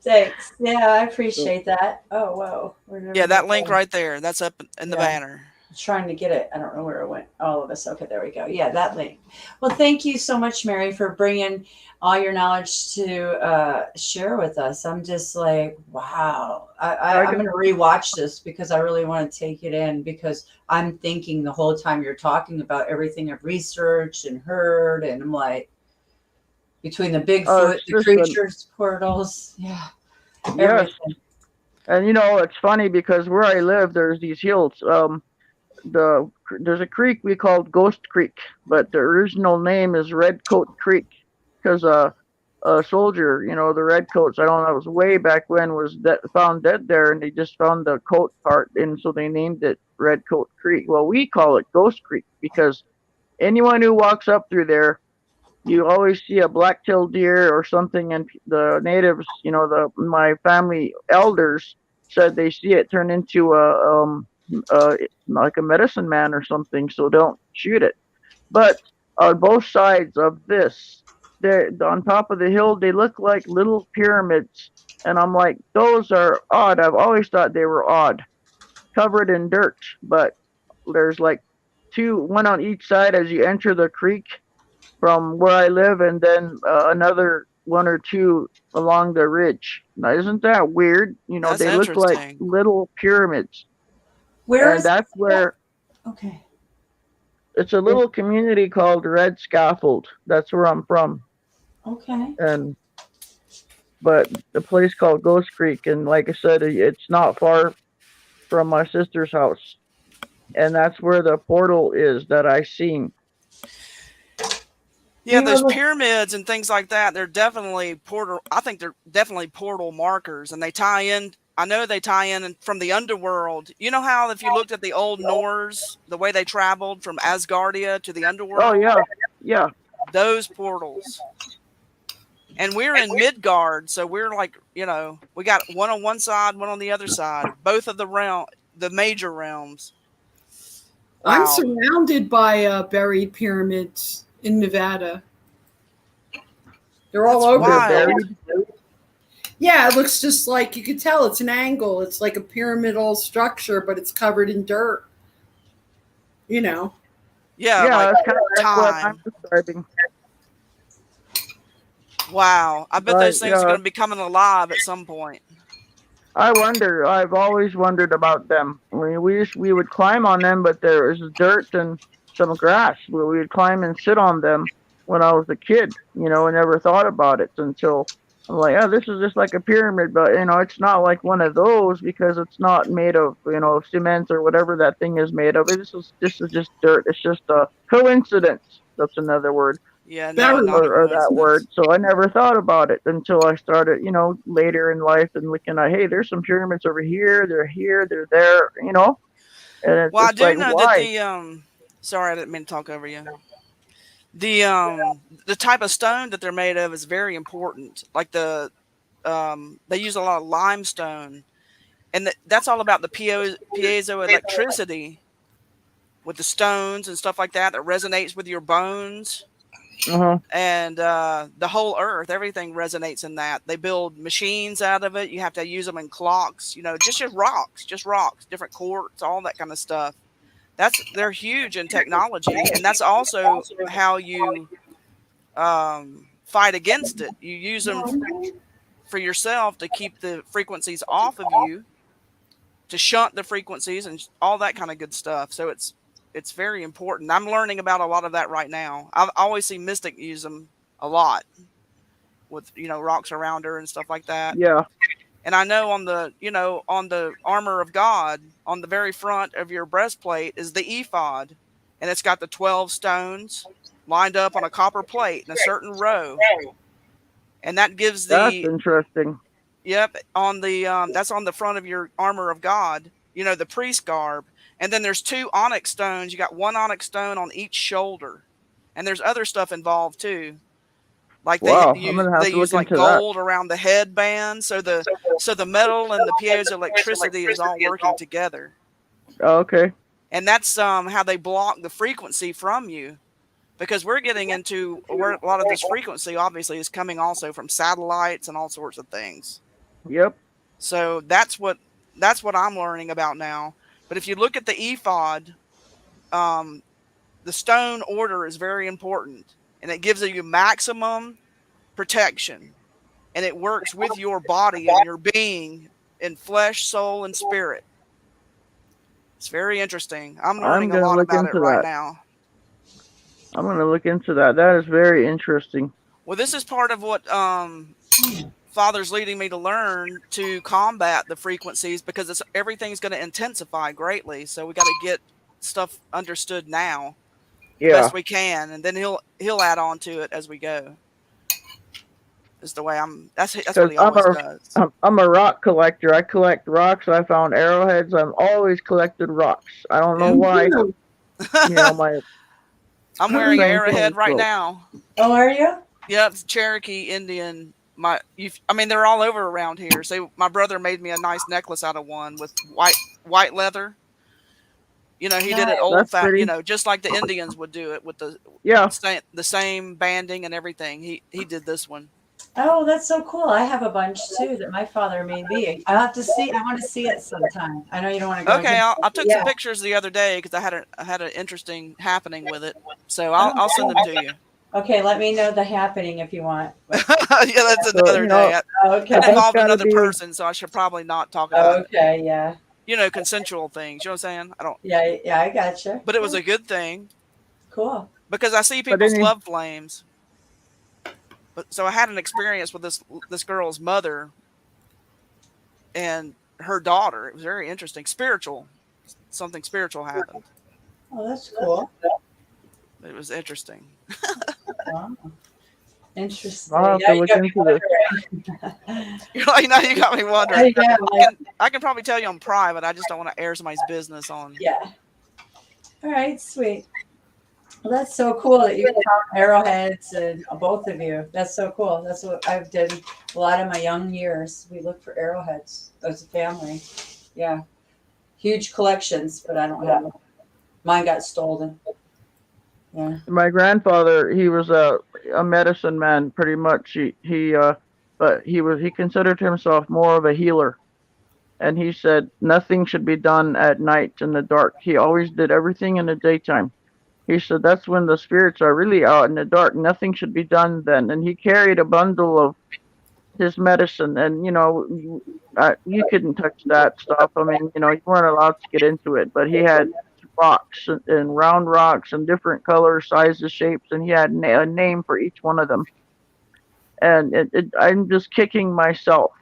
Thanks. Yeah, I appreciate that. Oh, whoa. Yeah, that link right there. That's up in the banner. Trying to get it. I don't know where it went. All of us. Okay, there we go. Yeah, that link. Well, thank you so much, Mary, for bringing all your knowledge to share with us. I'm just like, wow. I'm going to rewatch this because I really want to take it in, because I'm thinking the whole time you're talking about everything I've researched and heard, and I'm like, between the Bigfoot, the creatures, portals, yes. And it's funny because where I live, there's these hills. There's a creek we called Ghost Creek, but the original name is Red Coat Creek, because a soldier, the redcoats, I don't know, it was way back when, was found dead there, and they just found the coat part, and so they named it Red Coat Creek. Well, we call it Ghost Creek because anyone who walks up through there, you always see a black-tailed deer or something, and the natives, my family elders said they see it turn into like a medicine man or something, so don't shoot it. But on both sides of this, they're on top of the hill, they look like little pyramids, and I'm like, those are odd. I've always thought they were odd, covered in dirt, but there's like one on each side as you enter the creek from where I live, and then another one or two along the ridge. Now, isn't that weird? That's they look like little pyramids. Where and is that's where Okay. It's a little community called Red Scaffold. That's where I'm from. Okay. But the place called Ghost Creek, and like I said, it's not far from my sister's house, and that's where the portal is that I seen. Yeah, those pyramids and things like that, they're definitely portal. I think they're definitely portal markers, and they tie in. I know they tie in from the underworld. You know how if you looked at the old Norse, the way they traveled from Asgardia to the underworld? Oh, yeah. Yeah. Those portals. And we're in Midgard, so we're like, we got one on one side, one on the other side. Both of the major realms. Wow. I'm surrounded by buried pyramids in Nevada. They're all over. Yeah, it looks just like, you can tell it's an angle. It's like a pyramidal structure, but it's covered in dirt. Yeah, like it's kind of like what I'm describing. Wow, I bet those things are going to be coming alive at some point. I wonder. I've always wondered about them. We would climb on them, but there was dirt and some grass where we would climb and sit on them when I was a kid. I never thought about it until I'm like, oh, this is just like a pyramid, but it's not like one of those because it's not made of cement or whatever that thing is made of. This is just dirt. It's just a coincidence. That's another word. Yeah, no, or that word. So I never thought about it until I started, later in life and looking at, hey, there's some pyramids over here. They're here. They're there. And it's I do like, know why? that sorry, I didn't mean to talk over you. The type of stone that they're made of is very important. Like they use a lot of limestone, and that's all about the piezoelectricity with the stones and stuff like that resonates with your bones. And the whole earth, everything resonates in that. They build machines out of it. You have to use them in clocks, just rocks, different quartz, all that kind of stuff. They're huge in technology, and that's also how you fight against it. You use them for yourself to keep the frequencies off of you, to shunt the frequencies and all that kind of good stuff. So it's very important. I'm learning about a lot of that right now. I've always seen Mystic use them a lot with, rocks around her and stuff like that. Yeah. And I know on the armor of God, on the very front of your breastplate is the ephod, and it's got the 12 stones lined up on a copper plate in a certain row. And that gives That's interesting. Yep. That's on the front of your armor of God, the priest garb. And then there's 2 onyx stones. You got 1 onyx stone on each shoulder. And there's other stuff involved too. Like they use like gold around the headband. So the metal and the piezoelectricity is all working together. Oh, okay. And that's how they block the frequency from you. Because we're getting into where a lot of this frequency obviously is coming also from satellites and all sorts of things. Yep. So that's what I'm learning about now. But if you look at the ephod, the stone order is very important, and it gives you maximum protection, and it works with your body and your being in flesh, soul, and spirit. It's very interesting. I'm I'm learning a gonna lot look about it into right that. now. I'm gonna look into that. That is very interesting. Well, this is part of what Father's leading me to learn to combat the frequencies, because everything's going to intensify greatly. So we got to get stuff understood now the Yeah. best we can, and then he'll add on to it as we go. Is the way that's Because what he always does. I'm a rock collector. I collect rocks. I found arrowheads. I've always collected rocks. I don't know why. You know, my I'm wearing an same arrowhead thing, right so- now. Oh, are you? Yeah, it's Cherokee Indian. I mean, they're all over around here. So my brother made me a nice necklace out of one with white leather. You know, he did it That's pretty. you know, just like the Indians would do it with the same banding and everything. He did this one. Oh, that's so cool. I have a bunch too that my father made me. I'll have to see. I want to see it sometime. I know you don't want to go. Okay, into I took yeah. some pictures the other day because I had an interesting happening with it. So I'll send them to you. Okay, let me know the happening if you want. Yeah, that's another day. Okay. It involved another person, so I should probably not talk about it. Okay, yeah. You know, consensual things. You know what I'm saying? I don't. Yeah, I gotcha. But it was a good thing. Cool. Because I see people's love flames. But so I had an experience with this girl's mother and her daughter. It was very interesting. Something spiritual happened. Oh, that's cool. It was interesting. Wow. Interesting. I'll have to look into this. You're like, now you got me wondering. Yeah, I can probably tell you on private. I just don't want to air somebody's business on. Yeah. All right, sweet. Well, that's so cool that you found arrowheads and both of you. That's so cool. That's what I've done a lot of my young years. We look for arrowheads as a family. Yeah. Huge collections, but I don't have them. Mine got stolen. Yeah. My grandfather, he was a medicine man, pretty much. But he considered himself more of a healer, and he said nothing should be done at night in the dark. He always did everything in the daytime. He said that's when the spirits are really out in the dark. Nothing should be done then. And he carried a bundle of his medicine, and you couldn't touch that stuff. I mean, you weren't allowed to get into it. But he had rocks and round rocks and different colors, sizes, shapes, and he had a name for each one of them. And I'm just kicking myself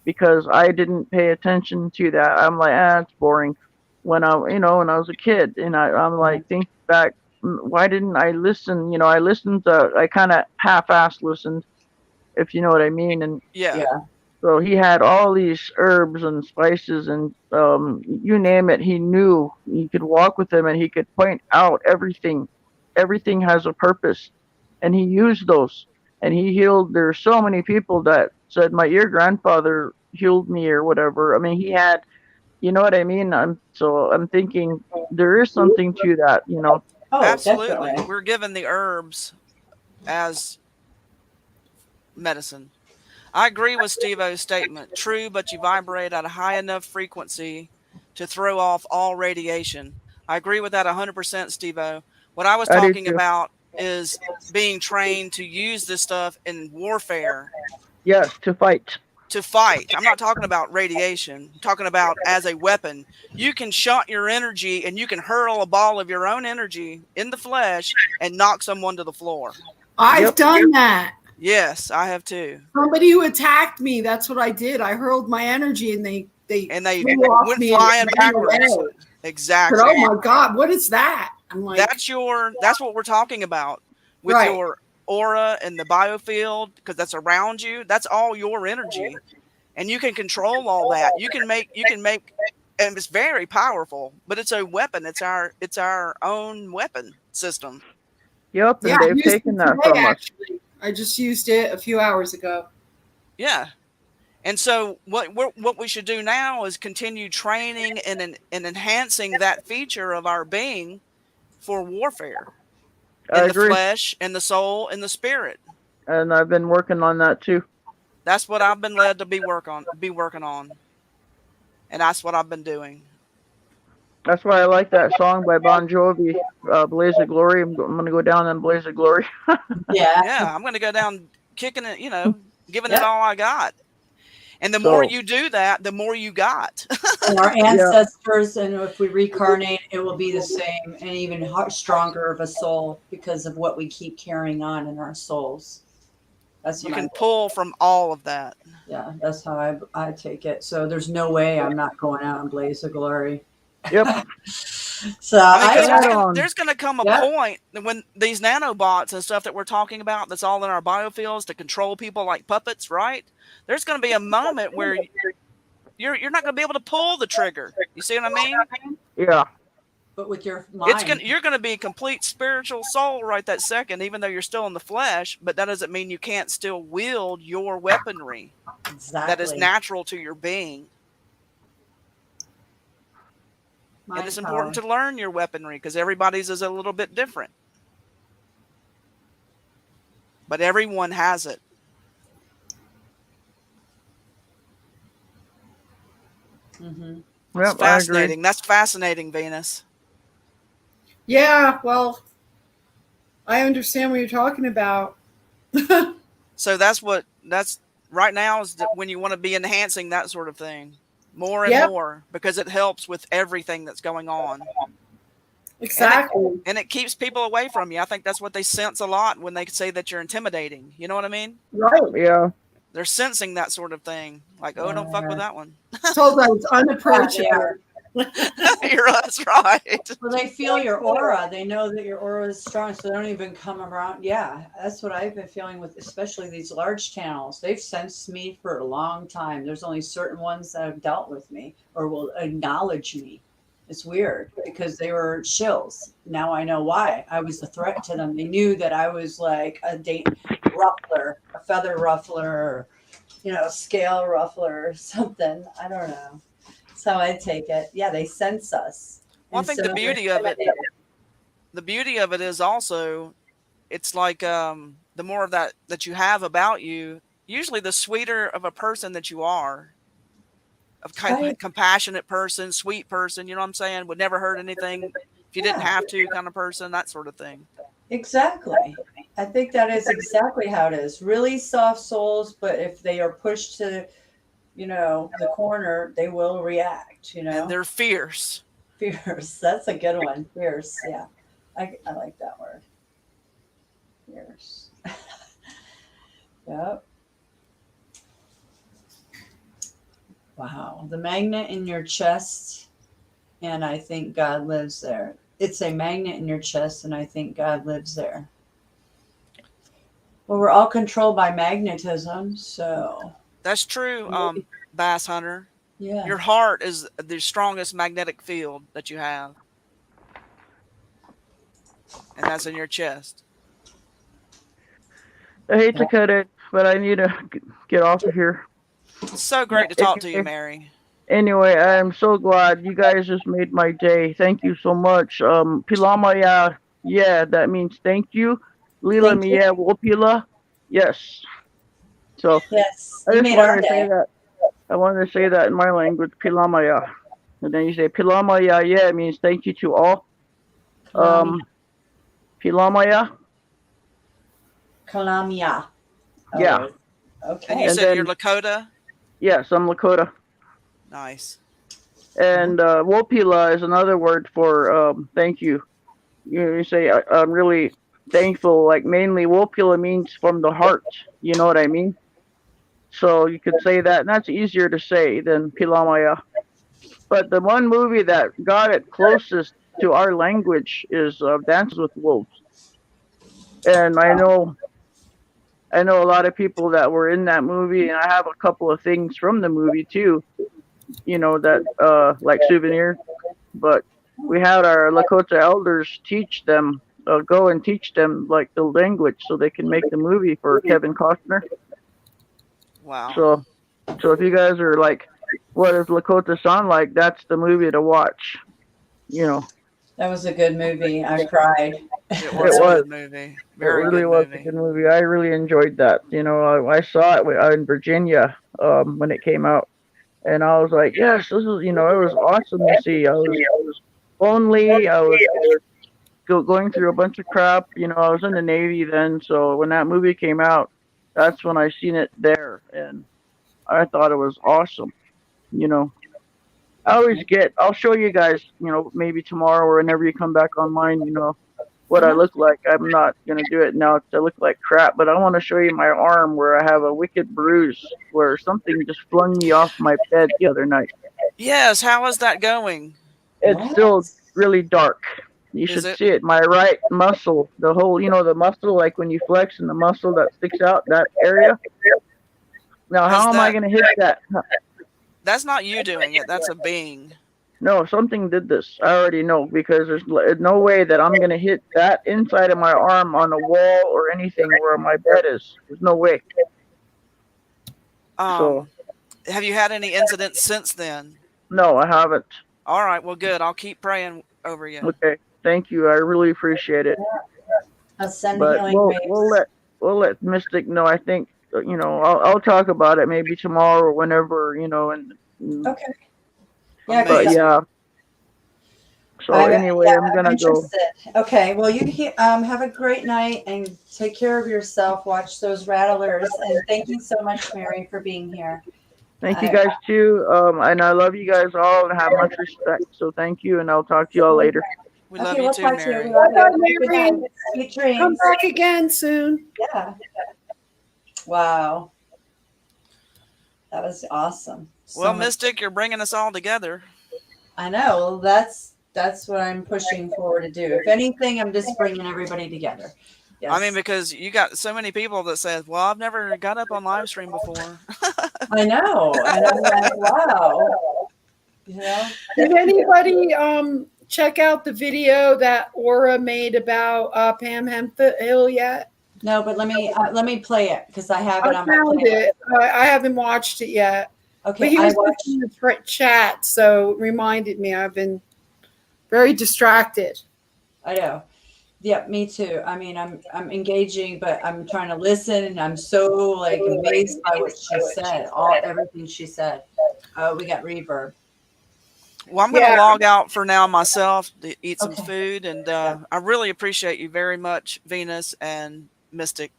because I didn't pay attention to that. I'm like, it's boring. When I was a kid, and I'm like thinking back, why didn't I listen? I kind of half-assed listened, if you know what I mean. And yeah. So he had all these herbs and spices and you name it, he knew. You could walk with him and he could point out everything. Everything has a purpose. And he used those. And he healed. There are so many people that said, your grandfather healed me or whatever. I mean, he had, you know what I mean? I'm thinking there is something to that, Oh, absolutely. definitely. We're given the herbs as medicine. I agree with Steve-O's statement. True, but you vibrate at a high enough frequency to throw off all radiation. I agree with that 100%, Steve-O. What I was talking about is being trained to use this stuff in warfare. Yes, to fight. I'm not talking about radiation. I'm talking about as a weapon. You can shunt your energy and you can hurl a ball of your own energy in the flesh and knock someone to the floor. I've done that. Yes, I have too. Somebody who attacked me, that's what I did. I hurled my energy and they went flying backwards. Exactly. But, oh my God, what is that? I'm like, that's what we're talking about with your aura and the biofield, because that's around you. That's all your energy, and you can control all that. You can make, and it's very powerful. But it's a weapon. It's our own weapon system. Yep, and they've taken that from us. Actually, I just used it a few hours ago. Yeah. And so what we should do now is continue training and enhancing that feature of our being for warfare. In the flesh, and the soul, and the spirit. And I've been working on that too. That's what I've been led to be working on, and that's what I've been doing. That's why I like that song by Bon Jovi, "Blaze of Glory." I'm gonna go down in "Blaze of Glory." Yeah, I'm going to go down kicking it, giving it all I got. And the more you do that, the more you got. And our ancestors, and if we reincarnate, it will be the same and even stronger of a soul because of what we keep carrying on in our souls. That's You what can pull from all of that. Yeah, that's how I take it. So there's no way I'm not going out in Blaze of Glory. Yep. So there's going to come a point when these nanobots and stuff that we're talking about, that's all in our biofields to control people like puppets, right? There's going to be a moment where you're not going to be able to pull the trigger. You see what I mean? Yeah. But with your mind, you're going to be a complete spiritual soul right that second, even though you're still in the flesh. But that doesn't mean you can't still wield your weaponry. Exactly. That is natural to your being. And it's important to learn your weaponry because everybody's is a little bit different. But everyone has it. Mm-hmm. It's fascinating. That's fascinating, Venus. Yeah, well, I understand what you're talking about. So that's right now is when you want to be enhancing that sort of thing more and more, because it helps with everything that's going on. Exactly. And it keeps people away from you. I think that's what they sense a lot when they say that you're intimidating. You know what I mean? Right. Yeah. They're sensing that sort of thing. Like, oh, don't fuck with that one. Told I was unapproachable. That's right. Well, they feel your aura. They know that your aura is strong, so they don't even come around. Yeah, that's what I've been feeling with, especially these large channels. They've sensed me for a long time. There's only certain ones that have dealt with me or will acknowledge me. It's weird because they were shills. Now I know why. I was a threat to them. They knew that I was like a ruffler, a feather ruffler, or, scale ruffler or something. I don't know. So I take it. Yeah, they sense us. Well, I think the beauty of it is also, it's like the more of that you have about you, usually the sweeter of a person that you are, compassionate person, sweet person, you know what I'm saying? Would never hurt anything if you didn't have to, kind of person, that sort of thing. Exactly. I think that is exactly how it is. Really soft souls, but if they are pushed to the corner, they will react, And they're fierce. Fierce. That's a good one. Fierce. Yeah. I like that word. Fierce. Yep. Wow. The magnet in your chest, and I think God lives there. It's a magnet in your chest, and I think God lives there. Well, we're all controlled by magnetism, so... That's true, Bass Hunter. Yeah. Your heart is the strongest magnetic field that you have. And that's in your chest. I hate to cut it, but I need to get off of here. It's so great to talk to you, Mary. Anyway, I am so glad you guys just made my day. Thank you so much. Pilamaya, yeah, that means thank you. Lila Mia Wopila, yes. So yes, I just wanted to say that. I wanted to say that in my language, Pilamaya. And then you say Pilamaya, yeah, it means thank you to all. Pilamaya. Kalamia. Yeah. Okay. And you said you're Lakota? Yes, I'm Lakota. Nice. And Wopila is another word for thank you. You say I'm really thankful. Like mainly Wopila means from the heart. You know what I mean? So you could say that, and that's easier to say than Pilamaya. But the one movie that got it closest to our language is Dances with Wolves. And I know a lot of people that were in that movie, and I have a couple of things from the movie too, that like souvenirs. But we had our Lakota elders teach them, go and teach them like the language so they can make the movie for Kevin Costner. Wow. So if you guys are like, what does Lakota sound like? That's the movie to watch. That was a good movie. I cried. It was a good movie. Very it really good was movie. a good movie. I really enjoyed that. You know, I saw it in Virginia when it came out, and I was like, yes, this is, you know, it was awesome to see. I was lonely. I was going through a bunch of crap. You know, I was in the Navy then, so when that movie came out, that's when I seen it there, and I thought it was awesome. You know, I'll show you guys, you know, maybe tomorrow or whenever you come back online, you know, what I look like. I'm not going to do it now 'cause I look like crap, but I want to show you my arm where I have a wicked bruise where something just flung me off my bed the other night. Yes, how is that going? It's still really dark. You Is should it? see it. My right muscle, the whole, you know, the muscle, like when you flex and the muscle that sticks out, that area. Now, how am I going to hit that? That's not you doing it. That's a being. No, something did this. I already know because there's no way that I'm going to hit that inside of my arm on a wall or anything where my bed is. There's no way. So, Have you had any incidents since then? no, I haven't. All right. Well, good. I'll keep praying over you. Okay. Thank you. I really appreciate it. I'll send But healing we'll let Mystic know. I think, you know, I'll talk about it maybe tomorrow or whenever, you know, and Okay. Yeah. but yeah. So anyway, I'm gonna go. Interested. Okay. Well, you have a great night and take care of yourself. Watch those rattlers, and thank you so much, Mary, for being here. Thank you guys too. And I love you guys all and have much respect. So thank you, and I'll talk to you all later. We love you too, Mary. We love Bye, you. Good Mary. night. Sweet dreams. Come back again soon. Yeah. Wow. That was awesome. Well, Mystic, you're bringing us all together. I know. Well, that's what I'm pushing forward to do. If anything, I'm just bringing everybody together. Yes. I mean, because you got so many people that said, well, I've never got up on live stream before. I know. And I'm like, wow. You know? Did anybody check out the video that Aura made about Pam Hemphill yet? No, but let me play it because I have it on my found playlist. it. I haven't watched it yet. Okay, but he I was watched in the chat, so it reminded me. I've been very distracted. I know. Yeah, me too. I mean, I'm engaging, but I'm trying to listen, and I'm so like amazed by what she said. Everything she said. We got reverb. Well, I'm going to log out for now myself to eat some food, and I really appreciate you very much, Venus and Mystic.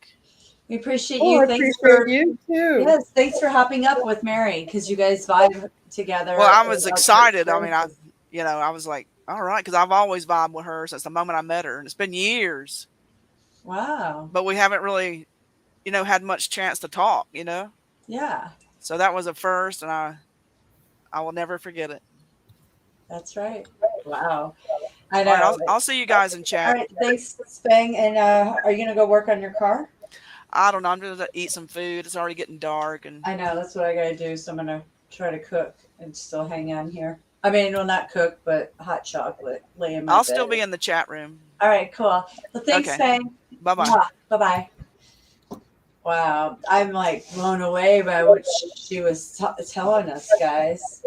We appreciate Oh, you. I Thanks appreciate you too. Yes, thanks for hopping up with Mary because you guys vibe together. Well, I was excited. I mean, I was like, all right, because I've always vibed with her since the moment I met her, and it's been years. Wow. But we haven't really, had much chance to talk, Yeah. So that was a first, and I will never forget it. That's right. Wow. I know. All right, I'll see you guys in chat. All right. Thanks, Spang. And are you going to go work on your car? I don't know. I'm going to eat some food. It's already getting dark. And I know. That's what I got to do. So I'm going to try to cook and still hang on here. I mean, well, not cook, but hot chocolate. Lay in my I'll bed. still be in the chat room. All right, cool. Well, thanks, Spang. Bye-bye. Bye-bye. Wow. I'm like blown away by what she was telling us, guys.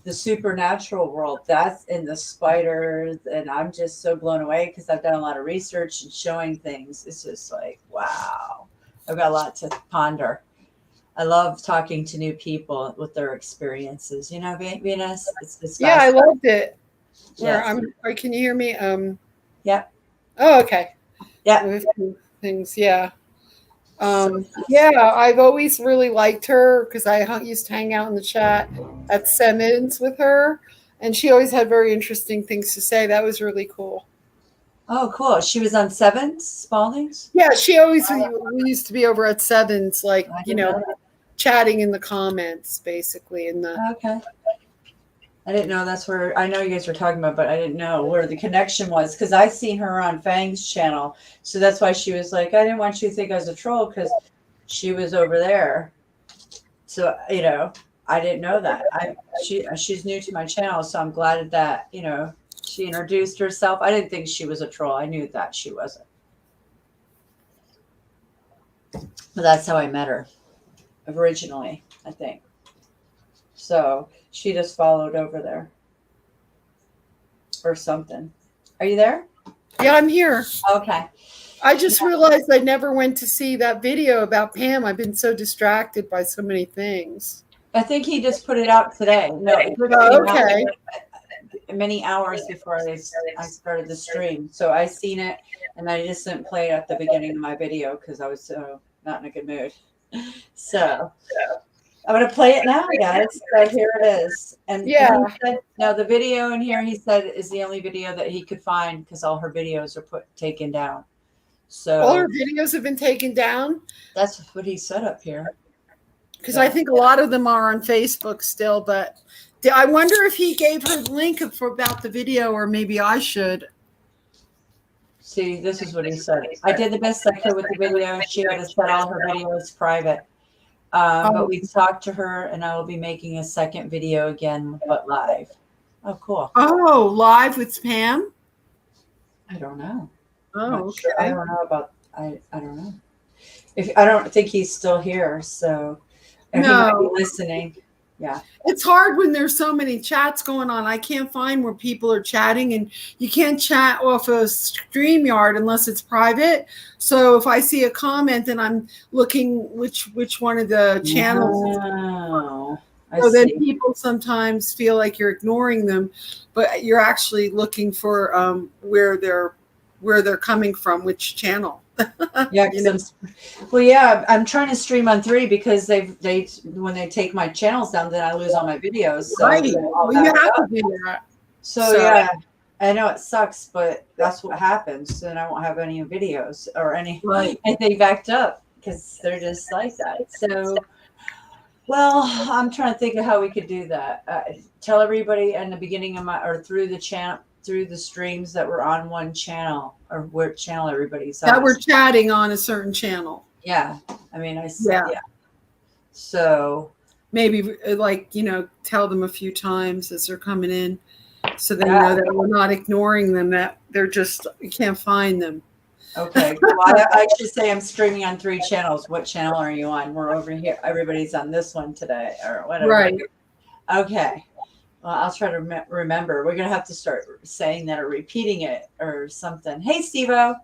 The supernatural world, that's in the spiders, and I'm just so blown away because I've done a lot of research and showing things. It's just like, wow. I've got a lot to ponder. I love talking to new people with their experiences. You know, Venus? It's Yeah, I loved it. Yes. Can you hear me? Yep. Oh, okay. Yeah. Things, yeah. Yeah, I've always really liked her because I used to hang out in the chat at Simmons with her, and she always had very interesting things to say. That was really cool. Oh, cool. She was on Sevens, Spalding's? Yeah, we used to be over at Sevens, like, chatting in the comments, basically. Okay. I didn't know that's where, I know you guys were talking about, but I didn't know where the connection was because I seen her on Fang's channel. So that's why she was like, I didn't want you to think I was a troll because she was over there. So, I didn't know that. She's new to my channel, so I'm glad that, she introduced herself. I didn't think she was a troll. I knew that she wasn't. But that's how I met her originally, I think. So she just followed over there or something. Are you there? Yeah, I'm here. Okay. I just realized I never went to see that video about Pam. I've been so distracted by so many things. I think he just put it out today. No, it just Oh, came out okay. many hours before I started the stream. So I seen it, and I just didn't play it at the beginning of my video because I was not in a good mood. So I'm going to play it now, guys. So here it is. And he said, now the video in here, he said, is the only video that he could find because all her videos are taken down. So all her videos have been taken down? That's what he said up here. Because I think a lot of them are on Facebook still, but I wonder if he gave her the link about the video, or maybe I should. See, this is what he said. I did the best I could with the video. She had to set all her videos private. But we talked to her, and I will be making a second video again, but live. Oh, cool. Oh, live with Pam? I don't know. Oh, okay. Sure. I don't know about, I don't know. I don't think he's still here, so he might be listening. Yeah. It's hard when there's so many chats going on. I can't find where people are chatting, and you can't chat off of StreamYard unless it's private. So if I see a comment, then I'm looking which one of the channels. Wow. So then people sometimes feel like you're ignoring them, but you're actually looking for where they're coming from, which channel. Yeah, well, yeah, I'm trying to stream on 3 because they when they take my channels down, then I lose all my videos. So right. Well, you have to do that. So yeah, I know it sucks, but that's what happens. Then I won't have any videos or anything backed up because they're just like that. So, well, I'm trying to think of how we could do that. Tell everybody in the beginning of through the streams that we're on one channel, or what channel everybody's on. That we're chatting on a certain channel. Yeah. I mean, I said, yeah. So maybe tell them a few times as they're coming in, so they know that we're not ignoring them, that they're just, you can't find them. Okay. Well, I should say I'm streaming on 3 channels. What channel are you on? We're over here. Everybody's on this one today, or whatever. Right. Okay. Well, I'll try to remember. We're going to have to start saying that or repeating it or something. Hey, Steve-O.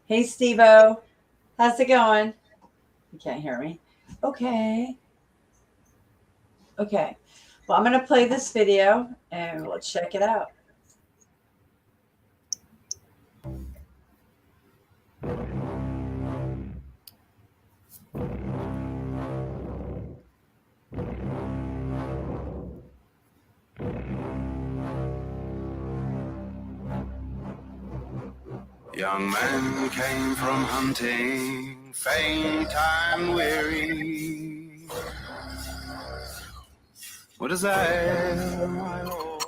Hey, Steve-O. How's it going? You can't hear me. Okay. Okay. Well, I'm going to play this video and we'll check it out. Young man came from hunting, faint and weary. What is that, my lord?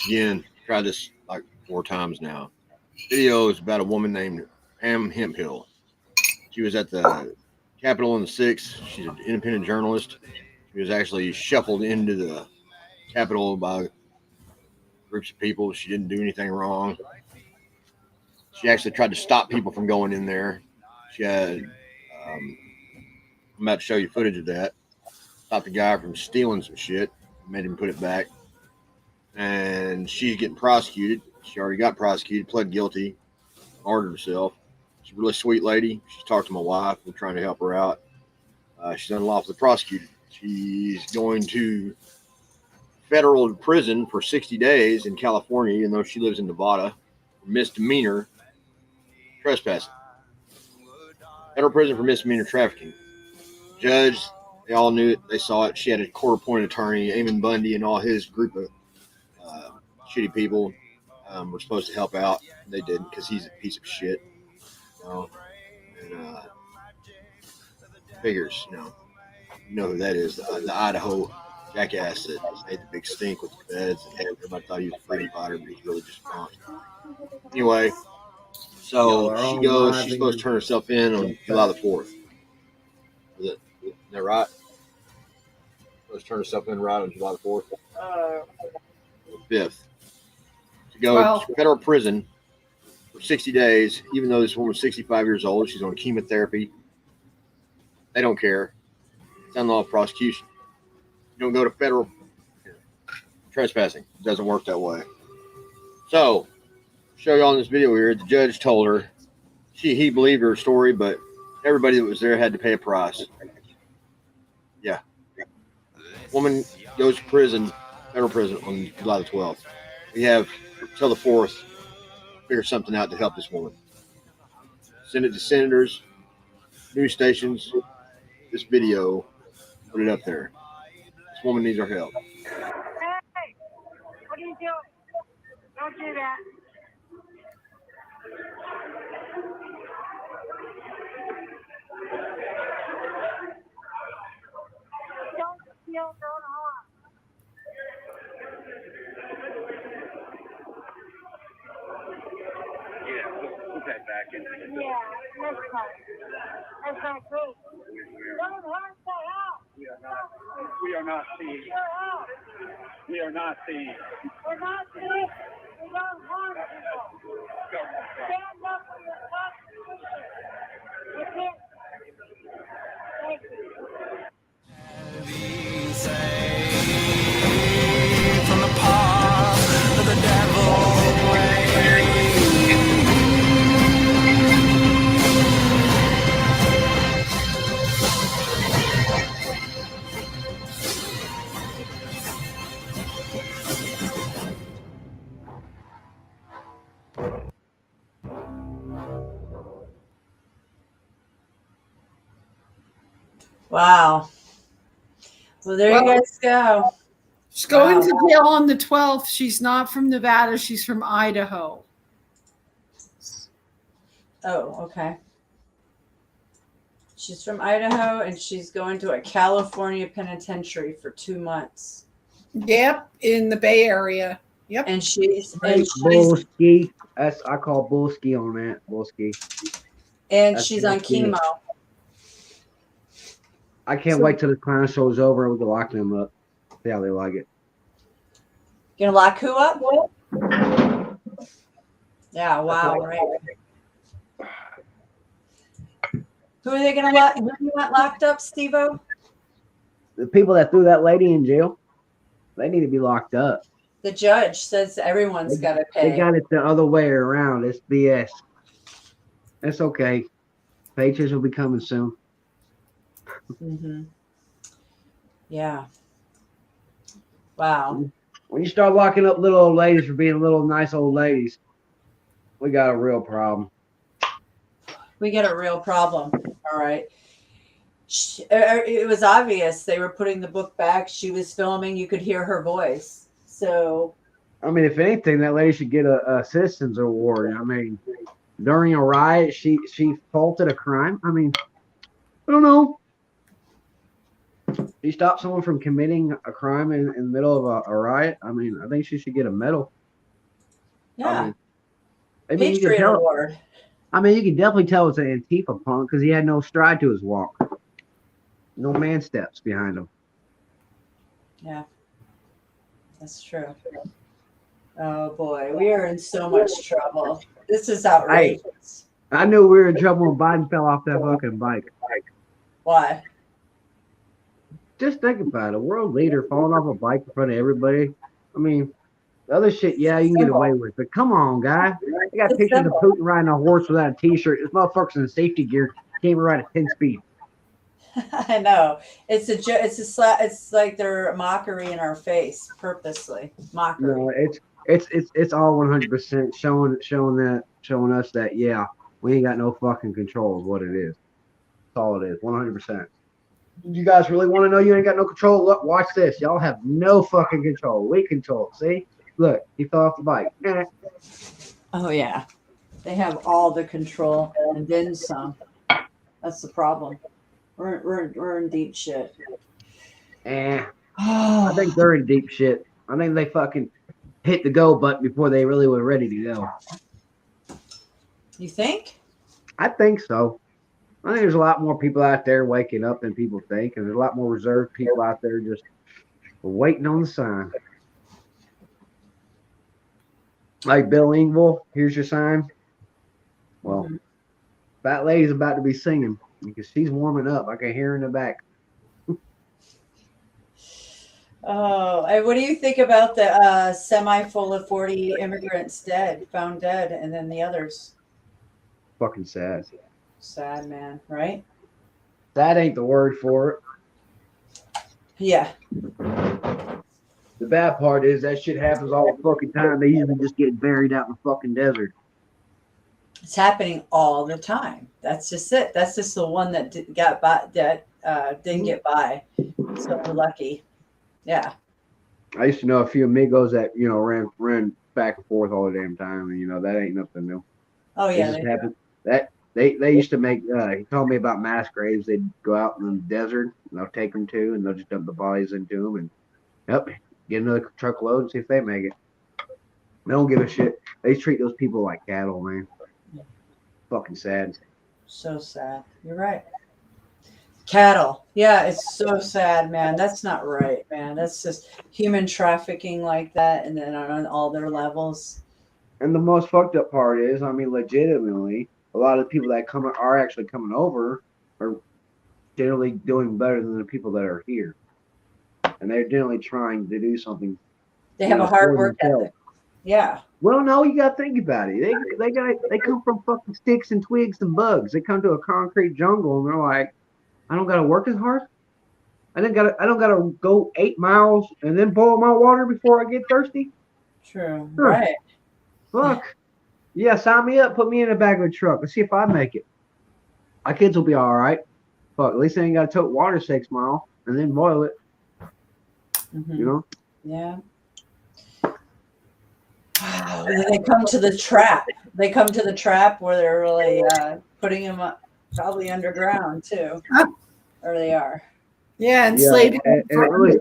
Again, tried this like 4 times now. Video is about a woman named Pam Hemphill. She was at the Capitol on the 6th. She's an independent journalist. She was actually shuffled into the Capitol by groups of people. She didn't do anything wrong. She actually tried to stop people from going in there. She had, I'm about to show you footage of that. Stopped a guy from stealing some shit, made him put it back. And she's getting prosecuted. She already got prosecuted, pled guilty, martyred herself. She's a really sweet lady. She's talked to my wife. We're trying to help her out. She's unlawfully prosecuted. She's going to federal prison for 60 days in California, even though she lives in Nevada. Misdemeanor trespassing. Federal prison for misdemeanor trafficking. Judge, they all knew it. They saw it. She had a court-appointed attorney, Eamon Bundy, and all his group of shitty people were supposed to help out. They didn't because he's a piece of shit. And figures, you know who that is. The Idaho jackass that made the big stink with the feds, and everybody thought he was a freedom fighter, but he's really just a punk. Anyway, so she goes, she's supposed to turn herself in on July the 4th. Is that right? Supposed to turn herself in right on July the 4th? 5th. To go to federal prison for 60 days, even though this woman's 65 years old, she's on chemotherapy. They don't care. It's unlawful prosecution. You don't go to federal trespassing. It doesn't work that way. So, show you on this video here, the judge told her he believed her story, but everybody that was there had to pay a price. Yeah. Woman goes to prison, federal prison, on July the 12th. We have till the 4th figure something out to help this woman. Send it to senators, news stations. This video, put it up there. This woman needs our help. Hey, what are you doing? Don't do that. Don't steal, don't harm. Yeah, put that back in. Yeah, that's fine. That's not good. Don't hurt the house. We are not thieves. Your house. We are not thieves. We're not thieves. We don't harm people. Stand up for your constitution. You can't. Thank you. From the paw of the devil. Wow. Well, there you guys go. She's going to jail on the 12th. She's not from Nevada. She's from Idaho. Oh, okay. She's from Idaho, and she's going to a California penitentiary for 2 months. Yep, in the Bay Area. Yep. And she's Bullski. That's I call Bullski on that. Bullski. And she's on chemo. I can't wait till the clown show's over and we can lock them up. See how they like it. Gonna lock who up? Yeah, wow, right. Who are they gonna lock? Who do you want locked up, Steve-O? The people that threw that lady in jail, they need to be locked up. The judge says everyone's got to pay. They got it the other way around. It's BS. It's okay. Paychecks will be coming soon. Mm-hmm. Yeah. Wow. When you start locking up little old ladies for being little nice old ladies, we got a real problem. We get a real problem. All right. It was obvious they were putting the book back. She was filming. You could hear her voice. So, I mean, if anything, that lady should get a citizen's award. I mean, during a riot, she faulted a crime. I mean, I don't know. She stopped someone from committing a crime in the middle of a riot. I mean, I think she should get a medal. yeah. I mean, you can Patriot tell. Award. I mean, you can definitely tell it's an Antifa punk because he had no stride to his walk. No man steps behind him. Yeah. That's true. Oh, boy. We are in so much trouble. This is outrageous. I knew we were in trouble when Biden fell off that fucking bike. Why? Just think about it. A world leader falling off a bike in front of everybody. I mean, the other shit, yeah, you can get away with. But come on, guy. I got pictures of Putin riding a horse without a T-shirt. This motherfucker's in safety gear. Can't even ride at 10 speed. I know. It's like they're mockery in our face, purposely. Mockery. No, it's all 100% showing us that yeah, we ain't got no fucking control of what it is. That's all it is, 100%. You guys really want to know you ain't got no control? Look, watch this. Y'all have no fucking control. We control. See? Look, he fell off the bike. Oh yeah, they have all the control and then some. That's the problem. We're in deep shit. I think they're in deep shit. I think they fucking hit the go button before they really were ready to go. You think? I think so. I think there's a lot more people out there waking up than people think, and there's a lot more reserved people out there just waiting on the sign. Like Bill Engvall, here's your sign. Well, Fat Lady's about to be singing because she's warming up. I can hear her in the back. Oh, and what do you think about the semi full of 40 immigrants found dead, and then the others? Fucking sad. Sad, man, right? That ain't the word for it. Yeah. The bad part is that shit happens all the fucking time. They usually just get buried out in the fucking desert. It's happening all the time. That's just it. That's just the one that got by, that didn't get by. So we're lucky. Yeah. I used to know a few amigos that, you know, ran back and forth all the damn time, and you know, that ain't nothing new. Oh yeah. It just happened. That they used to make he told me about mass graves. They'd go out in the desert and they'll take them to, and they'll just dump the bodies into them, and yep, get another truckload and see if they make it. They don't give a shit. They treat those people like cattle, man. Fucking sad. So sad. You're right. Cattle. Yeah, it's so sad, man. That's not right, man. That's just human trafficking like that, and then on all their levels. And the most fucked up part is, I mean, legitimately, a lot of the people that are actually coming over are generally doing better than the people that are here, and they're generally trying to do something. They have a hard work ethic. Yeah. Well, no, you got to think about it. They come from fucking sticks and twigs and bugs. They come to a concrete jungle, and they're like, I don't got to work as hard. I don't got to go 8 miles and then boil my water before I get thirsty. True. Right. Fuck. Yeah, sign me up. Put me in the back of a truck. Let's see if I make it. My kids will be all right. Fuck. At least they ain't got to tote water 6 miles and then boil it. Mm-hmm. You know? Yeah. They come to the trap. They come to the trap where they're really putting them up, probably underground too, or they are. Yeah, enslaving. And it really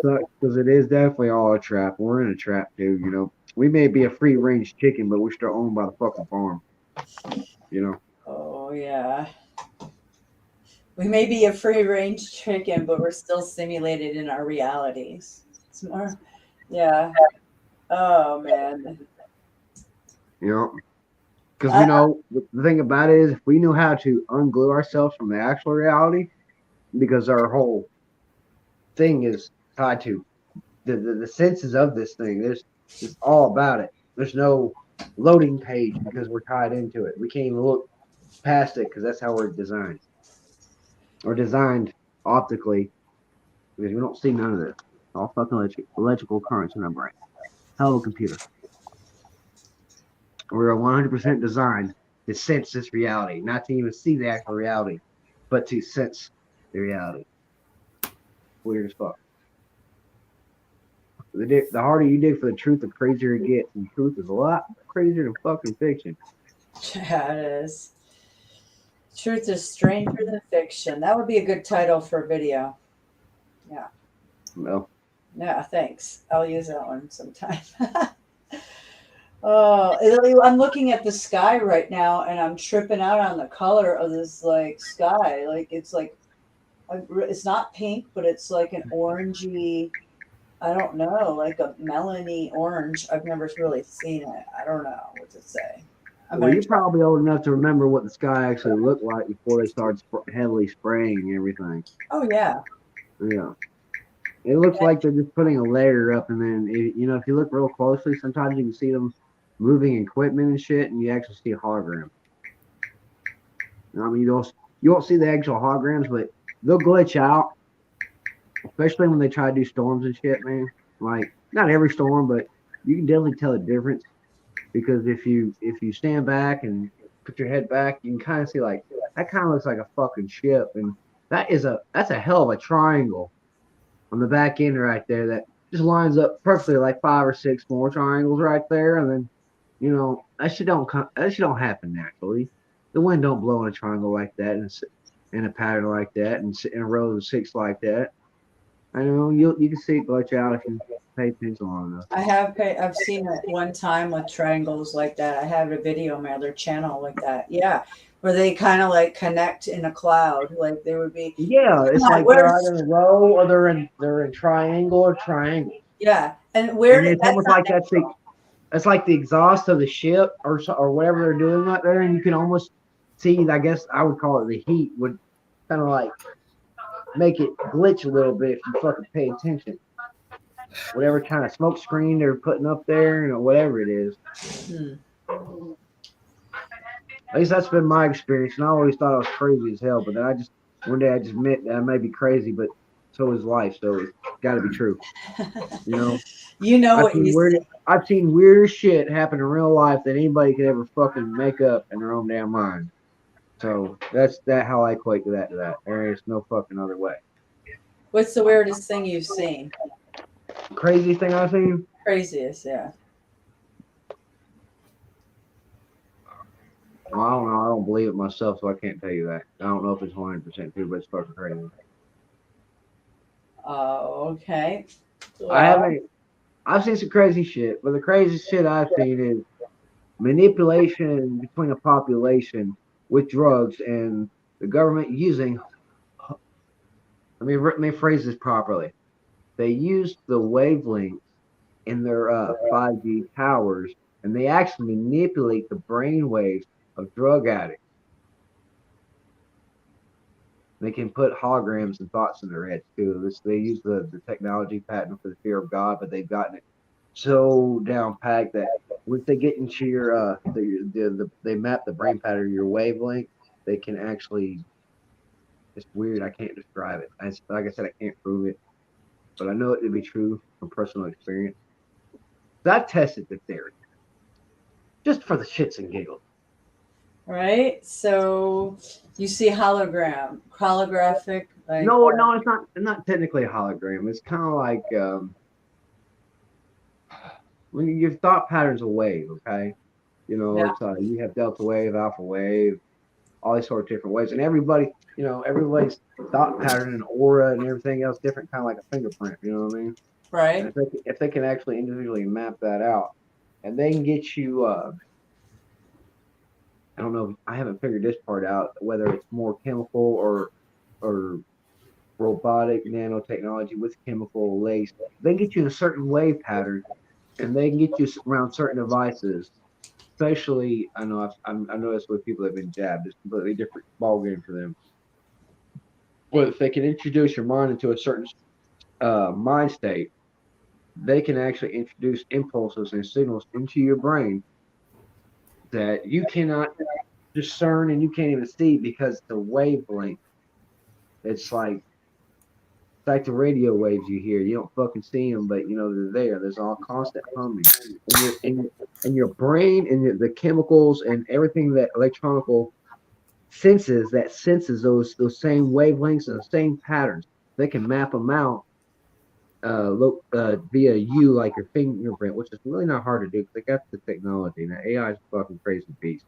sucks because it is definitely all a trap. We're in a trap too. You know, we may be a free range chicken, but we're still owned by the fucking farm. You know. Oh yeah. We may be a free range chicken, but we're still simulated in our realities. It's more, yeah. Oh man. You know, because we know the thing about it is, if we knew how to unglue ourselves from the actual reality, because our whole thing is tied to the senses of this thing. It's all about it. There's no loading page because we're tied into it. We can't even look past it because that's how we're designed. We're designed optically because we don't see none of this. All fucking electrical currents in our brain. Hello, computer. We're 100% designed to sense this reality, not to even see the actual reality, but to sense the reality. Weird as fuck. The harder you dig for the truth, the crazier it gets. And truth is a lot crazier than fucking fiction. Yeah, it is. Truth is stranger than fiction. That would be a good title for a video. Yeah. Well. Yeah, thanks. I'll use that one sometime. Oh, I'm looking at the sky right now, and I'm tripping out on the color of this like sky. Like it's not pink, but it's like an orangey. I don't know, like a melony orange. I've never really seen it. I don't know what to say. Well, you're probably old enough to remember what the sky actually looked like before they started heavily spraying everything. Oh yeah. Yeah. It looks like they're just putting a layer up, and then if you look real closely, sometimes you can see them moving equipment and shit, and you actually see a hologram. I mean, you won't see the actual holograms, but they'll glitch out, especially when they try to do storms and shit, man. Like, not every storm, but you can definitely tell the difference, because if you stand back and put your head back, you can kind of see like that kind of looks like a fucking ship, and that's a hell of a triangle on the back end right there that just lines up perfectly, like 5 or 6 more triangles right there, and then that shit don't happen naturally. The wind don't blow in a triangle like that, and in a pattern like that, and in a row of 6 like that. I know you can see it glitch out if you pay attention long enough. I've seen it one time with triangles like that. I have a video on my other channel like that. Yeah. Where they kind of like connect in a cloud. Like they would be. Yeah, it's like they're either in a row or they're in triangle or triangle. Yeah. And where it's almost like that's like the exhaust of the ship or whatever they're doing right there, and you can almost see, I guess I would call it the heat would kind of like make it glitch a little bit if you fucking pay attention. whatever kind of smoke screen they're putting up there, whatever it is. At least that's been my experience, and I always thought I was crazy as hell. But then one day I just admit that I may be crazy, but so is life, so it's got to be true. You know what you said. I've seen weirder shit happen in real life than anybody could ever fucking make up in their own damn mind. So that's how I equate to that. There is no fucking other way. What's the weirdest thing you've seen? Craziest thing I've seen? Craziest, yeah. Well, I don't know. I don't believe it myself, so I can't tell you that. I don't know if it's 100% true, but it's fucking crazy. Okay. Well, I've seen some crazy shit, but the craziest shit I've seen is manipulation between a population with drugs and the government using. Let me phrase this properly. They use the wavelengths in their 5G towers, and they actually manipulate the brain waves of drug addicts. They can put holograms and thoughts in their heads too. They use the technology patent for the fear of God, but they've gotten it so down packed that once they get into your they map the brain pattern of your wavelength, they can actually. It's weird. I can't describe it. Like I said, I can't prove it, but I know it to be true from personal experience. So I've tested the theory just for the shits and giggles. Right. So you see holographic. Like, no, it's not. It's not technically a hologram. It's kind of like when your thought patterns a wave. Okay, it's you have delta wave, alpha wave, all these sort of different waves, and everybody's thought pattern and aura and everything else different, kind of like a fingerprint. You know what I mean? Right. And if they can actually individually map that out, and they can get you. I don't know. I haven't figured this part out. Whether it's more chemical or robotic nanotechnology with chemical lace, they get you in a certain wave pattern, and they can get you around certain devices. Especially, I noticed with people that have been jabbed, it's a completely different ballgame for them. But if they can introduce your mind into a certain mind state, they can actually introduce impulses and signals into your brain that you cannot discern and you can't even see because the wavelength. It's like the radio waves you hear. You don't fucking see them, but they're there. There's all constant humming, and your brain and the chemicals and everything that electronical senses those same wavelengths and the same patterns. They can map them out via you, like your fingerprint, which is really not hard to do because they got the technology. Now AI is a fucking crazy beast.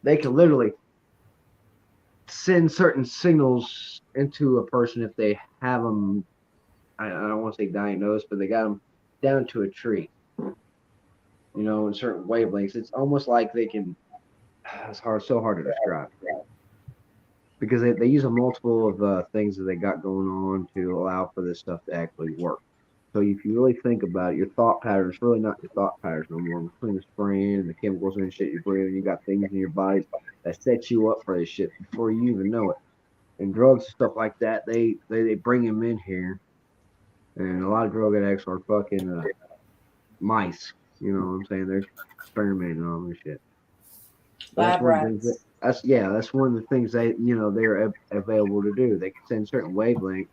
They can literally send certain signals into a person if they have them. I don't want to say diagnosed, but they got them down to a tree. In certain wavelengths. It's almost like they can. It's so hard to describe because they use a multiple of things that they got going on to allow for this stuff to actually work. So if you really think about it, your thought pattern is really not your thought patterns no more. Between the brain and the chemicals and shit you breathe, and you got things in your body that set you up for this shit before you even know it. And drugs and stuff like that, they bring them in here, and a lot of drug addicts are fucking mice. You know what I'm saying? They're experimenting on this shit. That's one of the things that's one of the things they're available to do. They can send certain wavelengths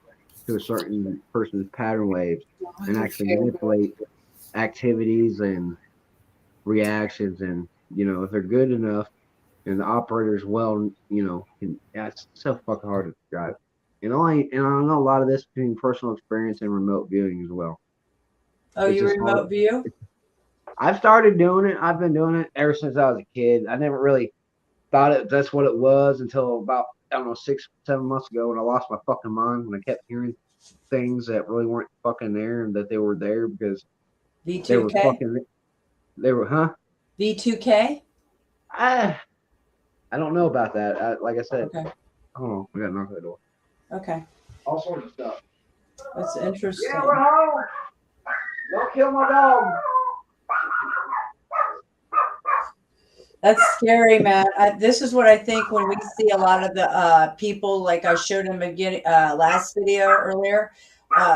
to a certain person's pattern waves and actually manipulate activities and reactions. And if they're good enough and the operator's it's so fucking hard to describe. And I know a lot of this between personal experience and remote viewing as well. Oh, you remote view? I've started doing it. I've been doing it ever since I was a kid. I never really thought that's what it was until about 6-7 months ago when I lost my fucking mind when I kept hearing things that really weren't fucking there and that they were there because V2K? They were V2K? I don't know about that. Like I said, okay. Hold on, we got to knock on the door. Okay. All sorts of stuff. That's interesting. Yeah, we're home. Don't kill my dog. That's scary, man. This is what I think when we see a lot of the people, like I showed in the last video earlier,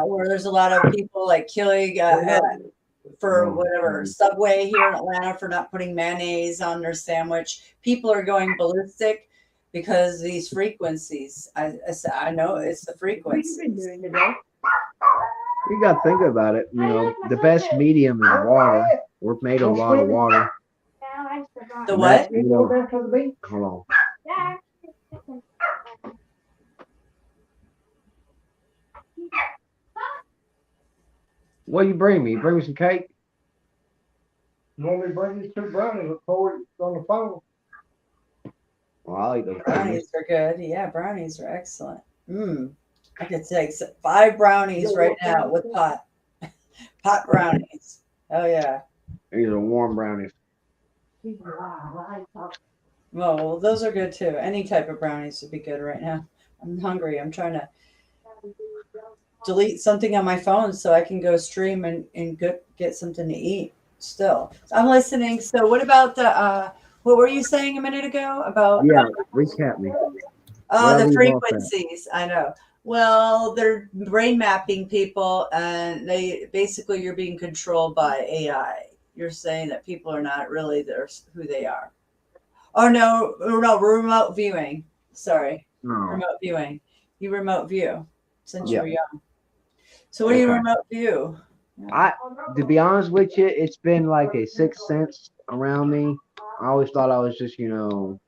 where there's a lot of people like killing for whatever Subway here in Atlanta for not putting mayonnaise on their sandwich. People are going ballistic because these frequencies. I know it's the frequencies. You got to think about it. You know, the best medium is water. We're made of a lot of water. The what? You know, hold on. What do you bring me? You bring me some cake? Normally bring you 2 brownies before it's on the phone. Well, I'll eat those Brownies are good. Yeah, brownies are excellent. I could take 5 brownies right now with pot. Pot brownies. Oh yeah. These are warm brownies. Well, those are good too. Any type of brownies would be good right now. I'm hungry. I'm trying to delete something on my phone so I can go stream and get something to eat still. So I'm listening. So what about the what were you saying a minute ago about recap me. the frequencies? I know. Well, they're brain mapping people, and they basically you're being controlled by AI. You're saying that people are not really who they are. Oh no, remote viewing. Sorry, remote viewing. You remote view since you were young. So what do you remote view? To be honest with you, it's been like a sixth sense around me. I always thought I was just, you know,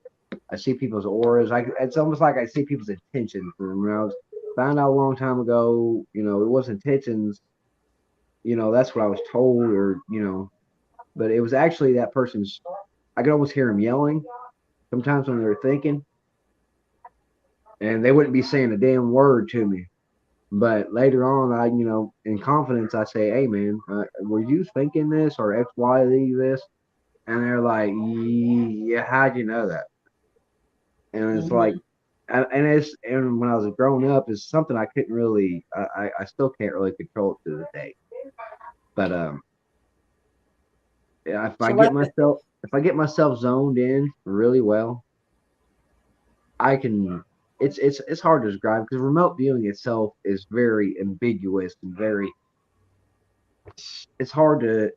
I see people's auras. It's almost like I see people's intentions. When I was found out a long time ago, you know, it wasn't intentions. You know, that's what I was told, or you know, but it was actually that person's. I could almost hear them yelling sometimes when they were thinking, and they wouldn't be saying a damn word to me. But later on, you know, in confidence, I say, "Hey, man, were you thinking this or X, Y, Z this?" And they're like, "Yeah, how'd you know that?" And it's like, and when I was growing up, it's something I couldn't really, I still can't really control it to this day. But if I get myself zoned in really well, I can. It's hard to describe because remote viewing itself is very ambiguous and very. It's hard to.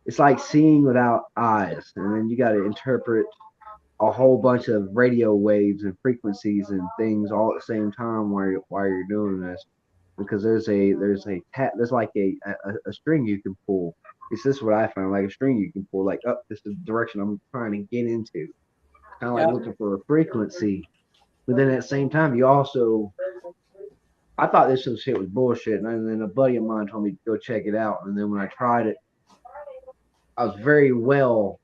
It's like seeing without eyes, and then you got to interpret a whole bunch of radio waves and frequencies and things all at the same time while you're doing this, because there's like a string you can pull. It's this is what I found, like a string you can pull, like this is the direction I'm trying to get into. Kind of like looking for a frequency, but then at the same time you also. I thought this shit was bullshit, and then a buddy of mine told me to go check it out, and then when I tried it, I was very well.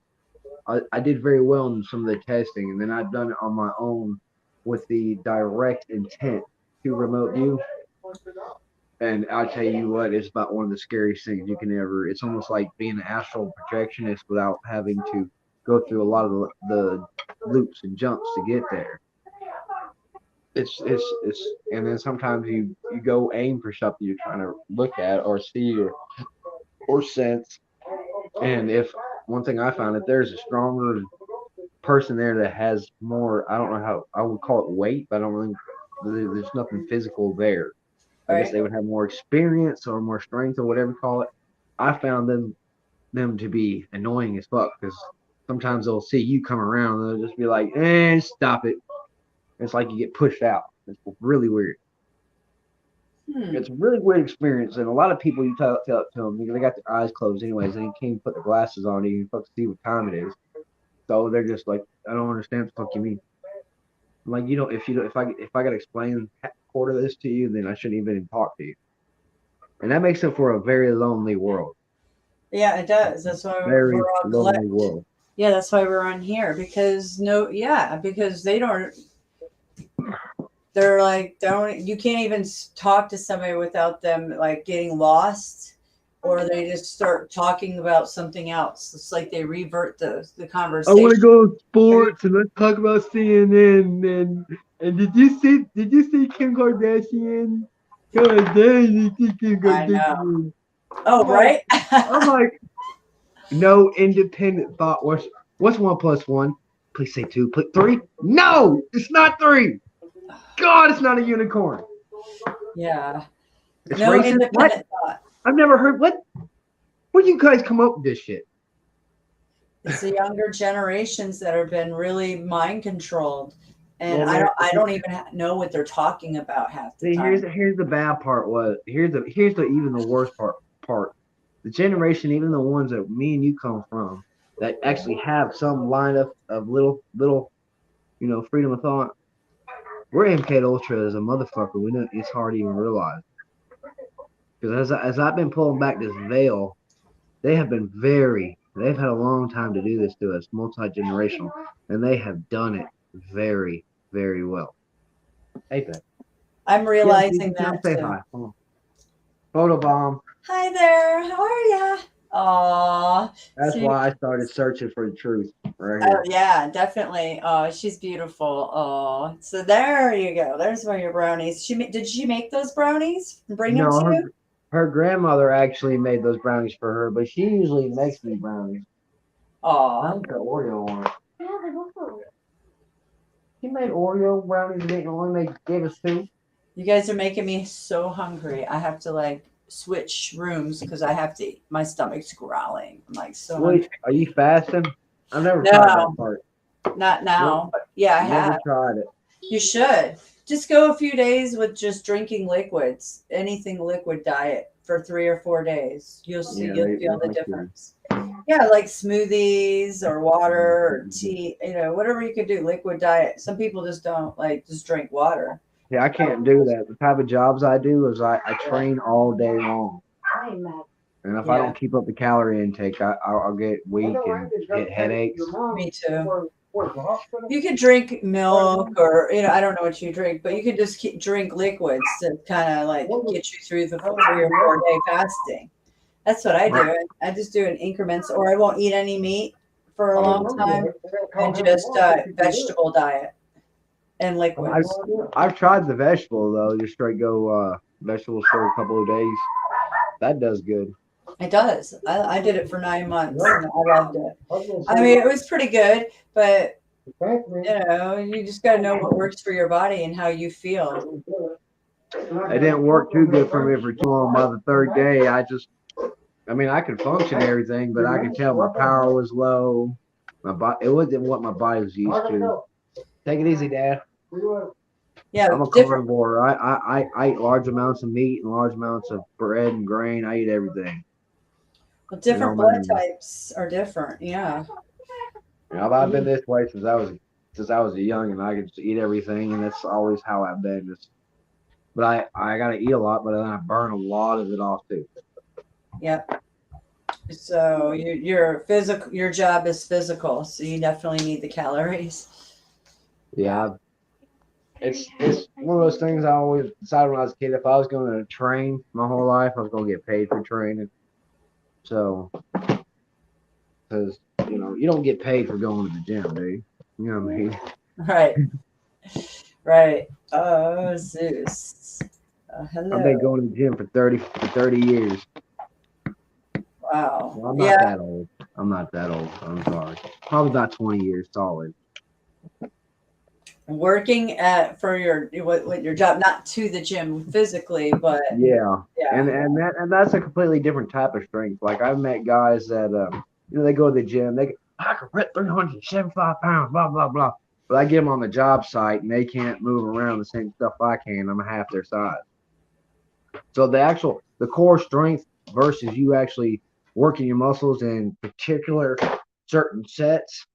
I did very well in some of the testing, and then I've done it on my own with the direct intent to remote view. And I'll tell you what, it's about one of the scariest things you can ever. It's almost like being an astral projectionist without having to go through a lot of the loops and jumps to get there. It's and then sometimes you go aim for something you're trying to look at or see or sense. And if one thing I found, if there's a stronger person there that has more, I don't know how I would call it weight, but I don't really, there's nothing physical there. I guess they would have more experience or more strength or whatever you call it. I found them to be annoying as fuck because sometimes they'll see you come around and they'll just be like, stop it. It's like you get pushed out. It's really weird. It's a really weird experience, and a lot of people you tell it to them, they got their eyes closed anyways. They can't even put the glasses on to even fucking see what time it is. So they're just like, I don't understand what the fuck you mean. I'm like, if I gotta explain a quarter of this to you, then I shouldn't even talk to you. And that makes it for a very lonely world. Yeah, it does. That's why Very we're all lonely world. Yeah, that's why we're on here because because they don't. They're like, you can't even talk to somebody without them like getting lost, or they just start talking about something else. It's like they revert the conversation. I want to go to sports and let's talk about CNN and did you see Kim Kardashian? God dang, you see Kim Kardashian. Oh, right. I'm like, no independent thought. What's 1 + 1? Please say 2. Please 3. No, it's not 3. God, it's not a unicorn. Yeah. It's No racist. What? independent thought. I've never heard. What? Where do you guys come up with this shit? It's the younger generations that have been really mind controlled, and Well, I don't even know what they're talking about half the see, time. here's the bad part. Here's the even the worst part. The generation, even the ones that me and you come from, that actually have some line of little freedom of thought. We're MK Ultra as a motherfucker. We know it's hard to even realize. Because as I've been pulling back this veil, they've had a long time to do this to us, multi-generational, and they have done it very, very well. Hey, Beth. I'm realizing that Say too. hi. Hold on. Photobomb. Hi there. How are ya? Aw. That's why I started searching for the truth right Oh here. yeah, definitely. Oh, she's beautiful. Oh, so there you go. There's one of your brownies. Did she make those brownies and bring them No, to you? her grandmother actually made those brownies for her, but she usually makes me brownies. I Aw. like the Oreo one. She made Oreo brownies and they gave us 2. You guys are making me so hungry. I have to like switch rooms because I have to eat. My stomach's growling. I'm like so hungry. Wait, are you fasting? I've never tried No, that part. not now. But yeah, I Never have. tried it. You should. Just go a few days with just drinking liquids, anything liquid diet for 3 or 4 days. You'll see, you'll feel the difference. Yeah, like smoothies or water or tea, whatever you could do, liquid diet. Some people just don't just drink water. Yeah, I can't do that. The type of jobs I do is I train all day long. And if I don't keep up the calorie intake, I'll get weak and get headaches. Me too. You could drink milk or, I don't know what you drink, but you could just drink liquids to kind of like get you through the 3 or 4 day fasting. That's what I do. I just do it in increments, or I won't eat any meat for a long time and just vegetable diet and liquids. I've tried the vegetable though, just straight go vegetables for a couple of days. That does good. It does. I did it for 9 months and I loved it. I mean, it was pretty good, but you just got to know what works for your body and how you feel. It didn't work too good for me for too long. By the 3rd day, I could function and everything, but I could tell my power was low. It wasn't what my body was used to. Take it easy, Dad. Yeah, I'm a carnivore. I eat large amounts of meat and large amounts of bread and grain. I eat everything. Well, different blood types are different. Yeah. I've been this way since I was a young, and I could just eat everything, and that's always how I've been. But I gotta eat a lot, but then I burn a lot of it off too. Yep. So your job is physical, so you definitely need the calories. Yeah. It's one of those things I always decided when I was a kid. If I was going to train my whole life, I was going to get paid for training. So, because you don't get paid for going to the gym, do you? You know what I mean? Right. Right. Oh, Zeus. Hello. I've been going to the gym for 30 years. Wow. Well, I'm not that old. I'm sorry. Probably about 20 years solid. Working for your job, not to the gym physically, but yeah. And that's a completely different type of strength. Like I've met guys that they go to the gym, I can rip 375 pounds, blah blah blah. But I get them on the job site and they can't move around the same stuff I can. I'm half their size. So the core strength versus you actually working your muscles in particular certain sets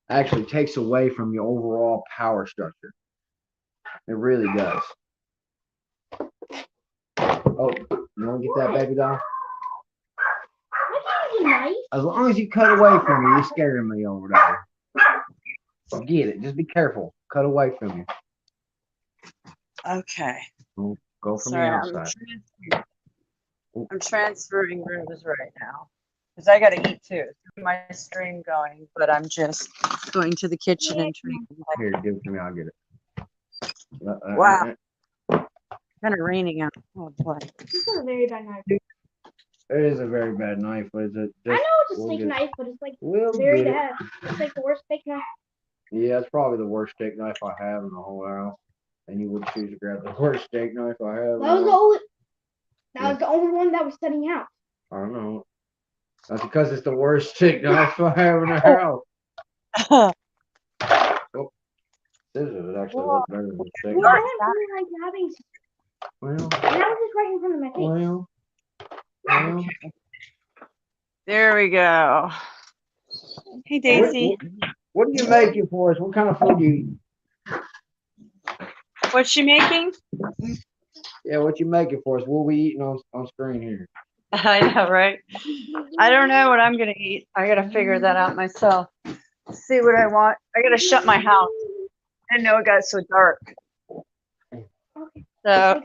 actually takes away from your overall power structure. It really does. Oh, you want to get that, baby doll? As long as you cut away from me, you're scaring me over there. Get it. Just be careful. Cut away from me. Okay. Go from the outside. I'm transferring rooms right now because I got to eat too. My stream going, but I'm just going to the kitchen and trying. Here, give it to me. I'll get it. Wow. Kind of raining out. Oh boy. This is a very bad knife. It is a very bad knife, but it's I know it's a steak knife, but it's like very bad. It's like the worst steak knife. Yeah, it's probably the worst steak knife I have in the whole house. And you would choose to grab the worst steak knife I have. That was the only. That was the only one that was setting out. I don't know. That's because it's the worst chick dogs I have in the house. Oh, scissors actually look better than chick. Well, I don't really like having. Well, And I was just right in front of my face. well. There we go. Hey, Daisy. What are you making for us? What kind of food do you eat? What's she making? Yeah, what you making for us? What are we eating on screen here? I know, right? I don't know what I'm going to eat. I got to figure that out myself. See what I want. I got to shut my house. I didn't know it got so dark. So,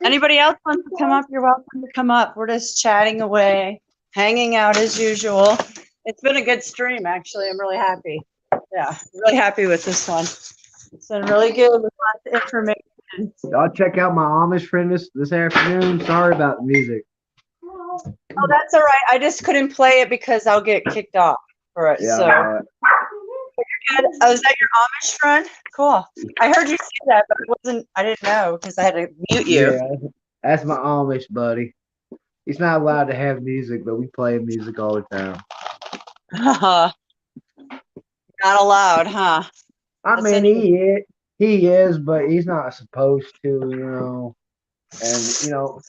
anybody else wants to come up? You're welcome to come up. We're just chatting away, hanging out as usual. It's been a good stream, actually. I'm really happy. Yeah, really happy with this one. It's been really good with lots of information. Y'all check out my Amish friend this afternoon. Sorry about the music. Oh, that's all right. I just couldn't play it because I'll get kicked off for it. Yeah, So, you're good. Oh, is that your Amish friend? Cool. I heard you say that, but it wasn't. I didn't know because I had to mute you. Yeah, that's my Amish buddy. He's not allowed to have music, but we play music all the time. Not allowed, huh? I mean, he is, but he's not supposed to, you know. And you know,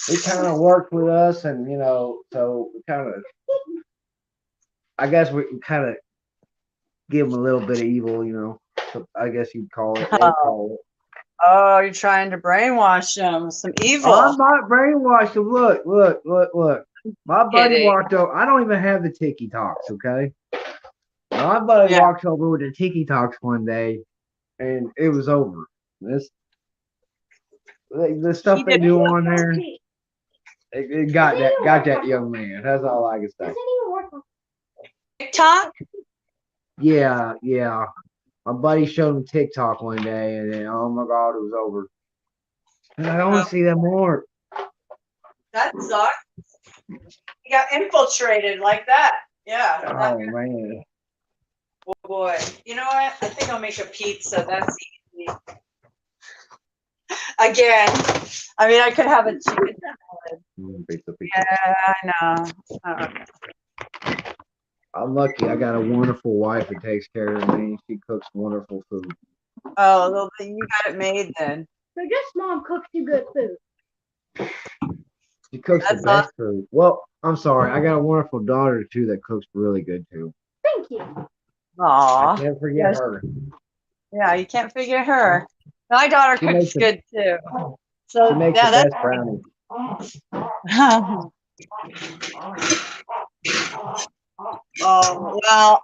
he kind of worked with us, and you know, so we kind of, I guess we kind of give him a little bit of evil, you know. So I guess you'd call it. Oh, you're trying to brainwash him. Some evil. I'm not brainwashed him. Look. My buddy Kidding. walked over. I don't even have the Tiki Talks, okay? My buddy walked over with the Tiki Talks one day, and it was over. The stuff they do on there, it got that young man. That's all I can say. TikTok? Yeah. My buddy showed me TikTok one day, and then oh my God, it was over. And I don't want to see that more. That sucks. You got infiltrated like that. Yeah. Oh man. Oh boy. You know what? I think I'll make a pizza. That's easy. Again. I mean, I could have a chicken salad. Pizza. Yeah, I know. I'm lucky. I got a wonderful wife that takes care of me. She cooks wonderful food. Oh, well, then you got it made then. So just mom cooks you good food. She cooks the best food. Well, I'm sorry. I got a wonderful daughter too that cooks really good too. Thank you. Aw. I can't forget her. Yeah, you can't forget her. My daughter cooks good too. So she makes yeah, the that's best brownies. Oh well,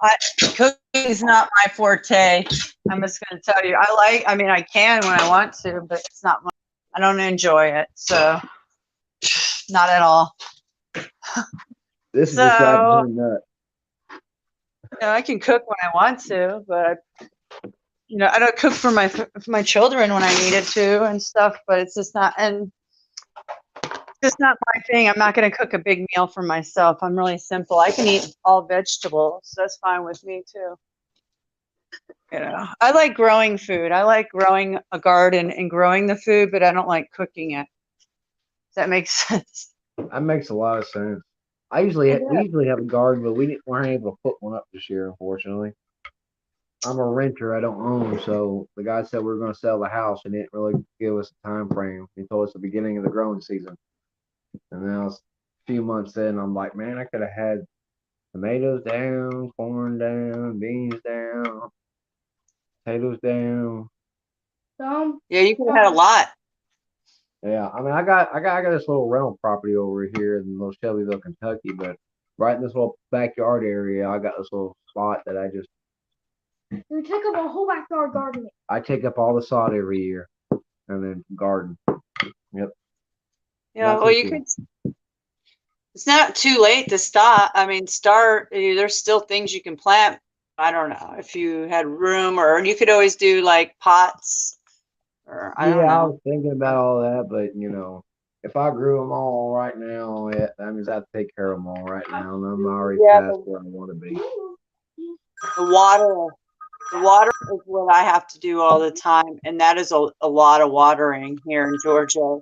cooking's not my forte. I'm just gonna tell you. I mean, I can when I want to, but it's not. I don't enjoy it, so not at all. This is just driving me nuts. You know, I can cook when I want to, but I don't cook for my children when I needed to and stuff. But it's just not, and it's just not my thing. I'm not going to cook a big meal for myself. I'm really simple. I can eat all vegetables. So that's fine with me too. You know, I like growing food. I like growing a garden and growing the food, but I don't like cooking it. Does that make sense? That makes a lot of sense. We usually have a garden, but we weren't able to put one up this year, unfortunately. I'm a renter. I don't own, so the guy said we were going to sell the house and didn't really give us a time frame. He told us the beginning of the growing season. And now it's a few months in, I'm like, man, I could have had tomatoes down, corn down, beans down, potatoes down. Yeah, you could have had a lot. Yeah, I mean, I got this little rental property over here in little Shelbyville, Kentucky, but right in this little backyard area, I got this little spot that I just. You take up a whole backyard garden. I take up all the sod every year, and then garden. Yep. Yeah, well, you could. It's not too late to stop. I mean, start. There's still things you can plant. I don't know if you had room, or you could always do like pots. Or, I don't know. I was thinking about all that, but if I grew them all right now, that means I have to take care of them all right now, and I'm already past where I want to be. The water is what I have to do all the time, and that is a lot of watering here in Georgia.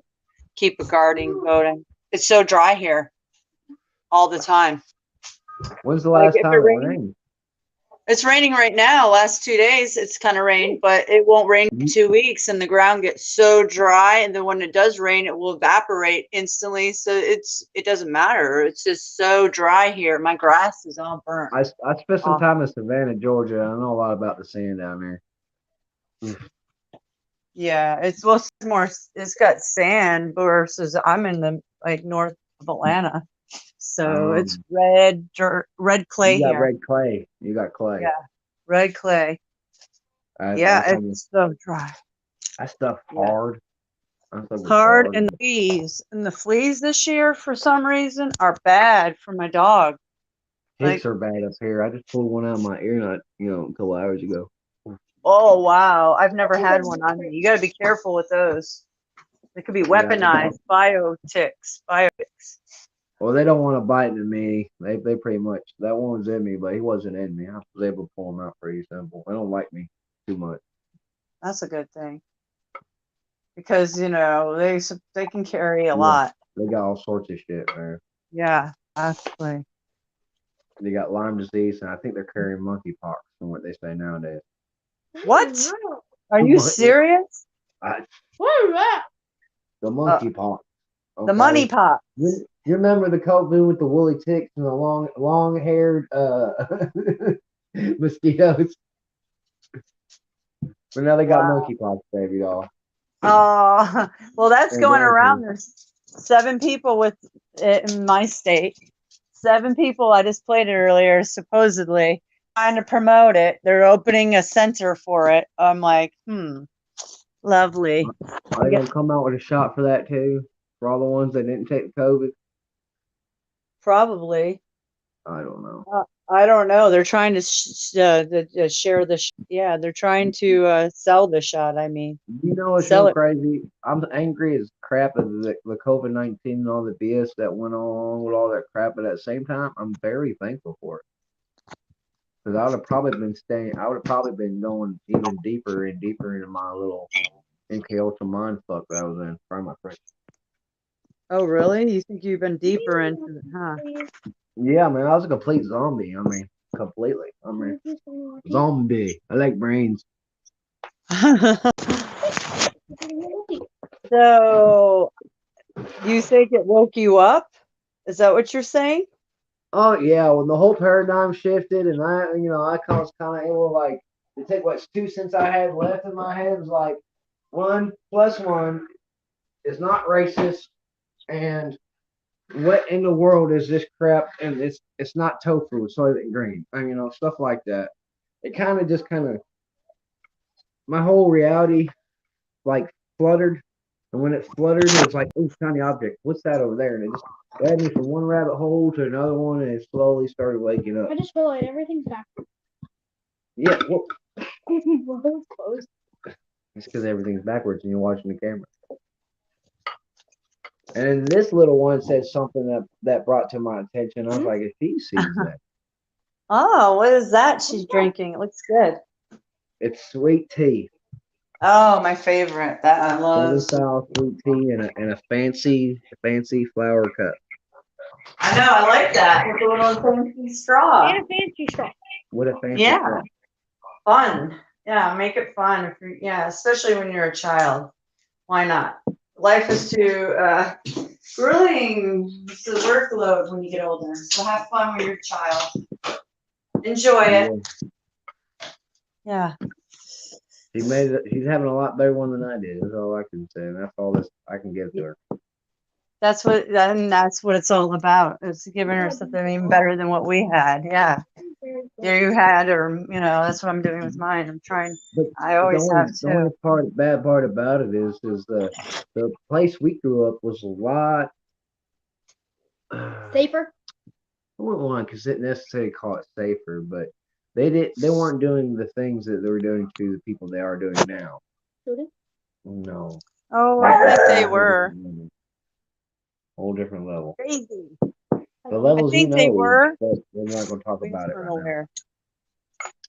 keep a garden going. It's so dry here all the time. When's the Like last if time it it rains, rained? it's raining right now. Last 2 days, it's kind of rained, but it won't rain for 2 weeks, and the ground gets so dry. And then when it does rain, it will evaporate instantly. So it doesn't matter. It's just so dry here. My grass is all burnt. I spent some off. time in Savannah, Georgia. I know a lot about the sand down there. Yeah, it's more. It's got sand versus I'm in the like north of Atlanta, so it's red dirt, red clay You got here. red clay. You got clay. Yeah, red clay. Yeah, it's so dry. That stuff hard. That stuff is Hard, and the fleas this year for some reason are bad for my dog. Ticks are bad up here. I just pulled one out of my ear nut, a couple hours ago. Oh wow, I've never had one on me. You got to be careful with those. They could be weaponized biotics. Well, they don't want to bite into me. They pretty much, that one was in me, but he wasn't in me. I was able to pull him out pretty simple. They don't like me too much. That's a good thing, because they can carry a lot. They got all sorts of shit, man. Yeah, actually. They got Lyme disease, and I think they're carrying monkeypox from what they say nowadays. What? Are you serious? What is that? The monkeypox. The money pop. You remember the COVID with the woolly ticks and the long-haired mosquitoes? But now they got monkeypox, baby doll. Oh, well, that's And going Granny. around. There's 7 people with it in my state. 7 people. I just played it earlier, supposedly trying to promote it. They're opening a center for it. I'm like, lovely. Are they gonna come out with a shot for that too? For all the ones that didn't take COVID? Probably. I don't know. I don't know. They're trying to share the. Yeah, they're trying to sell the shot. I mean, You know what's sell so it. crazy? I'm angry as crap at the COVID-19 and all the BS that went on with all that crap. But at the same time, I'm very thankful for it. Because I would have probably been going even deeper and deeper into my little MK Ultra mind fuck that I was in. Sorry, my friend. Oh, really? You think you've been deeper into it, huh? Yeah, man, I was a complete zombie. I mean, completely. I mean, zombie. I like brains. So, you think it woke you up? Is that what you're saying? Oh yeah, when the whole paradigm shifted, and I was kind of able like to take what 2 cents I had left in my head was like 1 + 1 is not racist, and what in the world is this crap? And it's not tofu, it's soylent green, and stuff like that. It kind of my whole reality like fluttered, and when it fluttered, it was like, oh, shiny object. What's that over there? And it just led me from one rabbit hole to another one, and it slowly started waking up. I just realized everything's back. Yeah, well, Closed. it's because everything's backwards and you're watching the camera. And then this little one said something that brought to my attention. I was like, if he sees that, Oh, what is that she's drinking? It looks good. it's sweet tea. Oh, my favorite. That I love. Style sweet tea and a fancy flower cup. I know. I like that with a little fancy straw. And a fancy straw. What a fancy Yeah. straw. Fun. Yeah, make it fun. Especially when you're a child. Why not? Life is too grueling. It's a workload when you get older. So have fun when you're a child. Enjoy it. Yeah. She's having a lot better one than I did. That's all I can say. And that's all this I can give to her. That's what it's all about. It's giving her something even better than what we had. Yeah. You had, or that's what I'm doing with mine. I'm trying. I always have The only too. bad part about it is the place we grew up was a lot Safer? I wouldn't want to necessarily call it safer, but they weren't doing the things that they were doing to the people they are doing now. No. Oh, I think they were. Whole different level. Crazy. The levels I think they were. But we're not going to talk about it right nowhere.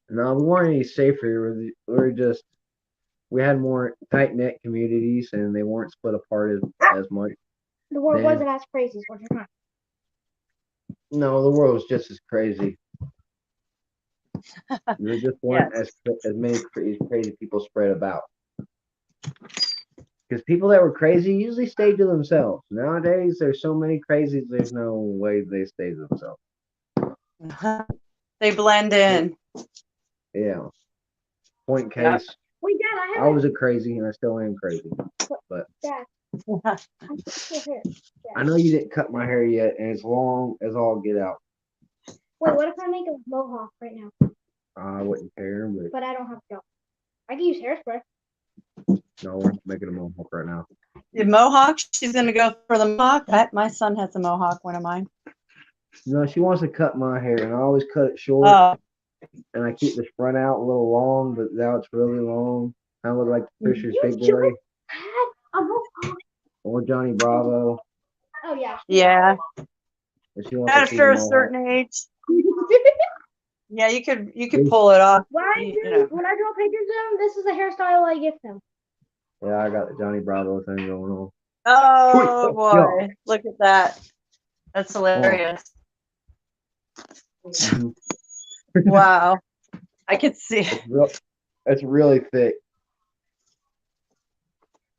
now. No, we weren't any safer. We were just we had more tight knit communities, and they weren't split apart as much. The world then. wasn't as crazy as what you're trying. No, the world was just as crazy. There just weren't as many crazy people spread about. Because people that were crazy usually stayed to themselves. Nowadays, there's so many crazies, there's no way they stay to themselves. They blend in. Yeah. Point in case, Yep. Wait, Dad, I was a crazy, and I still am crazy. But Dad, I'm still here. I know you didn't cut my hair yet, and it's long as all get out. Wait, what if I make a mohawk right now? I wouldn't care, But I don't have to go. I can use hairspray. no, we're making a mohawk right now. The mohawk, she's going to go for the mohawk. My son has a mohawk, one of mine. No, she wants to cut my hair, and I always cut it short. And I keep the front out a little long, but now it's really long. I look like Fisher's Big Boy or Johnny Bravo. Oh, yeah. Yeah. And she wants to see After the a mohawk. certain age. Yeah, you could pull it off. When I draw pictures of him, this is the hairstyle I give him. Yeah, I got the Johnny Bravo thing going on. Oh boy, look at that. That's hilarious. Wow. I could see it. It's really thick.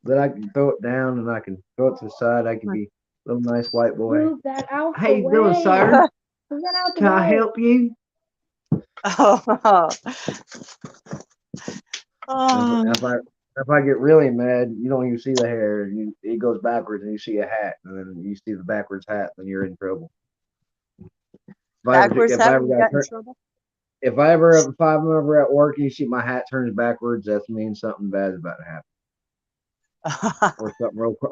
Then I can throw it down and I can throw it to the side. I can be a little nice white boy. Move that out How you the doing, way. sir? Move that out the Can I way. help you? Oh. If I get really mad, you don't even see the hair. It goes backwards, and you see a hat, and then you see the backwards hat, then you're in trouble. If I'm ever at work and you see my hat turns backwards, that means something bad is about to happen.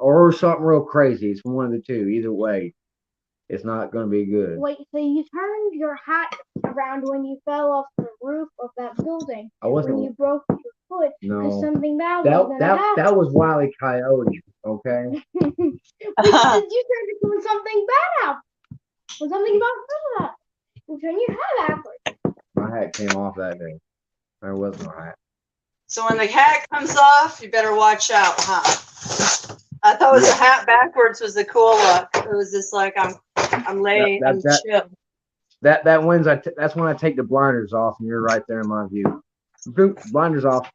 or something real crazy. It's one of the two. Either way, it's not going to be good. Wait, so you turned your hat around when you fell off the roof of that building? I wasn't. When you broke your foot because No. something bad was going to happen. That was Wile E. Coyote, okay? Because you turned it when something bad happened. When something bad happened. You turn your hat backwards. My hat came off that day. There was no hat. So when the hat comes off, you better watch out, huh? I thought the hat backwards was the cool look. It was just like I'm laying, I'm chill. That wins. That's when I take the blinders off, and you're right there in my view. Boop, blinders off.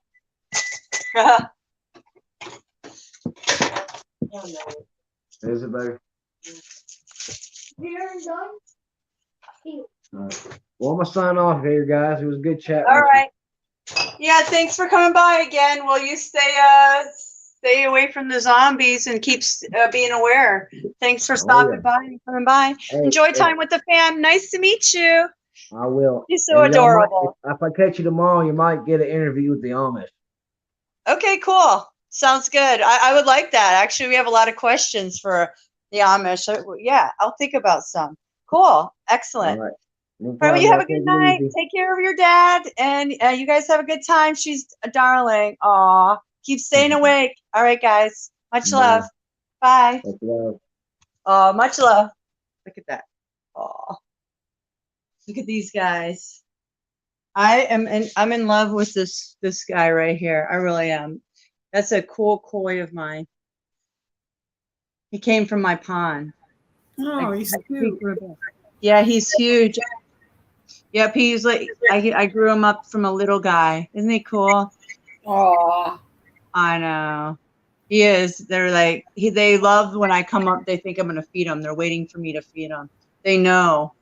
Is it better? Here and done. Well, I'm gonna sign off here, guys. It was a good chat. All right. Yeah, thanks for coming by again. Will you stay away from the zombies and keep being aware? Thanks for stopping by and coming by. Enjoy time with the fam. Nice to meet you. I will. You're so adorable. If I catch you tomorrow, you might get an interview with the Amish. Okay, cool. Sounds good. I would like that. Actually, we have a lot of questions for the Amish. Yeah, I'll think about some. Cool. Excellent. All right. All right, well, you have a good night. Take care of your dad, and you guys have a good time. She's a darling. Aw, keep staying awake. All right, guys. Much love. Bye. Much love. Much love. Look at that. Aw, look at these guys. I'm in love with this guy right here. I really am. That's a cool koi of mine. He came from my pond. Oh, he's cute. Yeah, he's huge. Yep, he's like I grew him up from a little guy. Isn't he cool? Aw. I know. He is. They're like they love when I come up. They think I'm gonna feed them. They're waiting for me to feed them. They know.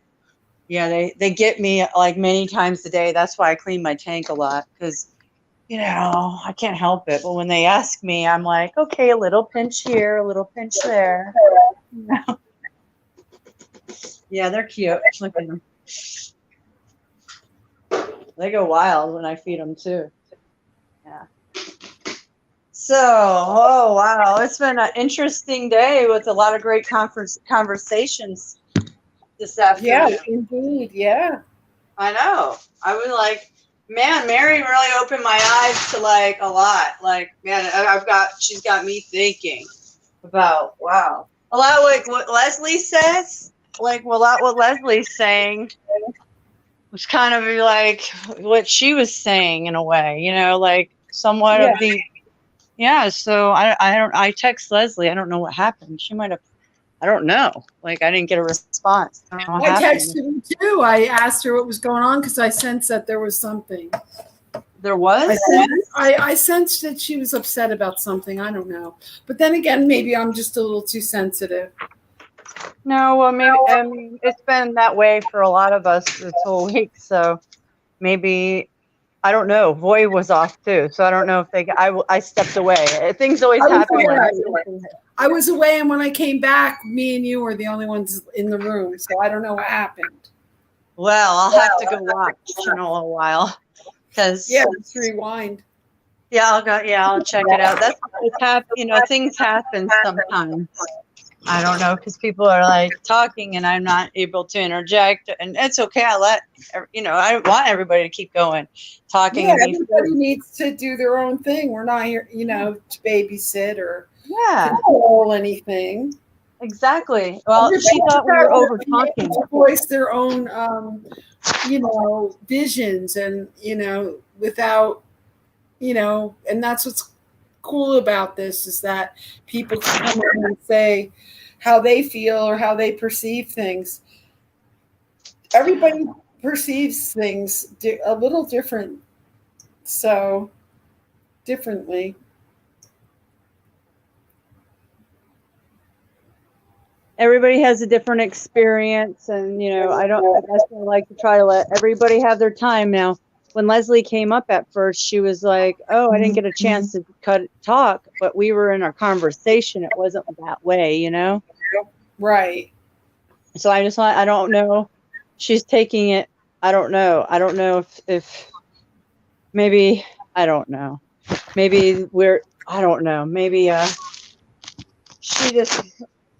Yeah, they get me like many times a day. That's why I clean my tank a lot because I can't help it. But when they ask me, I'm like, okay, a little pinch here, a little pinch there. Yeah, they're cute. Look at them. They go wild when I feed them too. Yeah. So, oh wow, it's been an interesting day with a lot of great conversations this afternoon. Yeah, indeed. Yeah. I know. I was like, man, Mary really opened my eyes to like a lot. Like, man, she's got me thinking about a lot like what Leslie says. Like a lot what Leslie's saying was kind of like what she was saying in a way, like somewhat Yeah. of the. Yeah, so I text Leslie. I don't know what happened. She might have. I don't know. Like I didn't get a response. I don't know what I happened. texted her too. I asked her what was going on because I sensed that there was something. There was? I sensed that she was upset about something. I don't know. But then again, maybe I'm just a little too sensitive. No, well, maybe I mean it's been that way for a lot of us this whole week. So maybe I don't know. Voy was off too, so I don't know if they. I stepped away. Things always happen. I was away, and when I came back, me and you were the only ones in the room. So I don't know what happened. Well, I'll have to go watch in a little while because let's rewind. Yeah, I'll check it out. That's what's happened. You know, things happen sometimes. I don't know because people are like talking and I'm not able to interject, and it's okay. I want everybody to keep going, talking. Yeah, and everybody needs to do their own thing. We're not here, to babysit or Yeah. control anything. Exactly. Well, she thought we were over talking. Voice their own, visions, and without, and that's what's cool about this is that people can come in and say how they feel or how they perceive things. Everybody perceives things a little different, so differently. Everybody has a different experience, and I like to try to let everybody have their time. Now, when Leslie came up at first, she was like, "Oh, I didn't get a chance to talk," but we were in our conversation. It wasn't that way, Right. So I don't know. She's taking it. I don't know. I don't know if maybe, I don't know. Maybe I don't know. Maybe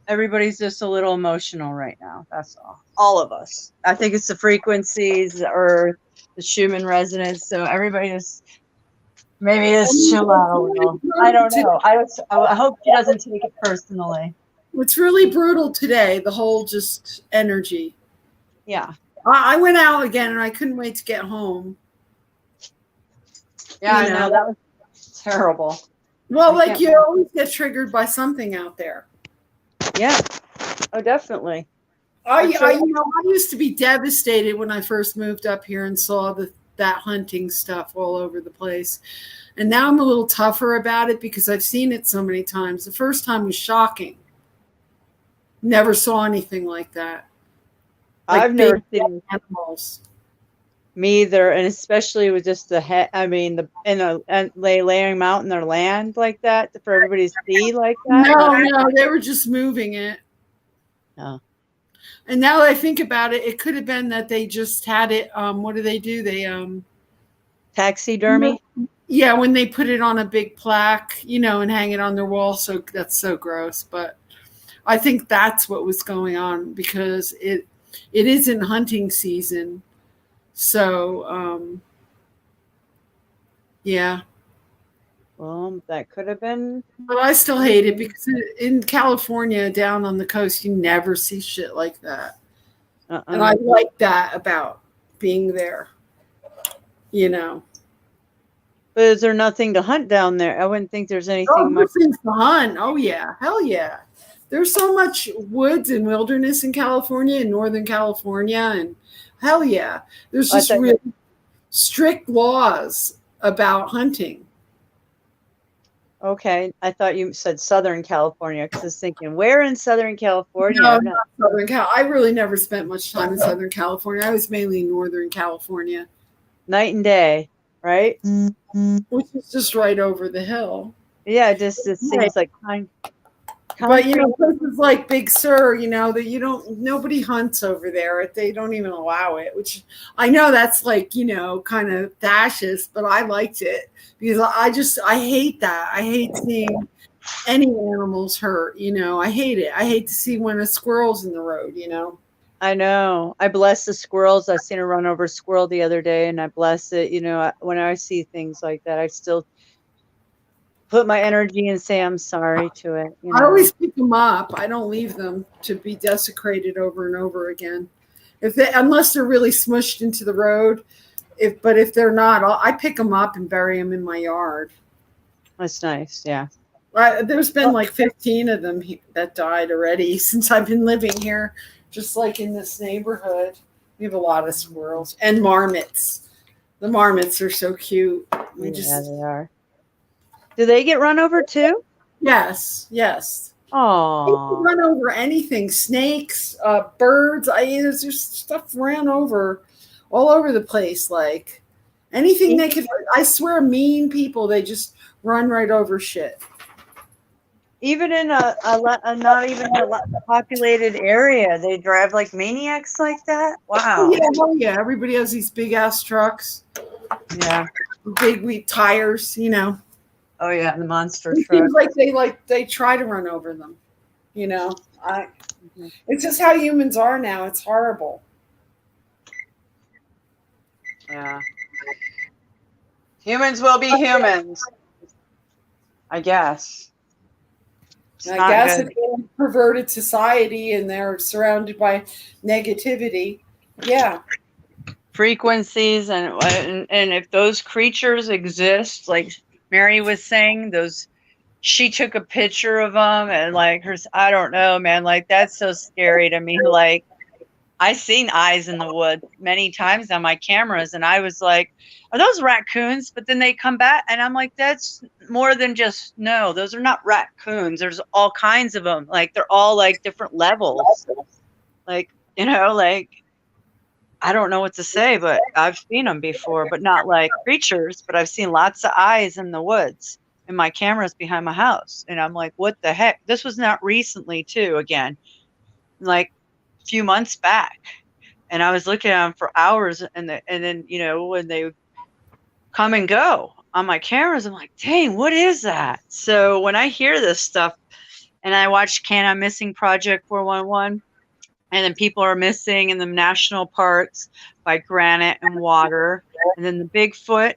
everybody's just a little emotional right now. That's all of us. I think it's the frequencies or the Schumann resonance. So everybody maybe just chill out a little. I don't know. I hope she doesn't take it personally. It's really brutal today, the whole just energy. Yeah. I went out again and I couldn't wait to get home. Yeah, I know. That was terrible. Well, like you always get triggered by something out there. Yeah. Oh, definitely. I used to be devastated when I first moved up here and saw that hunting stuff all over the place. And now I'm a little tougher about it because I've seen it so many times. The first time was shocking. Never saw anything like that. Like I've never seen animals. Me either, and especially with just the head. I mean, laying them out in their land like that for everybody to see like that. No, they were just moving it. Oh. And now that I think about it, it could have been that they just had it. What do? They taxidermy. Yeah, when they put it on a big plaque, and hang it on their wall. So that's so gross, but I think that's what was going on because it isn't hunting season. So, yeah. Well, that could have been. But I still hate it because in California, down on the coast, you never see shit like that. And I like that about being there. But is there nothing to hunt down there? I wouldn't think there's anything much to hunt. Oh yeah, hell yeah. There's so much woods and wilderness in California, in Northern California, and hell yeah. There's just really strict laws about hunting. Okay, I thought you said Southern California because I was thinking, where in Southern California? No, not Southern Cal. I really never spent much time in Southern California. I was mainly in Northern California. Night and day, right? Which is just right over the hill. Yeah, it seems like But places like Big Sur, that nobody hunts over there. They don't even allow it, which I know that's like, kind of fascist, but I liked it because I hate that. I hate seeing any animals hurt, I hate it. I hate to see when a squirrel's in the road, I know. I bless the squirrels. I seen her run over a squirrel the other day and I bless it. When I see things like that, I still put my energy and say I'm sorry to it. I always pick them up. I don't leave them to be desecrated over and over again. Unless they're really smushed into the road, if they're not, I pick them up and bury them in my yard. That's nice. Yeah. There's been like 15 of them that died already since I've been living here, just like in this neighborhood. We have a lot of squirrels and marmots. The marmots are so cute. They are. Do they get run over too? Yes. They Oh. can run over anything, snakes, birds. There's just stuff ran over all over the place. Like anything they could, I swear, mean people, they just run right over shit. Even in a not even a populated area, they drive like maniacs like that. Wow. Oh yeah. Everybody has these big ass trucks. Yeah. Big wheat tires, Oh yeah, the monster It truck. seems like they try to run over them. It's just how humans are now. It's horrible. Yeah. Humans will be humans. I guess. I guess if they're in a perverted society and they're surrounded by negativity, yeah. Frequencies and if those creatures exist, like Mary was saying, she took a picture of them and like I don't know, man, like that's so scary to me. Like I seen eyes in the woods many times on my cameras and I was like, are those raccoons? But then they come back and I'm like, that's more than just, no, those are not raccoons. There's all kinds of them. Like they're all like different levels. Like, like I don't know what to say, but I've seen them before, but not like creatures, but I've seen lots of eyes in the woods and my camera's behind my house. And I'm like, what the heck? This was not recently too, again, like a few months back. And I was looking at them for hours and then, when they come and go on my cameras, I'm like, dang, what is that? So when I hear this stuff and I watch Can I Missing Project 411, and then people are missing in the national parks by granite and water. And then the Bigfoot.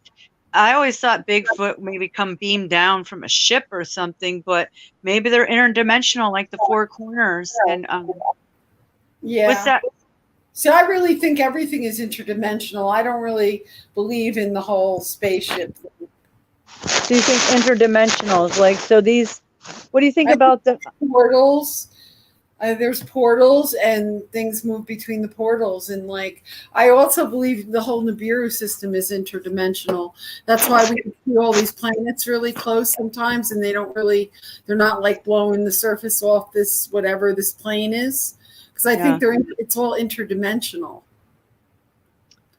I always thought Bigfoot maybe come beamed down from a ship or something, but maybe they're interdimensional, like the Four Corners. And yeah. What's that? So I really think everything is interdimensional. I don't really believe in the whole spaceship thing. Do you think interdimensional? Like, so these, what do you think about the portals? There's portals and things move between the portals. And like, I also believe the whole Nibiru system is interdimensional. That's why we can see all these planets really close sometimes. And they're not like blowing the surface off this, whatever this plane is. Because I think it's all interdimensional.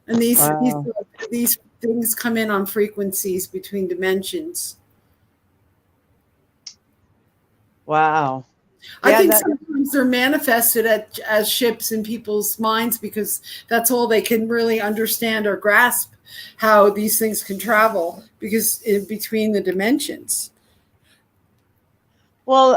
And these things come in on frequencies between dimensions. Wow. I think sometimes they're manifested as ships in people's minds because that's all they can really understand or grasp, how these things can travel because in between the dimensions. Well,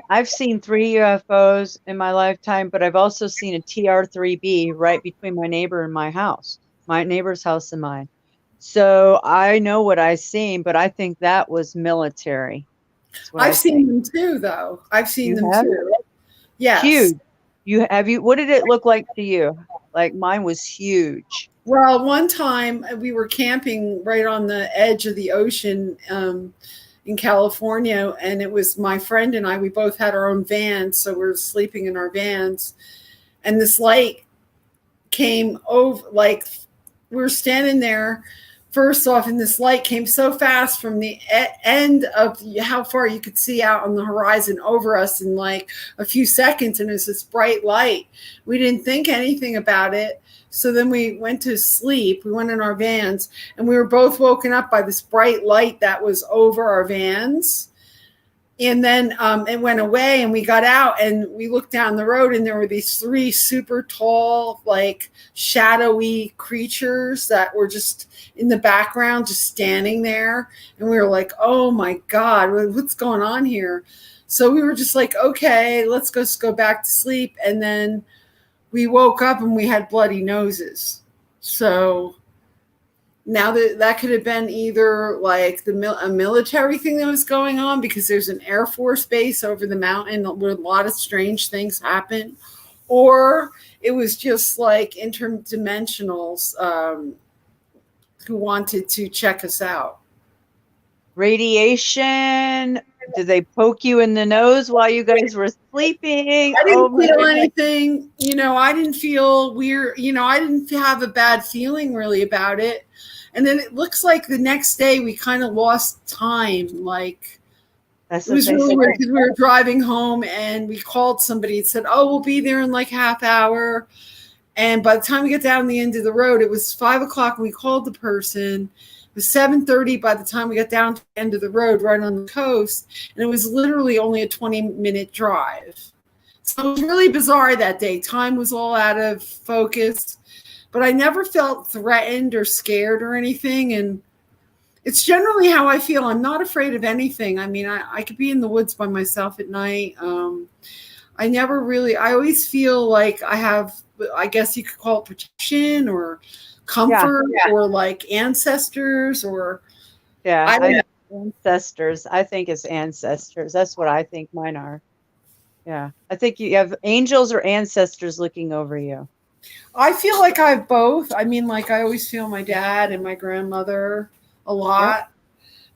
I've seen 3 UFOs in my lifetime, but I've also seen a TR-3B right between my neighbor and my house, my neighbor's house and mine. So I know what I've seen, but I think that was military. I've seen them too, though. I've seen them too. Yes. Huge. What did it look like to you? Like mine was huge. Well, one time we were camping right on the edge of the ocean in California, and it was my friend and I. We both had our own vans, so we were sleeping in our vans. And this light came over, like we were standing there. First off, and this light came so fast from the end of how far you could see out on the horizon over us in like a few seconds. And it was this bright light. We didn't think anything about it. So then we went to sleep. We went in our vans and we were both woken up by this bright light that was over our vans. And then it went away and we got out and we looked down the road and there were these 3 super tall, like shadowy creatures that were just in the background, just standing there. And we were like, oh my God, what's going on here? So we were just like, okay, let's go back to sleep. And then we woke up and we had bloody noses. So now that could have been either like a military thing that was going on because there's an Air Force base over the mountain where a lot of strange things happen, or it was just like interdimensionals who wanted to check us out. Radiation. Did they poke you in the nose while you guys were sleeping? I didn't my feel goodness. anything. I didn't feel weird. I didn't have a bad feeling really about it. And then it looks like the next day we kind of lost time. Like, That's it was what they really say. weird because we were driving home and we called somebody and said, "Oh, we'll be there in like half hour." And by the time we get down the end of the road, it was 5 o'clock and we called the person. It was 7:30 by the time we got down to the end of the road right on the coast. And it was literally only a 20-minute drive. So it was really bizarre that day. Time was all out of focus. But I never felt threatened or scared or anything. And it's generally how I feel. I'm not afraid of anything. I mean, I could be in the woods by myself at night. I always feel like I have, I guess you could call it protection or comfort or like ancestors or. Ancestors. I think it's ancestors. That's what I think mine are. Yeah. I think you have angels or ancestors looking over you. I feel like I have both. I mean, like I always feel my dad and my grandmother a lot,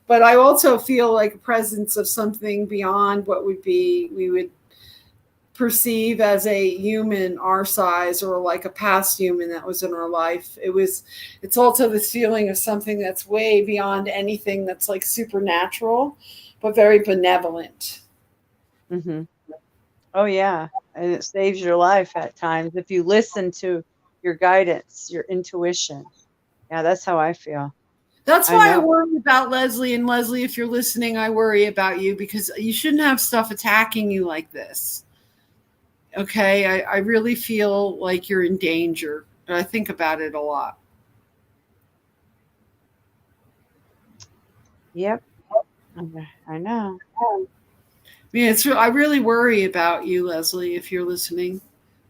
but I also feel like a presence of something beyond what we would perceive as a human our size or like a past human that was in our life. It's also this feeling of something that's way beyond anything that's like supernatural, but very benevolent. Mm-hmm. Oh yeah. And it saves your life at times if you listen to your guidance, your intuition. Yeah, that's how I feel. That's why I worry about Leslie. And Leslie, if you're listening, I worry about you because you shouldn't have stuff attacking you like this. Okay, I really feel like you're in danger. I think about it a lot. Yep. I know. I mean, I really worry about you, Leslie, if you're listening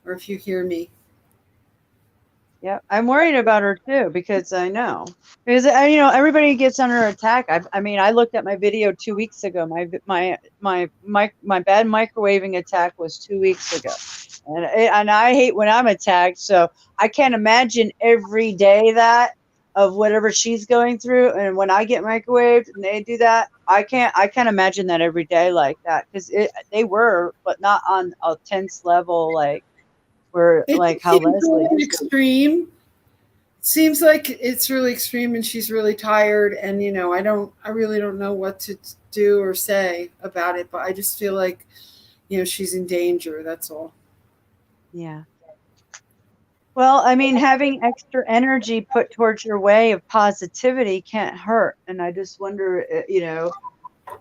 or if you hear me. Yeah, I'm worried about her too because I know. Because everybody gets under attack. I mean, I looked at my video 2 weeks ago. My bad microwaving attack was 2 weeks ago, and I hate when I'm attacked. So I can't imagine every day that of whatever she's going through. And when I get microwaved and they do that, I can't imagine that every day like that because they were, but not on a tense level like where like how Leslie extreme. Seems like it's really extreme and she's really tired and I really don't know what to do or say about it, but I just feel like she's in danger, that's all. Yeah. Well, I mean, having extra energy put towards your way of positivity can't hurt, and I just wonder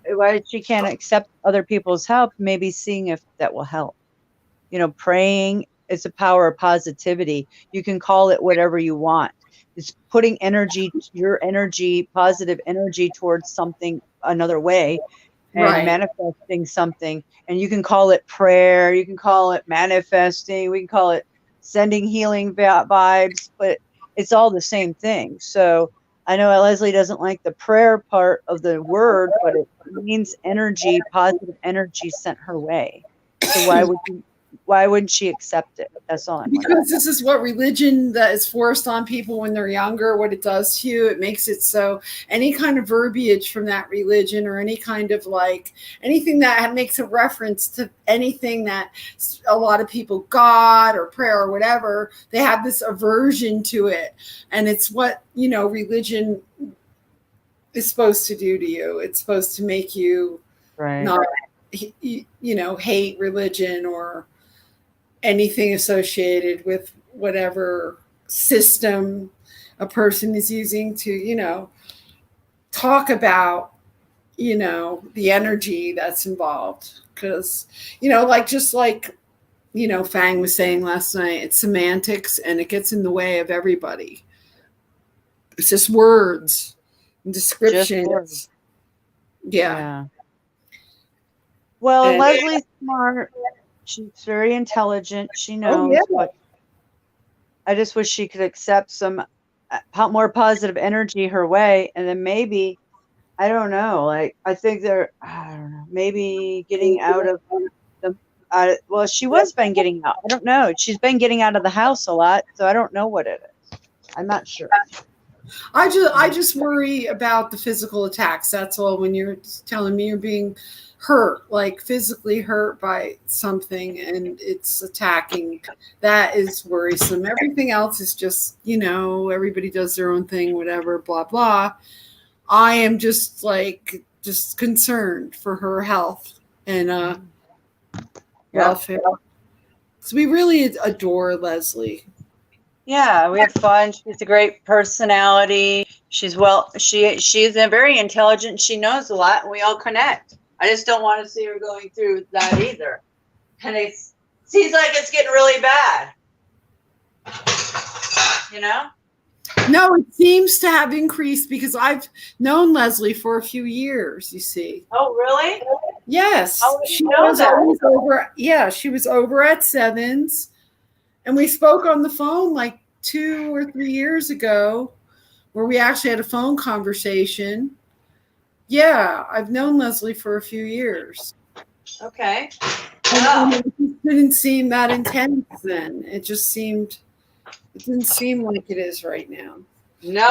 why she can't accept other people's help, maybe seeing if that will help. Praying is the power of positivity. You can call it whatever you want. It's putting your energy, positive energy towards something another way and manifesting something. And you can call it prayer. You can call it manifesting. We can call it sending healing vibes, but it's all the same thing. So I know Leslie doesn't like the prayer part of the word, but it means energy, positive energy sent her way. So why wouldn't she accept it? That's all I'm because this is what religion that is forced on people when they're younger, what it does to you. It makes it so any kind of verbiage from that religion or any kind of like anything that makes a reference to anything that a lot of people, God or prayer or whatever, they have this aversion to it. And it's what, religion is supposed to do to you. It's supposed to make you not, hate religion or anything associated with whatever system a person is using to, talk about, the energy that's involved. Because, just like Fang was saying last night, it's semantics and it gets in the way of everybody. It's just words and descriptions. Words. Yeah. Well, Leslie's smart. She's very intelligent. She knows what. I just wish she could accept some more positive energy her way, and then maybe, I don't know. Like I think I don't know. Maybe getting out of the. Well, she was been getting out. I don't know. She's been getting out of the house a lot, so I don't know what it is. I'm not sure. I just worry about the physical attacks. That's all. When you're telling me you're being hurt, like physically hurt by something, and it's attacking, that is worrisome. Everything else is just, everybody does their own thing, whatever, blah blah. I am just concerned for her health and welfare. So we really adore Leslie. Yeah, we have fun. She's a great personality. She's very intelligent. She knows a lot, and we all connect. I just don't want to see her going through that either. And it seems like it's getting really bad. No, it seems to have increased because I've known Leslie for a few years, you see. Oh, really? Yes. She knows that. She was over at Sevens, and we spoke on the phone like 2 or 3 years ago, where we actually had a phone conversation. Yeah, I've known Leslie for a few years. Okay. And it didn't seem that intense then. It didn't seem like it is right now. No,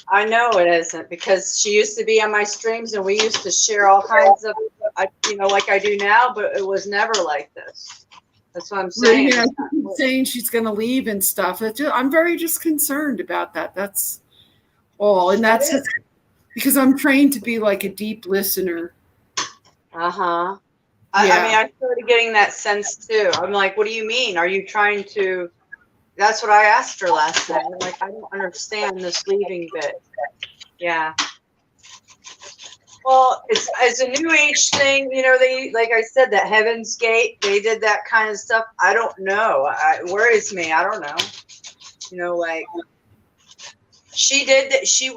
I know it isn't, because she used to be on my streams and we used to share all kinds of, like I do now, but it was never like this. That's what I'm saying. Yeah, she's saying she's going to leave and stuff. I'm very just concerned about that. That's all. And that's because I'm trained to be like a deep listener. Uh-huh. I mean, I started getting that sense too. I'm like, what do you mean? Are you trying to... That's what I asked her last night. I'm like, I don't understand this leaving bit. Yeah. Well, it's a new age thing. They, like I said, that Heaven's Gate, they did that kind of stuff. I don't know. It worries me. I don't know. She did that. She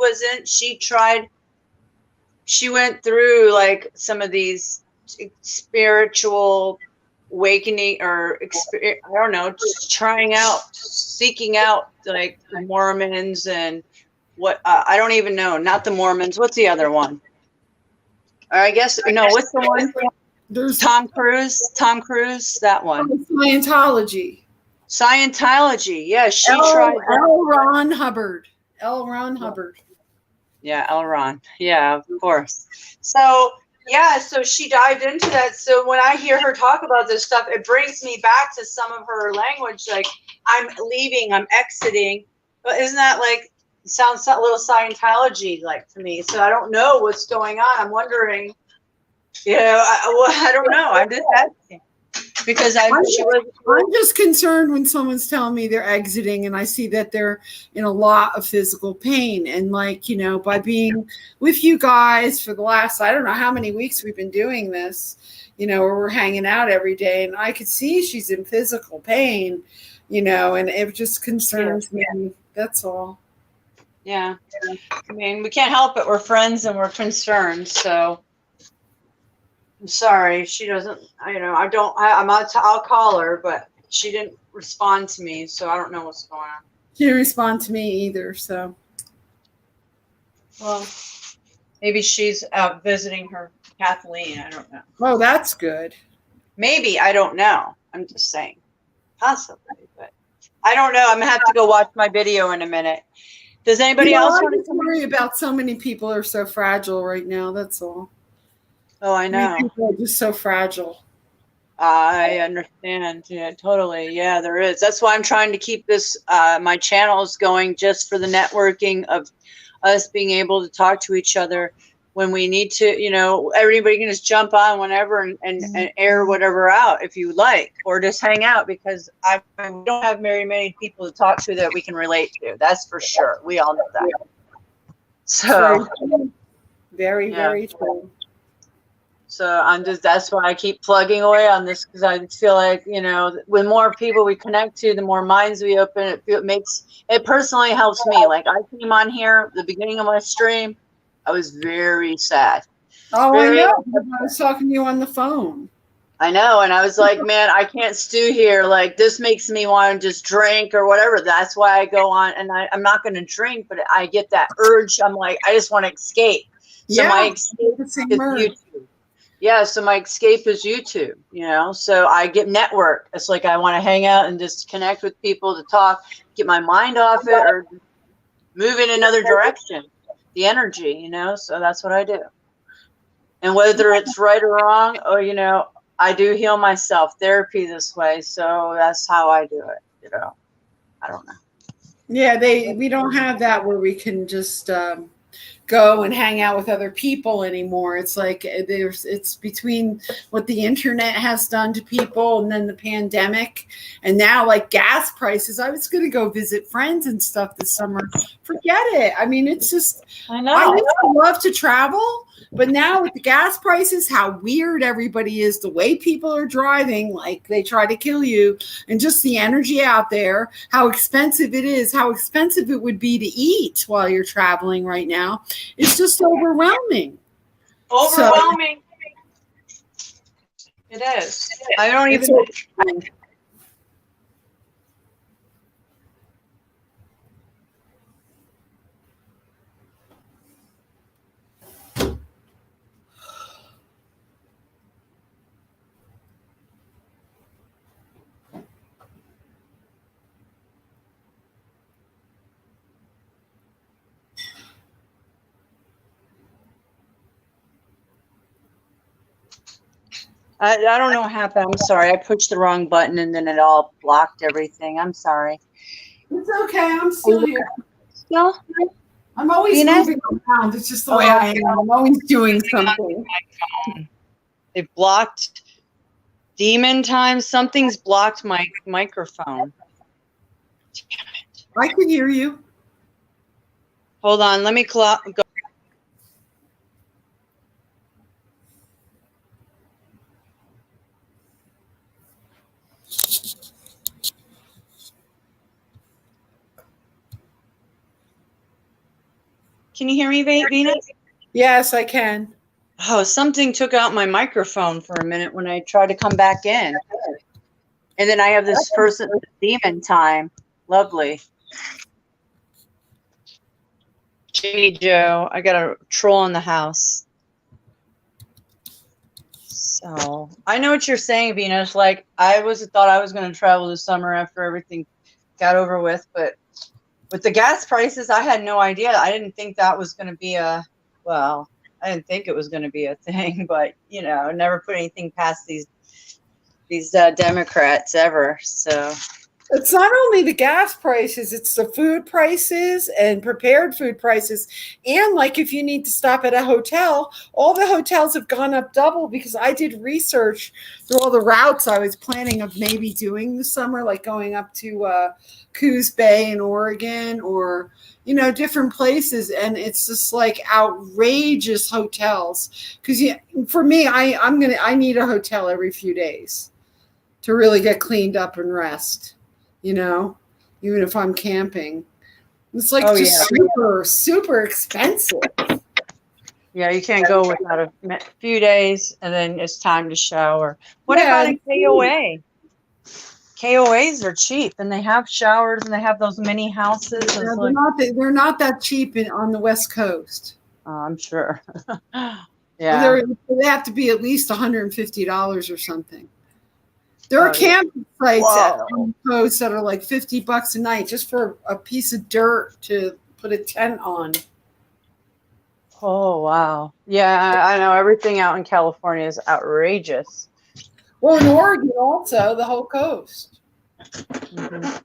went through like some of these spiritual awakening, or I don't know, seeking out like the Mormons and what, I don't even know, not the Mormons. What's the other one? I guess, what's the one? There's Tom Cruise, that one. Scientology. Yeah, she tried L. Ron Hubbard. Yeah, L. Ron. Yeah, of course. So she dived into that. So when I hear her talk about this stuff, it brings me back to some of her language. Like, I'm leaving, I'm exiting. But isn't that like, sounds a little Scientology like to me? So I don't know what's going on. I'm wondering, I don't know. I'm just asking. Because I'm just concerned when someone's telling me they're exiting and I see that they're in a lot of physical pain. And by being with you guys for the last, I don't know how many weeks we've been doing this, where we're hanging out every day, and I could see she's in physical pain, and it just concerns me. That's all. Yeah. I mean, we can't help it. We're friends and we're concerned. So I'm sorry. She doesn't, I'll call her, but she didn't respond to me. So I don't know what's going on. She didn't respond to me either. So. Well, maybe she's out visiting her Kathleen. I don't know. Oh, that's good. Maybe. I don't know. I'm just saying. Possibly, but I don't know. I'm going to have to go watch my video in a minute. Does anybody else want to worry about so many people are so fragile right now? That's all. Oh, I know. People are just so fragile. I understand. Yeah, totally. Yeah, there is. That's why I'm trying to keep this, my channels going, just for the networking of us being able to talk to each other when we need to. Everybody can just jump on whenever and air whatever out if you like, or just hang out, because we don't have very many people to talk to that we can relate to. That's for sure. We all know that. So very, very true. So that's why I keep plugging away on this, because I feel like, when more people we connect to, the more minds we open, it personally helps me. Like, I came on here at the beginning of my stream, I was very sad. Oh, I know. I was talking to you on the phone. I know. And I was like, man, I can't stew here. Like, this makes me want to just drink or whatever. That's why I go on, and I'm not going to drink, but I get that urge. I'm like, I just want to escape. So my escape is YouTube. Yeah, so my escape is YouTube, so I get network. It's like I want to hang out and just connect with people to talk, get my mind off it, or move in another direction, the energy, you know. So that's what I do. And whether it's right or wrong, or you know, I do heal myself, therapy this way. So that's how I do it. You know, I don't know. Yeah, we don't have that where we can just go and hang out with other people anymore. It's like it's between what the internet has done to people and then the pandemic, and now like gas prices. I was going to go visit friends and stuff this summer. Forget it. I mean, it's just I know. I used to love to travel, but now with the gas prices, how weird everybody is, the way people are driving, like they try to kill you, and just the energy out there, how expensive it is, how expensive it would be to eat while you're traveling right now. It's just overwhelming. Overwhelming. It is. I don't even. I don't know what happened. I'm sorry. I pushed the wrong button and then it all blocked everything. I'm sorry. It's okay. I'm still here. Still? I'm always moving around. It's just the way I am. I'm always doing something. It blocked demon time. Something's blocked my microphone. I can hear you. Hold on. Let me go. Can you hear me, Venus? Yes, I can. Oh, something took out my microphone for a minute when I tried to come back in. And then I have this person, demon time. Lovely. Jimmy Joe, I got a troll in the house. So I know what you're saying, Venus. Like I thought I was going to travel this summer after everything got over with, but with the gas prices, I had no idea. I didn't think that was going to be I didn't think it was going to be a thing, but you know, never put anything past these Democrats ever. So it's not only the gas prices, it's the food prices and prepared food prices. And like if you need to stop at a hotel, all the hotels have gone up double because I did research through all the routes I was planning of maybe doing this summer, like going up to Coos Bay in Oregon or, you know, different places. And it's just like outrageous hotels. Because for me, I need a hotel every few days to really get cleaned up and rest. You know, even if I'm camping, it's like super, super expensive. Yeah, you can't go without a few days, and then it's time to shower. What about a KOA? KOAs are cheap, and they have showers, and they have those mini houses. Yeah, they're not that cheap on the West Coast. I'm sure. Yeah, they have to be at least $150 or something. There are camping sites on the coast that are like $50 a night just for a piece of dirt to put a tent on. Oh, wow. Yeah, I know. Everything out in California is outrageous. Well, in Oregon also, the whole coast. Mm-hmm.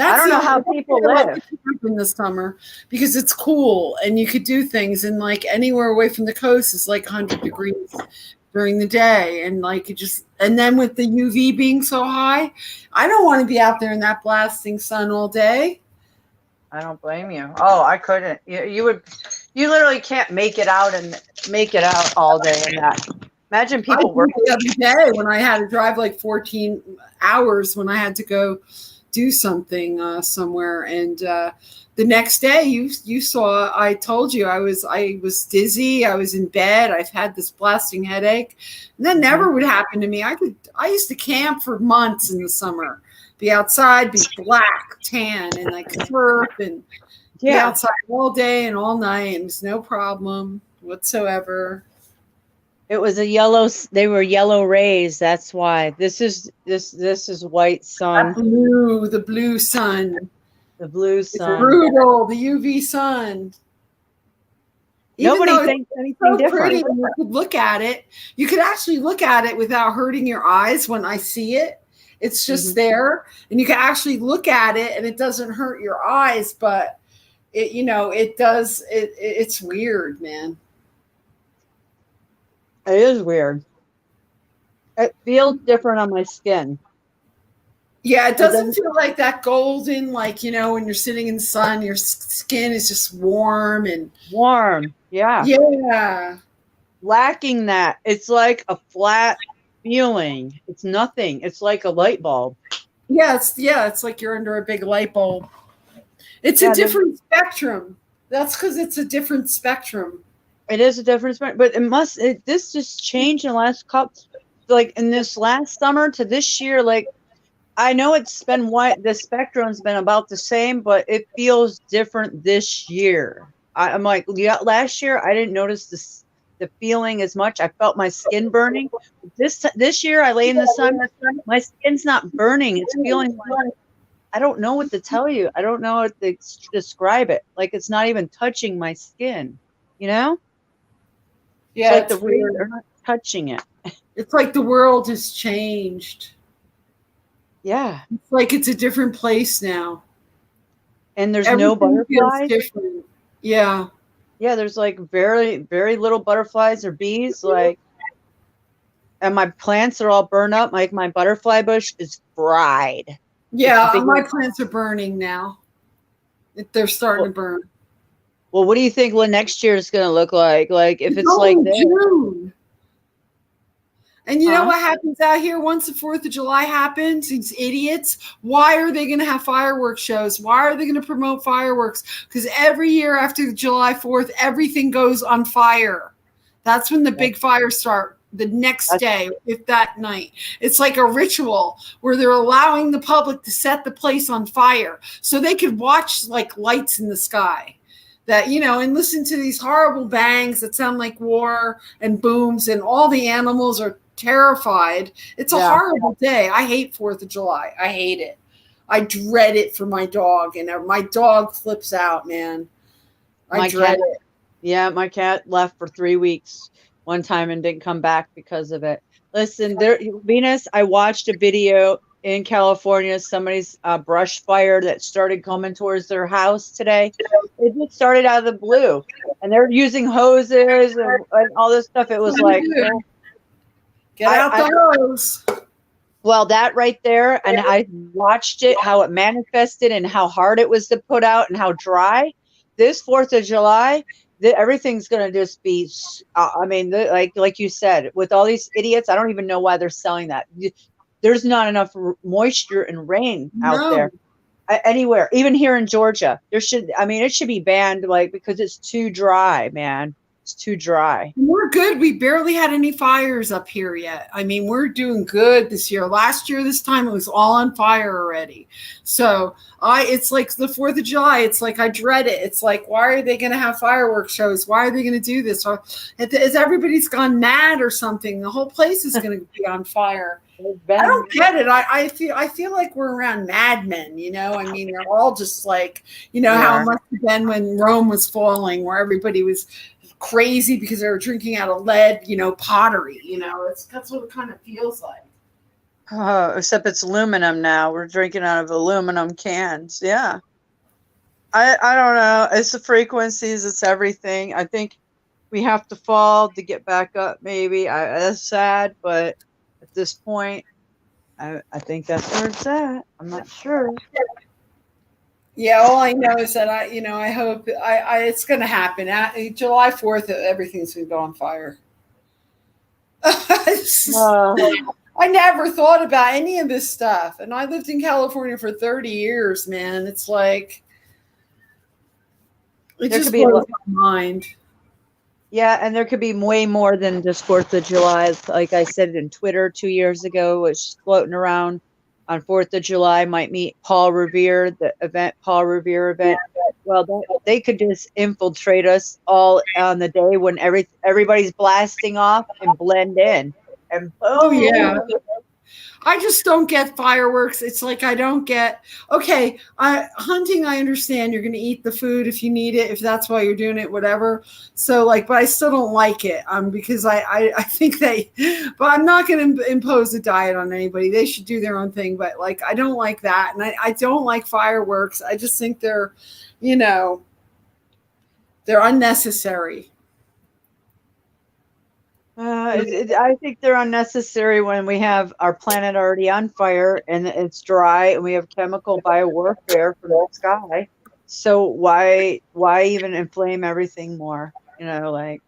I don't know how people live in the summer because it's cool and you could do things, and like anywhere away from the coast is like 100 degrees during the day, and like and then with the UV being so high, I don't want to be out there in that blasting sun all day. I don't blame you. Oh, I couldn't. You literally can't make it out all day in that. Imagine people working the other day when I had to drive like 14 hours when I had to go do something somewhere, and the next day you saw, I told you I was dizzy, I was in bed, I've had this blasting headache, and that never would happen to me. I used to camp for months in the summer, be outside, be black tan, and like surf and be outside all day and all night, and it was no problem whatsoever. It was they were yellow rays, that's why. This is white sun. The blue sun. The blue It's sun. brutal. The UV sun. Nobody though thinks it's anything so pretty different. and you could look at it. You could actually look at it without hurting your eyes when I see it. It's just there, and you can actually look at it and it doesn't hurt your eyes, but it, it does. It's weird, man. It is weird. It feels different on my skin. Yeah, it doesn't feel like that golden, like, when you're sitting in the sun, your skin is just warm and warm. Yeah. Yeah. Lacking that. It's like a flat feeling. It's nothing. It's like a light bulb. Yeah, it's like you're under a big light bulb. It's a different spectrum. That's because it's a different spectrum. It is a different spectrum, but this just changed in the last couple, like in this last summer to this year. Like, I know it's been the spectrum's been about the same, but it feels different this year. I'm like, yeah, last year I didn't notice the feeling as much. I felt my skin burning. This year I lay in the sun, my skin's not burning. It's feeling like, I don't know what to tell you. I don't know what to describe it. Like, it's not even touching my skin, Yeah, it's like they're not touching it. It's like the world has changed. Yeah. It's like it's a different place now. And there's Everything no butterflies. feels different. Yeah. Yeah, there's like very, very little butterflies or bees. Like, and my plants are all burned up. Like, my butterfly bush is fried. Yeah, my plants are burning now. They're starting to burn. Well, what do you think next year is going to look like? Like, if it's only like this. June. And you know what happens out here once the 4th of July happens? These idiots, why are they going to have fireworks shows? Why are they going to promote fireworks? Because every year after July 4th, everything goes on fire. That's when the big fires start, the next day, if that night. It's like a ritual where they're allowing the public to set the place on fire so they could watch like lights in the sky. That, and listen to these horrible bangs that sound like war and booms, and all the animals are terrified. It's a horrible day. I hate 4th of July. I hate it. I dread it for my dog, and my dog flips out, man. I dread it. Yeah, my cat left for 3 weeks one time and didn't come back because of it. Listen, Venus, I watched a video in California, somebody's brush fire that started coming towards their house today. It just started out of the blue, and they're using hoses and all this stuff. It was like, get out the hose. Well, that right there, and I watched it, how it manifested and how hard it was to put out and how dry. This 4th of July, everything's going to just be, like you said, with all these idiots, I don't even know why they're selling that. There's not enough moisture and rain out there anywhere, even here in Georgia. It should be banned, because it's too dry, man. It's too dry. We're good. We barely had any fires up here yet. We're doing good this year. Last year, this time, it was all on fire already. So it's like the 4th of July. It's like, I dread it. It's like, why are they going to have fireworks shows? Why are they going to do this? Or is everybody's gone mad or something? The whole place is going to be on fire. I don't get it. I feel like we're around Mad Men, they're all just like, how it must have been when Rome was falling, where everybody was crazy because they were drinking out of lead, pottery, that's what it kind of feels like. Except it's aluminum now. We're drinking out of aluminum cans. Yeah. I don't know. It's the frequencies. It's everything. I think we have to fall to get back up. Maybe that's sad, but at this point, I think that's where it's at. I'm not sure. Yeah, all I know is that I hope it's going to happen. July 4th, everything's going to go on fire. I never thought about any of this stuff, and I lived in California for 30 years, man. It's like it just blows my mind. Yeah, and there could be way more than just 4th of July. Like I said in Twitter 2 years ago, was floating around on 4th of July, might meet Paul Revere, Paul Revere event. Well, they could just infiltrate us all on the day when everybody's blasting off and blend in. And boom. Oh, yeah. I just don't get fireworks. It's like I don't get, okay, hunting, I understand you're going to eat the food if you need it, if that's why you're doing it, whatever. So like, but I still don't like it because I think but I'm not going to impose a diet on anybody. They should do their own thing. But like, I don't like that. And I don't like fireworks. I just think they're unnecessary. I think they're unnecessary when we have our planet already on fire and it's dry and we have chemical biowarfare from the sky. So why even inflame everything more? Like,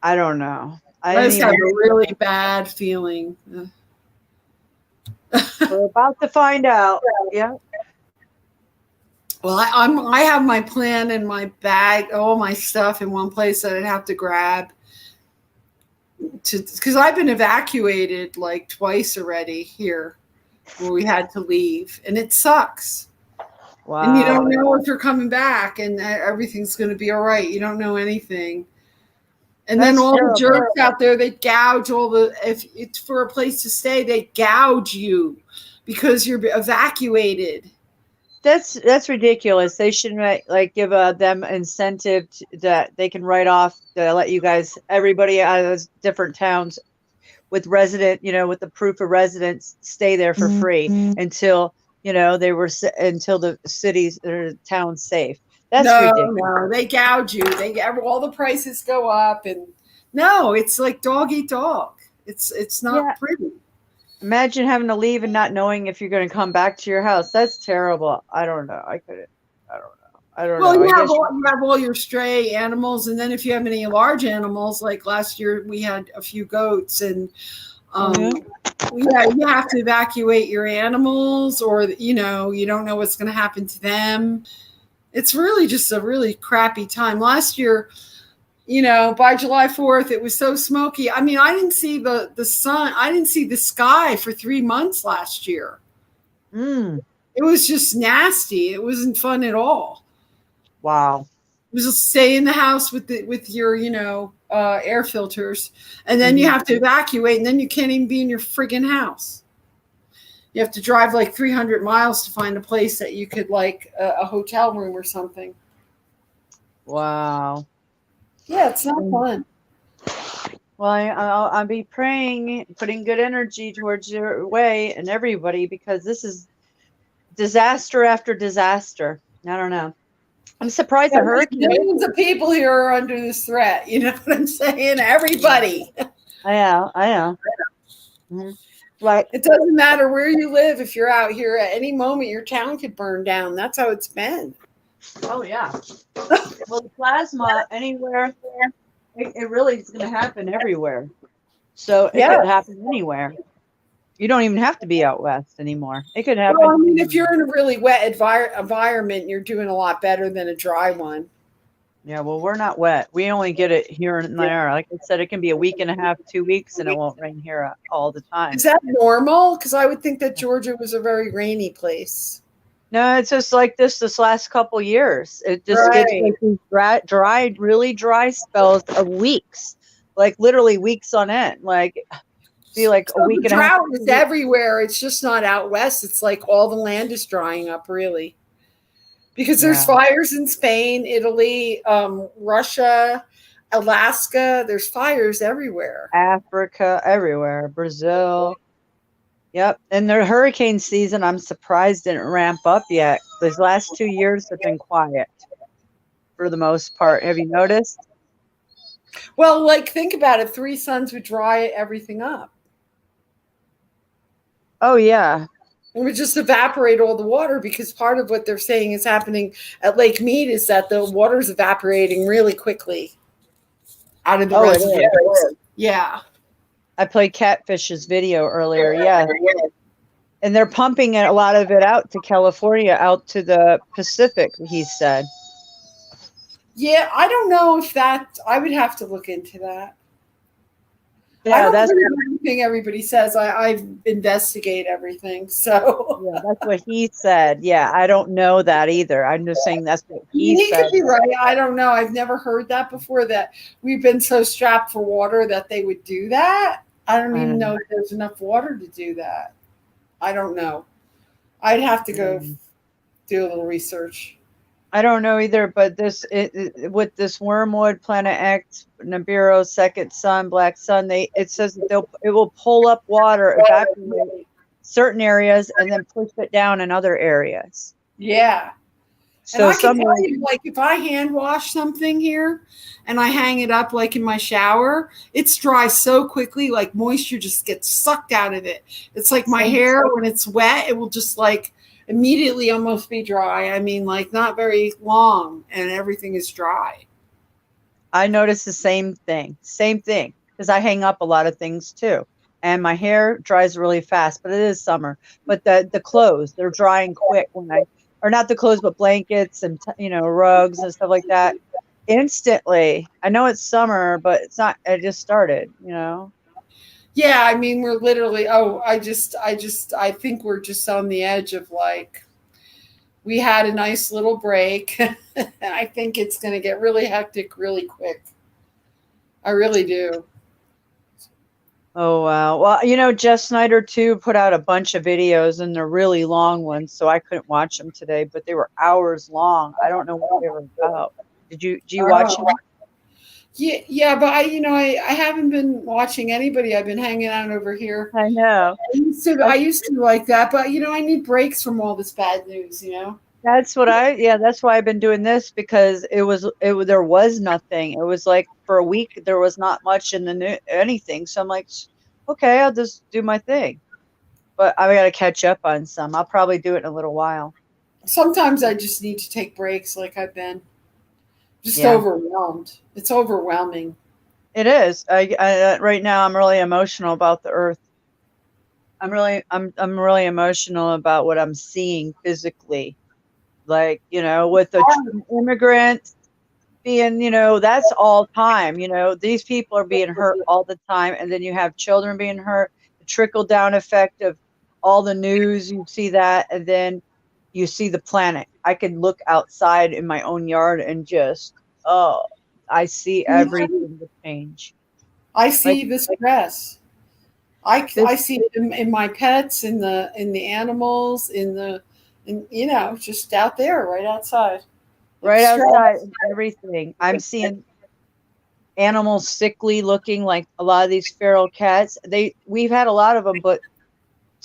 I don't know. I just have a really bad feeling. We're about to find out. Yeah. Well, I have my plan in my bag, all my stuff in one place that I'd have to grab. Because I've been evacuated like twice already here where we had to leave, and it sucks. Wow. And you don't know if you're coming back and everything's going to be all right. You don't know anything. And then all the jerks out there, they gouge if it's for a place to stay, they gouge you because you're evacuated. That's ridiculous. They should give them incentive that they can write off to let you guys, everybody out of those different towns with with the proof of residence, stay there for free until until the cities or towns safe. That's ridiculous. No, they gouge you. All the prices go up, and no, it's like dog eat dog. It's not pretty. Imagine having to leave and not knowing if you're going to come back to your house. That's terrible. I don't know. I don't know. You have all your stray animals, and then if you have any large animals, like last year we had a few goats, and you have to evacuate your animals, or you don't know what's going to happen to them. It's really just a really crappy time. Last year, by July 4th, it was so smoky. I mean, I didn't see the sun. I didn't see the sky for 3 months last year. It was just nasty. It wasn't fun at all. Wow. It was just stay in the house with your, air filters. And then you have to evacuate, and then you can't even be in your friggin' house. You have to drive like 300 miles to find a place that you could a hotel room or something. Wow. Yeah, it's not fun. Well, I'll be praying, putting good energy towards your way and everybody, because this is disaster after disaster. I don't know. I'm surprised the hurricane. Millions of people here are under this threat. You know what I'm saying? Everybody. I know. Mm-hmm. Like, it doesn't matter where you live. If you're out here at any moment, your town could burn down. That's how it's been. Oh yeah. Well, the plasma anywhere, it really is going to happen everywhere. So it could happen anywhere. You don't even have to be out west anymore. It could happen. Well, I mean, if you're in a really wet environment, you're doing a lot better than a dry one. Yeah, well, we're not wet. We only get it here and there. Like I said, it can be a week and a half, 2 weeks, and it won't rain here all the time. Is that normal? Because I would think that Georgia was a very rainy place. No, it's just like this last couple years. It just gets like these dry, really dry spells of weeks, like literally weeks on end. Like, feel like a week and a half. Drought is everywhere. It's just not out west. It's like all the land is drying up, really. Because there's fires in Spain, Italy, Russia, Alaska. There's fires everywhere. Africa, everywhere. Brazil. Yep. And their hurricane season, I'm surprised didn't ramp up yet. These last 2 years have been quiet for the most part. Have you noticed? Well, think about it. 3 suns would dry everything up. Oh, yeah. It would just evaporate all the water, because part of what they're saying is happening at Lake Mead is that the water's evaporating really quickly out of the reservoirs. Yeah. I played Catfish's video earlier. Yeah. And they're pumping a lot of it out to California, out to the Pacific, he said. Yeah, I don't know if I would have to look into that. Yeah, I don't that's believe everything everybody says. I investigate everything. So yeah, that's what he said. Yeah, I don't know that either. I'm just saying that's what he said. Could be right. I don't know. I've never heard that before, that we've been so strapped for water that they would do that. I don't I even don't know know. if there's enough water to do that. I don't know. I'd have to go do a little research. I don't know either, but with this Wormwood, Planet X, Nibiru, Second Sun, Black Sun, it says that it will pull up water, evacuate certain areas, and then push it down in other areas. Yeah. And So I can some tell you, like, if I hand wash something here and I hang it up, like in my shower, it's dry so quickly, like moisture just gets sucked out of it. It's like my hair, when it's wet, it will just like immediately almost be dry. I mean, like, not very long, and everything is dry. I notice the same thing, because I hang up a lot of things too. And my hair dries really fast, but it is summer. But the clothes, they're drying quick or not the clothes, but blankets and, rugs and stuff like that. Instantly. I know it's summer, but it's not, it just started, Yeah, I mean, we're literally, I think we're just on the edge of like, we had a nice little break. And I think it's going to get really hectic really quick. I really do. Oh, wow. Well, Jess Snyder too put out a bunch of videos, and they're really long ones, so I couldn't watch them today, but they were hours long. I don't know what they were about. Do you watch them? Yeah, but I haven't been watching anybody. I've been hanging out over here. I know. I used to like that, but I need breaks from all this bad news, That's why I've been doing this, because there was nothing. It was like for a week there was not much in the anything. So I'm like, okay, I'll just do my thing. But I got to catch up on some. I'll probably do it in a little while. Sometimes I just need to take breaks, like I've been just Yeah. overwhelmed. It's overwhelming. It is. I right now I'm really emotional about the earth. I'm really emotional about what I'm seeing physically. Like, with the immigrants being, that's all time. These people are being hurt all the time, and then you have children being hurt. The trickle down effect of all the news, you see that, and then you see the planet. I can look outside in my own yard and just, I see everything to change. I see the stress. I see it in my pets, in the animals, just out there, right outside. Right Stress. outside, everything. I'm seeing animals sickly looking, like a lot of these feral cats. We've had a lot of them, but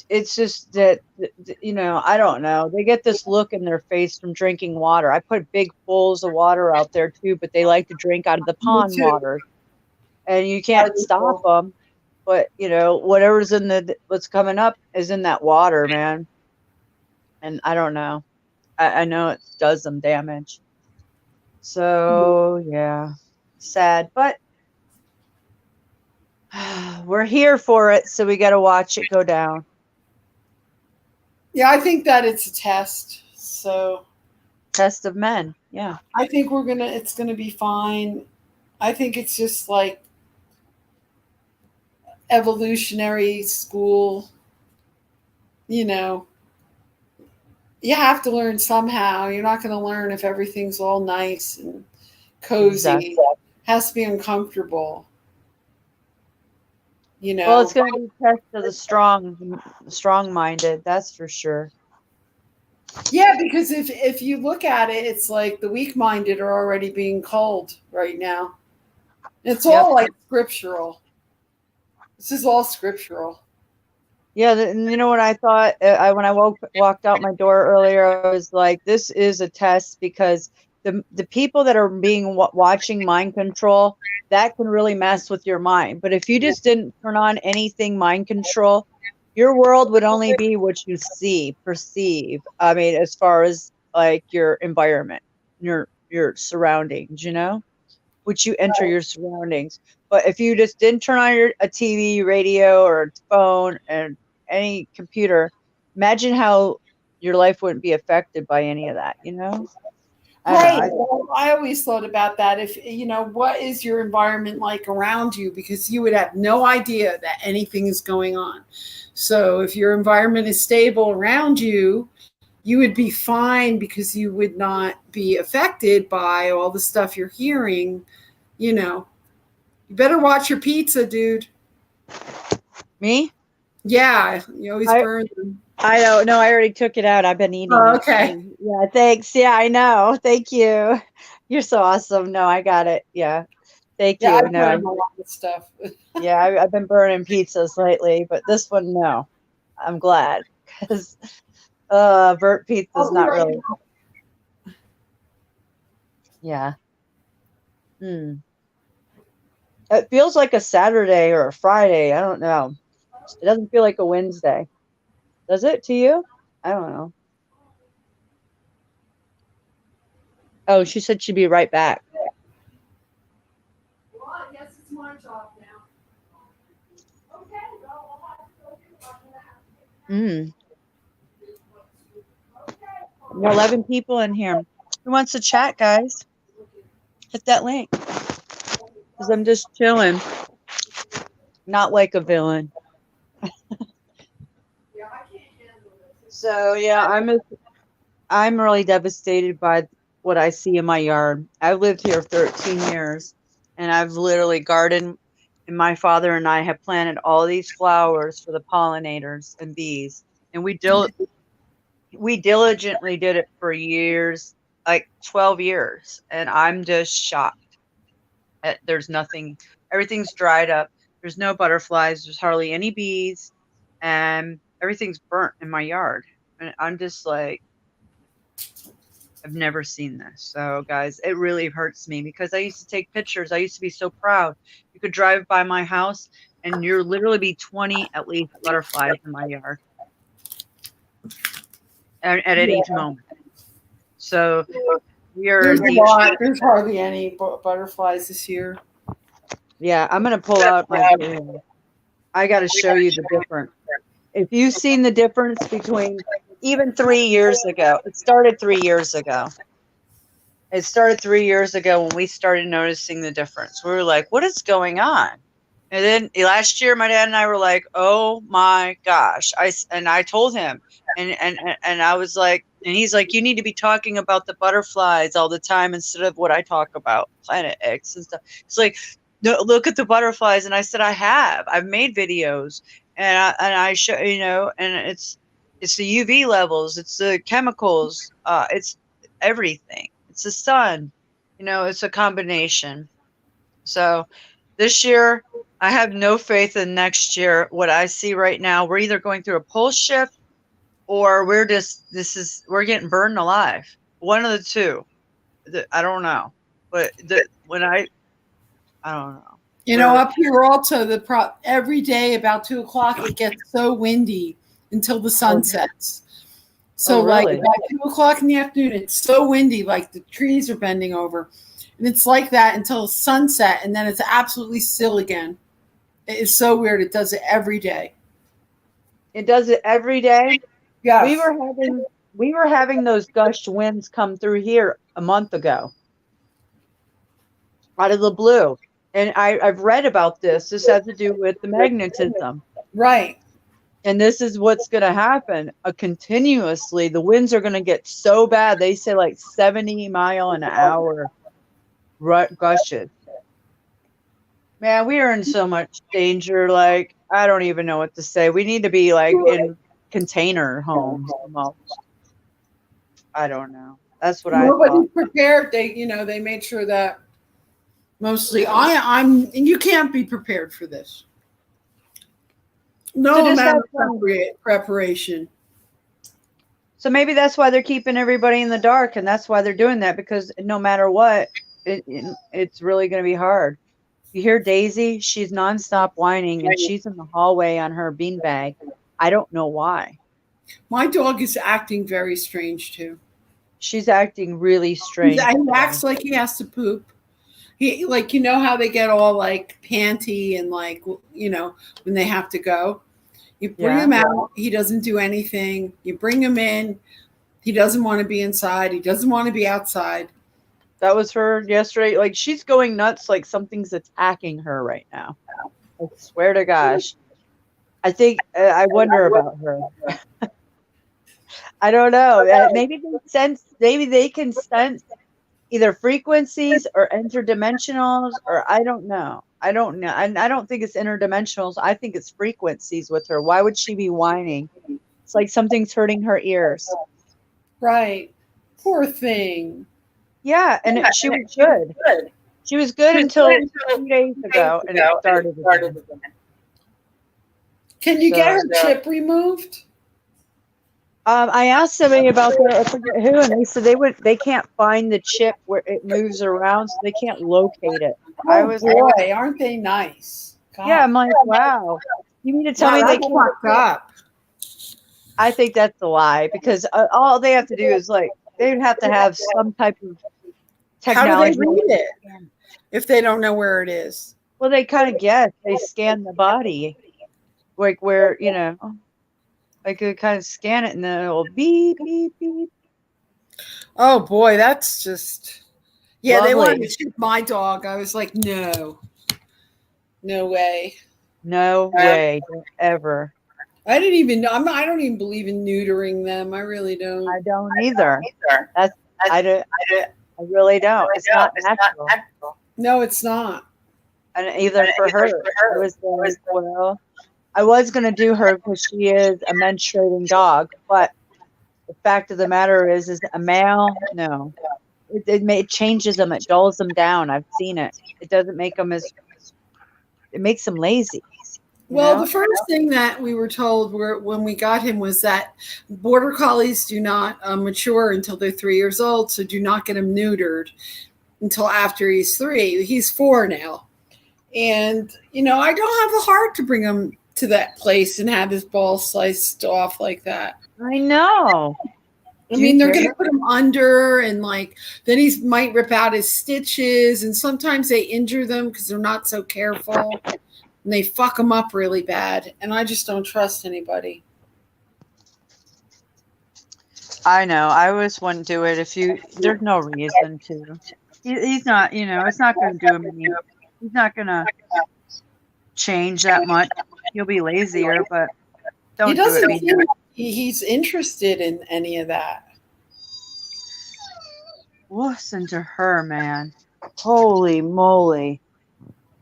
it's just that, I don't know. They get this look in their face from drinking water. I put big bowls of water out there too, but they like to drink out of the pond water, and you can't stop them. But whatever's what's coming up is in that water, man. And I don't know. I know it does them damage. So yeah, sad, but we're here for it, so we got to watch it go down. Yeah, I think that it's a test. So test of men. Yeah, I think it's gonna be fine. I think it's just like evolutionary school. You have to learn somehow. You're not going to learn if everything's all nice and cozy. Exactly. Has to be uncomfortable. Well, it's going to be a test of the strong-minded. That's for sure. Yeah, because if you look at it, it's like the weak-minded are already being culled right now. It's all like scriptural. This is all scriptural. Yeah, you know what I thought when I walked out my door earlier? I was like, this is a test, because the people that are watching mind control, that can really mess with your mind. But if you just didn't turn on anything mind control, your world would only be what you perceive. I mean, as far as like your environment, your surroundings, which you enter your surroundings. But if you just didn't turn on a TV, radio, or phone, and any computer, imagine how your life wouldn't be affected by any of that, Right. Well, I always thought about that. If what is your environment like around you, because you would have no idea that anything is going on. So if your environment is stable around you, you would be fine, because you would not be affected by all the stuff you're hearing. You better watch your pizza, dude. Me? Yeah, you always I- burn them. I don't know. I already took it out. I've been eating Oh, it. okay. Yeah, thanks. Yeah, I know. Thank you. You're so awesome. No, I got it. Yeah. Thank Yeah, I you. No, burn a lot of stuff. yeah, I've been burning pizzas lately, but this one, no. I'm glad because burnt pizza's I'll be not right really. back. Yeah. Hmm. It feels like a Saturday or a Friday. I don't know. It doesn't feel like a Wednesday. Does it to you? I don't know. Oh, she said she'd be right back. Well, I guess it's my job now. Okay, well, I'll have to go do that. 11 people in here. Who wants to chat, guys? Hit that link. Because I'm just chilling. Not like a villain. So yeah, I'm really devastated by what I see in my yard. I've lived here 13 years and I've literally gardened, and my father and I have planted all these flowers for the pollinators and bees. And we diligently did it for years, like 12 years, and I'm just shocked. There's nothing, everything's dried up. There's no butterflies, there's hardly any bees, and everything's burnt in my yard. And I'm just like, I've never seen this. So guys, it really hurts me because I used to take pictures. I used to be so proud. You could drive by my house and you're literally be 20 at least butterflies in my yard at any moment. So we are There's a lot. There's hardly any butterflies this year. Yeah, I'm gonna pull out my video. I got to show you the difference. If you've seen the difference between even 3 years ago, it started 3 years ago. It started 3 years ago when we started noticing the difference. We were like, what is going on? And then last year, my dad and I were like, oh my gosh. I told him, and I was like, and he's like, you need to be talking about the butterflies all the time instead of what I talk about, Planet X and stuff. It's like, no, look at the butterflies. And I said, I've made videos, and I show, and it's the UV levels, it's the chemicals, it's everything. It's the sun, it's a combination. So this year, I have no faith in next year. What I see right now, we're either going through a pole shift or we're getting burned alive. One of the two. I don't know. But I don't know. Up here also, every day about 2 o'clock, it gets so windy until the sun sets. So really? like about 2 o'clock in the afternoon, it's so windy, like the trees are bending over. And it's like that until sunset, and then it's absolutely still again. It is so weird. It does it every day. It does it every day? Yes. We were having those gust winds come through here a month ago. Out of the blue. And I've read about this. This has to do with the magnetism. Right. And this is what's going to happen. Continuously, the winds are going to get so bad. They say like 70 mile an hour gushes. Man, we are in so much danger. Like, I don't even know what to say. We need to be like in container homes almost. I don't know. That's what Nobody's prepared. They made sure that mostly and you can't be prepared for this. No amount of preparation. So maybe that's why they're keeping everybody in the dark, and that's why they're doing that, because no matter what, it's really going to be hard. You hear Daisy? She's nonstop whining, and she's in the hallway on her beanbag. I don't know why. My dog is acting very strange too. She's acting really strange. He acts like he has to poop. He how they get all like panty and like when they have to go. You bring him out, he doesn't do anything. You bring him in, he doesn't want to be inside. He doesn't want to be outside. That was her yesterday. Like, she's going nuts, like something's attacking her right now. I swear to gosh. I think I wonder about her. I don't know. Maybe they can sense either frequencies or interdimensionals, or I don't know. I don't know. And I don't think it's interdimensionals. I think it's frequencies with her. Why would she be whining? It's like something's hurting her ears. Right. Poor thing. Yeah, and she was good. She was good until 2 days ago, and it started again. Can you get her So- chip removed? I asked somebody about that, I forget who, and they said they can't find the chip where it moves around, so they can't locate it. Oh boy, aren't they nice? God. Yeah, I'm like, wow. You mean to tell me they that's can't? fucked up. I think that's a lie, because all they have to do is they'd have to have some type of technology. How do they read it if they don't know where it is? Well, they kind of guess. They scan the body, like where like they kind of scan it, and then it'll beep beep beep. Oh boy, that's just They wanted Lovely. to shoot my dog. I was like, no way. No way, don't ever. I didn't even know. I don't even believe in neutering them. I really don't. I don't either. I really don't. It's not natural. No, it's not. And either for her, I was like, well, I was going to do her because she is a menstruating dog, but the fact of the matter is a male, no. It changes them. It dulls them down. I've seen it. It doesn't make them it makes them lazy. Well, the first thing that we were told when we got him was that border collies do not mature until they're 3 years old, so do not get him neutered until after he's 3. He's 4 now. And, I don't have the heart to bring him to that place and have his balls sliced off like that. I know. I mean, they're going to put him under, and then he might rip out his stitches, and sometimes they injure them because they're not so careful, and they fuck them up really bad. And I just don't trust anybody. I know. I always wouldn't do it there's no reason to. He's not, it's not going to do him any. He's not going to change that much. He'll be lazier, but don't He doesn't do it. seem like he's interested in any of that. Listen to her, man. Holy moly.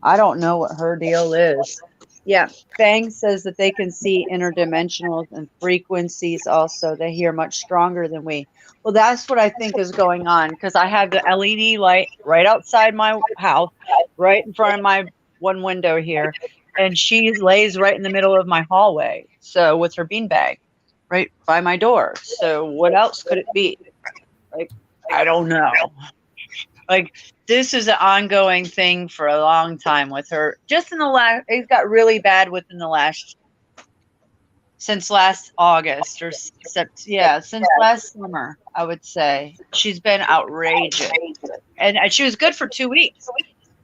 I don't know what her deal is. Yeah, Fang says that they can see interdimensionals and frequencies also. They hear much stronger than we. Well, that's what I think is going on, because I have the LED light right outside my house, right in front of my one window here, and she lays right in the middle of my hallway, so with her beanbag right by my door. So what else could it be? I don't know. This is an ongoing thing for a long time with her. Just in the last, it got really bad since last August since last summer, I would say. She's been outrageous. And she was good for 2 weeks,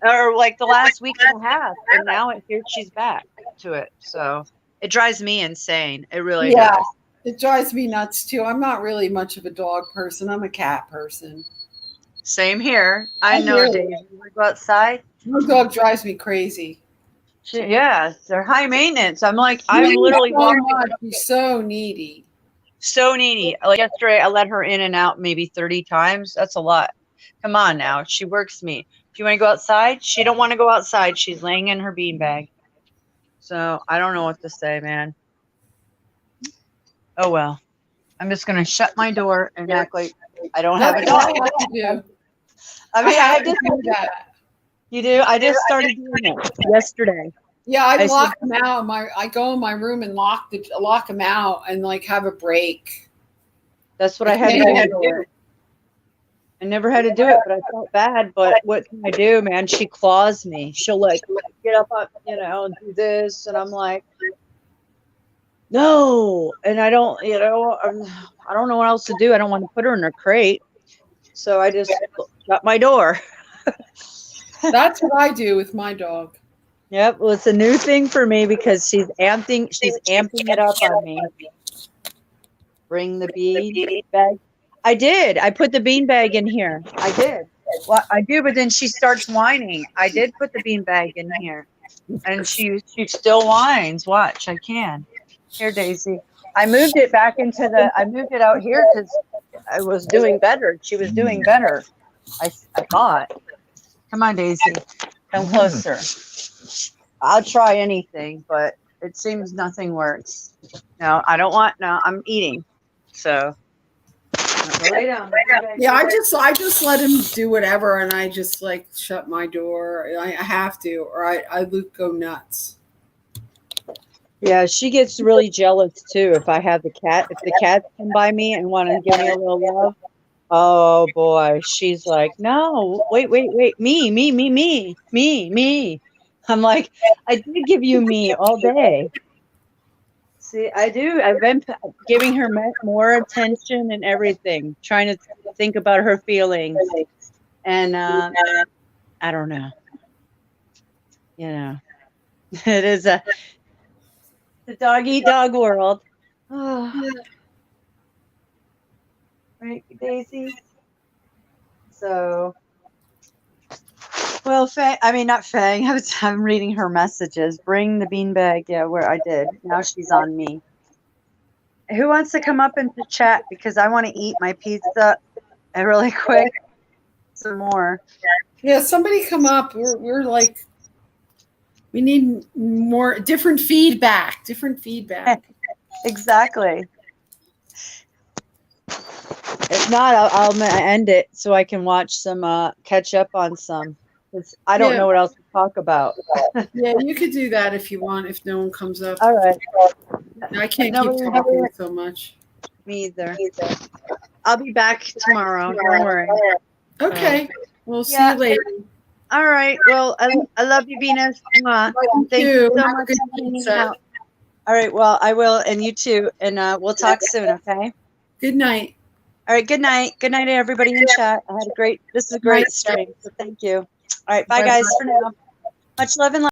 or the last week and a half. And now she's back to it. So it drives me insane. It really does. It drives me nuts too. I'm not really much of a dog person. I'm a cat person. Same here. I know, really. Dave. You want to go outside? My dog drives me crazy. Yeah, they're high maintenance. I'm literally walking. She's so needy. So needy. Yesterday, I let her in and out maybe 30 times. That's a lot. Come on now. She works me. If you want to go outside, she don't want to go outside. She's laying in her beanbag. So I don't know what to say, man. Oh, well. I'm just going to shut my door and act like I don't have a dog. I just do that. You do? I just started doing it yesterday. Yeah, I lock them out. I go in my room and lock them out and have a break. That's what I had to do. I never had to do it, but I felt bad. But what can I do, man? She claws me. She'll get up, and do this, and I'm like, no. And I don't, I don't know what else to do. I don't want to put her in a crate, so I just shut my door. That's what I do with my dog. Yep. Well, it's a new thing for me because she's amping it up on me. Bring the bean bag. I did. I put the bean bag in here. I did. Well, I do, but then she starts whining. I did put the bean bag in here, and she still whines. Watch, I can. Here, Daisy. I moved it back I moved it out here because I was doing better. She was doing better. I thought. Come on, Daisy. Come closer. I'll try anything, but it seems nothing works. No, I don't want. No, I'm eating. So lay down. Yeah, I just let him do whatever, and I just like shut my door. I have to, or I go nuts. Yeah, she gets really jealous too. If I have the cat, if the cats come by me and want to give me a little love, oh boy, she's like, no, wait, me. I'm like, I did give you me all day. See, I do. I've been giving her more attention and everything, trying to think about her feelings. And I don't know. You know, it is the dog eat dog world. Oh. Right, Daisy? So, well, not Fang. I'm reading her messages. Bring the beanbag. Yeah, where I did. Now she's on me. Who wants to come up into chat? Because I want to eat my pizza really quick. Some more. Yeah, somebody come up. We're like, we need more different feedback. Exactly. If not, I'll end it so I can watch some, catch up on some. I don't know what else to talk about. Yeah, you could do that if you want, if no one comes up. All right. I can't keep talking so much. Me either. I'll be back tomorrow. Don't worry. Okay. We'll see you later. All right. Well, I love you, Venus. Thank you so much for hanging out. All right. Well, I will, and you too. And we'll talk soon, okay? Good night. All right. Good night. Good night to everybody in chat. This is a great stream. So thank you. All right. Bye guys, for now. Much love and light.